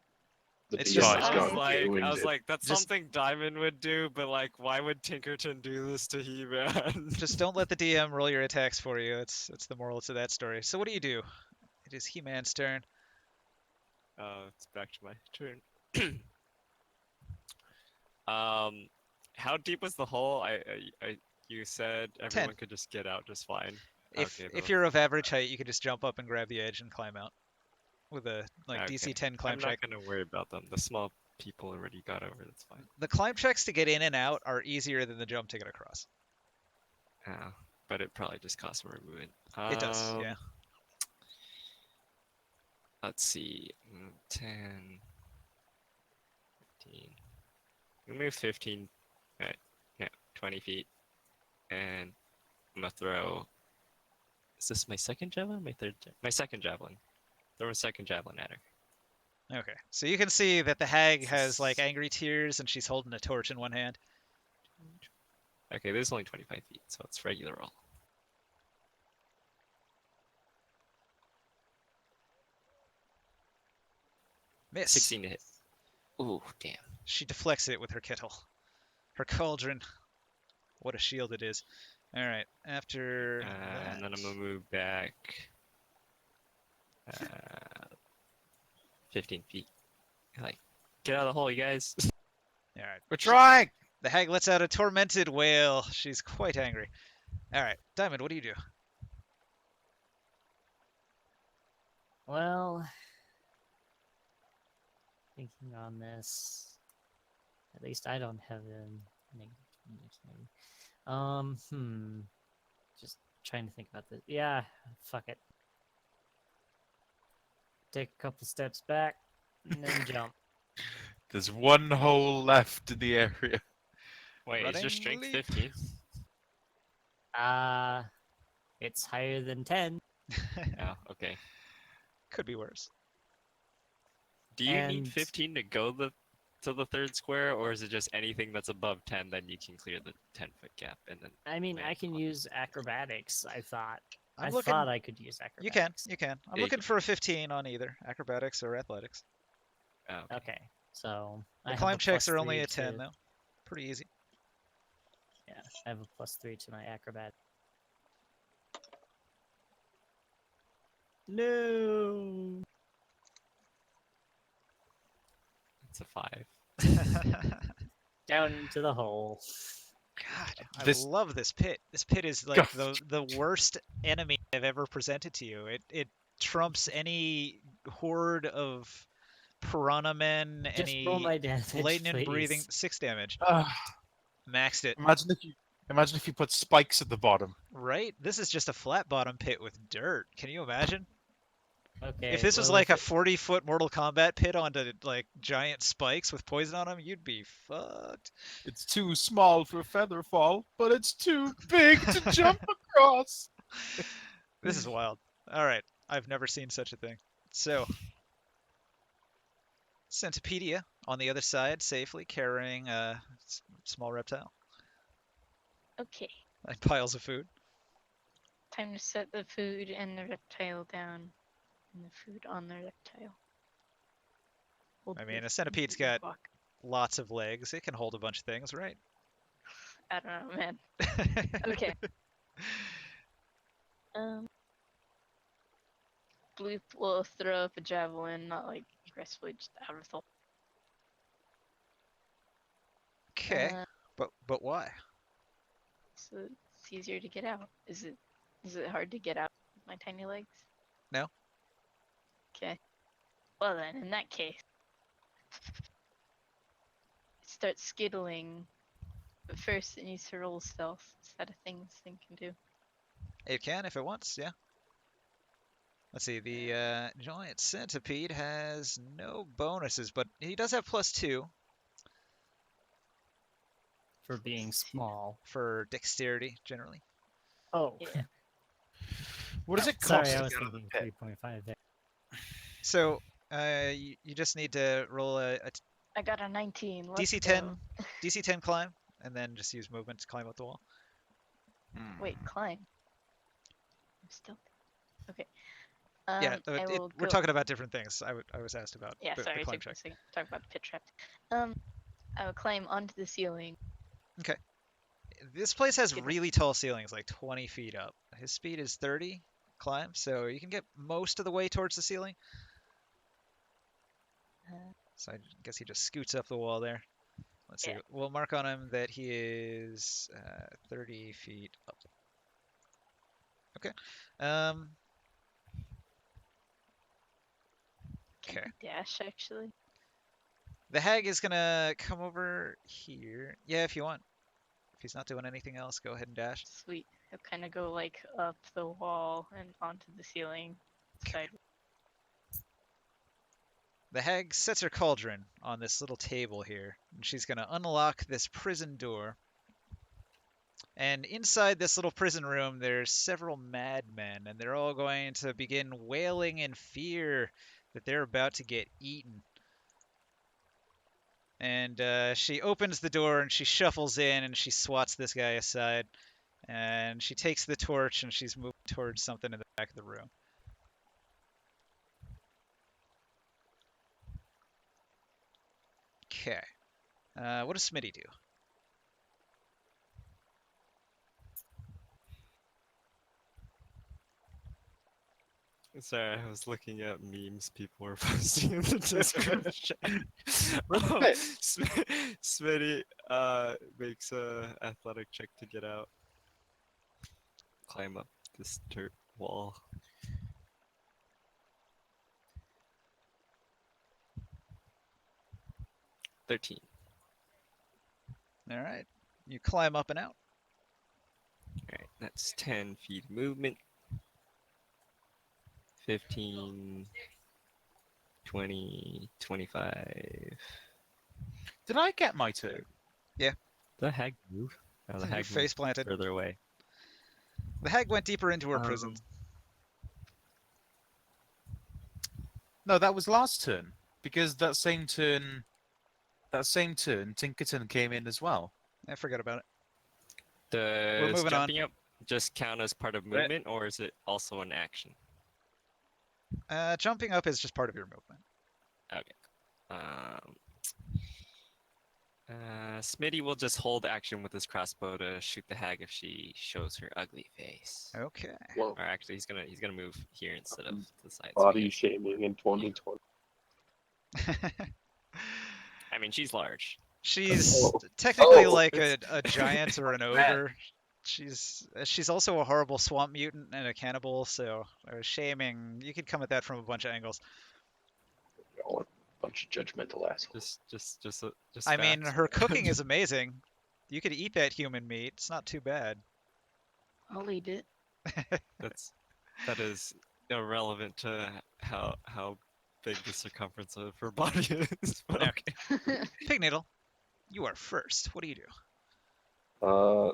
S5: The
S2: It's
S5: DM
S2: just-
S5: has
S6: I
S5: gone
S6: was
S5: doing it.
S6: like, that's
S2: Just-
S6: something Diamond would do, but like, why would Tinkerton do this to He-Man?
S2: Just don't let the DM roll your attacks for you. It's the moral to that story. So what do? It is He-Man's turn.
S6: It's back to my turn. How deep was the hole? You said everyone could just get out just fine.
S2: If
S6: Okay,
S2: if
S6: then
S2: you're
S6: let's
S2: of average height, you can just jump up and grab the edge and climb out with a DC
S6: Okay.
S2: 10 climb
S6: I'm
S2: check.
S6: not gonna worry about them. The small people already got over. That's fine.
S2: The climb checks to get in and out are easier than the jump to get across.
S6: But it probably just costs more movement.
S2: It does, yeah.
S6: Let's see. 10, 15. We move 15. Right. Yeah, 20 feet. And I'm gonna throw. Is this my second javelin? My third? My second javelin. Throw a second javelin at her.
S2: Okay, so you can see that the hag has like angry tears and she's holding a torch in one hand.
S6: Okay, this is only 25 feet, so it's regular roll.
S2: Miss.
S6: 16 to hit. Ooh, damn.
S2: She deflects it with her kettle. Her cauldron. What a shield it is. Alright, after that...
S6: And then I'm gonna move back 15 feet. Like, get out of the hole, you guys.
S2: Alright.
S3: We're trying.
S2: The hag lets out a tormented wail. She's quite angry. Alright, Diamond, what do you do?
S1: Well, thinking on this, At least I don't have a negative. Just trying to think about this. Yeah, fuck it. Take a couple steps back and then jump.
S3: There's one hole left in the area.
S6: Wait, is your
S2: Running
S6: strength
S2: leap.
S6: 15?
S1: It's higher than 10.
S6: Oh, okay.
S2: Could be worse.
S6: Do you need
S1: And-
S6: 15 to go to the third square, or is it just anything that's above 10, then you can clear the 10-foot gap and then?
S1: I mean, I
S6: land
S1: can
S6: on-
S1: use acrobatics. I thought
S2: I'm
S1: I
S2: looking.
S1: thought I could use acrobatics.
S2: You can. You can. I'm
S6: Yeah, you
S2: looking
S6: can.
S2: for a 15 on either acrobatics or athletics.
S6: Oh, okay.
S1: Okay, so I
S2: The
S1: have
S2: climb
S1: a
S2: checks
S1: plus
S2: are only
S1: 3
S2: a 10
S1: to-
S2: though. Pretty easy.
S1: Yeah, I have a +3 to my acrobat. No.
S6: It's a 5.
S1: Down into the hole.
S2: God, I
S3: This-
S2: love this pit. This pit is like the worst enemy I've ever presented to you. It trumps any horde of piranha men,
S1: Just
S2: any
S1: roll my damage,
S2: lightning breathing.
S1: please.
S2: 6 damage.
S3: Ah,
S2: Maxed it.
S3: imagine if you put spikes at the bottom.
S2: Right? This is just a flat bottom pit with dirt. Can you imagine?
S1: Okay.
S2: If this was
S1: well,
S2: like
S1: if
S2: a 40-foot Mortal Kombat pit onto like giant spikes with poison on them, you'd be fucked.
S3: It's too small for a feather fall, but it's too big to jump across.
S2: This is wild. All right, I've never seen such a thing. So, Centipedia on the other side, safely carrying a small reptile
S4: Okay,
S2: and piles of food.
S4: time to set the food and the reptile down, and the food on the reptile. Hold
S2: I mean,
S4: this
S2: a centipede's
S4: and
S2: got
S4: walk.
S2: lots of legs. It can hold a bunch of things, right?
S4: I don't know, man. Okay. Bloop will throw up a javelin, not like aggressively, just out of the.
S2: Okay,
S4: Uh,
S2: but why?
S4: so it's easier to get out. Is it hard to get out with my tiny legs?
S2: No.
S4: Okay. Well then, in that case, it starts skittling. But first, it needs to roll stealth. Is that a thing this thing can do?
S2: It can if it wants, yeah. Let's see, the giant centipede has no bonuses, but he does have +2
S1: for being small.
S2: for dexterity, generally.
S1: Oh.
S4: Yeah.
S3: What does it cost
S1: Sorry,
S3: to
S1: I was
S3: get out of the
S1: thinking
S3: pit?
S1: 3.5 there.
S2: So, you just need to roll a
S4: I got a 19. Let's
S2: DC
S4: go.
S2: 10, DC 10 climb, and then just use movement to climb up the wall.
S4: Wait, climb. I'm still. Okay.
S2: Yeah,
S4: I will
S2: we're
S4: go.
S2: talking about different things. I was asked about
S4: Yeah,
S2: the
S4: sorry,
S2: climb
S4: took me a
S2: check.
S4: second to talk about the pit trap. I will climb onto the ceiling.
S2: This place has
S4: Get it.
S2: really tall ceilings, like 20 feet up. His speed is 30 climb, so you can get most of the way towards the ceiling.
S4: Uh,
S2: So I guess he just scoots up the wall there. Let's see.
S4: Yeah.
S2: We'll mark on him that he is 30 feet up. Okay.
S4: can
S2: Okay.
S4: I dash actually?
S2: The hag is gonna come over here. Yeah, if you want. If he's not doing anything else, go ahead and dash.
S4: Sweet. He'll kind of go like up the wall and onto the ceiling. Side.
S2: The hag sets her cauldron on this little table here, and she's gonna unlock this prison door. And inside this little prison room, there's several madmen, and they're all going to begin wailing in fear that they're about to get eaten. And she opens the door and she shuffles in and she swats this guy aside. And she takes the torch and she's moving towards something in the back of the room. Okay. What does Smitty do?
S6: Sorry, I was looking at memes people were posting in the Discord chat.
S3: Where's the
S6: Oh,
S3: pit?
S6: Smitty makes a athletic check to get out. Climb up this dirt wall. $13.
S2: All right. You climb up and out.
S6: Alright, that's 10 feet movement. 15, 20, 25.
S3: Did I get my turn?
S6: The hag move? Oh, the
S2: You
S6: hag
S2: face
S6: moved
S2: planted.
S6: further away.
S2: The hag went deeper into her prison.
S3: No, that was last turn. Because that same turn, Tinkerton came in as well.
S2: I forgot about it.
S6: Does
S2: moving on.
S6: jumping up just count as part of movement, or is it also an action?
S2: Jumping up is just part of your movement.
S6: Smitty will just hold action with his crossbow to shoot the hag if she shows her ugly face.
S2: Okay.
S5: Well,
S6: Or actually, he's gonna move here instead of to the side. so he
S5: body
S6: gets-
S5: shaming in 2020.
S6: I mean, she's large.
S2: She's
S5: Oh.
S2: technically
S5: Oh,
S2: like a giant or an ogre. She's also a horrible swamp mutant and a cannibal, so shaming. You could come at that from a bunch of angles.
S5: Y'all are a bunch of judgmental assholes.
S6: Just
S2: I mean,
S6: facts.
S2: her cooking is amazing. You could eat that human meat. It's not too bad.
S4: I'll eat it.
S6: That is irrelevant to how big the circumference of her body is. But okay.
S2: Pig Needle, you are first. What do you do?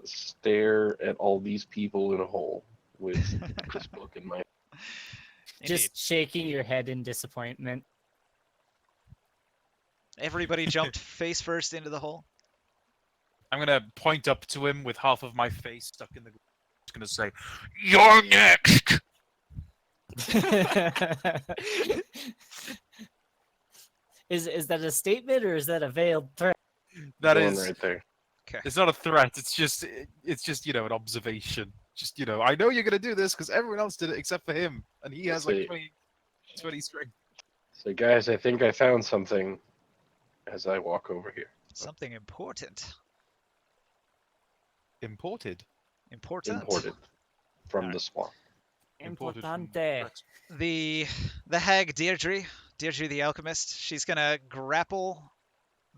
S5: Stare at all these people in a hole with this book in my.
S1: Just shaking your head in disappointment.
S2: Everybody jumped face first into the hole.
S3: I'm gonna point up to him with half of my face stuck in the. Just gonna say, "You're next."
S1: Is that a statement or is that a veiled threat?
S3: That
S5: Going
S3: is.
S5: right there.
S3: It's not a threat. It's just an observation. Just I know you're gonna do this because everyone else did it except for him, and he has like
S5: See.
S3: 20 strength.
S5: So, guys, I think I found something as I walk over here.
S2: Something important.
S3: Imported.
S2: Important.
S5: Imported from
S2: Alright.
S5: the swamp.
S3: Imported from
S1: Importante.
S2: The hag Deirdre the alchemist, she's gonna grapple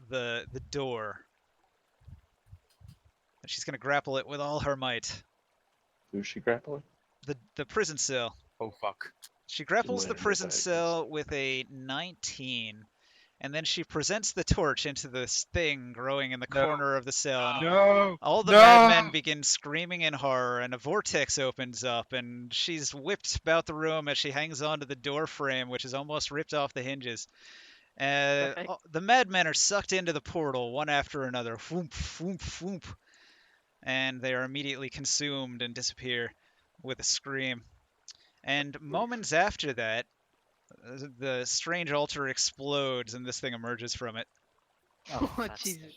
S2: the door. And she's gonna grapple it with all her might.
S5: Who's she grappling?
S2: The prison cell.
S3: Oh fuck.
S2: She grapples the
S5: land
S2: prison
S5: with that,
S2: cell with a 19, and then she presents the torch into this thing growing in the
S3: No.
S2: corner of the cell. And
S3: No.
S2: all the
S3: No!
S2: madmen begin screaming in horror, and a vortex opens up, and she's whipped about the room as she hangs onto the door frame, which is almost ripped off the hinges.
S4: Perfect.
S2: The madmen are sucked into the portal, one after another. Whoomp, whoomp, whoomp. And they are immediately consumed and disappear with a scream. And moments after that, the strange altar explodes, and this thing emerges from it.
S1: Oh,
S4: Oh,
S1: that's-
S4: Jesus.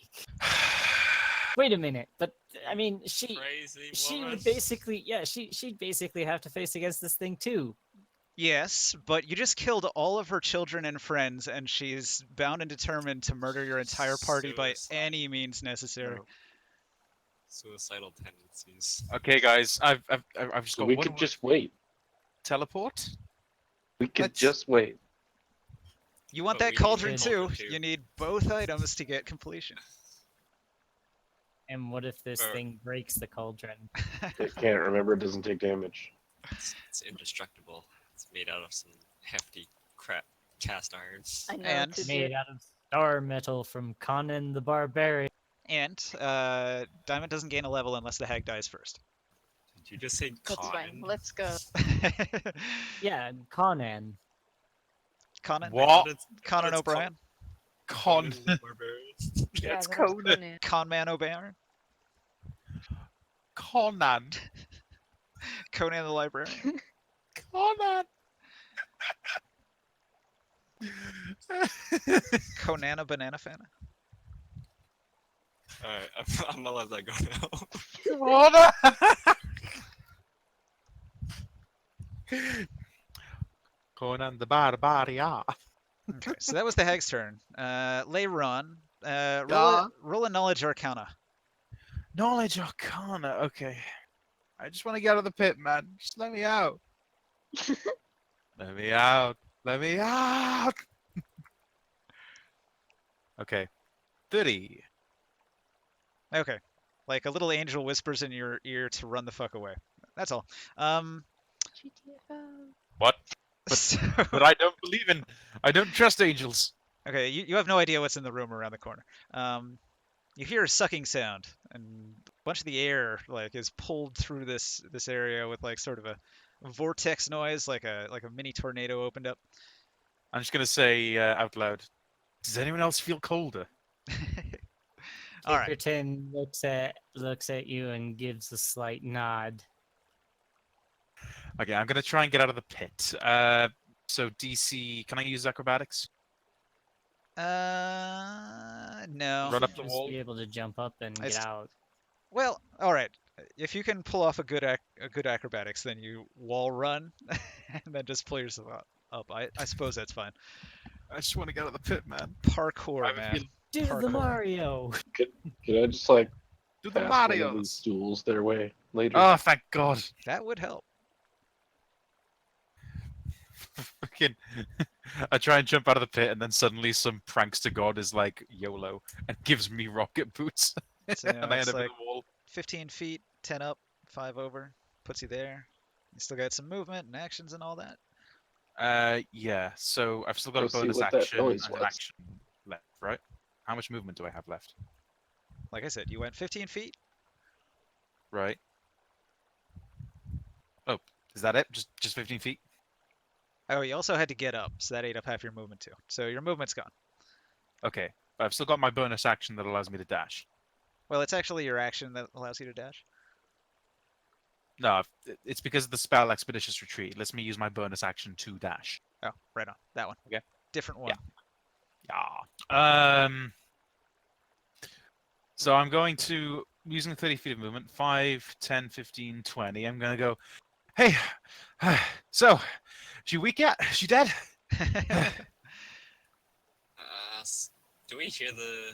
S1: Wait a minute, but I mean, she
S6: Crazy
S1: would basically, she'd basically have to face against this thing too.
S2: Yes, but you just killed all of her children and friends, and she's bound and determined to murder your entire party by
S6: Suicide.
S2: any means necessary.
S6: Suicidal tendencies.
S3: Okay, guys, I've just
S5: So
S3: got
S5: we
S3: one
S5: could
S3: more
S5: just wait.
S3: teleport.
S5: We could
S3: Let's-
S5: just wait.
S2: You want
S6: But
S2: that
S6: we need
S2: cauldron
S1: the
S2: too.
S6: cauldron too.
S2: You need both items to get completion.
S1: And what if this
S6: Or-
S1: thing breaks the cauldron?
S5: It can't remember. It doesn't take damage.
S6: It's indestructible. It's made out of some hefty crap cast irons.
S4: I know
S2: And-
S4: what to
S1: Made
S4: do.
S1: out of star metal from Conan the Barbarian.
S2: And Diamond doesn't gain a level unless the hag dies first.
S6: Did you just say
S4: That's fine.
S6: Conan?
S4: Let's go.
S1: Yeah, and Conan.
S2: Conan,
S3: What?
S2: Conan
S6: That's
S2: O'Brien,
S3: Con.
S6: the Barbarian.
S4: Yeah,
S3: it's
S4: that's
S3: Conan.
S4: Conan.
S2: Conman O'Brien,
S3: Conan.
S2: Conan the Librarian.
S3: Conan.
S2: Conan a Banana Fana.
S6: Alright, I'm gonna let that go now.
S3: Conan. Conan the Barbarian.
S2: Okay, so that was the hag's turn. Leiron, roll a knowledge arcana.
S3: Knowledge Arcana. Okay. I just want to get out of the pit, man. Just let me out. Let me out. Let me out. Okay. 30.
S2: Okay. Like a little angel whispers in your ear to run the fuck away. That's all. Um,
S4: GTFO.
S3: What?
S2: so,
S3: But I don't believe in. I don't trust angels.
S2: okay, you have no idea what's in the room around the corner. You hear a sucking sound, and a bunch of the air like is pulled through this area with like sort of a vortex noise, like a mini tornado opened up.
S3: I'm just gonna say out loud. Does anyone else feel colder?
S2: All right.
S1: Kickerton looks at you and gives a slight nod.
S3: Okay, I'm gonna try and get out of the pit. So DC, can I use acrobatics?
S2: No.
S3: Run up
S1: Should
S3: the
S1: just
S3: wall?
S1: be able to jump up and
S2: I
S1: get
S2: st-
S1: out.
S2: Well, all right. If you can pull off a good acrobatics, then you wall run, and then just pull yourself up. I suppose that's fine.
S3: I just want to get out of the pit, man. I
S2: Parkour,
S3: have a
S2: man.
S3: feeling-
S1: Do the
S2: Parkour.
S1: Mario.
S5: Could I just like
S3: Do the
S5: pass one of these
S3: Marios.
S5: stools their way later?
S3: Oh, thank God.
S2: That would help.
S3: Fucking. I try and jump out of the pit, and then suddenly some prankster god is like YOLO and gives me rocket boots,
S2: So, you know,
S3: and I
S2: it's
S3: end up
S2: like
S3: in the wall.
S2: 15 feet, 10 up, 5 over, puts you there. You still got some movement and actions and all that.
S3: Yeah. So I've still got
S5: Go
S3: a
S5: see
S3: bonus
S5: what that
S3: action
S5: noise
S3: and an
S5: was.
S3: action left, right? How much movement do I have left?
S2: Like I said, you went 15 feet.
S3: Right. Oh, is that it? Just 15 feet?
S2: Oh, you also had to get up, so that ate up half your movement too. So your movement's gone.
S3: Okay. But I've still got my bonus action that allows me to dash.
S2: Well, it's actually your action that allows you to dash.
S3: No, it's because of the spell Expeditious Retreat. It lets me use my bonus action to dash.
S2: Oh, right on. That one.
S3: Okay.
S2: Different one.
S3: Yeah. So I'm going to, using 30 feet of movement, 5, 10, 15, 20. I'm going to go, hey, so, she weak yet? She dead?
S6: Do we hear the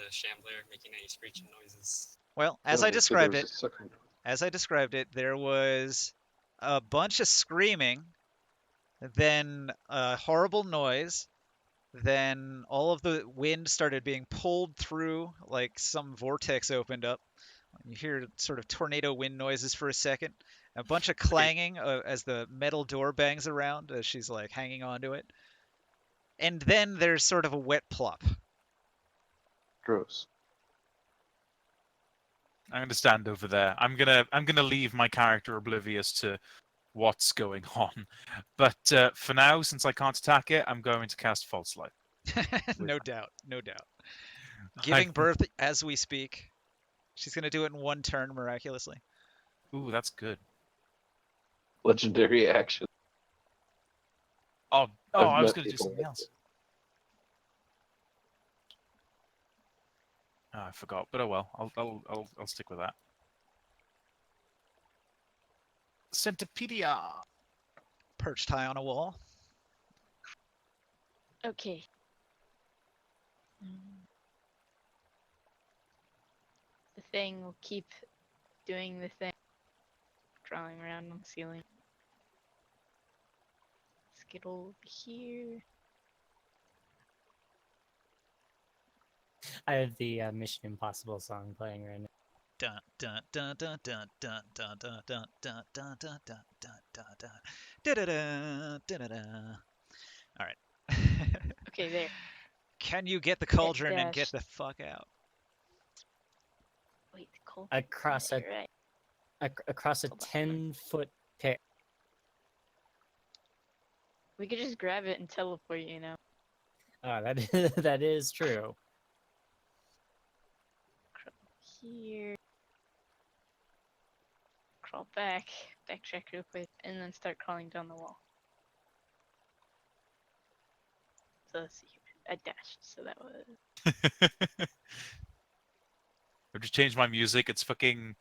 S6: shambler making any screeching noises?
S2: Well, as
S5: No,
S2: I
S5: so
S2: described
S5: there's
S2: it,
S5: a sucker-
S2: as I described it, there was a bunch of screaming, then a horrible noise, then all of the wind started being pulled through, like some vortex opened up. You hear sort of tornado wind noises for a second, a bunch of clanging as the metal door bangs around as she's like hanging onto it. And then there's sort of a wet plop.
S5: Gross.
S3: I'm going to stand over there. I'm gonna leave my character oblivious to what's going on. But for now, since I can't attack it, I'm going to cast False Light.
S2: No doubt, no doubt. Giving birth as we speak. She's gonna do it in one turn miraculously.
S3: Ooh, that's good.
S5: Legendary action.
S3: Oh,
S5: I've
S3: I was
S5: met
S3: going to do
S5: people
S3: something
S5: like
S3: else. Oh, I forgot, but oh well. I'll stick with that. Centipedia.
S2: Perched high on a wall.
S4: Okay. The thing will keep doing the thing. Crawling around on the ceiling. Let's get over here.
S1: I have the Mission Impossible song playing right now.
S2: Dun dun dun dun dun dun dun dun dun dun dun dun dun dun dun dun da da da da da da. All right.
S4: Okay, there.
S2: Can you get the cauldron and get
S4: dash.
S2: the fuck out?
S4: Wait, the cold.
S1: Across a
S4: Right.
S1: across a
S4: Hold on.
S1: 10-foot pit.
S4: We could just grab it and teleport, you know.
S1: Oh, that is true.
S4: Here. Crawl back. Backtrack real quick. And then start crawling down the wall. So let's see here. I dashed, so that was...
S3: I've just changed my music. It's fucking.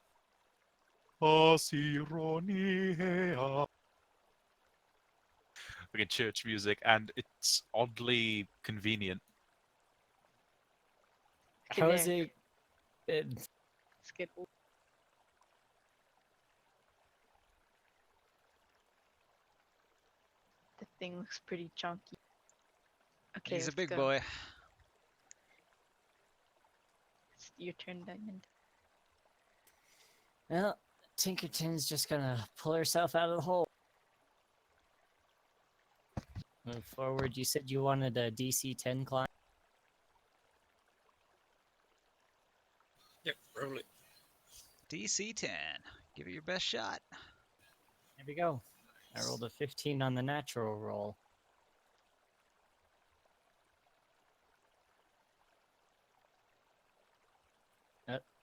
S3: Fucking church music, and it's oddly convenient.
S4: Okay,
S1: How is
S4: there.
S1: it?
S4: Let's get... The thing looks pretty chunky. Okay,
S2: He's a
S4: let's
S2: big
S4: go.
S2: boy.
S4: It's your turn, Diamond.
S1: Well, Tinkerton's just gonna pull herself out of the hole. Move forward. You said you wanted a DC 10 climb.
S6: Yep, roll it.
S2: DC 10. Give it your best shot.
S1: There we go. I rolled a 15 on the natural roll.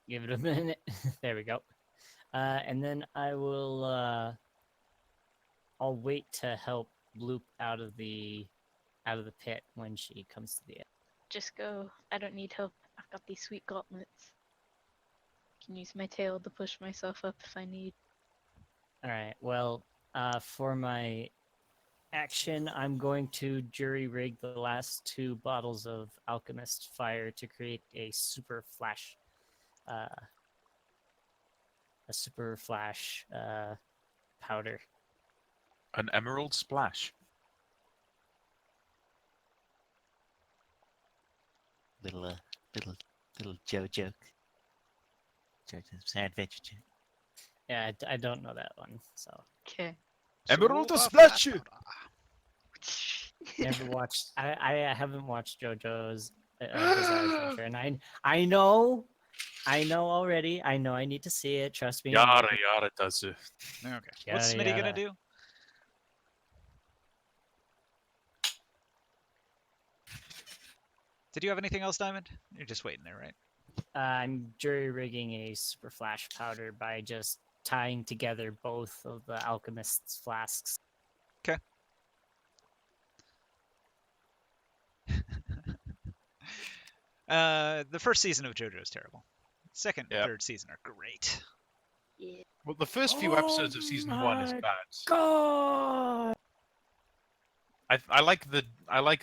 S1: Give it a minute. There we go. And then I will. I'll wait to help Bloop out of the pit when she comes to the end.
S4: Just go. I don't need help. I've got these sweet gauntlets. Can use my tail to push myself up if I need.
S1: All right. Well, for my action, I'm going to jury rig the last 2 bottles of Alchemist Fire to create a super flash. A super flash powder.
S3: An emerald splash.
S7: Little Joe joke. Joe's adventure joke.
S1: Yeah, I don't know that one, so
S4: Okay.
S3: Emerald
S2: Super
S3: splash!
S2: flash
S1: never watched. I haven't watched JoJo's Bizarre Adventure, and I know already. I know I need to see it. Trust me. I'm
S3: Yada
S1: looking-
S3: yada does it.
S2: Okay.
S1: Yada,
S2: What's Smitty gonna
S1: yada.
S2: do? Did you have anything else, Diamond? You're just waiting there, right?
S1: I'm jury rigging a super flash powder by just tying together both of the alchemist's flasks.
S2: The first season of JoJo is terrible. Second,
S3: Yep.
S2: third season are great.
S4: Yeah.
S3: Well, the first few episodes of season 1 is
S1: my
S3: bad.
S1: God!
S3: I like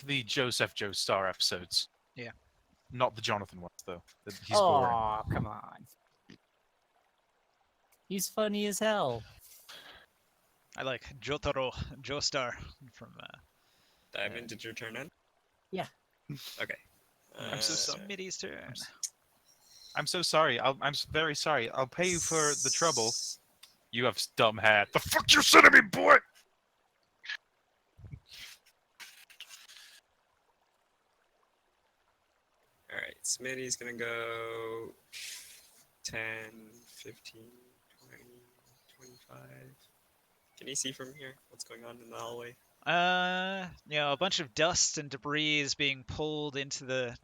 S3: the Joseph Joestar episodes.
S2: Yeah.
S3: Not the Jonathan ones though. He's boring.
S1: Oh, come on. He's funny as hell.
S2: I like Jotaro, Joestar from.
S6: Diamond, did your turn end?
S1: Yeah.
S6: Okay.
S3: I'm so sorry.
S2: Smitty's turn.
S3: I'm so sorry. I'm very sorry. I'll pay you for the trouble. You have dumb hair. The fuck you sending me, boy?
S6: Alright, Smitty's gonna go 10, 15, 20, 25. Can you see from here what's going on in the hallway?
S2: A bunch of dust and debris is being pulled into the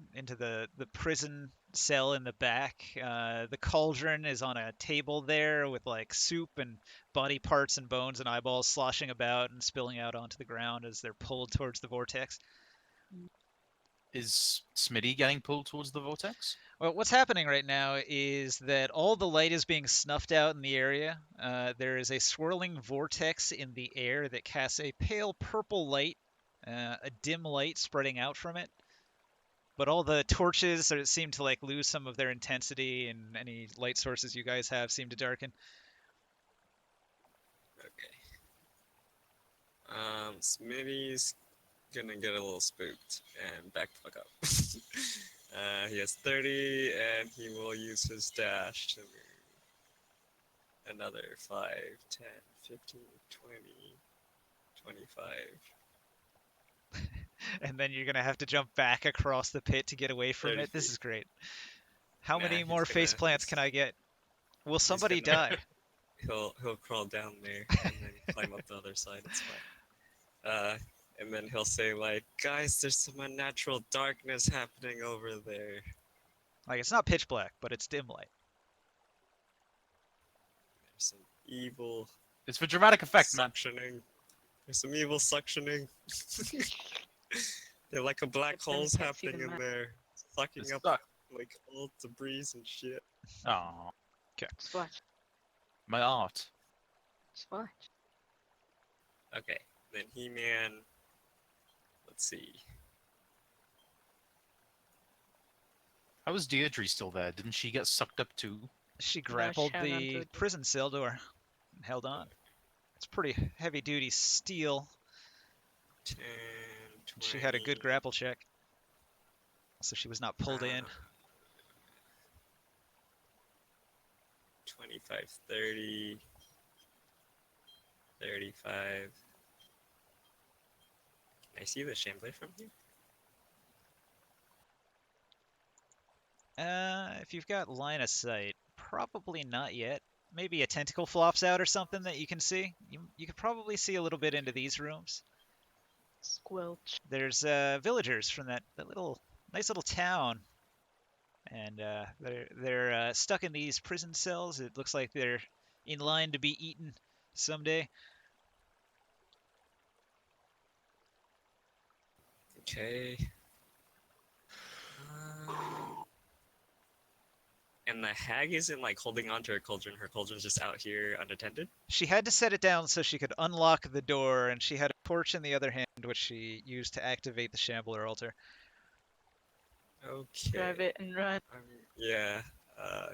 S2: prison cell in the back. The cauldron is on a table there with like soup and body parts and bones and eyeballs sloshing about and spilling out onto the ground as they're pulled towards the vortex.
S3: Is Smitty getting pulled towards the vortex?
S2: Well, what's happening right now is that all the light is being snuffed out in the area. There is a swirling vortex in the air that casts a pale purple light, a dim light spreading out from it. But all the torches seem to like lose some of their intensity, and any light sources you guys have seem to darken.
S6: Okay. Smitty's gonna get a little spooked and back the fuck up. He has 30, and he will use his dash to move another 5, 10, 15, 20, 25.
S2: And then you're gonna have to jump back across the pit to get away from
S6: 30
S2: it. This
S6: feet.
S2: is great. How
S6: Nah,
S2: many
S6: he's
S2: more
S6: gonna-
S2: face plants can I get? Will somebody
S6: gonna-
S2: die?
S6: He'll crawl down there and then climb up the other side. It's fine. And then he'll say like, guys, there's some unnatural darkness happening over there.
S2: Like it's not pitch black, but it's dim light.
S6: There's some evil
S3: It's for dramatic effect, man.
S6: suctioning. There's some evil suctioning. They're like a black
S4: But then
S6: holes
S4: you can't see
S6: happening
S4: the
S6: in
S4: map.
S6: there, sucking
S3: It's
S6: up
S3: stuck.
S6: like old debris and shit.
S3: Oh,
S4: Splash.
S3: my art.
S4: Splash.
S6: Okay, then He-Man. Let's see.
S3: How is Deirdre still there? Didn't she get sucked up too?
S2: She
S4: No,
S2: grappled
S4: shout out to
S2: the
S4: it.
S2: prison cell door and held on. It's pretty heavy duty steel.
S6: 10,
S2: She had a good
S6: 20,
S2: grapple check. So she was not pulled in.
S6: 25, 30, 35. Can I see the Chambler from here?
S2: If you've got line of sight, probably not yet. Maybe a tentacle flops out or something that you can see. You could probably see a little bit into these rooms.
S4: Squelch.
S2: There's villagers from that little nice little town, and they're stuck in these prison cells. It looks like they're in line to be eaten someday.
S6: Okay. And the hag isn't like holding on to her cauldron. Her cauldron's just out here unattended.
S2: She had to set it down so she could unlock the door, and she had a torch in the other hand, which she used to activate the Shambler altar.
S6: Okay.
S4: Grab it and run.
S6: Yeah.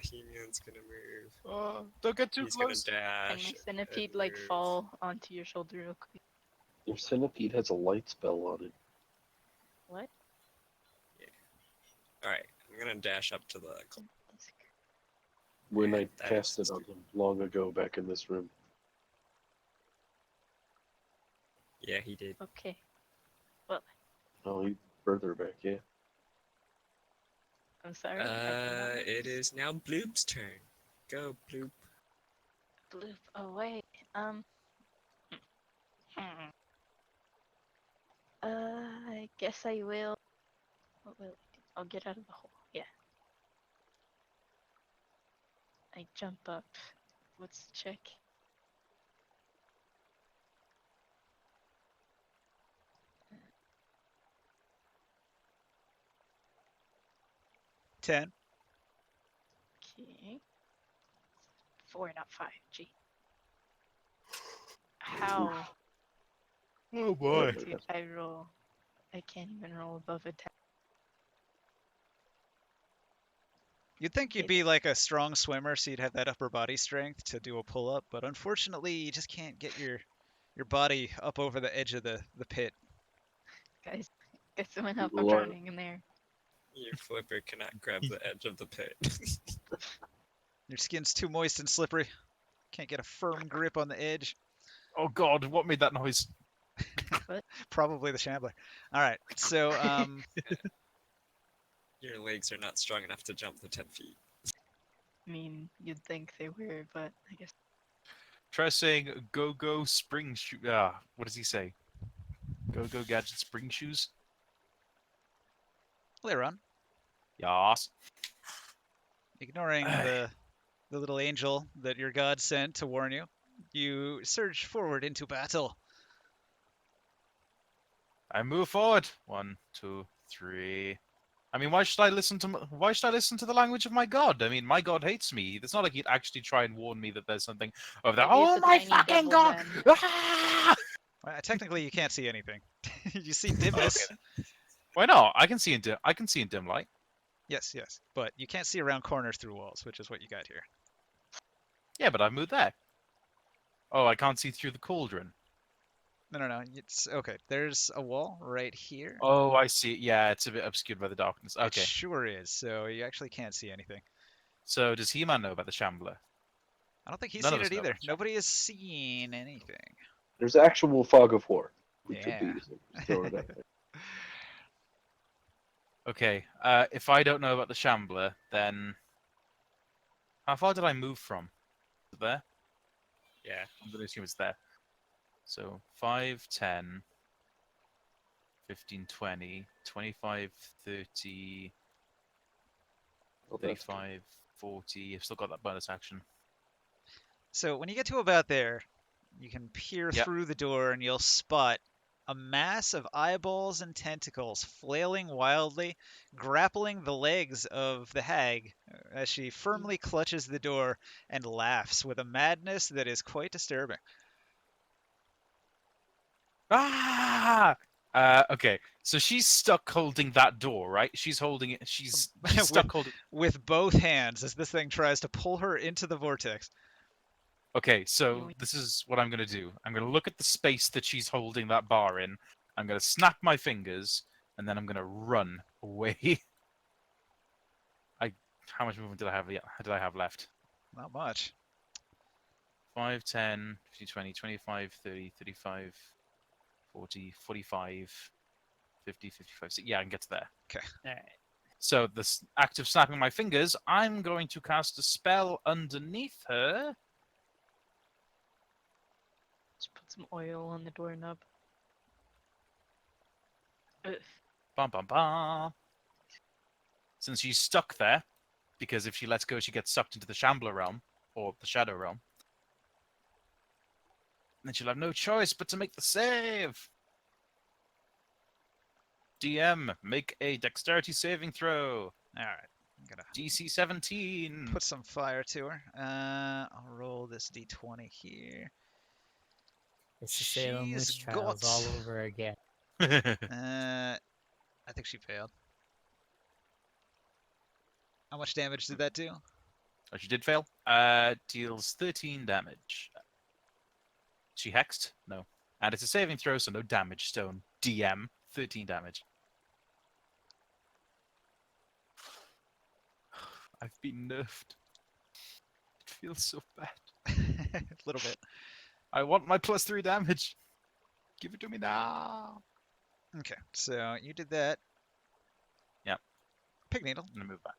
S6: He-Man's gonna move.
S3: Oh, don't get too
S6: He's gonna
S3: close.
S6: dash.
S4: And my centipede
S6: and
S4: like
S6: move.
S4: fall onto your shoulder real quick.
S5: Your centipede has a light spell on it.
S4: What?
S6: Alright, I'm gonna dash up to the.
S5: When I
S6: That
S5: cast
S6: is
S5: it on him long ago back in this room.
S6: Yeah, he did.
S4: Okay.
S5: Oh, he further back, yeah.
S4: I'm sorry. I cannot
S6: It is now Bloop's turn. Go, Bloop.
S4: Bloop. Oh wait. I guess I will. What will I do? I'll get out of the hole. Yeah. I jump up. What's the check?
S2: Ten.
S4: Okay. 4, not 5. Gee. How
S3: Oh boy.
S4: did I roll? I can't even roll above a 10.
S2: You'd think you'd be like a strong swimmer, so you'd have that upper body strength to do a pull-up, but unfortunately, you just can't get your body up over the edge of the pit.
S4: Guys, guess someone help. I'm
S5: Lord.
S4: drowning in there.
S6: Your flipper cannot grab the edge of the pit.
S2: Your skin's too moist and slippery. Can't get a firm grip on the edge.
S3: Oh god, what made that noise?
S2: Probably the Shambler. All right, so
S6: Your legs are not strong enough to jump the 10 feet.
S4: I mean, you'd think they were, but I guess
S3: Try saying go spring shoe. What does he say? Go gadget spring shoes.
S2: later on,
S3: Yas.
S2: ignoring the little angel that your god sent to warn you, you surge forward into battle.
S3: I move forward. 1, 2, 3. I mean, why should I listen to the language of my god? I mean, my god hates me. It's not like he'd actually try and warn me that there's something over there.
S4: Maybe it's
S3: Oh
S4: a
S3: my
S4: tiny
S3: fucking
S4: devil
S3: god!
S4: then.
S3: Ah!
S2: Technically, you can't see anything. You see dimness.
S3: Why not? I can see in dim light.
S2: Yes, but you can't see around corners through walls, which is what you got here.
S3: Yeah, but I moved there. Oh, I can't see through the cauldron.
S2: No. It's okay. There's a wall right here.
S3: Oh, I see. Yeah, it's a bit obscured by the darkness.
S2: It
S3: Okay.
S2: sure is. So you actually can't see anything.
S3: So does He-Man know about the Shambler?
S2: I don't think he's
S3: None of
S2: seen
S3: us
S2: it
S3: know
S2: either.
S3: about it.
S2: Nobody has seen anything.
S5: There's actual fog of war. We could be
S2: Yeah.
S5: using. Just throw it out there.
S3: Okay. If I don't know about the Shambler, then how far did I move from? Is it there?
S6: Yeah.
S3: I'm gonna assume it's there. So 5, 10, 15, 20, 25, 30,
S5: Well, that's
S3: 35, 40. I've still got that bonus action.
S2: So when you get to about there, you can peer
S3: Yep.
S2: through the door and you'll spot a mass of eyeballs and tentacles flailing wildly, grappling the legs of the hag as she firmly clutches the door and laughs with a madness that is quite disturbing.
S3: Ah! Okay. So she's stuck holding that door, right? She's holding it. She's stuck holding.
S2: With both hands as this thing tries to pull her into the vortex.
S3: Okay, so this is what I'm gonna do. I'm gonna look at the space that she's holding that bar in. I'm gonna snap my fingers, and then I'm gonna run away. How much movement did I have? Yeah, did I have left?
S2: Not much.
S3: 5, 10, 15, 20, 25, 30, 35, 40, 45, 50, 55. Yeah, I can get to there.
S1: Alright.
S3: So, this act of snapping my fingers, I'm going to cast a spell underneath her.
S4: Just put some oil on the doorknob. Ugh.
S3: Bum, bum, bum. Since she's stuck there, because if she lets go, she gets sucked into the Shambler realm, or the Shadow realm. Then she'll have no choice but to make the save. DM, make a dexterity saving throw.
S2: All right. I'm gonna
S3: DC 17.
S2: put some fire to her. I'll roll this d20 here.
S1: It's the Salem
S2: She's
S1: witch trials all
S2: got-
S1: over again.
S2: I think she failed. How much damage did that do?
S3: Oh, she did fail. Deals 13 damage. She hexed? No. And it's a saving throw, so no damage stone. DM, 13 damage. I've been nerfed. It feels so bad.
S2: A little bit.
S3: I want my +3 damage. Give it to me now.
S2: Okay, so you did that.
S3: Yep.
S2: Pig needle.
S3: I'm gonna move back.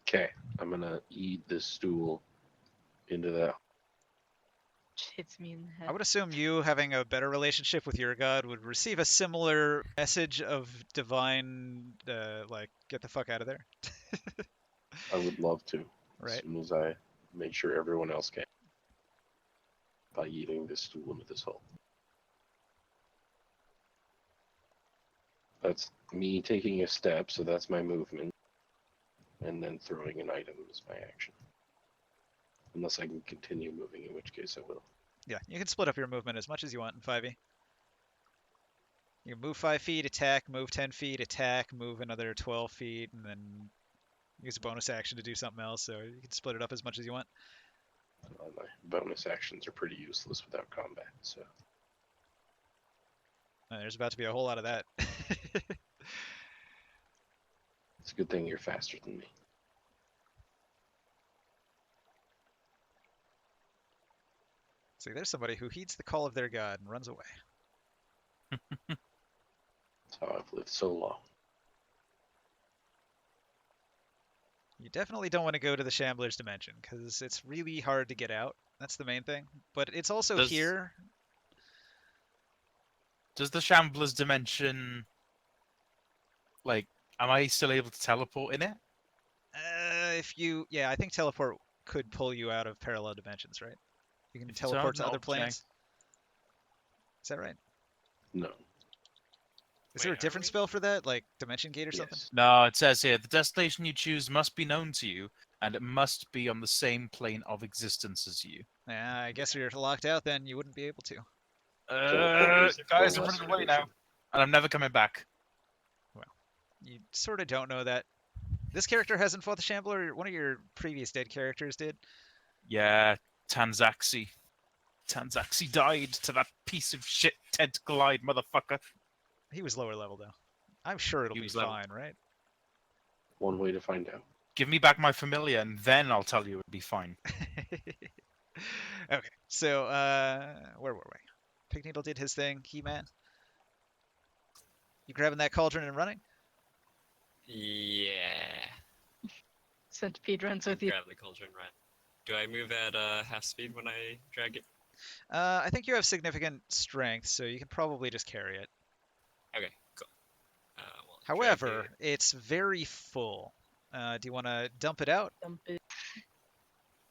S5: Okay, I'm gonna eat this stool into that.
S4: Just hits me in the head.
S2: I would assume you, having a better relationship with your god, would receive a similar message of divine, like, get the fuck out of there.
S5: I would love to. As
S2: Right.
S5: soon as I make sure everyone else can. By eating this stool into this hole. That's me taking a step, so that's my movement. And then throwing an item is my action. Unless I can continue moving, in which case I will.
S2: Yeah, you can split up your movement as much as you want in 5e. You can move 5 feet, attack, move 10 feet, attack, move another 12 feet, and then use a bonus action to do something else, so you can split it up as much as you want.
S5: My bonus actions are pretty useless without combat, so.
S2: There's about to be a whole lot of that.
S5: It's a good thing you're faster than me.
S2: See, there's somebody who heeds the call of their god and runs away.
S5: That's how I've lived so long.
S2: You definitely don't want to go to the Shambler's Dimension, because it's really hard to get out. That's the main thing. But it's also
S3: Does-
S2: here.
S3: Does the Shambler's Dimension... Like, am I still able to teleport in it?
S2: Yeah, I think teleport could pull you out of parallel dimensions, right? You can
S3: If you
S2: teleport to
S3: turn
S2: other
S3: object-
S2: planes. Is that right?
S5: No.
S2: Is there a
S6: Wait, are
S2: different
S6: we?
S2: spell for that, like Dimension Gate or something?
S5: Yes.
S3: No, it says here, the destination you choose must be known to you, and it must be on the same plane of existence as you.
S2: Yeah, I guess you're locked out then. You wouldn't be able to.
S5: Teleport is
S3: Guys,
S5: a
S3: I'm
S5: bonus
S3: running away now.
S5: action.
S3: And I'm never coming back.
S2: You sort of don't know that. This character hasn't fought the Shambler. One of your previous dead characters did.
S3: Yeah, Tanzaxi. Tanzaxi died to that piece of shit tentacle-eyed motherfucker.
S2: He was lower level though. I'm sure it'll
S3: He
S2: be
S3: was level.
S2: fine, right?
S5: One way to find out.
S3: Give me back my familiar, and then I'll tell you it'll be fine.
S2: Okay, so where were we? Pig Needle did his thing. He-Man. You grabbing that cauldron and running?
S6: Yeah.
S4: Centipede runs with you.
S6: Grab the cauldron run. Do I move at half speed when I drag it?
S2: I think you have significant strength, so you can probably just carry it.
S6: Okay, cool. Well, drag
S2: However,
S6: it.
S2: it's very full. Do you want to dump it out?
S4: Dump it.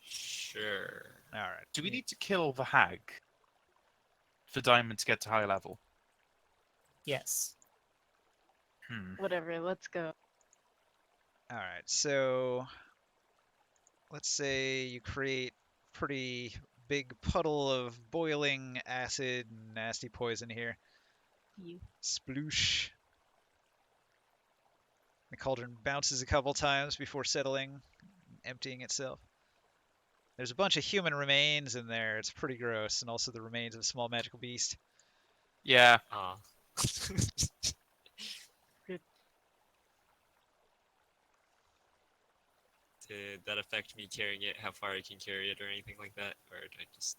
S6: Sure.
S2: All right.
S3: Do we need to kill the hag for Diamond to get to high level?
S1: Yes.
S4: Whatever, let's go.
S2: All right. So let's say you create pretty big puddle of boiling acid and nasty poison here.
S4: You.
S2: Sploosh. The cauldron bounces a couple times before settling, emptying itself. There's a bunch of human remains in there. It's pretty gross, and also the remains of a small magical beast.
S3: Yeah.
S6: Ah. Did that affect me carrying it? How far I can carry it or anything like that? Or did I just...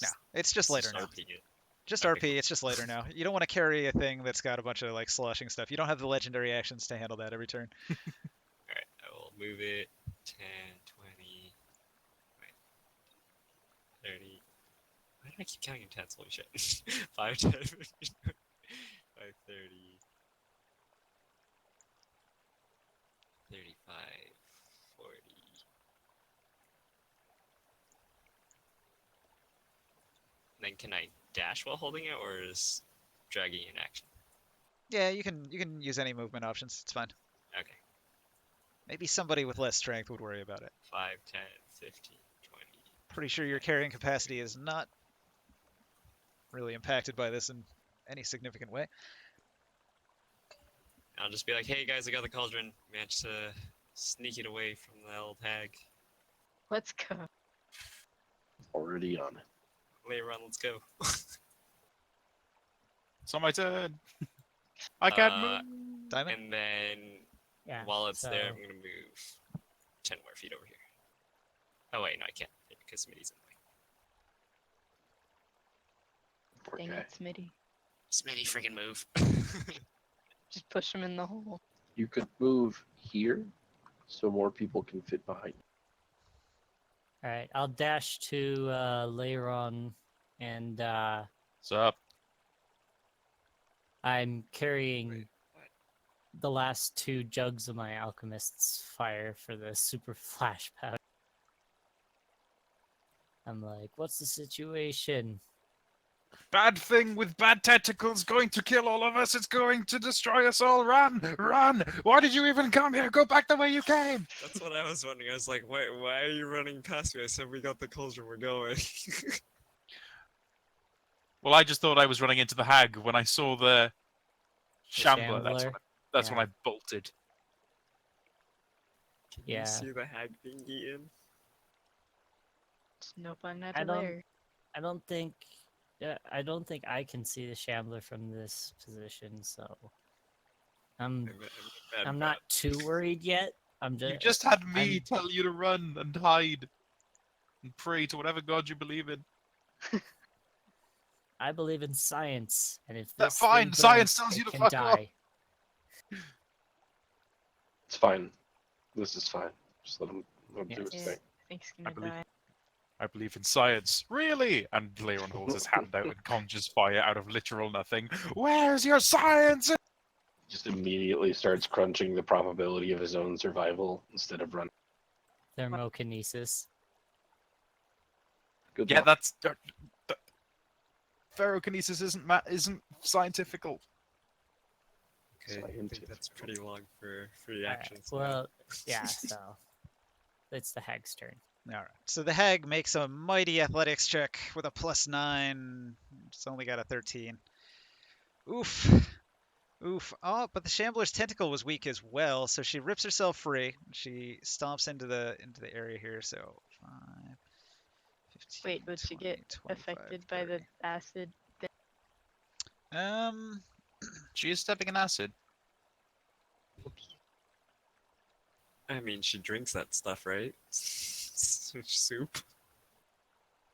S2: No, it's just later now.
S6: RPing it?
S2: Just
S6: Okay,
S2: RP,
S6: cool.
S2: it's just later now. You don't want to carry a thing that's got a bunch of like sloshing stuff. You don't have the legendary actions to handle that every turn.
S6: Alright, I will move it 10, 20, wait, 30. Why do I keep counting in tens? Holy shit. 5, 10, 15, 5, 30, 35, 40. Then can I dash while holding it, or is dragging in action?
S2: Yeah, you can use any movement options. It's fine.
S6: Okay.
S2: Maybe somebody with less strength would worry about it.
S6: 5, 10, 15, 20.
S2: Pretty sure your carrying capacity is not really impacted by this in any significant way.
S6: I'll just be like, hey guys, I got the cauldron. Managed to sneak it away from the old hag.
S4: Let's go.
S5: Already on it.
S6: Later on, let's go.
S3: It's on my turn. I can't
S6: Uh,
S3: move.
S2: Diamond?
S6: And then
S1: Yeah.
S6: while it's there,
S1: so-
S6: I'm gonna move 10 more feet over here. Oh wait, no, I can't because Smitty's in the way.
S4: Dang
S5: Okay.
S4: it, Smitty.
S6: Smitty, freaking move.
S4: Just push him in the hole.
S5: You could move here so more people can fit behind you.
S1: All right, I'll dash to Leiron, and
S3: What's up?
S1: I'm carrying
S6: Wait, what?
S1: the last 2 jugs of my alchemist's fire for the super flash powder. I'm like, what's the situation?
S3: Bad thing with bad tentacles going to kill all of us. It's going to destroy us all. Run! Run! Why did you even come here? Go back the way you came!
S6: That's what I was wondering. I was like, wait, why are you running past me? I said we got the cauldron, we're going.
S3: Well, I just thought I was running into the hag when I saw the shambler.
S1: Shambler?
S3: That's
S1: Yeah.
S3: when I bolted.
S6: Can
S1: Yeah.
S6: you see the hag being eaten?
S4: Just no fun at
S1: I
S4: the
S1: don't-
S4: lair.
S1: I don't think I can see the shambler from this position, so I'm
S6: I'm
S1: not too worried yet.
S3: You just had me
S1: I'm-
S3: tell you to run and hide and pray to whatever god you believe in.
S1: I believe in science, and if
S3: That's
S1: this thing
S3: fine, science
S1: burns,
S3: tells you
S1: it
S3: to
S1: can
S3: fuck off.
S1: die.
S5: It's fine. This is fine. Just let him do
S1: Yes.
S5: his
S4: Yeah,
S5: thing.
S4: I think he's gonna
S3: believe-
S4: die.
S3: I believe in science. Really? And Leiron holds his hand out and conjures fire out of literal nothing. Where's your science?
S5: Just immediately starts crunching the probability of his own survival instead of running.
S1: Thermokinesis.
S5: Good
S3: Yeah,
S5: luck.
S3: that's ferrokinesis isn't scientific.
S6: Okay, I think
S5: Scientific.
S6: that's pretty long for free
S1: Alright,
S6: actions.
S1: well, yeah, so it's the hag's turn.
S2: All right. So the hag makes a mighty athletics check with a +9. It's only got a 13. Oof. Oof. Oh, but the shambler's tentacle was weak as well, so she rips herself free. She stomps into the area here. So 5, 15,
S4: Wait, would she
S2: 20,
S4: get
S2: 25,
S4: affected by the
S2: 30.
S4: acid?
S3: She is stepping in acid.
S6: I mean, she drinks that stuff, right? Soup.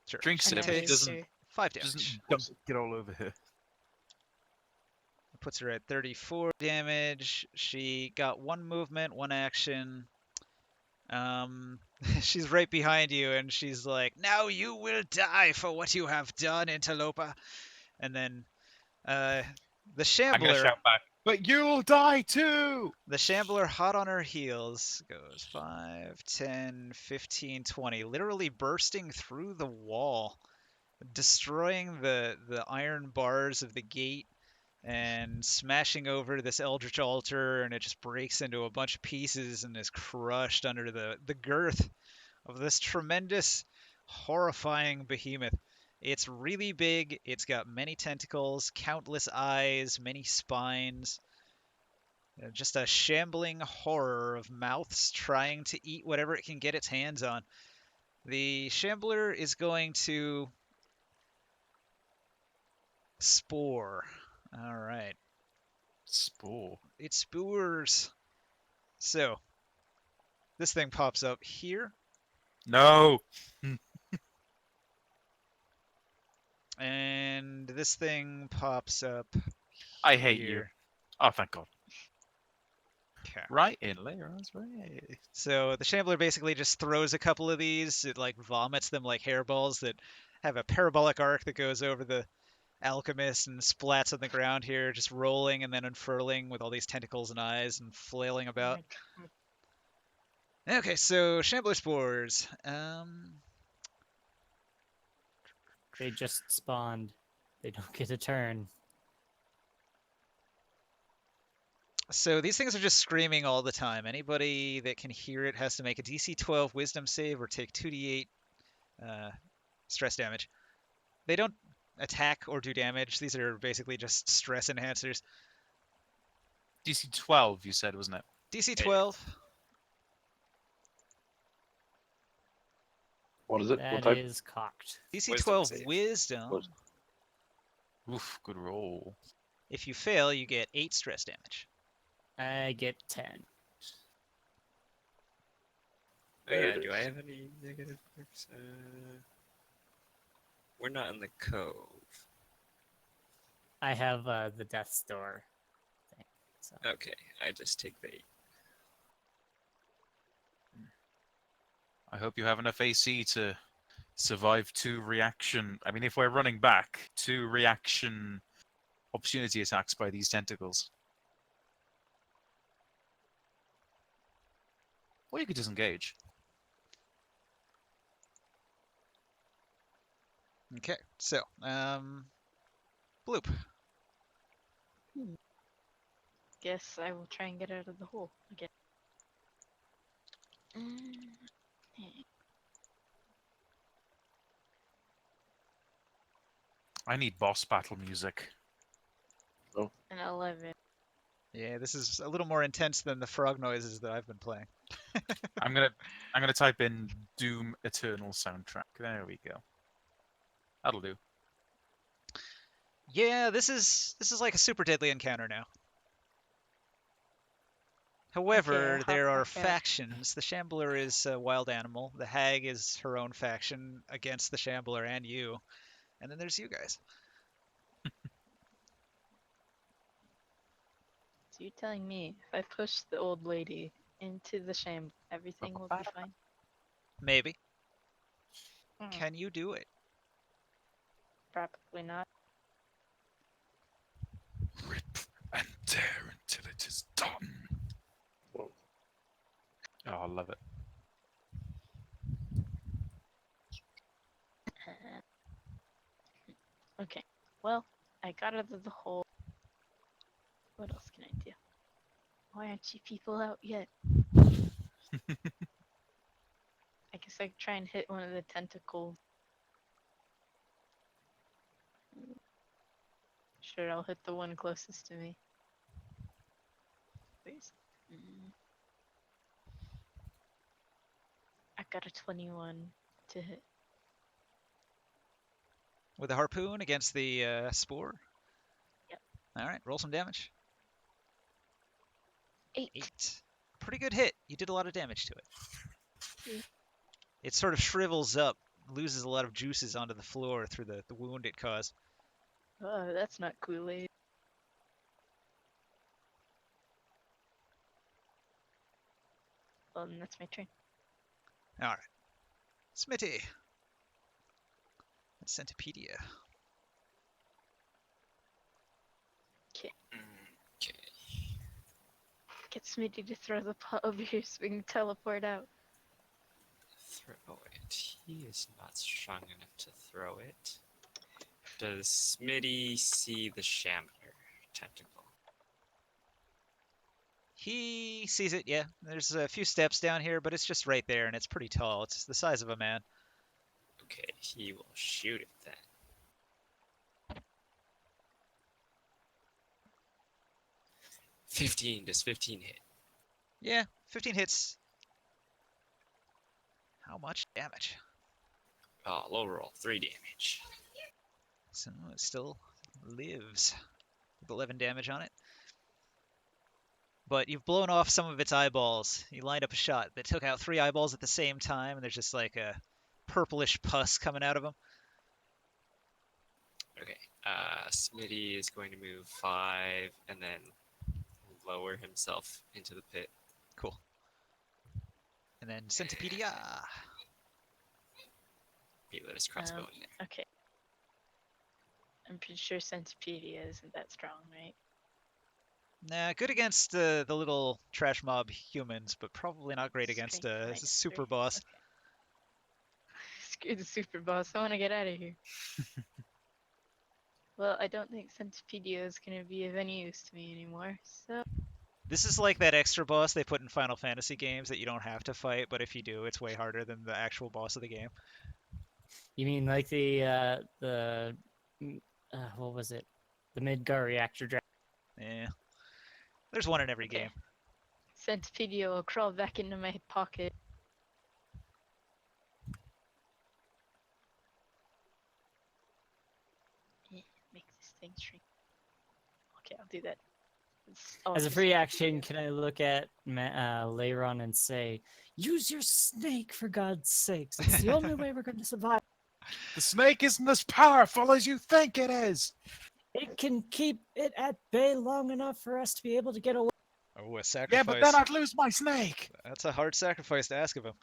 S2: Sure.
S3: Drinks
S4: I
S3: it,
S4: know,
S3: but
S2: takes
S3: doesn't
S2: 5 damage.
S3: doesn't get all over her.
S2: Puts her at 34 damage. She got 1 movement, 1 action. She's right behind you, and she's like, "Now you will die for what you have done, Interloper." And then, the
S3: I'm
S2: Shambler,
S3: gonna shout back. But you'll die too!
S2: the Shambler, hot on her heels, goes 5, 10, 15, 20, literally bursting through the wall, destroying the iron bars of the gate, and smashing over this eldritch altar, and it just breaks into a bunch of pieces and is crushed under the girth of this tremendous, horrifying behemoth. It's really big, it's got many tentacles, countless eyes, many spines, just a shambling horror of mouths trying to eat whatever it can get its hands on. The Shambler is going to spore. All right.
S3: Spore.
S2: It spores. So, this thing pops up here,
S3: No.
S2: and this thing pops up.
S3: I hate you.
S2: here.
S3: Oh, thank God.
S2: Okay.
S3: Right in later. That's right.
S2: So the Shambler basically just throws a couple of these. It like vomits them like hairballs that have a parabolic arc that goes over the alchemist and splats on the ground here, just rolling and then unfurling with all these tentacles and eyes and flailing about. Okay, so Shambler spores.
S1: They just spawned. They don't get a turn.
S2: So these things are just screaming all the time. Anybody that can hear it has to make a DC 12 Wisdom save or take 2d8 stress damage. They don't attack or do damage. These are basically just stress enhancers.
S3: DC 12, you said, wasn't it?
S2: DC 12.
S5: What is it? What
S1: That
S5: type?
S1: is cocked.
S2: DC
S6: Wisdom
S2: 12
S6: save.
S2: Wisdom.
S5: Wisdom.
S3: Oof, good roll.
S2: If you fail, you get 8 stress damage.
S1: I get 10.
S6: Oh,
S5: There
S6: yeah,
S5: it
S6: do I
S5: is.
S6: have any negative marks? We're not in the cove.
S1: I have the Death's Door thing. So.
S6: Okay, I just take the 8.
S3: I hope you have enough AC to survive 2 reaction. I mean, if we're running back, 2 reaction opportunity attacks by these tentacles. Or you could disengage.
S2: Okay, so, Bloop.
S4: Guess I will try and get out of the hole again.
S3: I need boss battle music.
S4: An 11.
S2: Yeah, this is a little more intense than the frog noises that I've been playing.
S3: I'm gonna type in Doom Eternal soundtrack. There we go. That'll do.
S2: Yeah, this is like a super deadly encounter now. However,
S4: hop
S2: there are
S4: back out.
S2: factions. The Shambler is a wild animal. The Hag is her own faction against the Shambler and you. And then there's you guys.
S4: So you're telling me if I push the old lady into the sham, everything will be fine?
S2: Maybe.
S4: Hmm,
S2: Can you do it?
S4: Probably not.
S3: Rip and tear until it is done. Oh, I love it.
S4: Okay. Well, I got out of the hole. What else can I do? Why aren't you people out yet? I guess I could try and hit one of the tentacles. Sure, I'll hit the one closest to me. Please. I got a 21 to hit.
S2: With a harpoon against the spore?
S4: Yep.
S2: Alright, roll some damage.
S4: 8.
S2: 8. Pretty good hit. You did a lot of damage to it.
S4: Yeah.
S2: It sort of shrivels up, loses a lot of juices onto the floor through the wound it caused.
S4: Oh, that's not Kool-Aid. Well, then that's my turn.
S2: Alright. Smitty. Centipedia.
S6: Okay.
S4: Get Smitty to throw the pot over here so we can teleport out.
S6: Throw it. He is not strong enough to throw it. Does Smitty see the Shambler tentacle?
S2: He sees it, yeah. There's a few steps down here, but it's just right there, and it's pretty tall. It's the size of a man.
S6: Okay, he will shoot it then. Does 15 hit?
S2: Yeah, 15 hits. How much damage?
S6: Oh, low roll, 3 damage.
S2: So it still lives with 11 damage on it. but you've blown off some of its eyeballs. You lined up a shot that took out 3 eyeballs at the same time, and there's just like a purplish pus coming out of them.
S6: Okay. Smitty is going to move 5 and then lower himself into the pit.
S2: Cool. And then Centipedia.
S6: He let his crossbow in there.
S4: Okay. I'm pretty sure Centipedia isn't that strong, right?
S2: Nah, good against the little trash mob humans, but probably not great against
S4: Strength minus
S2: super
S4: 3.
S2: boss.
S4: Okay. Screw the super boss. I want to get out of here. Well, I don't think Centipedia is going to be of any use to me anymore, so...
S2: This is like that extra boss they put in Final Fantasy games that you don't have to fight, but if you do, it's way harder than the actual boss of the game.
S1: You mean like what was it? The Midgar reactor dragon.
S2: Yeah. There's one in every
S4: Okay.
S2: game.
S4: Centipedia will crawl back into my pocket. Make this thing shrink. Okay, I'll do that.
S1: As a free action, can I look at Leiron and say, "Use your snake for God's sakes! It's the only way we're going to survive.
S3: The snake isn't as powerful as you think it is.
S1: It can keep it at bay long enough for us to be able to get away."
S2: Oh, a
S3: Yeah,
S2: sacrifice.
S3: but then I'd lose my snake.
S2: That's a hard sacrifice to ask of him.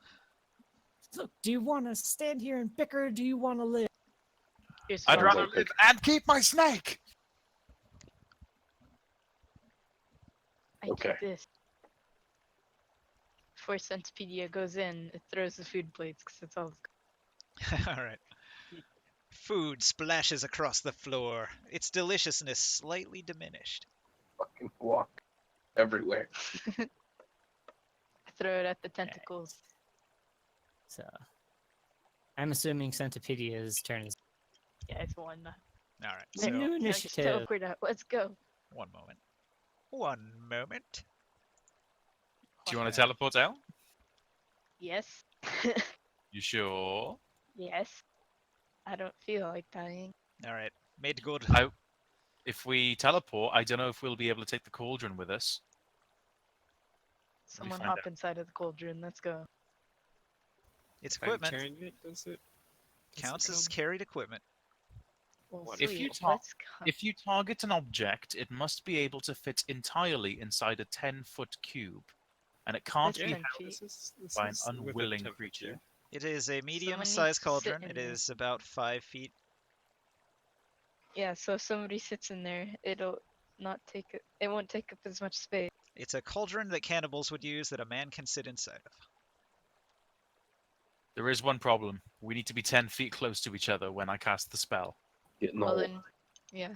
S1: Look, do you want to stand here and bicker, or do you want to live?
S4: Here's
S3: I'd
S4: what
S3: rather
S4: I'll do.
S3: live and keep my snake.
S4: I do
S5: Okay.
S4: this. Before Centipedia goes in, it throws the food plates because it's all.
S2: All right. Food splashes across the floor, its deliciousness slightly diminished.
S5: Fucking walk everywhere.
S4: I throw it at the tentacles.
S1: So, I'm assuming Centipedia's turn is
S4: Yeah, it's one.
S2: All right.
S1: a
S2: So,
S1: new
S4: Now just
S1: initiative.
S4: teleport out. Let's go.
S2: one moment. One moment.
S3: Do you want to teleport out?
S4: Yes.
S3: You sure?
S4: Yes. I don't feel like dying.
S2: All right. Made good.
S3: If we teleport, I don't know if we'll be able to take the cauldron with us.
S4: Someone
S3: find
S4: hop
S3: out.
S4: inside of the cauldron. Let's go.
S2: It's
S6: If I'm
S2: equipment.
S6: carrying it, does it
S2: Counts as
S6: count?
S2: carried equipment.
S4: Well,
S6: What
S3: if you
S4: sweet.
S3: talk-
S4: Let's go.
S3: If you target an object, it must be able to fit entirely inside a 10-foot cube, and it can't
S4: That's
S3: be
S4: 10
S3: held
S4: feet.
S6: This
S3: by an
S6: is with a
S3: unwilling
S6: temperature.
S3: creature.
S2: It is a
S4: needs
S2: medium-sized
S4: to sit
S2: cauldron.
S4: in
S2: It
S4: there.
S2: is about 5 feet.
S4: Yeah, so if somebody sits in there, it'll not take it. It won't take up as much space.
S2: It's a cauldron that cannibals would use that a man can sit inside of.
S3: There is one problem. We need to be 10 feet close to each other when I cast the spell.
S5: Getting
S4: Well
S5: old.
S4: then, yeah.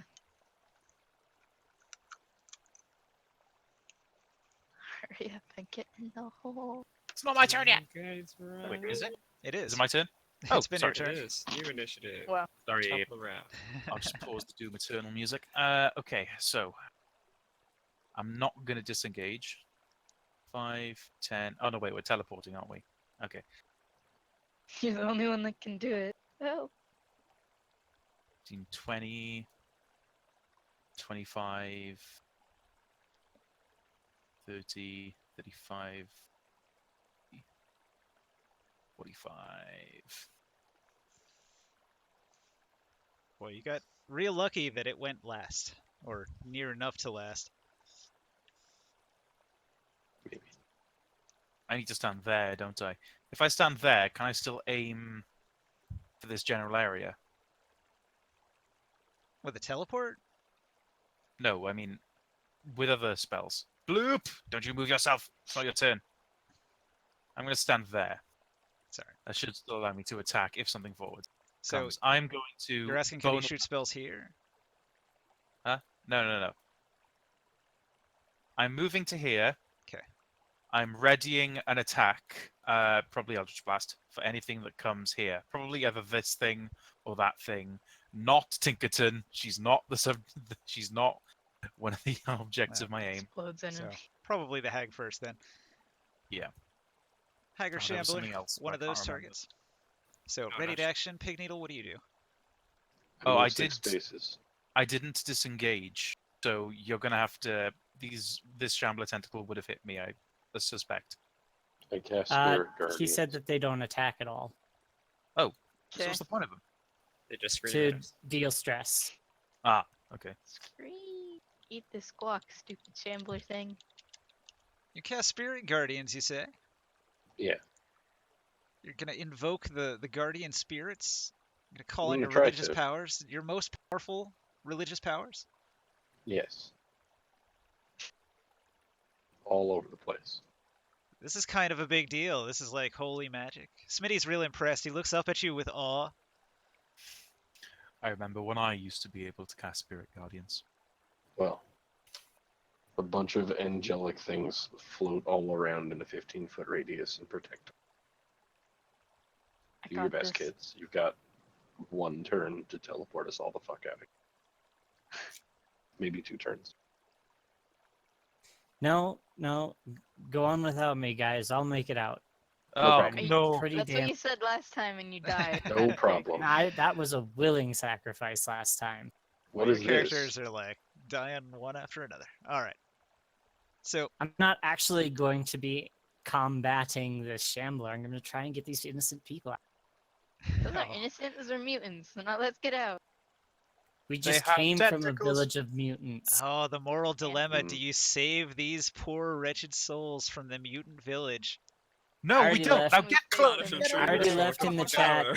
S4: Hurry up and get in the hole.
S3: It's not my turn yet.
S6: Guys,
S3: Wait, is it?
S2: It
S3: Is
S2: is.
S3: it my turn?
S2: It's been
S3: sorry.
S2: your
S6: It
S2: turn.
S6: is. New initiative.
S4: Wow.
S3: Sorry,
S6: Top of the round.
S3: I'll just pause to do maternal music. Okay, so I'm not gonna disengage. 5, 10. Oh no, wait, we're teleporting, aren't we? Okay.
S4: You're the only one that can do it. Oh.
S3: 15, 20, 25, 30, 35, 45.
S2: Well, you got real lucky that it went last, or near enough to last.
S5: Maybe.
S3: I need to stand there, don't I? If I stand there, can I still aim for this general area?
S2: With a teleport?
S3: No, I mean with other spells. Bloop! Don't you move yourself. It's not your turn. I'm going to stand there.
S2: Sorry.
S3: That should still allow me to attack if something forward
S2: So
S3: comes. I'm going to.
S2: you're asking, can you
S3: bone-
S2: shoot spells here?
S3: No. I'm moving to here.
S2: 'Kay.
S3: I'm readying an attack, probably Eldritch Blast, for anything that comes here. Probably either this thing or that thing. Not Tinkerton. She's not she's not one of the objects of my aim.
S4: Explodes
S2: So
S4: enemy.
S2: probably the hag first then.
S3: Yeah.
S2: Hag or
S3: Oh, there was
S2: Shambler,
S3: something else,
S2: one
S3: but
S2: of
S3: I
S2: those
S3: can't remember.
S2: targets. So
S3: Oh,
S2: ready to
S3: gosh.
S2: action, Pig Needle, what do you do?
S3: Oh, I
S5: Move 6
S3: did-
S5: spaces.
S3: I didn't disengage, so you're gonna have to this Shambler tentacle would have hit me. I suspect.
S5: I cast
S1: Uh,
S5: Spirit Guardian.
S1: he said that they don't attack at all
S3: So
S4: Okay.
S3: what's the point of them?
S6: They just scream
S1: to
S6: at us.
S1: deal stress.
S3: Ah, okay.
S4: Scream. Eat the squawk, stupid shambler thing.
S2: You cast Spirit Guardians, you say?
S5: Yeah.
S2: You're gonna invoke the guardian spirits? You're gonna call
S5: I'm
S2: in your
S5: gonna try
S2: religious
S5: to.
S2: powers? Your most powerful religious powers?
S5: Yes. All over the place.
S2: This is kind of a big deal. This is like holy magic. Smitty's real impressed. He looks up at you with awe.
S3: I remember when I used to be able to cast Spirit Guardians.
S5: Well, a bunch of angelic things float all around in a 15-foot radius and protect them.
S4: I
S5: Do your
S4: got
S5: best,
S4: this.
S5: kids. You've got one turn to teleport us all the fuck out of here. Maybe 2 turns.
S1: No, go on without me, guys. I'll make it out.
S3: Oh
S5: problem.
S3: no!
S1: Pretty
S4: That's
S1: damn.
S4: what you said last time and you died.
S5: No problem.
S1: That was a willing sacrifice last time.
S5: What
S2: Your
S5: is
S2: characters
S5: this?
S2: are like dying one after another. All right. So
S1: I'm not actually going to be combating the Shambler. I'm going to try and get these innocent people out.
S4: Those
S2: Oh.
S4: aren't innocent, those are mutants. So now let's get out.
S1: We
S3: They
S1: just
S3: have
S1: came from a
S3: tentacles.
S1: village of mutants.
S2: Oh, the moral dilemma. Do
S5: Mm.
S2: you save these poor wretched souls from the mutant village?
S3: No, we
S1: already
S3: don't.
S1: left.
S3: Now
S4: We
S3: get
S4: saved
S3: close.
S4: them.
S6: I'm sure
S1: I already
S6: you're
S1: left in the chat.
S6: power.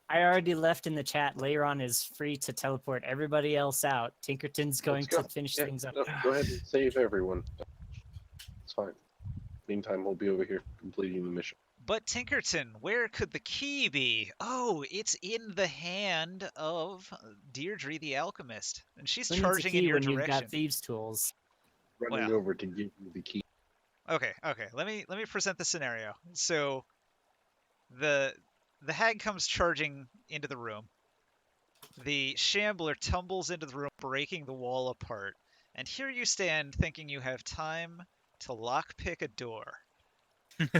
S1: I already left in the chat. Leiron is free to teleport everybody else out. Tinkerton's going
S5: Let's go.
S1: to finish
S5: Yeah,
S1: things up.
S5: no, go ahead and save everyone. It's fine. Meantime, we'll be over here completing the mission.
S2: But Tinkerton, where could the key be? Oh, it's in the hand of Deirdre the Alchemist, and she's
S1: Who needs a
S2: charging in
S1: key
S2: your
S1: when you've
S2: direction.
S1: got thieves' tools?
S5: Running
S2: Well.
S5: over to give you the key.
S2: Okay. Let me present the scenario. So, the hag comes charging into the room. The shambler tumbles into the room, breaking the wall apart. And here you stand, thinking you have time to lockpick a door.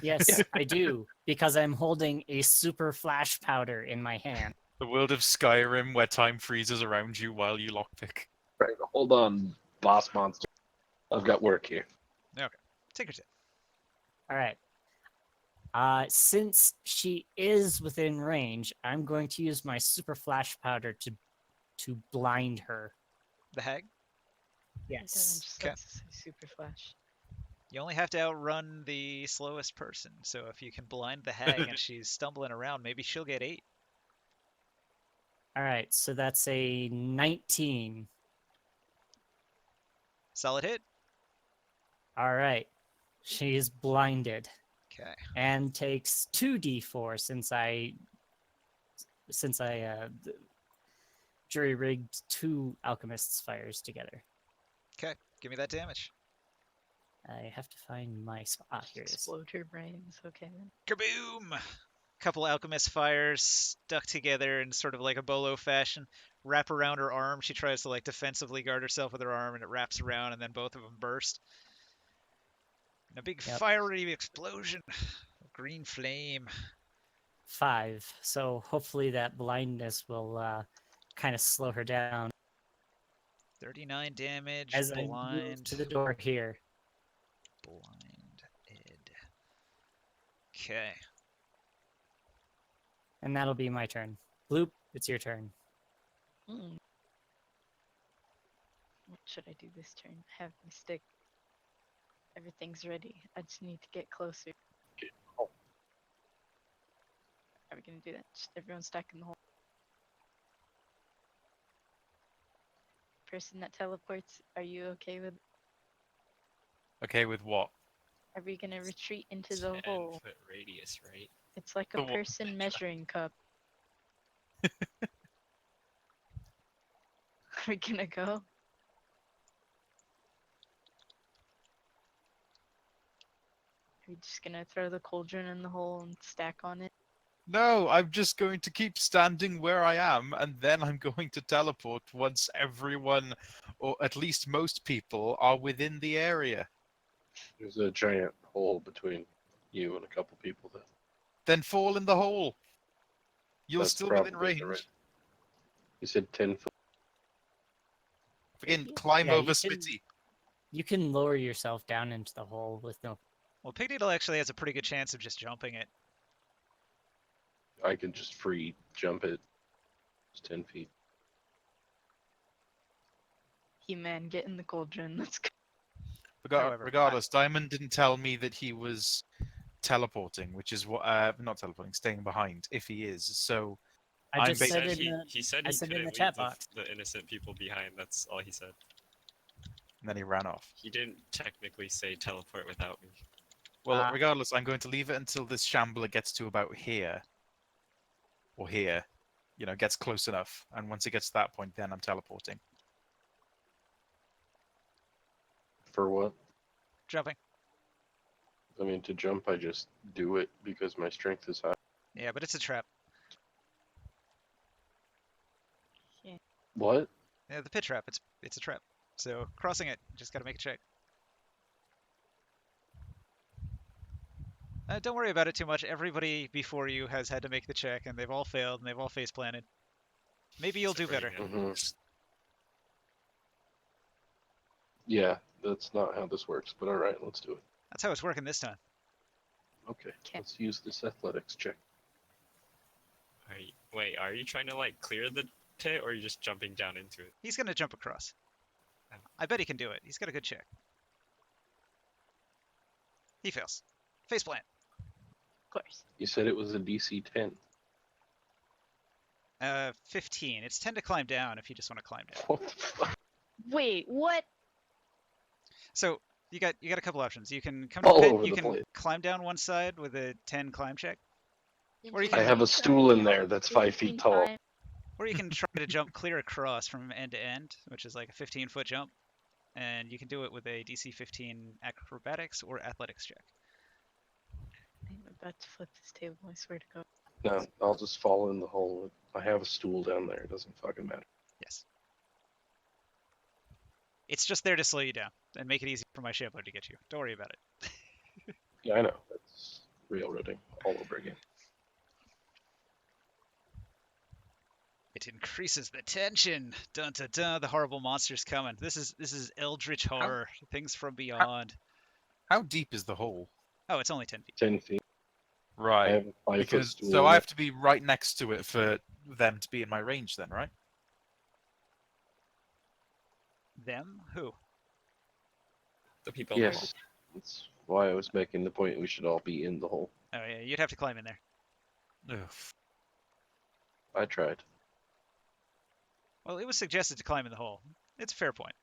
S1: Yes, I do, because I'm holding a super flash powder in my hand.
S3: The world of Skyrim, where time freezes around you while you lockpick.
S5: Right, hold on, boss monster. I've got work here.
S2: Tinkerton.
S1: All right. Since she is within range, I'm going to use my super flash powder to blind her.
S2: The hag.
S1: Yes.
S2: Okay.
S4: Super flash.
S2: You only have to outrun the slowest person. So if you can blind the hag and she's stumbling around, maybe she'll get 8.
S1: All right, so that's a 19.
S2: Solid hit.
S1: All right. She is blinded
S2: Okay.
S1: and takes 2d4 since I jury rigged 2 alchemists' fires together.
S2: Give me that damage.
S1: I have to find my spot. Here it is.
S4: Explode her brains. Okay then.
S2: Kaboom! Couple alchemist fires stuck together in sort of like a bolo fashion. Wrap around her arm. She tries to like defensively guard herself with her arm, and it wraps around, and then both of them burst. And a big
S1: Yep.
S2: fiery explosion. Green flame.
S1: 5. So hopefully that blindness will kind of slow her down
S2: 39 damage.
S1: as I move
S2: blind.
S1: to the door here.
S2: Blind Ed. Okay.
S1: And that'll be my turn. Bloop, it's your turn.
S4: Hmm. What should I do this turn? I have my stick. Everything's ready. I just need to get closer.
S5: Oh.
S4: Are we gonna do that? Just everyone stack in the hole. Person that teleports, are you okay with?
S3: Okay, with what?
S4: Are we gonna retreat into the
S6: 10
S4: hole?
S6: foot radius, right?
S4: It's like a
S3: The wha-
S4: person measuring cup. Are we gonna go? Are we just gonna throw the cauldron in the hole and stack on it?
S3: No, I'm just going to keep standing where I am, and then I'm going to teleport once everyone, or at least most people, are within the area.
S5: There's a giant hole between you and a couple people there.
S3: Then fall in the hole. You'll
S5: That's
S3: still within
S5: probably
S3: range.
S5: the right- You said 10 foot.
S3: Again, climb
S1: Yeah,
S3: over
S1: you can-
S3: Smitty.
S1: You can lower yourself down into the hole with no.
S2: Well, Pig Needle actually has a pretty good chance of just jumping it.
S5: I can just free jump it. It's 10 feet.
S4: He-Man, get in the cauldron. Let's go.
S2: However,
S3: Regardless, Diamond didn't tell me that he was teleporting, which is what not teleporting, staying behind. If he is, so
S1: I
S3: I'm
S1: just
S3: ba-
S1: said
S6: Said
S1: in the,
S6: he said
S1: I
S6: he
S1: said in
S6: couldn't
S1: the
S6: leave
S1: chat box.
S6: the innocent people behind. That's all he said.
S3: and then he ran off.
S6: He didn't technically say teleport without me.
S3: Well, regardless, I'm going to leave it until this shambler gets to about here, or here, gets close enough. And once it gets to that point, then I'm teleporting.
S5: For what?
S2: jumping.
S5: I mean, to jump, I just do it because my strength is high.
S2: Yeah, but it's a trap.
S5: What?
S2: Yeah, the pit trap. It's a trap. So crossing it, just gotta make a check. Don't worry about it too much. Everybody before you has had to make the check, and they've all failed, and they've all face planted. Maybe you'll do better.
S5: Mhm. Yeah, that's not how this works, but alright, let's do it.
S2: That's how it's working this time.
S5: Okay,
S4: 'Kay.
S5: let's use this athletics check.
S6: Wait, are you trying to like clear the pit, or are you just jumping down into it?
S2: He's gonna jump across. I bet he can do it. He's got a good check. He fails. Face plant.
S4: Of course.
S5: You said it was a DC 10.
S2: 15. It's 10 to climb down if you just want to climb down.
S5: What the fuck?
S4: Wait, what?
S2: So you got a couple options. You can come
S5: All
S2: to the pit,
S5: over
S2: you
S5: the
S2: can
S5: place.
S2: climb down one side with a 10 climb check, Or you
S4: Into
S2: can-
S5: I have a
S4: the
S5: stool in
S4: cauldron
S5: there that's 5 feet
S4: 15
S5: tall.
S4: times.
S2: or you can try to jump clear across from end to end, which is like a 15-foot jump, and you can do it with a DC 15 acrobatics or athletics check.
S4: I'm about to flip this table, I swear to God.
S5: No, I'll just fall in the hole. I have a stool down there. It doesn't fucking matter.
S2: Yes. It's just there to slow you down and make it easy for my shambler to get you. Don't worry about it.
S5: Yeah, I know. That's railroading all over again.
S2: It increases the tension. Dun dun dun. The horrible monster's coming. This is eldritch horror. Things from beyond.
S3: How deep is the hole?
S2: Oh, it's only 10 feet.
S5: 10 feet. I
S3: Right.
S5: have a 5-foot
S3: Because
S5: stool.
S3: so
S5: in
S3: I
S5: it.
S3: have to be right next to it for them to be in my range, then, right?
S2: Them? Who?
S6: The people. in the hole.
S5: Yes. That's why I was making the point we should all be in the hole.
S2: Oh yeah, you'd have to climb in there.
S3: Ugh.
S5: I tried.
S2: Well, it was suggested to climb in the hole. It's a fair point.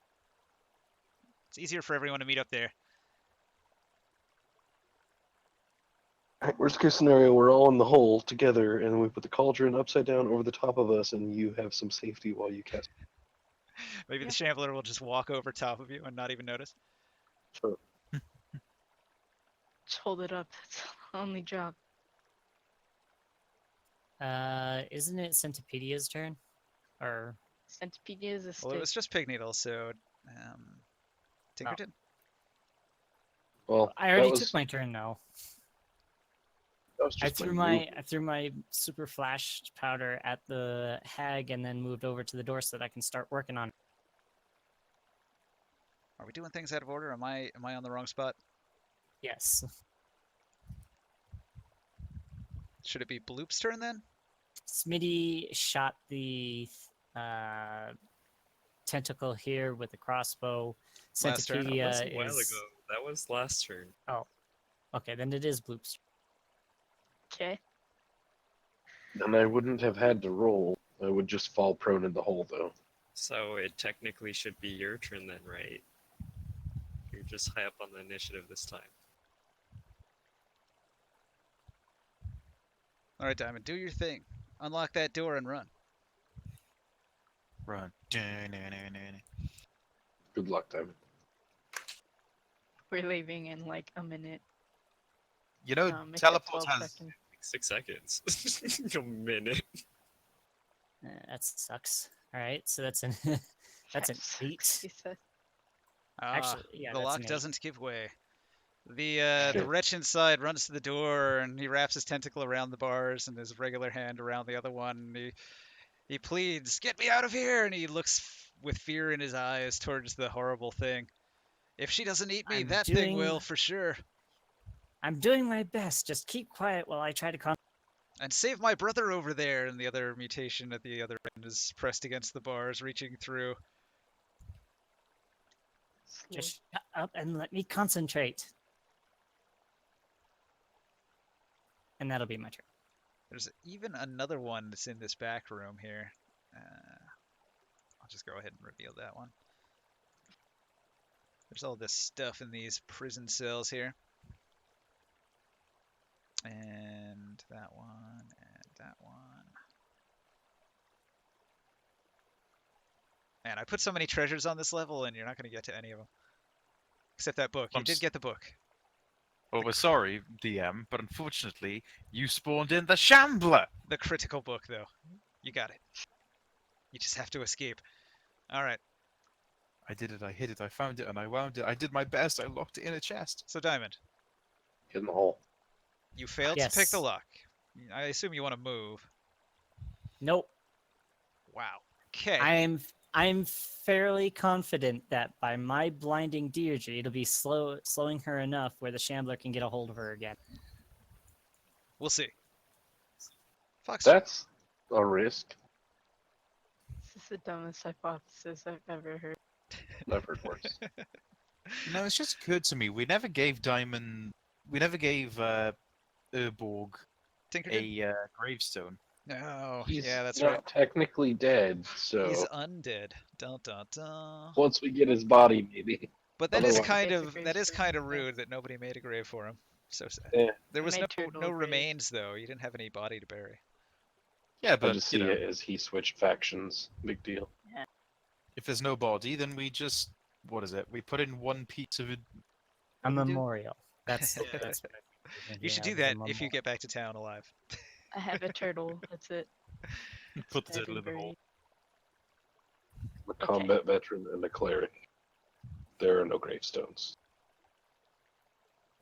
S2: It's easier for everyone to meet up there.
S5: Worst case scenario, we're all in the hole together, and we put the cauldron upside down over the top of us, and you have some safety while you cast.
S2: Maybe the shambler will just walk over top of you and not even notice.
S5: Sure.
S4: Just hold it up. That's the only job.
S1: Isn't it Centipedia's turn? Or
S4: Centipede is a
S2: Well,
S4: stick.
S2: it was just Pig Needle, so Tinkerton.
S5: Well,
S1: I already
S5: that was,
S1: took my turn now.
S5: that was
S1: I
S5: just
S1: threw
S5: my
S1: I threw my super flash powder at the hag and then moved over to the door so that I can start working on it.
S2: Are we doing things out of order? Am I on the wrong spot?
S1: Yes.
S2: Should it be Bloop's turn then?
S1: Smitty shot the tentacle here with the crossbow.
S2: Last turn.
S6: That
S1: Centipedia
S6: was a while
S1: is
S6: ago. That was last turn.
S1: okay. Then it is Bloop's.
S4: Okay.
S5: Then I wouldn't have had to roll. I would just fall prone in the hole, though.
S6: So it technically should be your turn then, right? You're just high up on the initiative this time.
S2: All right, Diamond, do your thing. Unlock that door and run.
S3: Run.
S5: Good luck, Diamond.
S4: We're leaving in like a minute.
S3: You know,
S4: Make it
S3: teleport
S4: 12
S3: has
S4: seconds.
S6: Like 6 seconds. A minute.
S1: That sucks. All right, so that's an that's an
S4: Yes,
S1: 8.
S4: he said.
S1: Actually, yeah,
S2: the
S1: that's
S2: lock
S1: an 8.
S2: doesn't give way. The
S5: Shit.
S2: wretch inside runs to the door and he wraps his tentacle around the bars and his regular hand around the other one. And he pleads, "Get me out of here!" And he looks with fear in his eyes towards the horrible thing. If she doesn't eat me,
S1: I'm
S2: that thing
S1: doing-
S2: will for sure.
S1: I'm doing my best. Just keep quiet while I try to
S2: And save my brother over there. And the other mutation at the other end is pressed against the bars, reaching through.
S1: just shut up and let me concentrate. And that'll be my turn.
S2: There's even another one that's in this back room here. I'll just go ahead and reveal that one. There's all this stuff in these prison cells here. And that one, and that one. Man, I put so many treasures on this level, and you're not going to get to any of them. Except that book. You
S3: I'm
S2: did
S3: s-
S2: get the book.
S3: Well, we're sorry, DM, but unfortunately, you spawned in the Shambler.
S2: The critical book, though. You got it. You just have to escape. All right.
S3: I did it. I hid it. I found it, and I wound it. I did my best. I locked it in a chest.
S2: So, Diamond,
S5: In the hole.
S2: you failed to pick the
S1: Yes.
S2: lock. I assume you want to move.
S1: Nope.
S2: Wow. Okay.
S1: I'm fairly confident that by my blinding Deirdre, it'll be slowing her enough where the Shambler can get a hold of her again.
S2: We'll see. Fox.
S5: That's a risk.
S4: This is the dumbest hypothesis I've ever heard.
S5: I've heard worse.
S3: You know, it's just occurred to me. We never gave Urborg
S2: Tinkerton?
S3: a gravestone.
S2: No.
S5: He's
S2: Yeah, that's
S5: not
S2: right.
S5: technically dead, so
S2: He's undead. Dun dun dun.
S5: once we get his body, maybe.
S2: But that is
S5: Otherwise-
S2: kind
S4: It's a
S2: of
S4: grave
S2: that is
S4: stone,
S2: kind of
S4: yeah.
S2: rude that nobody made a grave for him. So sad.
S5: Yeah.
S2: There was
S4: made
S2: no
S4: turtle
S2: no
S4: grave.
S2: remains though. You didn't have any body to bury.
S3: Yeah,
S5: I
S3: but
S5: just
S3: you
S5: see
S3: know,
S5: it as he switched factions. Big deal.
S3: if there's no body, then we just what is it? We put in one piece of it.
S1: A
S3: What do we do?
S1: memorial. That's what I'm
S2: You
S1: thinking
S2: should
S1: of,
S2: do
S1: the
S2: that if you
S1: memorial.
S2: get back to town alive.
S4: I have a turtle. That's it.
S3: Put the
S4: Dead
S3: turtle in
S4: and
S3: the hole.
S4: buried.
S5: A combat veteran and a cleric. There are no gravestones.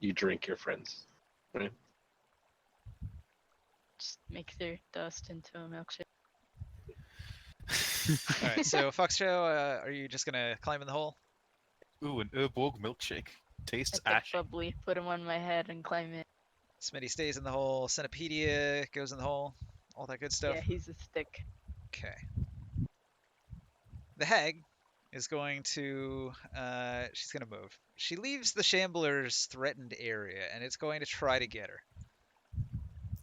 S5: You drink your friends.
S4: Just make their dust into a milkshake.
S2: All right. So Foxshow, are you just gonna climb in the hole?
S3: Ooh, an Urborg milkshake. Tastes
S4: I pick
S3: ashy.
S4: bubbly, put him on my head, and climb in.
S2: Smitty stays in the hole. Centipedia goes in the hole. All that good stuff.
S4: Yeah, he's a stick.
S2: Okay. The hag is going to she's gonna move. She leaves the Shambler's threatened area and it's going to try to get her.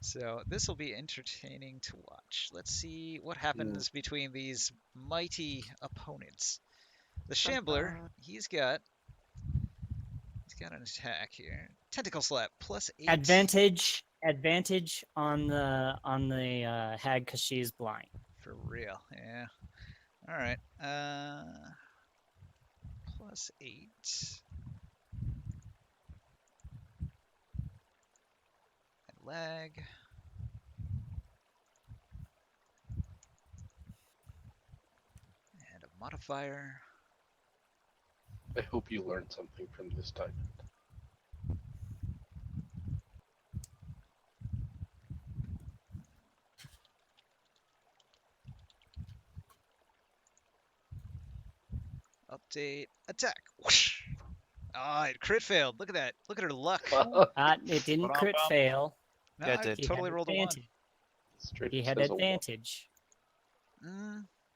S2: So this will be entertaining to watch. Let's see what happens between these mighty opponents. The Shambler, he's got an attack here. Tentacle slap +8.
S1: Advantage on the hag because she's blind.
S2: For real, yeah. All right. +8. And lag. And a modifier.
S5: I hope you learned something from this time.
S2: Update. Attack. Whoosh. Ah, it crit failed. Look at that. Look at her luck.
S1: It didn't
S3: Ba-dum-bum.
S1: crit fail.
S2: No,
S3: Yeah, it
S2: I
S3: did.
S1: He
S2: totally
S1: had
S2: rolled a 1.
S1: advantage.
S5: Straight
S1: He had
S5: says a one.
S1: advantage.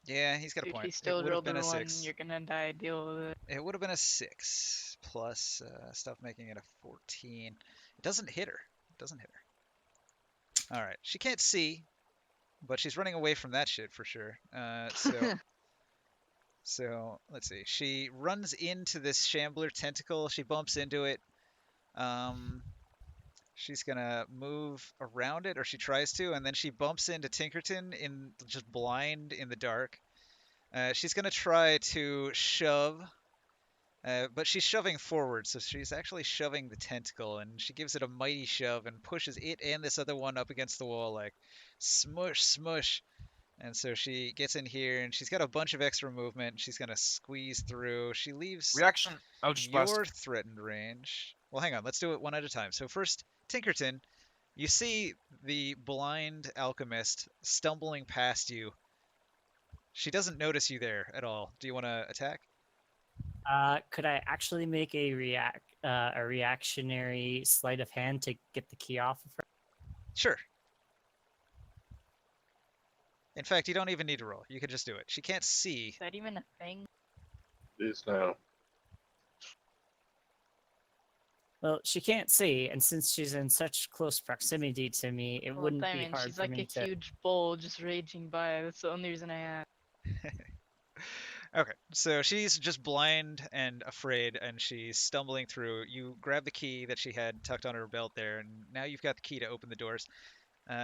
S2: Yeah, he's got a
S4: If
S2: point.
S4: he still
S2: It would have
S4: rolled
S2: been
S4: a
S2: a
S4: 1,
S2: 6.
S4: you're gonna die. Deal with it.
S2: It would have been a 6 plus stuff making it a 14. It doesn't hit her. It doesn't hit her. All right. She can't see, but she's running away from that shit for sure. So let's see. She runs into this Shambler tentacle. She bumps into it. She's gonna move around it, or she tries to, and then she bumps into Tinkerton in just blind in the dark. She's gonna try to shove, but she's shoving forward, so she's actually shoving the tentacle, and she gives it a mighty shove and pushes it and this other one up against the wall like smush, smush. And so she gets in here, and she's got a bunch of extra movement. She's gonna squeeze through. She leaves
S3: Reaction. I'll just blast.
S2: your threatened range. Well, hang on. Let's do it one at a time. So first, Tinkerton, you see the blind alchemist stumbling past you. She doesn't notice you there at all. Do you want to attack?
S1: Could I actually make a reactionary sleight of hand to get the key off of her?
S2: Sure. In fact, you don't even need to roll. You can just do it. She can't see.
S4: Is that even a thing?
S5: It is now.
S1: Well, she can't see, and since she's in such close proximity to me, it
S4: Well,
S1: wouldn't be
S4: Diamond,
S1: hard
S4: she's
S1: for
S4: like
S1: me
S4: a
S1: to.
S4: huge bull just raging by. That's the only reason I asked.
S2: Okay, so she's just blind and afraid, and she's stumbling through. You grab the key that she had tucked on her belt there, and now you've got the key to open the doors.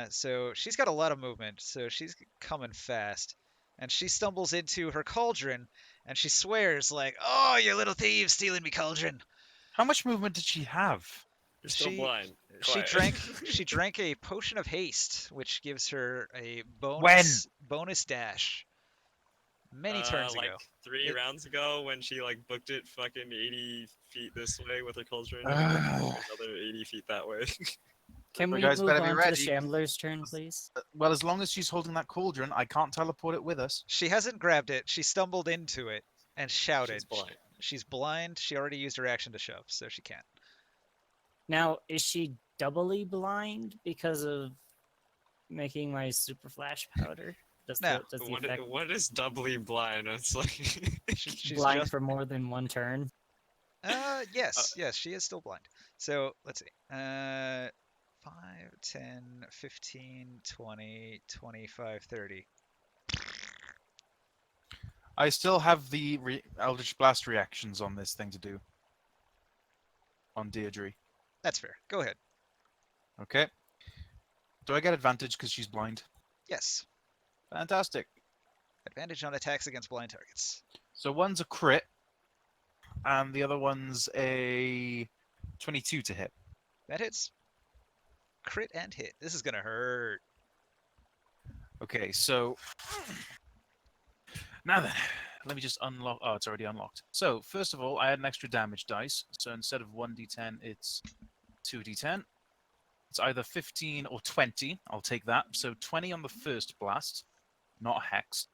S2: So she's got a lot of movement, so she's coming fast. And she stumbles into her cauldron, and she swears like, "Oh, you little thieves stealing me cauldron!"
S3: How much movement did she have?
S6: You're still
S2: She
S6: blind.
S2: she
S6: Quiet.
S2: drank a potion of haste, which gives her a
S3: When?
S2: bonus dash. Many turns
S6: like
S2: ago.
S6: 3
S2: It-
S6: rounds ago when she like booked it fucking 80 feet this way with her cauldron, and
S3: Ugh.
S6: another 80 feet that way.
S1: Can
S3: You
S1: we
S3: guys
S1: move
S3: better be
S1: on to the
S3: ready.
S1: Shambler's turn, please?
S3: Well, as long as she's holding that cauldron, I can't teleport it with us.
S2: She hasn't grabbed it. She stumbled into it and shouted.
S6: She's blind.
S2: She's blind. She already used her action to shove, so she can't.
S1: Now, is she doubly blind because of making my super flash powder? Does
S2: No.
S1: the, does the effect
S6: What is doubly blind? It's like
S2: She's
S1: blind
S2: just
S1: for more than one turn?
S2: yes, she is still blind. So let's see. 5, 10, 15, 20, 25, 30.
S3: I still have the Eldritch Blast reactions on this thing to do. On Deirdre.
S2: That's fair. Go ahead.
S3: Okay. Do I get advantage because she's blind?
S2: Yes.
S3: Fantastic.
S2: Advantage on attacks against blind targets.
S3: So one's a crit, and the other one's a 22 to hit.
S2: That hits. Crit and hit. This is gonna hurt.
S3: Okay, so now then, let me just unlock. Oh, it's already unlocked. So first of all, I had an extra damage dice. So instead of 1d10, it's 2d10. It's either 15 or 20. I'll take that. So 20 on the first blast, not a hex.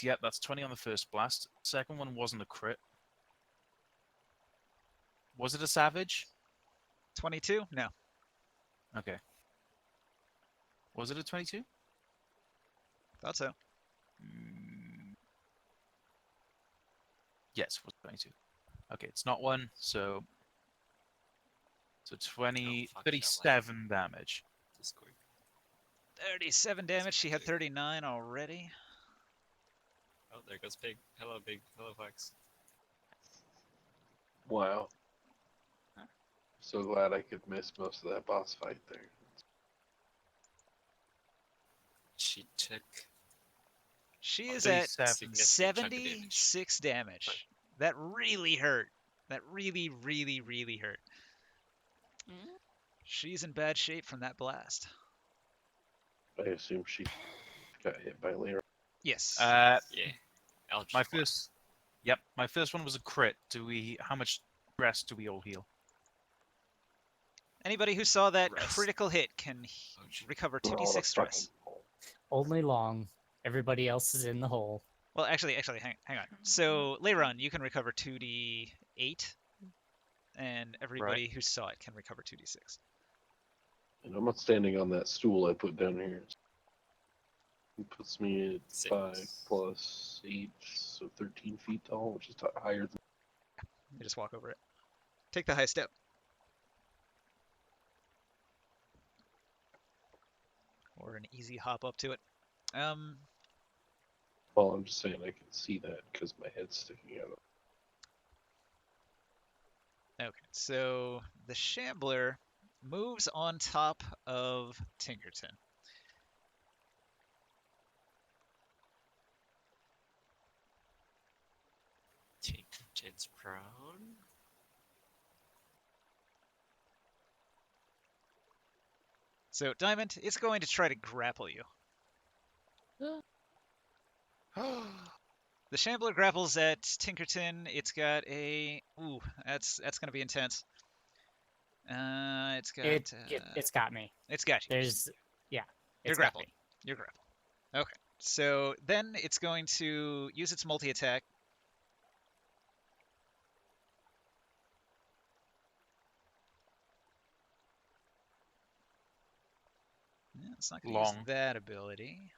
S3: Yep, that's 20 on the first blast. Second one wasn't a crit. Was it a savage?
S2: 22? No.
S3: Okay. Was it a 22?
S2: Thought so.
S3: Yes, it was 22. Okay, it's not one, so 20,
S6: fuck,
S3: 37 damage.
S6: Discord.
S2: 37 damage. She had 39 already.
S6: Oh, there goes Pig. Hello, Big. Hello, Fox.
S5: Wow. So glad I could miss most of that boss fight there.
S6: She took.
S2: She is at
S3: 37.
S6: Significant chunk of damage.
S2: 76 damage. That really hurt. That really, really, really hurt.
S4: Mm?
S2: She's in bad shape from that blast.
S5: I assume she got hit by Lyra.
S2: Yes.
S6: Yeah. Eldritch
S3: My
S6: Blast.
S3: first, yep, my first one was a crit. How much rest do we all heal?
S2: Anybody who saw that
S6: Rest.
S2: critical hit can
S6: Oh, shit.
S2: recover
S5: We're all
S2: 2d6
S5: a
S2: stress.
S5: fucking hole.
S1: Only long. Everybody else is in the hole.
S2: Well, actually, hang on. So, Leiron, you can recover 2d8, and everybody who saw it can recover 2d6.
S5: And I'm not standing on that stool I put down here. It puts me at 5
S6: 6.
S5: plus 8, so 13 feet tall, which is higher than.
S2: You just walk over it. Take the high step. Or an easy hop up to it.
S5: Well, I'm just saying I can see that because my head's sticking out.
S2: Okay, so the Shambler moves on top of Tinkerton.
S6: Tinkerton's prone.
S2: So, Diamond, it's going to try to grapple you. The Shambler grapples at Tinkerton. It's got a... Ooh, that's going to be intense. It's got...
S1: It's got me.
S2: It's got you.
S1: There's, yeah.
S2: You're
S1: It's got
S2: grappled.
S1: me.
S2: You're grappled. Okay. So then it's going to use its multi-attack It's not going to use
S3: Long.
S2: that ability.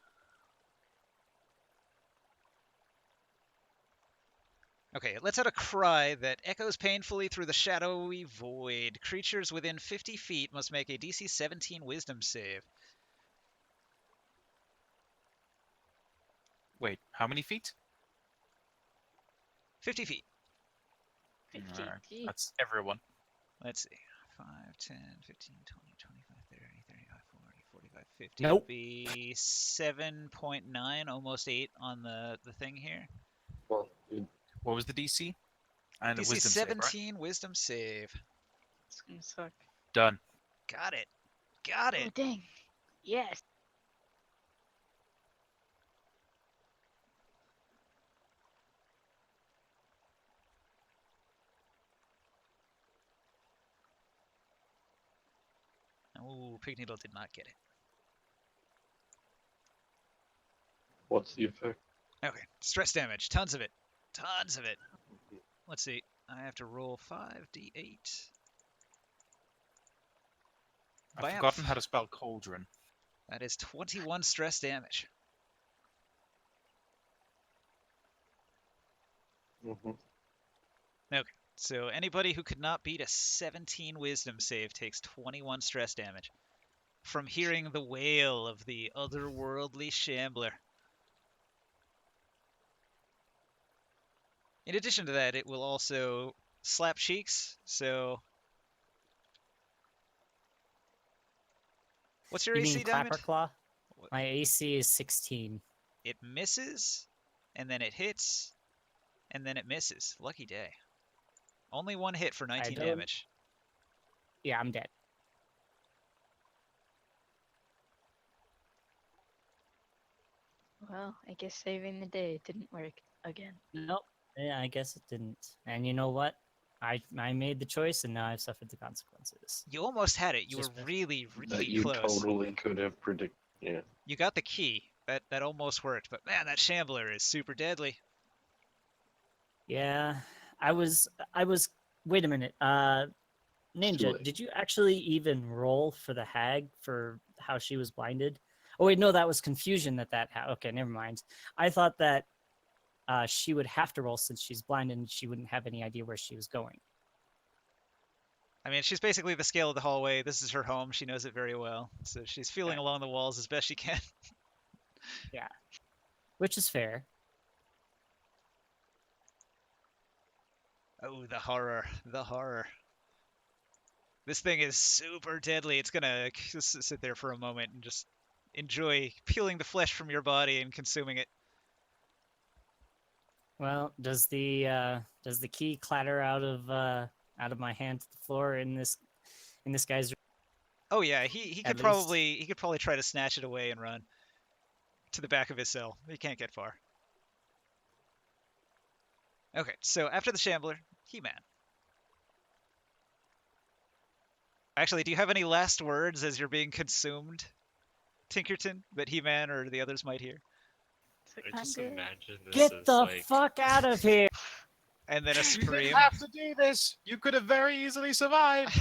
S2: Okay, it lets out a cry that echoes painfully through the shadowy void. Creatures within 50 feet must make a DC 17 Wisdom save.
S3: Wait, how many feet?
S2: 50 feet.
S4: 50
S3: Alright,
S4: feet.
S3: that's everyone.
S2: Let's see. 5, 10, 15, 20, 25, 30, 35, 40, 45, 50.
S1: Nope.
S2: Would be 7.9, almost 8 on the thing here.
S5: Well,
S3: What was the DC? And a
S2: DC
S3: wisdom save, right?
S2: 17 Wisdom save.
S4: It's gonna suck.
S3: Done.
S2: Got it. Got
S4: Oh
S2: it.
S4: dang. Yes.
S2: Oh, Pig Needle did not get it.
S5: what's the effect?
S2: Okay, stress damage, tons of it, tons of it. Let's see, I have to roll 5d8.
S3: I've
S2: Bamf.
S3: forgotten how to spell cauldron.
S2: That is 21 stress damage.
S5: Mm-hmm.
S2: So anybody who could not beat a 17 Wisdom save takes 21 stress damage from hearing the wail of the otherworldly shambler. In addition to that, it will also slap cheeks, so... What's your
S1: You
S2: AC,
S1: mean
S2: Diamond?
S1: Clapper Claw?
S2: What-
S1: My AC is 16.
S2: It misses, and then it hits, and then it misses. Lucky day. Only one hit for 19
S1: don't-
S2: damage.
S1: Yeah, I'm dead.
S4: Well, I guess saving the day didn't work again.
S1: Nope. Yeah, I guess it didn't. And you know what? I made the choice, and now I've suffered the consequences.
S2: You almost had it. You were
S1: Just missed.
S2: really,
S5: That
S2: really
S5: you
S2: close.
S5: totally could have predicted. Yeah.
S2: You got the key. That almost worked, but man, that shambler is super deadly.
S1: Yeah, I was. Wait a minute. Ninja,
S5: late.
S1: did you actually even roll for the hag for how she was blinded? Oh wait, no, that was confusion. Okay, never mind. I thought that she would have to roll since she's blind and she wouldn't have any idea where she was going.
S2: I mean, she's basically the scale of the hallway. This is her home. She knows it very well. So she's feeling along the walls as best she can.
S1: Which is fair.
S2: Oh, the horror. The horror. This thing is super deadly. It's gonna just sit there for a moment and just enjoy peeling the flesh from your body and consuming it.
S1: Well, does the key clatter out of my hand to the floor in this guy's room?
S2: Oh yeah, he
S1: At
S2: could
S1: least-
S2: probably try to snatch it away and run to the back of his cell. He can't get far. Okay, so after the Shambler, He-Man. Actually, do you have any last words as you're being consumed, Tinkerton, that He-Man or the others might hear?
S6: I just
S4: I'm good.
S6: imagine this
S1: Get
S6: as
S1: the
S6: like
S1: fuck out of here!
S2: And then a
S3: You
S2: scream
S3: didn't have to do this. You could have very easily survived.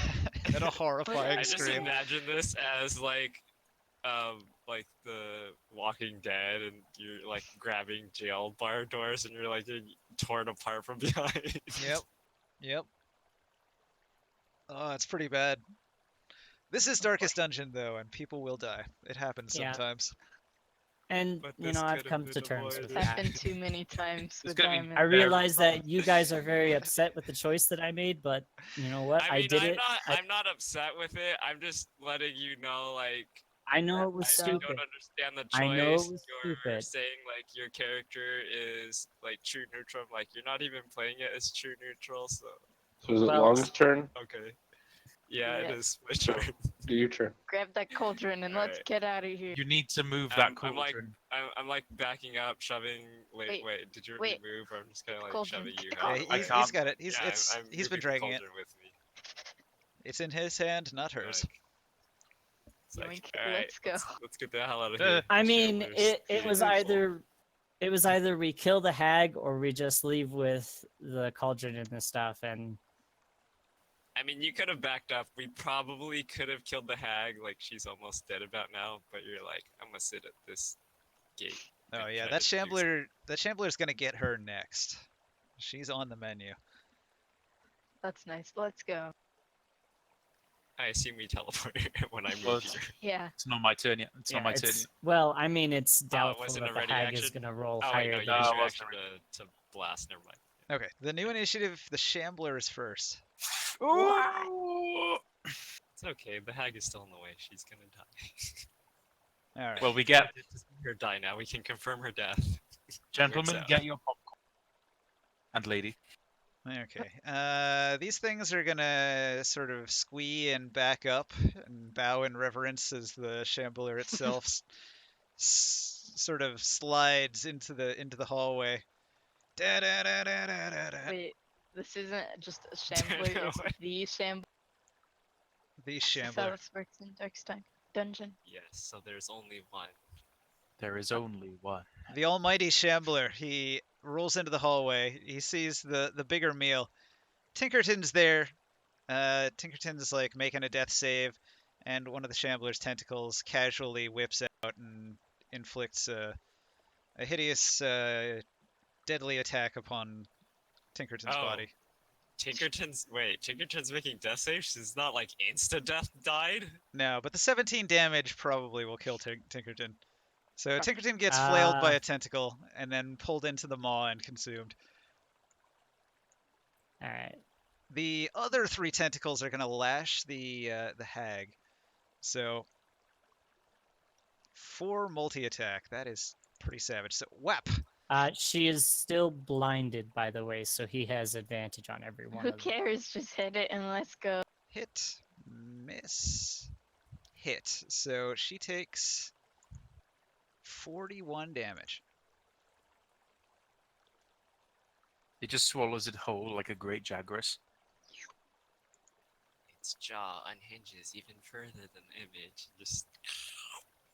S2: and a horrifying
S6: I just
S2: scream.
S6: imagine this as like the Walking Dead, and you're like grabbing jail bar doors, and you're like getting torn apart from behind.
S2: Yep. Yep. Oh, it's pretty bad. This is Darkest Dungeon, though, and people will die. It happens
S1: Yeah.
S2: sometimes.
S1: And
S6: But
S1: you
S6: this
S1: know, I've
S6: could have
S1: come
S6: been
S1: to terms with
S6: avoided.
S1: that.
S4: Happened too many times
S3: It's
S4: with
S3: gonna be-
S4: Diamond.
S1: I realize that you guys are very upset with the choice that I made, but you know what?
S6: I mean,
S1: did
S6: I'm
S1: it.
S6: not. I'm not upset with it. I'm just letting you know, like,
S1: I know it was
S6: I
S1: stupid.
S6: don't understand the choice.
S1: I know it was
S6: You're
S1: stupid.
S6: saying like your character is like true neutral. Like you're not even playing it as true neutral. So
S5: So is it
S1: Well,
S5: Long's turn?
S6: okay. Yeah, it
S4: Yeah.
S6: is my turn.
S5: Do your turn.
S4: Grab that cauldron and let's
S6: Alright.
S4: get out of here.
S3: You need to move
S6: I'm-
S3: that
S6: I'm like-
S3: cauldron.
S6: I'm like backing up, shoving. Wait,
S4: Wait,
S6: Did you
S4: wait.
S6: move? Or I'm just kind of like
S4: Cauldron,
S6: shoving
S4: get
S6: you
S4: the
S6: out.
S2: Yeah,
S4: cauldron.
S2: he's
S3: can't-
S2: got it. He's
S6: Yeah,
S2: it's
S6: I'm
S2: he's been
S6: moving the
S2: dragging it.
S6: cauldron with me.
S2: It's in his hand, not hers.
S6: Like, it's like,
S4: Yoink,
S6: all right,
S4: let's go.
S6: Let's get the hell out of
S3: Uh,
S6: here.
S1: I
S6: The
S1: mean,
S6: Shambler's
S1: it
S6: being
S1: was
S6: awful.
S1: either we kill the hag or we just leave with the cauldron and the stuff. And
S6: I mean, you could have backed up. We probably could have killed the hag. Like, she's almost dead about now. But you're like, I'm gonna sit at this gate.
S2: Oh
S6: and
S2: yeah,
S6: try
S2: that
S6: to do
S2: shambler. That shambler's gonna get her next. She's on the menu.
S4: That's nice. Let's go.
S6: I assume we teleport when I move
S3: Well,
S6: here.
S4: Yeah.
S3: It's not my turn yet. It's
S1: Yeah,
S3: not my turn
S1: it's
S3: yet.
S1: well. I mean, it's
S6: Oh, it
S1: doubtful
S6: wasn't
S1: that
S6: a
S1: the
S6: ready
S1: hag is
S6: action?
S1: gonna roll
S6: Oh, wait,
S1: higher
S6: no, you
S1: than.
S6: used
S3: No,
S6: your
S3: it
S6: action to blast. Never mind.
S2: Okay, the new initiative, the shambler is first.
S6: It's okay. The hag is still in the way. She's gonna die.
S2: All right.
S3: Well, we get
S6: Get to see her die now. We can confirm her death.
S3: gentlemen,
S6: out.
S3: get your popcorn. And lady.
S2: Okay. These things are gonna sort of squee and back up and bow in reverence as the shambler itself sort of slides into the hallway. Da, da, da, da, da, da, da.
S4: Wait, this isn't just a shambler.
S6: No
S4: It's
S6: way.
S4: the shambler.
S2: The
S4: That's how
S2: shambler.
S4: this works in Darkstar Dungeon.
S6: Yes. So there's only one.
S3: There is only one.
S2: The almighty shambler. He rolls into the hallway. He sees the bigger meal. Tinkerton's there. Tinkerton's like making a death save, and one of the shambler's tentacles casually whips out and inflicts a hideous, deadly attack upon Tinkerton's
S6: Oh.
S2: body.
S6: Tinkerton's making death saves. She's not like insta death died.
S2: No, but the 17 damage probably will kill Tinkerton. So Tinkerton gets flailed by a tentacle and then pulled into the maw and consumed.
S1: All right.
S2: The other 3 tentacles are gonna lash the hag. So 4 multi-attack. That is pretty savage. So whap.
S1: She is still blinded, by the way, so he has advantage on every one
S4: Who
S1: of them.
S4: cares? Just hit it and let's go.
S2: Hit, miss, hit. So she takes 41 damage.
S3: It just swallows it whole like a great Jagras.
S6: Its jaw unhinges even further than the image. Just.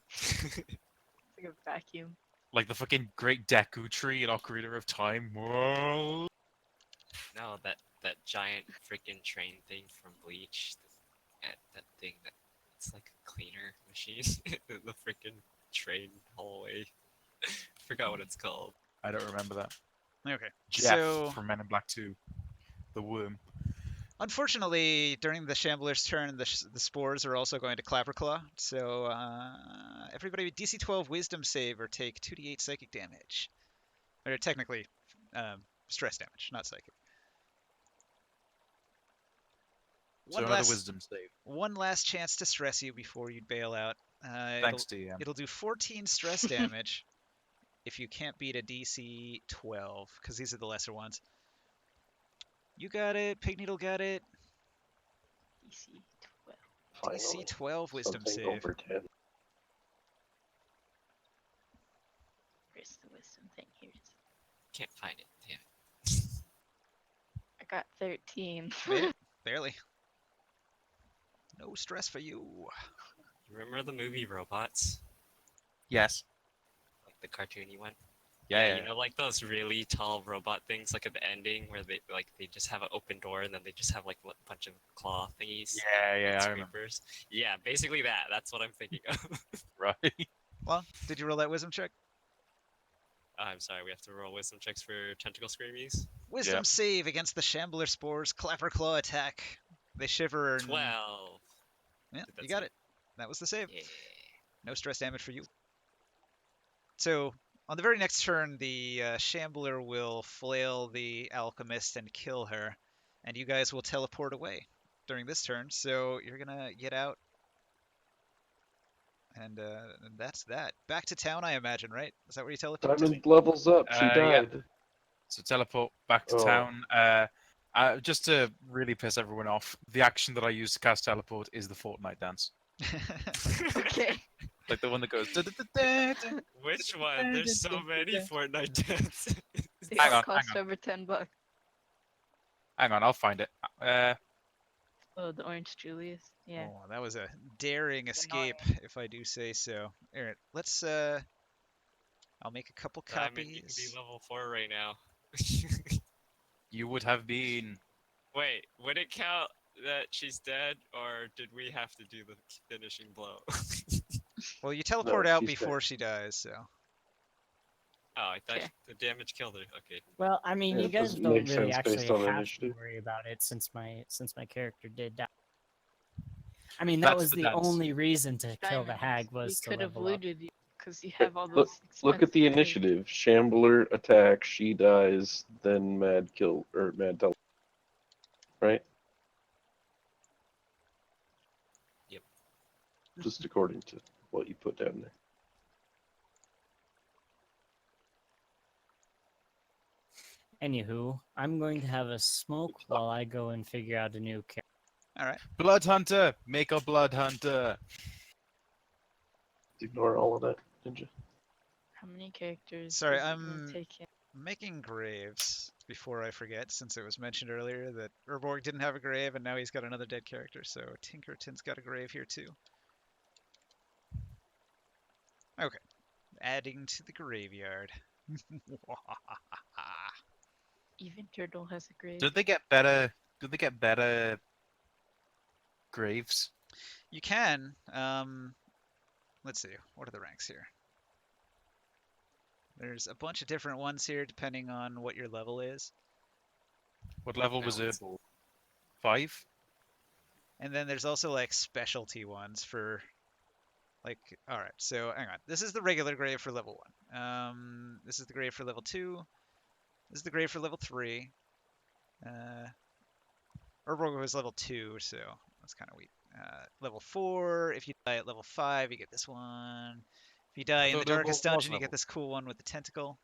S4: It's like a vacuum.
S3: Like the fucking great Deku tree in Ocarina of Time. Whoa.
S6: No, that giant freaking train thing from Bleach. That thing that it's like a cleaner machine. The freaking train hallway. Forgot what it's called.
S3: I don't remember that.
S2: Okay.
S3: Jeff
S2: So
S3: from Men in Black 2. The worm.
S2: unfortunately, during the shambler's turn, the spores are also going to Clapperclaw. So everybody with DC 12 Wisdom save or take 2d8 psychic damage. Or technically, stress damage, not psychic.
S3: So another wisdom save.
S2: One last chance to stress you before you bail out.
S3: Thanks, DM.
S2: It'll do 14 stress damage if you can't beat a DC 12, because these are the lesser ones. You got it. Pig Needle got it.
S4: DC 12.
S5: Finally,
S2: DC 12 wisdom
S5: something
S2: save.
S5: over 10.
S4: Where's the wisdom thing? Here it is.
S6: Can't find it. Damn.
S4: I got 13.
S2: Made it. Barely. No stress for you.
S6: You remember the movie Robots?
S3: Yes.
S6: Like the cartoony one?
S3: Yeah,
S6: You know, like those really tall robot things, like at the ending, where they just have an open door and then they just have like a bunch of claw thingies.
S3: Yeah, I remember.
S6: Scrapers. Yeah, basically that. That's what I'm thinking of.
S3: Right.
S2: Well, did you roll that wisdom check?
S6: I'm sorry, we have to roll wisdom checks for tentacle screamies.
S2: Wisdom
S3: Yep.
S2: save against the Shambler Spores. Clapperclaw attack. They shiver. And...
S6: 12.
S2: Yeah,
S6: Did that
S2: you got
S6: save?
S2: it. That was the save.
S6: Yeah.
S2: No stress damage for you. So, on the very next turn, the Shambler will flail the Alchemist and kill her, and you guys will teleport away during this turn. So, you're gonna get out, and that's that. Back to town, I imagine, right? Is that where you teleport to?
S5: Diamond levels up. She
S3: Yeah.
S5: died.
S3: So teleport back to
S5: Oh.
S3: town. Just to really piss everyone off, the action that I use to cast teleport is the Fortnite dance.
S4: Okay.
S3: Like the one that goes. "Da-da-da-da-da."
S6: Which one? There's so many Fortnite dances.
S4: They
S3: Hang
S4: all
S3: on,
S4: cost
S3: hang on.
S4: over $10.
S3: Hang on, I'll find it.
S4: Oh, the Orange Julius. Yeah.
S2: Oh, that was a daring escape, if I do say so. Alright, let's I'll make a couple
S6: I mean, you can
S2: copies.
S6: be level 4 right now.
S3: You would have been.
S6: Wait, would it count? that she's dead, or did we have to do the finishing blow?
S2: Well, you teleport out
S5: she's dead.
S2: before she dies, so.
S6: Oh, I thought
S4: Okay.
S6: the damage killed her. Okay.
S1: Well, I mean,
S5: Yeah,
S1: you
S5: it
S1: guys
S5: doesn't
S1: don't
S5: make
S1: really
S5: sense
S1: actually
S5: based on
S1: have
S5: initiative.
S1: to worry about it since my character did die. I mean, that
S3: That's
S1: was
S3: the
S1: the
S3: dance.
S1: only reason to kill the
S4: Diamonds.
S1: hag
S4: We
S1: was to
S4: could have
S1: level up.
S4: looted you because you
S5: Hey,
S4: have all those.
S5: Look at the
S4: expensive things.
S5: initiative. Shambler attacks, she dies, then Mad kill or Mad tele. Right?
S6: Yep.
S5: Just according to what you put down there.
S1: Anywho, I'm going to have a smoke while I go and figure out a new character.
S2: All right.
S3: Blood hunter, make a blood hunter.
S5: Ignore all of that, ninja.
S4: How many characters?
S2: Sorry,
S4: is it gonna
S2: I'm
S4: take in?
S2: making graves before I forget, since it was mentioned earlier that Urborg didn't have a grave, and now he's got another dead character. So Tinkerton's got a grave here too. Okay, adding to the graveyard.
S4: Even Turtle has a grave.
S3: Did they get better? Did they get better graves?
S2: You can. Let's see. What are the ranks here? There's a bunch of different ones here, depending on what your level is.
S3: What level was it?
S6: Balance.
S3: 5?
S2: And then there's also like specialty ones for like, all right, so hang on. This is the regular grave for level 1. This is the grave for level 2. This is the grave for level 3. Urborg was level 2, so that's kind of weak. Level 4, if you die at level 5, you get this one. If you die in the
S3: thought Urborg
S2: darkest
S3: was
S2: dungeon, you get
S3: level.
S2: this cool one with the tentacle.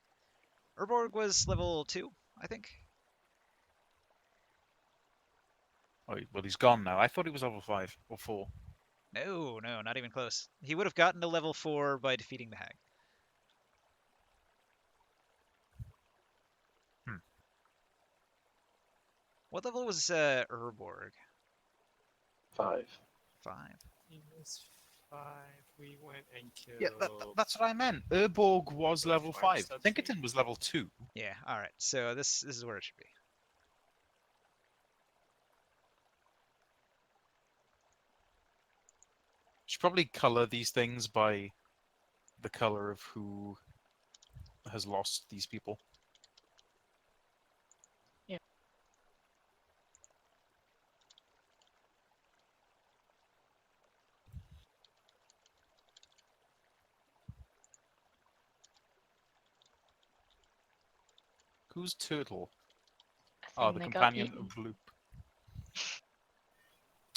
S2: Urborg was level 2, I think.
S3: Oh, well, he's gone now. I thought he was level 5 or 4.
S2: No, not even close. He would have gotten to level 4 by defeating the hag. What level was Urborg?
S5: 5.
S2: 5.
S6: He was 5. We went and killed.
S3: Yeah, that's what I meant. Urborg was level
S6: Fire
S3: 5.
S6: sub
S3: Tinkerton was level 2.
S2: Yeah, all right. So this is where it should be.
S3: Should probably color these things by the color of who has lost these people.
S4: Yeah.
S3: Who's Turtle?
S4: I
S3: Oh,
S4: think
S3: the
S4: they got
S3: companion
S4: eaten.
S3: of Bloop.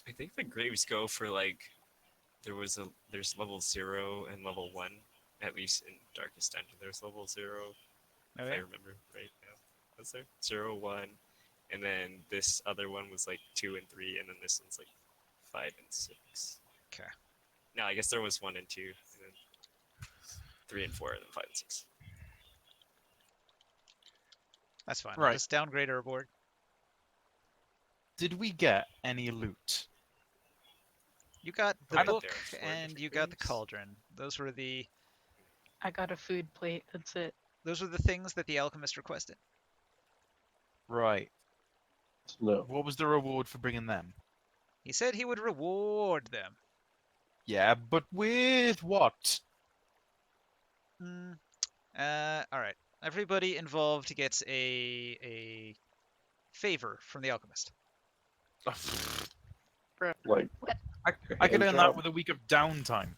S6: I think the graves go for like there's level 0 and level 1, at least in Darkest Dungeon. There's level 0,
S2: Oh,
S6: if
S2: yeah?
S6: I remember right now. Was there 0, 1, and then this other one was like 2 and 3, and then this one's like 5 and 6.
S2: Okay.
S6: No, I guess there was 1 and 2, and then 3 and 4, and then 5 and 6.
S2: That's fine.
S3: Right.
S2: Just downgrade Urborg.
S3: Did we get any loot?
S2: You got the
S6: Right,
S2: book
S6: there are 4
S2: and
S6: different
S2: you got the
S6: graves.
S2: cauldron. Those were the
S4: I got a food plate. That's it.
S2: things that the alchemist requested.
S3: Right.
S5: No.
S3: What was the reward for bringing them?
S2: He said he would reward them.
S3: Yeah, but with what?
S2: All right. Everybody involved gets a favor from the alchemist.
S5: Like,
S3: I could
S5: hand
S3: earn that
S5: job.
S3: with a week of downtime.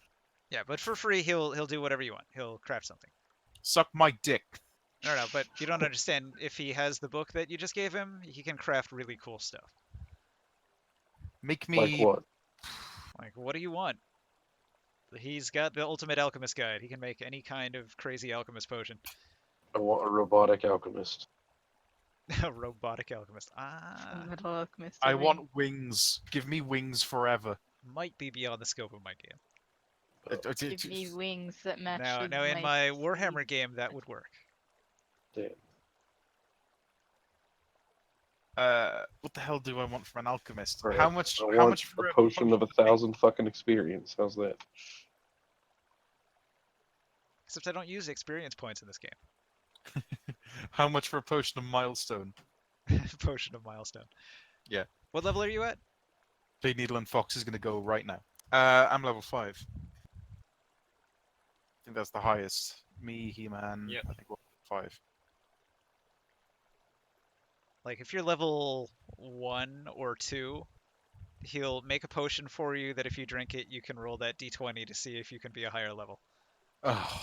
S2: Yeah, but for free, he'll do whatever you want. He'll craft something.
S3: Suck my dick.
S2: No, but you don't understand. If he has the book that you just gave him, he can craft really cool stuff.
S3: Make
S5: Like
S3: me.
S5: what?
S2: Like, what do you want? He's got the ultimate alchemist guide. He can make any kind of crazy alchemist potion.
S5: I want a robotic alchemist.
S2: A robotic alchemist.
S4: Full Metal Alchemist.
S3: I
S4: ring.
S3: want wings. Give me wings forever.
S2: Might be beyond the scope of my game.
S4: Give me wings that match.
S2: Now,
S4: with
S2: now in my
S4: sleeve.
S2: Warhammer game, that would work.
S5: Damn.
S3: What the hell do I want from an alchemist?
S5: Alright,
S3: How much?
S5: I
S3: How
S5: want
S3: much for
S5: a potion of 1,000 fucking experience. How's that?
S2: Except I don't use experience points in this game.
S3: How much for a potion of milestone?
S2: Potion of milestone.
S3: Yeah.
S2: What level are you at?
S3: Blade Needle and Fox is going to go right now. I'm level 5. I think that's the highest. Me, He-Man,
S6: Yep.
S3: I think we're 5.
S2: Like if you're level 1 or 2, he'll make a potion for you that if you drink it, you can roll that d20 to see if you can be a higher level.
S3: Oh.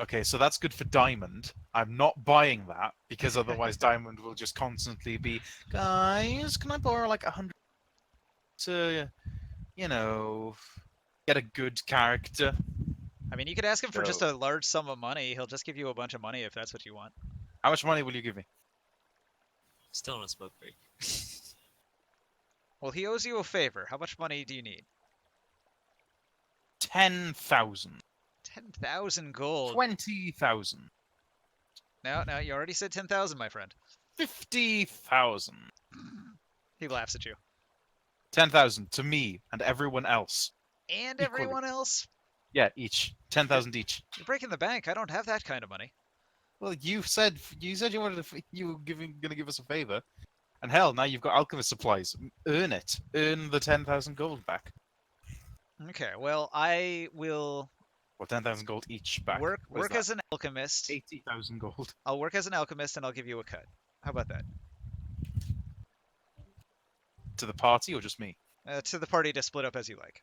S3: Okay, so that's good for Diamond. I'm not buying that because otherwise Diamond will just constantly be, guys, can I borrow like 100 to, you know, get a good character?
S2: I mean, you could ask him for just
S3: So-
S2: a large sum of money. He'll just give you a bunch of money if that's what you want.
S3: How much money will you give me?
S6: Still on a smoke break.
S2: Well, he owes you a favor. How much money do you need?
S3: 10,000.
S2: 10,000 gold.
S3: 20,000.
S2: No, you already said 10,000, my friend.
S3: 50,000.
S2: He laughs at you.
S3: 10,000 to me and everyone else.
S2: And
S3: Equally.
S2: everyone else?
S3: Yeah, each. 10,000 each.
S2: You're breaking the bank. I don't have that kind of money.
S3: Well, you said you wanted to, you were gonna give us a favor, and hell, now you've got alchemist supplies. Earn it. Earn the 10,000 gold back.
S2: Okay, well, I will
S3: Well, 10,000 gold each back.
S2: work
S3: What is
S2: as an alchemist.
S3: that? 80,000 gold.
S2: I'll work as an alchemist and I'll give you a cut. How about that?
S3: To the party or just me?
S2: To the party to split up as you like.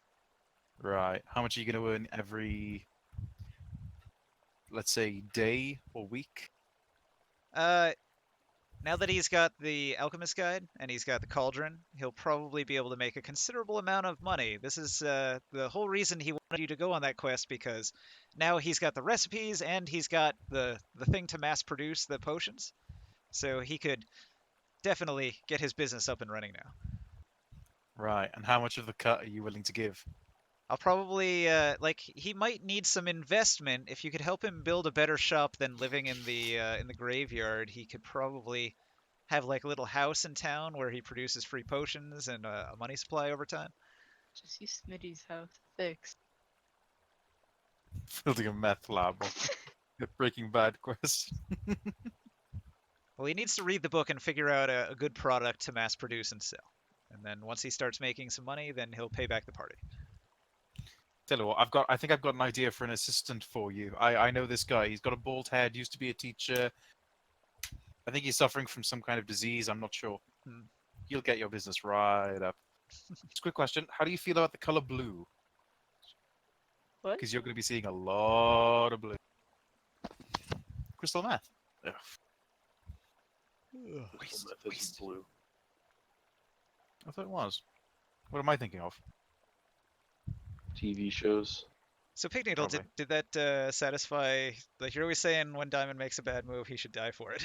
S3: Right. How much are you gonna earn every, let's say, day or week?
S2: Now that he's got the alchemist guide and he's got the cauldron, he'll probably be able to make a considerable amount of money. This is the whole reason he wanted you to go on that quest, because now he's got the recipes and he's got the thing to mass produce the potions. So he could definitely get his business up and running now.
S3: Right. And how much of the cut are you willing to give?
S2: I'll probably like he might need some investment. If you could help him build a better shop than living in the graveyard, he could probably have like a little house in town where he produces free potions and a money supply over time.
S4: Just use Smitty's house to fix.
S3: Building a meth lab. A Breaking Bad quest.
S2: Well, he needs to read the book and figure out a good product to mass produce and sell. And then once he starts making some money, then he'll pay back the party.
S3: Tell you what, I think I've got an idea for an assistant for you. I know this guy. He's got a bald head. Used to be a teacher. I think he's suffering from some kind of disease. I'm not sure.
S2: Hmm.
S3: He'll get your business right up. Just a quick question: how do you feel about the color blue?
S4: What?
S3: Because you're going to be seeing a lot of blue. Crystal meth. Ugh. Waste,
S5: Methods
S3: waste.
S5: blue.
S3: I thought it was. What am I thinking of?
S5: TV shows.
S2: So Pig Needle,
S3: Probably.
S2: did that satisfy? Like you're always saying, when Diamond makes a bad move, he should die for it.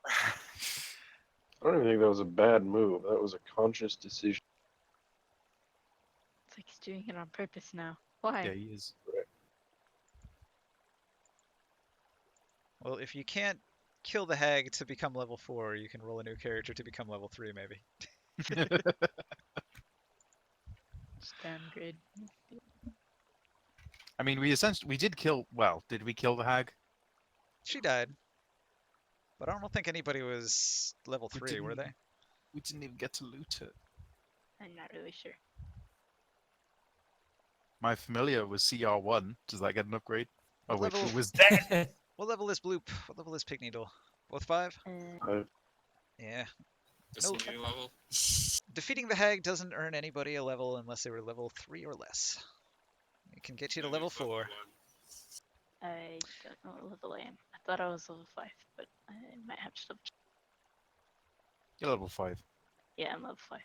S5: I don't even think that was a bad move. That was a conscious decision.
S4: It's like he's doing it on purpose now. Why?
S3: Yeah, he is.
S2: Well, if you can't kill the hag to become level 4, you can roll a new character to become level 3, maybe.
S4: Just downgrade.
S3: I mean, we did kill. Well, did we kill the hag?
S2: She died. But I don't think anybody was level
S3: We
S2: 3, were
S3: didn't
S2: they?
S3: We didn't even get to loot it.
S4: I'm not really sure.
S3: My familiar was CR1. Does that get an upgrade? Oh wait,
S2: Level-
S3: it was
S2: What level is Bloop? What level is Pig Needle? Both 5? Yeah.
S6: This
S2: Nope.
S6: new level.
S2: Defeating the hag doesn't earn anybody a level unless they were level 3 or less. It can get you to level 4.
S4: I don't know what level I am. I thought I was level 5, but I might have to double check.
S3: You're level 5.
S4: Yeah, I'm level 5.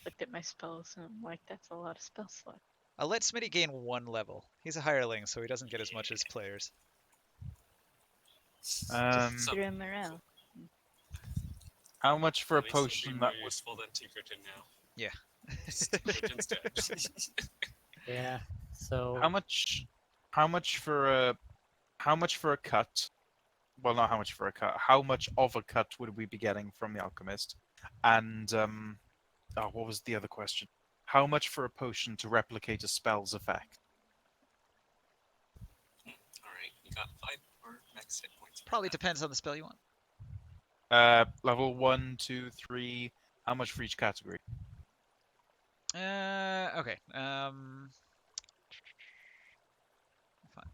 S4: Looked at my spells and I'm like, that's a lot of spell slot.
S2: I'll let Smitty gain 1 level. He's a hireling, so he doesn't get as much as players.
S3: Um,
S4: Just threw him around.
S3: how much for a
S6: At least it'll be
S3: potion
S6: more
S3: that would?
S6: useful than Tinkerton now.
S2: Yeah.
S6: Tinkerton's dead.
S1: Yeah. So
S3: How much? How much for a? How much for a cut? Well, not how much for a cut. How much of a cut would we be getting from the alchemist? And oh, what was the other question? How much for a potion to replicate a spell's effect?
S6: Alright, you got 5 more max hit points.
S2: Probably depends on the spell you want.
S3: Level 1, 2, 3, How much for each category?
S2: Okay. Find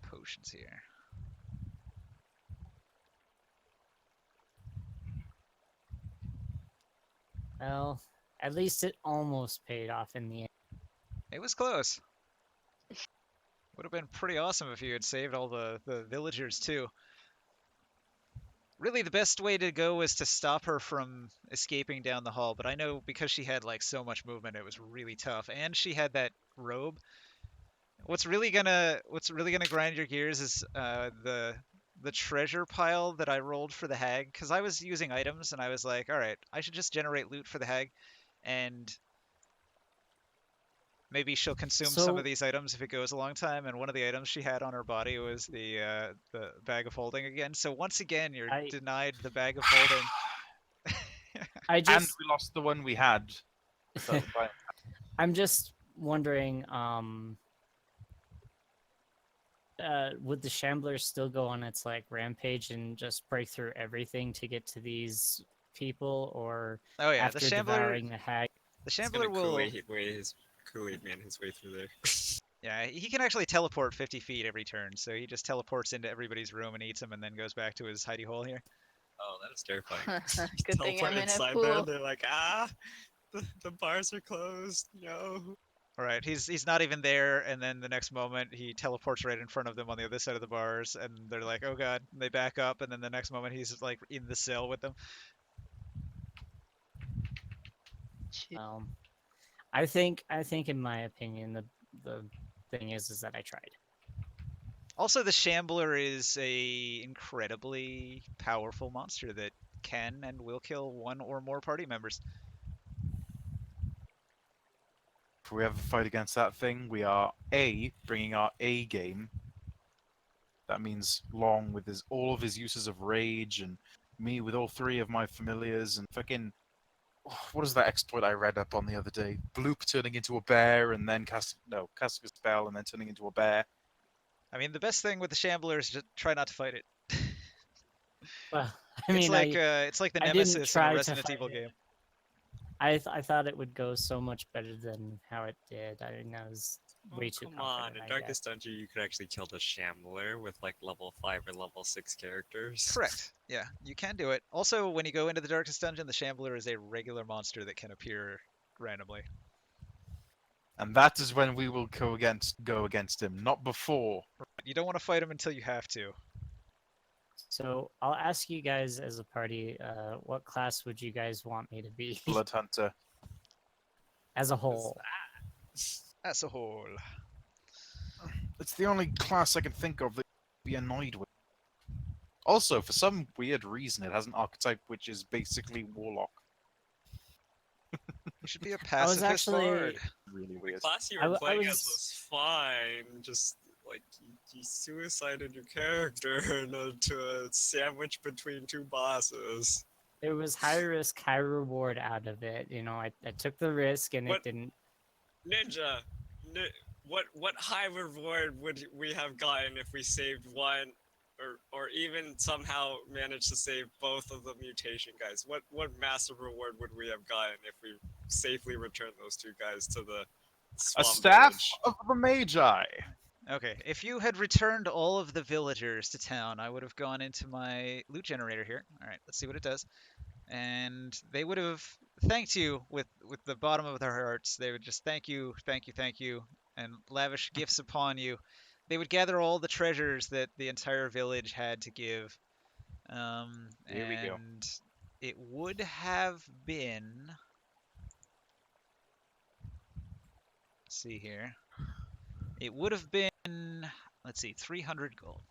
S2: potions here.
S1: Well, at least it almost paid off in the end.
S2: It was close. Would have been pretty awesome if you had saved all the villagers too. Really, the best way to go was to stop her from escaping down the hall, but I know because she had like so much movement, it was really tough, and she had that robe. What's really gonna grind your gears is the treasure pile that I rolled for the hag, because I was using items and I was like, all right, I should just generate loot for the hag, and maybe she'll consume some of
S1: So
S2: these items if it goes a long time. And one of the items she had on her body was the bag of holding again. So once again, you're
S1: I
S2: denied the bag of holding.
S1: I
S3: And
S1: just
S3: we lost the one we had. without buying-
S1: I'm just wondering, would the Shambler still go on its like rampage and just break through everything to get to these people, or
S2: Oh yeah,
S1: after
S2: the shambler.
S1: devouring the hag?
S2: The
S6: He's
S2: shambler
S6: gonna
S2: will.
S6: Kool-Aid man his way through there.
S2: Yeah, he can actually teleport 50 feet every turn. So he just teleports into everybody's room and eats them, and then goes back to his hidey hole here.
S6: Oh, that is terrifying.
S4: Good thing
S6: Teleport
S4: I'm in a
S6: inside
S4: pool.
S6: there. They're like, the bars are closed. No.
S2: All right, he's not even there, and then the next moment he teleports right in front of them on the other side of the bars, and they're like, "Oh God!" And they back up, and then the next moment he's like in the cell with them.
S4: Shit.
S1: I think in my opinion the thing is that I tried.
S2: Also, the Shambler is a incredibly powerful monster that can and will kill one or more party members.
S3: If we ever fight against that thing, we are A, bringing our A game. That means Long with all of his uses of rage, and me with all three of my familiars, and fucking... What is that exploit I read up on the other day? Bloop turning into a bear, and then casting a spell, and then turning into a bear.
S2: I mean, the best thing with the Shambler is to try not to fight it.
S1: Well, I mean,
S2: it's like the
S1: I didn't
S2: Nemesis in
S1: try
S2: a
S1: to
S2: Resident
S1: fight
S2: Evil
S1: it.
S2: game.
S1: I thought it would go so much better than how it did. I mean, I was way too
S6: Come on,
S1: confident,
S6: in
S1: I
S6: Darkest Dungeon you could actually kill the Shambler with like level 5 or level 6 characters.
S2: Correct. Yeah, you can do it. Also, when you go into the Darkest Dungeon, the Shambler is a regular monster that can appear randomly.
S3: And that is when we will go against him, not before.
S2: You don't want to fight him until you have to.
S1: So I'll ask you guys as a party, what class would you guys want me to be
S3: Blood Hunter.
S1: as a whole?
S2: As a whole.
S3: It's the only class I can think of that I'd be annoyed with. Also, for some weird reason, it has an archetype which is basically Warlock.
S2: You should be a
S1: I was
S2: pacifist
S1: actually
S2: bard.
S3: Really
S6: The
S3: weird.
S6: class you
S1: I
S6: were
S1: w- I
S6: playing as
S1: was-
S6: was fine, just like you suicided your character to a sandwich between two bosses.
S1: There was high risk, high reward out of it. You know, I took the risk and
S6: What?
S1: it didn't.
S6: Ninja, what high reward would we have gotten if we saved one, or even somehow managed to save both of the mutation guys? What massive reward would we have gotten if we safely returned those two guys to the
S3: A
S6: swamp
S3: staff
S6: village?
S3: of the Magi.
S2: Okay, if you had returned all of the villagers to town, I would have gone into my loot generator here. All right, let's see what it does. And they would have thanked you with the bottom of their hearts. They would just thank you, thank you, thank you, and lavish gifts upon you. They would gather all the treasures that the entire village had to give.
S3: Here we go.
S2: And it would have been... Let's see here. It would have been, let's see, 300 gold.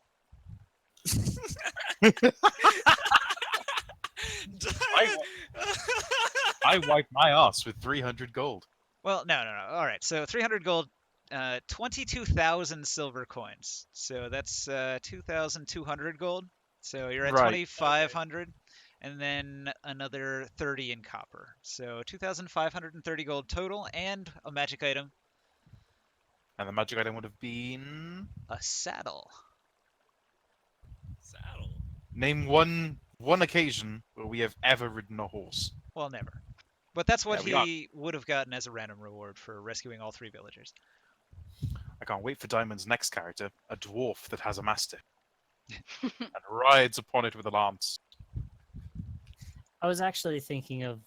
S3: I wiped my ass with 300 gold.
S2: Well, no. All right, so 300 gold, 22,000 silver coins. So that's 2,200 gold. So you're at
S3: Right.
S2: 2,500, and then another 30 in copper. So 2,530 gold total, and a magic item,
S3: And the magic item would have been...
S2: a saddle.
S6: Saddle.
S3: Name one occasion where we have ever ridden a horse.
S2: Well, never. But that's what
S3: Yeah, we
S2: he would have gotten as a random reward for rescuing all 3 villagers.
S3: I can't wait for Diamond's next character, a dwarf that has a mastiff and rides upon it with a lance.
S1: I was actually thinking of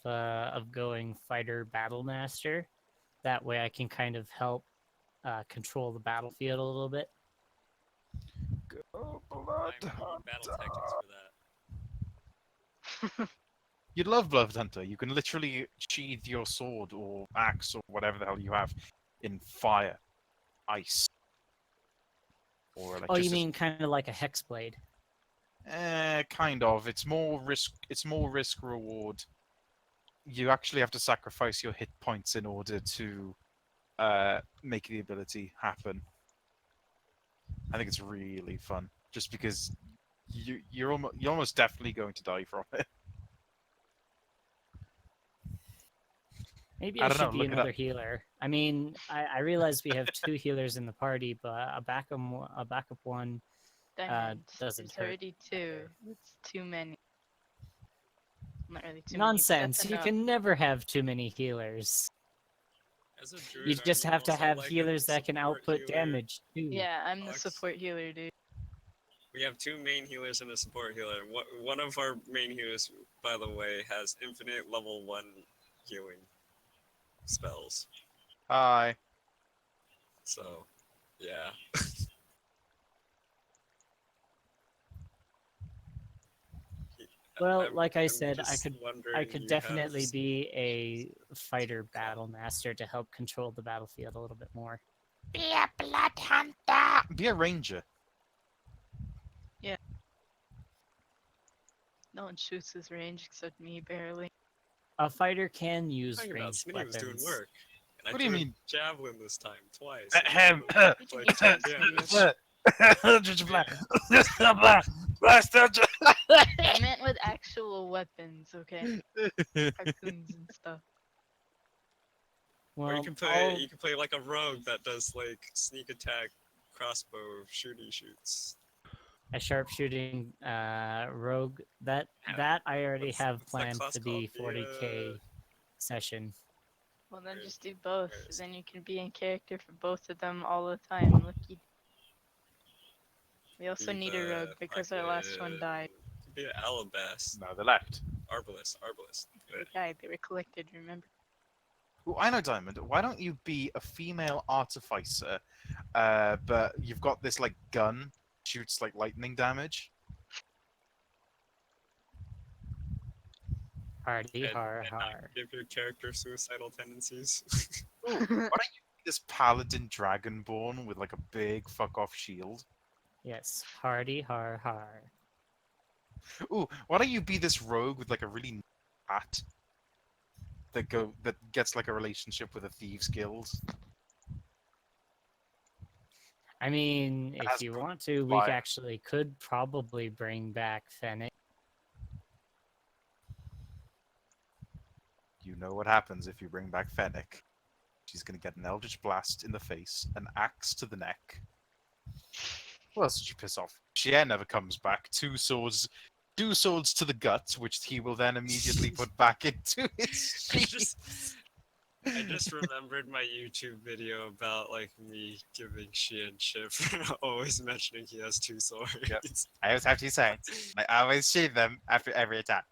S1: going fighter battle master. That way, I can kind of help control the battlefield a little bit.
S3: Go,
S6: I'm
S3: Blood
S6: battle
S3: Hunter.
S6: tactics for that.
S3: You'd love Blood Hunter. You can literally sheathe your sword or axe or whatever the hell you have in fire, ice, or
S1: Oh, you
S3: electricity.
S1: mean kind of like a hex blade?
S3: Kind of. It's more risk. It's more risk reward. You actually have to sacrifice your hit points in order to make the ability happen. I think it's really fun, just because you're almost definitely going to die from it.
S1: Maybe
S3: I
S1: I
S3: don't know,
S1: should be
S3: look it
S1: another
S3: up.
S1: healer. I mean, I realize we have 2 healers in the party, but a backup one.
S4: Diamond,
S1: doesn't
S4: there's
S1: hurt.
S4: already 2. That's too many. Not really too
S1: Nonsense!
S4: many.
S1: You can never have too many healers.
S6: As a
S1: You
S6: druid,
S1: just
S6: I'm
S1: have to
S6: also
S1: have
S6: like a
S1: healers that can
S6: support
S1: output
S6: healer.
S1: damage too.
S4: Yeah, I'm the
S6: Ox.
S4: support healer, dude.
S6: We have 2 main healers and a support healer. One of our main healers, by the way, has infinite level 1 healing spells.
S3: Hi.
S6: So, yeah.
S1: Well,
S6: I'm-
S1: like I
S6: I'm
S1: said, I
S6: just
S1: could
S6: wondering you
S1: definitely
S6: have-
S1: be a fighter battle master to help control the battlefield a little bit more.
S3: Be a Blood Hunter. Be a ranger.
S4: No one shoots his range except me, barely.
S1: A fighter can use
S6: Talking about
S1: ranged
S6: Smitty was doing
S1: weapons.
S6: work. And
S3: What do you
S6: I threw
S3: mean?
S6: a javelin this time, twice.
S3: Ahem.
S6: Like,
S4: You
S6: like
S4: can
S6: 10
S4: use
S6: damage.
S4: I meant with actual weapons, okay? Harpoons and stuff.
S6: Or
S1: Well,
S6: you can play like a rogue that does like sneak attack, crossbow, shoots.
S1: a sharpshooting rogue that I already
S6: What's-
S1: have
S6: what's that
S1: planned
S6: class
S1: for the
S6: called?
S1: 40k session.
S4: Well, then
S6: Right.
S4: just do both.
S6: Right.
S4: Then you can be in character for both of them all the time. Lucky. We also need a rogue because our last one died.
S6: Be an alabast.
S3: No, they left.
S6: Arbalest.
S4: They died. They were collected, remember?
S3: Ooh, I know, Diamond. Why don't you be a female artificer, but you've got this like gun, shoots like lightning damage.
S1: Hardy har
S6: and
S1: har.
S6: not give your character suicidal tendencies.
S3: Ooh, why don't you be this paladin dragonborn with like a big fuck off shield?
S1: Yes, hardy har har.
S3: Ooh, why don't you be this rogue with like a really hat that gets like a relationship with a thieves guild?
S1: I mean,
S3: It
S1: if
S3: has
S1: you
S3: pro-
S1: want to, we
S3: fire.
S1: actually could probably bring back Fennec.
S3: You know what happens if you bring back Fennec. She's gonna get an Eldritch Blast in the face, an axe to the neck. What else did you piss off? Shia never comes back. Two swords to the gut, which he will then immediately put back into his sheath.
S6: I just remembered my YouTube video about like me giving Sheehan shit for always mentioning he has 2 swords.
S3: Yep. I always have to say, I always sheathe them after every attack.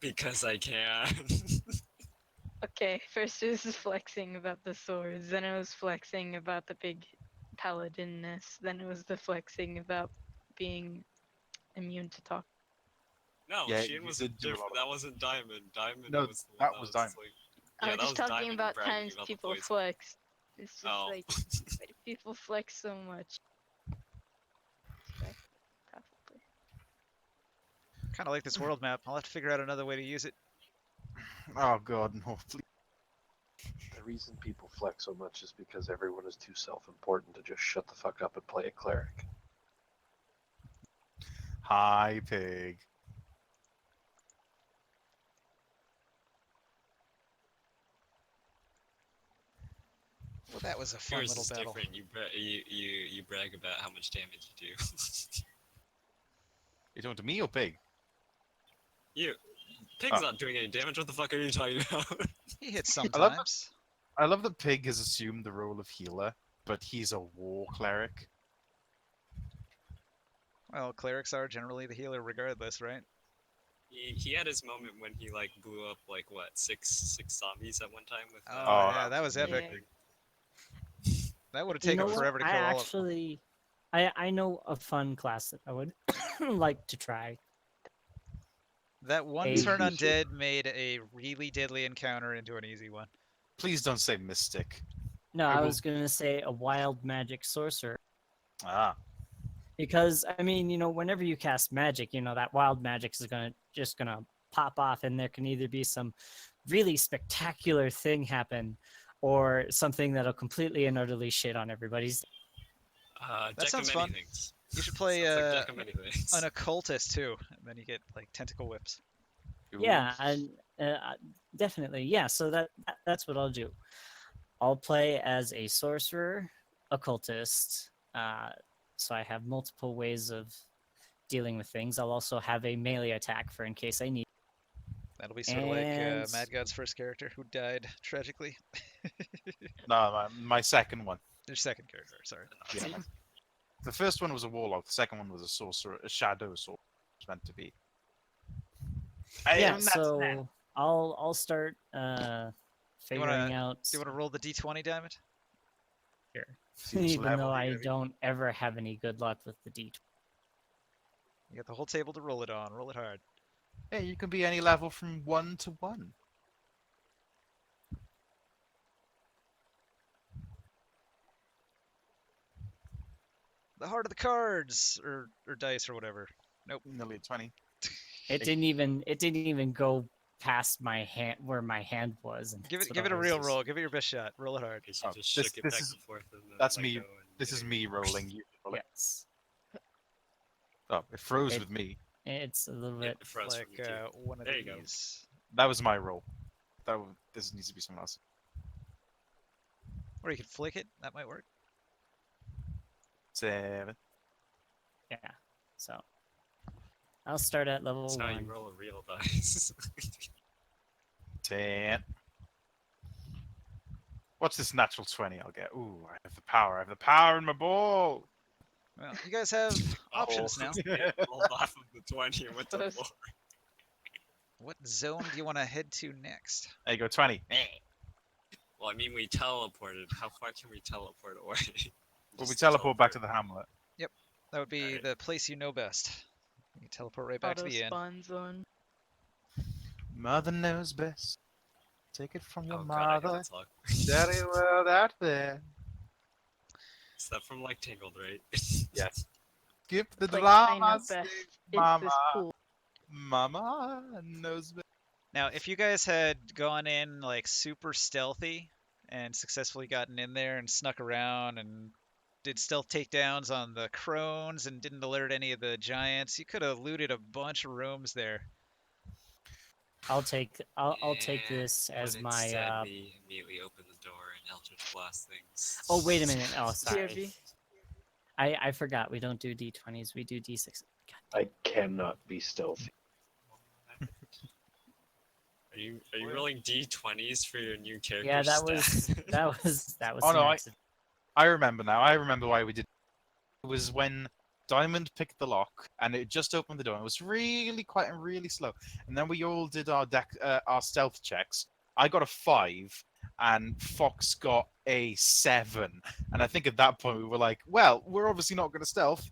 S6: Because I can.
S4: Okay, first it was flexing about the swords, then it was flexing about the big paladinness, then it was the flexing about being immune to talk.
S6: No,
S3: Yeah,
S6: Sheehan
S3: you
S6: was
S3: did do a lot
S6: different.
S3: of-
S6: That wasn't Diamond. Diamond
S3: No,
S6: was the one
S3: that was Diamond.
S6: Like,
S4: I'm
S6: yeah, that
S4: just
S6: was
S4: talking
S6: Diamond
S4: about
S6: bragging
S4: times
S6: about the
S4: people
S6: poison.
S4: flex. It's just
S6: Oh.
S4: like, why do people flex so much? Respect, probably.
S2: Kind of like this world map. I'll have to figure out another way to use it.
S3: Oh god, no, please.
S5: The reason people flex so much is because everyone is too self-important to just shut the fuck up and play a cleric.
S3: Hi, pig.
S2: Well, that was a fun
S6: Yours
S2: little
S6: is
S2: battle.
S6: different. You brag about how much damage you do.
S3: You talking to me or pig?
S6: you, Pig's not doing any damage. What the fuck are you talking about?
S2: He hits
S3: love that-
S2: sometimes.
S3: I love that Pig has assumed the role of healer, but he's a war cleric.
S2: Well, clerics are generally the healer regardless, right?
S6: He had his moment when he like blew up like what six zombies at one time with.
S2: Oh, yeah, that was
S4: Yeah.
S2: epic. That would have
S1: You
S2: taken
S1: know what?
S2: forever to
S1: I
S2: kill all of them.
S1: actually, I know a fun class that I would like to try.
S2: That one
S1: Hey.
S2: turn undead made a really deadly encounter into an easy one.
S3: Please don't say Mystic.
S1: No,
S3: I
S1: I
S3: will-
S1: was gonna say a wild magic sorcerer.
S3: Ah,
S1: Because I mean, whenever you cast magic, that wild magic is just gonna pop off, and there can either be some really spectacular thing happen, or something that'll completely and utterly shit on everybody's.
S2: That
S6: Deck
S2: sounds
S6: of many
S2: fun.
S6: things.
S2: You should play
S6: Sounds like Deck of many things.
S2: an occultist too, and then you get like tentacle whips.
S1: Yeah, and definitely, yeah. So that's what I'll do. I'll play as a sorcerer, occultist. So I have multiple ways of dealing with things. I'll also have a melee attack for in case I need.
S2: That'll be sort of like
S1: And-
S2: Mad God's first character who died tragically.
S3: no, my second one.
S2: Their second character, sorry.
S3: Yeah. The first one was a warlock. The second one was a sorcerer, a shadow sorcerer. It's meant to be.
S1: Yeah,
S3: that's-
S1: so I'll start figuring out
S2: Do you want to roll the d20, Diamond?
S1: here.
S3: See which
S1: Even
S3: level
S1: though
S3: you're
S1: I
S3: gonna be.
S1: don't ever have any good luck with the D20.
S2: You got the whole table to roll it on. Roll it hard.
S3: Hey, you can be any level from 1 to 1.
S2: The heart of the cards, or dice, or whatever.
S3: Nearly 20.
S1: It didn't even go past my hand where my hand was. And
S2: Give
S1: that's
S2: it
S1: what
S2: a
S1: I was
S2: real
S1: just-
S2: roll. Give it your best shot. Roll it hard.
S6: Because you
S3: Oh,
S6: just
S3: this-
S6: shook it
S3: this
S6: back
S3: is-
S6: and forth. And then
S3: That's
S6: let
S3: me.
S6: go and
S3: This
S6: get
S3: is
S6: it.
S3: me rolling. You roll it.
S1: Yes,
S3: Oh, it froze
S1: It-
S3: with me.
S1: it's a little
S6: Yeah,
S1: bit.
S6: it froze for
S2: Like
S6: me too.
S2: one of
S6: There you go.
S2: these.
S3: That was my roll. This needs to be someone else.
S2: Or you could flick it. That might work.
S3: 7.
S1: Yeah, so I'll start at level
S6: That's how you
S1: 1.
S6: roll a real dice.
S3: 10. What's this natural 20 I'll get? Ooh, I have the power. I have the power in my ball.
S2: Well, you guys have options now.
S6: Rolled off of the 20 and went to the
S4: Close.
S6: floor.
S2: What zone do you want to head to next?
S3: There you go, 20.
S6: Well, I mean, we teleported. How far can we teleport away?
S3: Well, we
S6: Just
S3: teleport back to the hamlet.
S2: That would be
S6: Alright.
S2: the place you know best. You can teleport right back to
S4: Auto
S2: the inn.
S4: spawn zone.
S3: Mother knows best. Take it from your
S6: Oh god, I hate
S3: mother.
S6: that song.
S3: Daddy, well, out there.
S6: Is that from like Tangled, right?
S3: Yes. Skip the
S4: Like, I know
S3: drama.
S4: best.
S3: sing
S4: It's
S3: Mama.
S4: this cool.
S3: Mama knows best.
S2: Now, if you guys had gone in like super stealthy and successfully gotten in there and snuck around and did stealth takedowns on the crones and didn't alert any of the giants, you could have looted a bunch of rooms there.
S1: I'll take
S6: Yeah,
S1: this
S6: but
S1: as my.
S6: instead we immediately open the door and Eldritch Blast things.
S1: Oh, wait a minute. Oh, sorry.
S4: TRB.
S1: I forgot. We don't do D20s. We do D6. God.
S5: I cannot be stealthy.
S6: Are you rolling D20s for your new character?
S1: Yeah, that
S6: stat?
S1: was
S3: Oh,
S1: an
S3: no,
S1: accident.
S3: I remember now. I remember why we did. It was when Diamond picked the lock and it just opened the door. It was really quiet and really slow. And then we all did our our stealth checks. I got a 5 and Fox got a 7. And I think at that point we were like, well, we're obviously not going to stealth.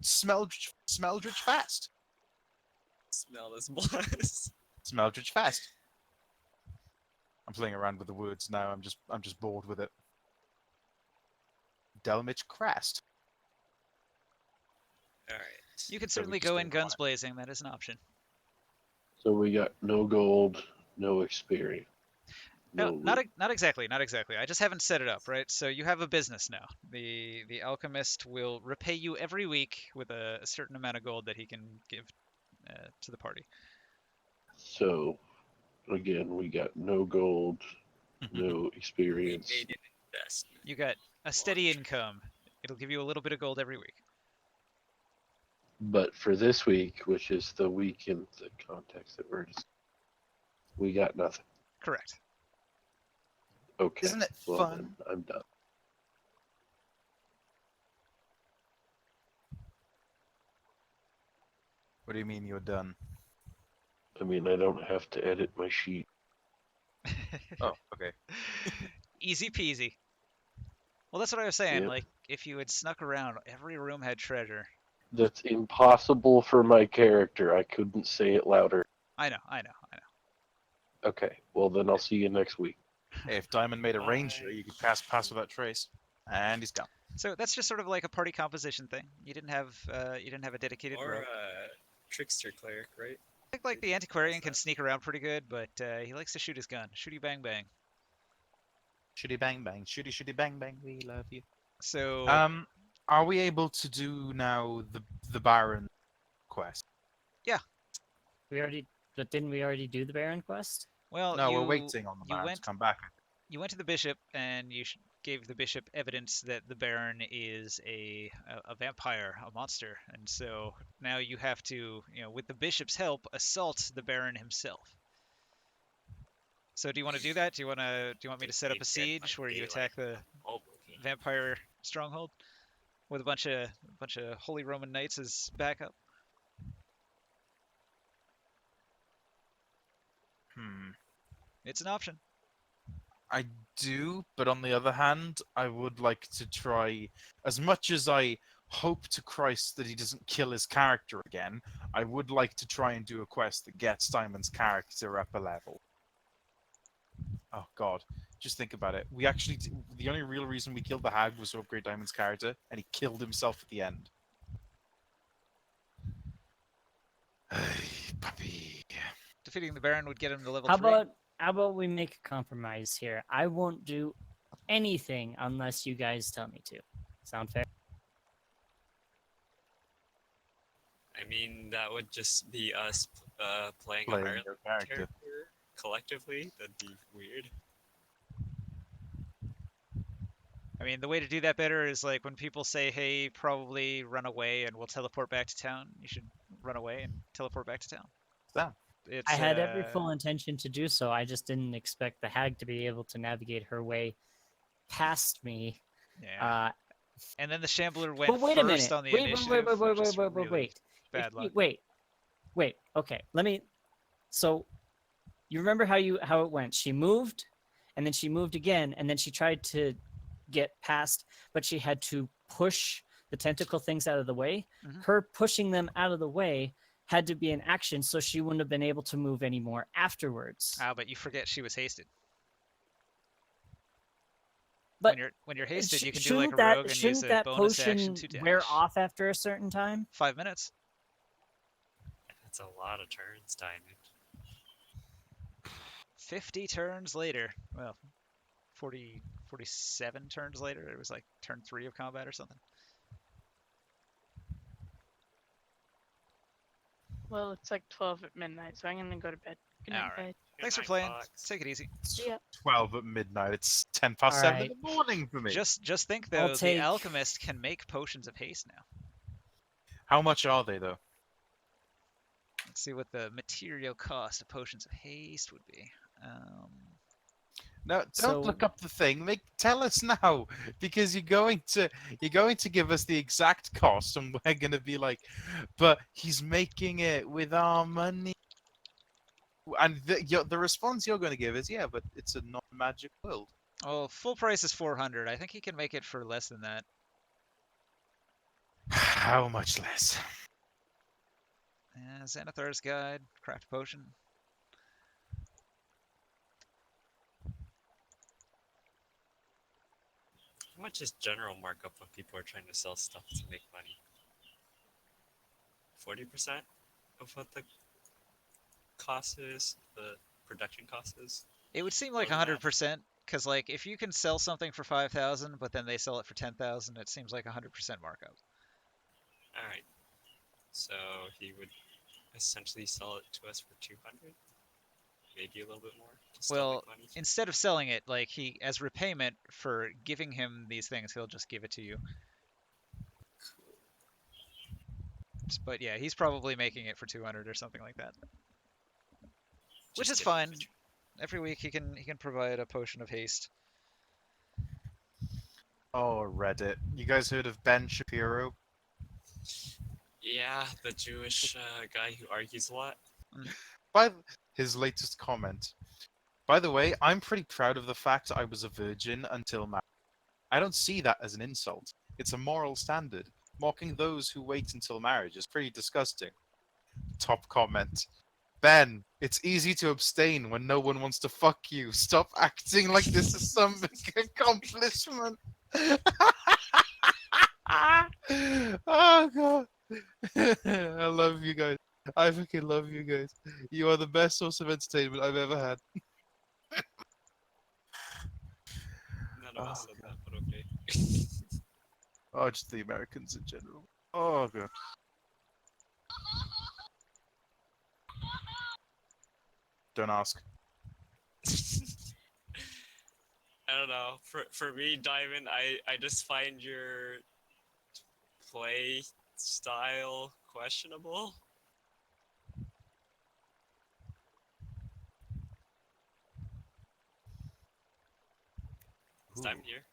S3: Smeldritch fast.
S6: Smell this blast.
S3: Smeldritch fast. I'm playing around with the words now. I'm just bored with it. Delmich Crest.
S6: Alright.
S2: You could
S3: So we
S2: certainly
S3: just
S2: go
S3: go
S2: in
S3: on it.
S2: guns blazing. That is an option.
S5: So we got no gold, no experience.
S2: No,
S5: loot.
S2: not exactly, not exactly. I just haven't set it up, right? So you have a business now. The alchemist will repay you every week with a certain amount of gold that he can give to the party.
S5: So, again, we got no gold, no
S6: We
S5: experience.
S6: made an investment.
S2: You got a steady income. It'll give you a little bit of gold every week.
S5: But for this week, which is the week in the context that we're just, We got nothing.
S2: Correct.
S5: Okay.
S3: Isn't it
S5: well,
S3: fun?
S5: then I'm done.
S3: What do you mean you're done?
S5: I mean, I don't have to edit my sheet.
S3: Oh, okay.
S2: Easy peasy. Well, that's what I was saying.
S5: Yep.
S2: Like, if you had snuck around, every room had treasure.
S5: That's impossible for my character. I couldn't say it louder.
S2: I know.
S5: Okay. Well, then I'll see you next week.
S3: Hey, if Diamond made a ranger, you could pass without trace, and he's gone.
S2: So that's just sort of like a party composition thing. You didn't have a dedicated
S6: Or
S2: rogue.
S6: trickster cleric, right?
S2: I think like the antiquarian can sneak around pretty good, but he likes to shoot his gun. Shooty bang bang.
S3: Shooty bang bang, shooty bang bang. We love you.
S2: So
S3: Are we able to do now the Baron quest?
S1: We already, but didn't we already do the Baron quest?
S2: well,
S3: No,
S2: you,
S3: we're waiting on the
S2: you
S3: Baron
S2: went
S3: to come back.
S2: you went to the bishop and you gave the bishop evidence that the Baron is a vampire, a monster, and so now you have to, with the bishop's help, assault the Baron himself. So do you want to do that? Do you want me to set up a siege where you attack the vampire stronghold with a bunch of holy Roman knights as backup? It's an option.
S3: I do, but on the other hand, I would like to try, as much as I hope to Christ that he doesn't kill his character again, I would like to try and do a quest that gets Diamond's character up a level. Oh god, just think about it. We actually, the only real reason we killed the hag was to upgrade Diamond's character, and he killed himself at the end. Hey, puppy.
S2: Defeating the Baron would get him to level
S1: How
S2: 3.
S1: about we make a compromise here? I won't do anything unless you guys tell me to. Sound fair?
S6: I mean, that would just be us playing a
S3: Playing
S6: Ireland
S3: your character.
S6: character collectively. That'd be weird.
S2: I mean, the way to do that better is like when people say, hey, probably run away and we'll teleport back to town. You should run away and teleport back to town.
S3: Down.
S2: It's,
S1: I had every full intention to do so. I just didn't expect the hag to be able to navigate her way past me.
S2: Yeah. And then the Shambler went
S1: But wait a
S2: first
S1: minute.
S2: on the
S1: Wait,
S2: initiative. which is really
S1: wait.
S2: Bad luck.
S1: Wait. Okay. So, you remember how it went? She moved, and then she moved again, and then she tried to get past, but she had to push the tentacle things out of the way.
S2: Mhm.
S1: Her pushing them out of the way had to be an action, so she wouldn't have been able to move anymore afterwards.
S2: Ah, but you forget she was hasted.
S1: But
S2: when you're hasted, you can do
S1: shouldn't
S2: like a
S1: that,
S2: rogue and use
S1: shouldn't
S2: a
S1: that
S2: bonus
S1: potion
S2: action to dash.
S1: wear off after a certain time?
S2: 5 minutes.
S6: That's a lot of turns, Diamond.
S2: 50 turns later. Well, 47 turns later. It was like turn 3 of combat or something.
S4: Well, it's like 12 at midnight, so I'm gonna go to bed. Good night,
S2: Alright.
S4: guys.
S2: Thanks for
S6: Good night,
S2: playing.
S6: Fox.
S2: Take it easy.
S4: See ya.
S3: 12 at midnight. It's 10 past 7 in the morning for me.
S2: Just think
S1: I'll
S2: though, the
S1: take-
S2: alchemist can make potions of haste now.
S3: How much are they, though?
S2: Let's see what the material cost of potions of haste would be.
S3: No, don't
S1: So-
S3: look up the thing. Tell us now, because you're going to give us the exact cost, and we're going to be like, but he's making it with our money. And the response you're going to give is, yeah, but it's a non-magic world.
S2: Well, full price is 400. I think he can make it for less than that.
S3: How much less?
S2: Xanathar's Guide, craft potion.
S6: How much is general markup when people are trying to sell stuff to make money? 40% of what the cost is, the production cost is?
S2: It would seem like
S6: More than that.
S2: 100%, because like if you can sell something for 5,000, but then they sell it for 10,000, it seems like 100% markup.
S6: Alright. So he would essentially sell it to us for 200? Maybe a little bit more to still
S2: Well,
S6: make money.
S2: Instead of selling it, like he, as repayment for giving him these things, he'll just give it to you. But yeah, he's probably making it for 200 or something like that. Which is
S6: Just kidding,
S2: fine.
S6: Mitch.
S2: Every week he can provide a potion of haste.
S3: Oh, Reddit. You guys heard of Ben Shapiro?
S6: Yeah, the Jewish guy who argues a lot.
S3: By his latest comment. By the way, I'm pretty proud of the fact I was a virgin until marriage. I don't see that as an insult. It's a moral standard. Mocking those who wait until marriage is pretty disgusting. Top comment. Ben, it's easy to abstain when no one wants to fuck you. Stop acting like this is some big accomplishment. Oh god. I love you guys. I fucking love you guys. You are the best source of entertainment I've ever had.
S6: None of us
S3: Oh,
S6: said that, but okay.
S3: Oh, just the Americans in general. Oh god. Don't ask.
S6: I don't know. For me, Diamond, I just find your play style questionable. Is Diamond here?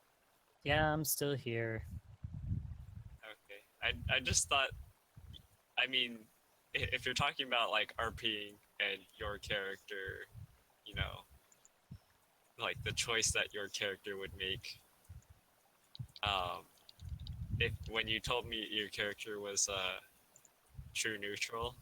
S1: Yeah, I'm still here.
S6: Okay. I just thought. I mean, if you're talking about like RPing and your character, you know, like the choice that your character would make. If when you told me your character was true neutral,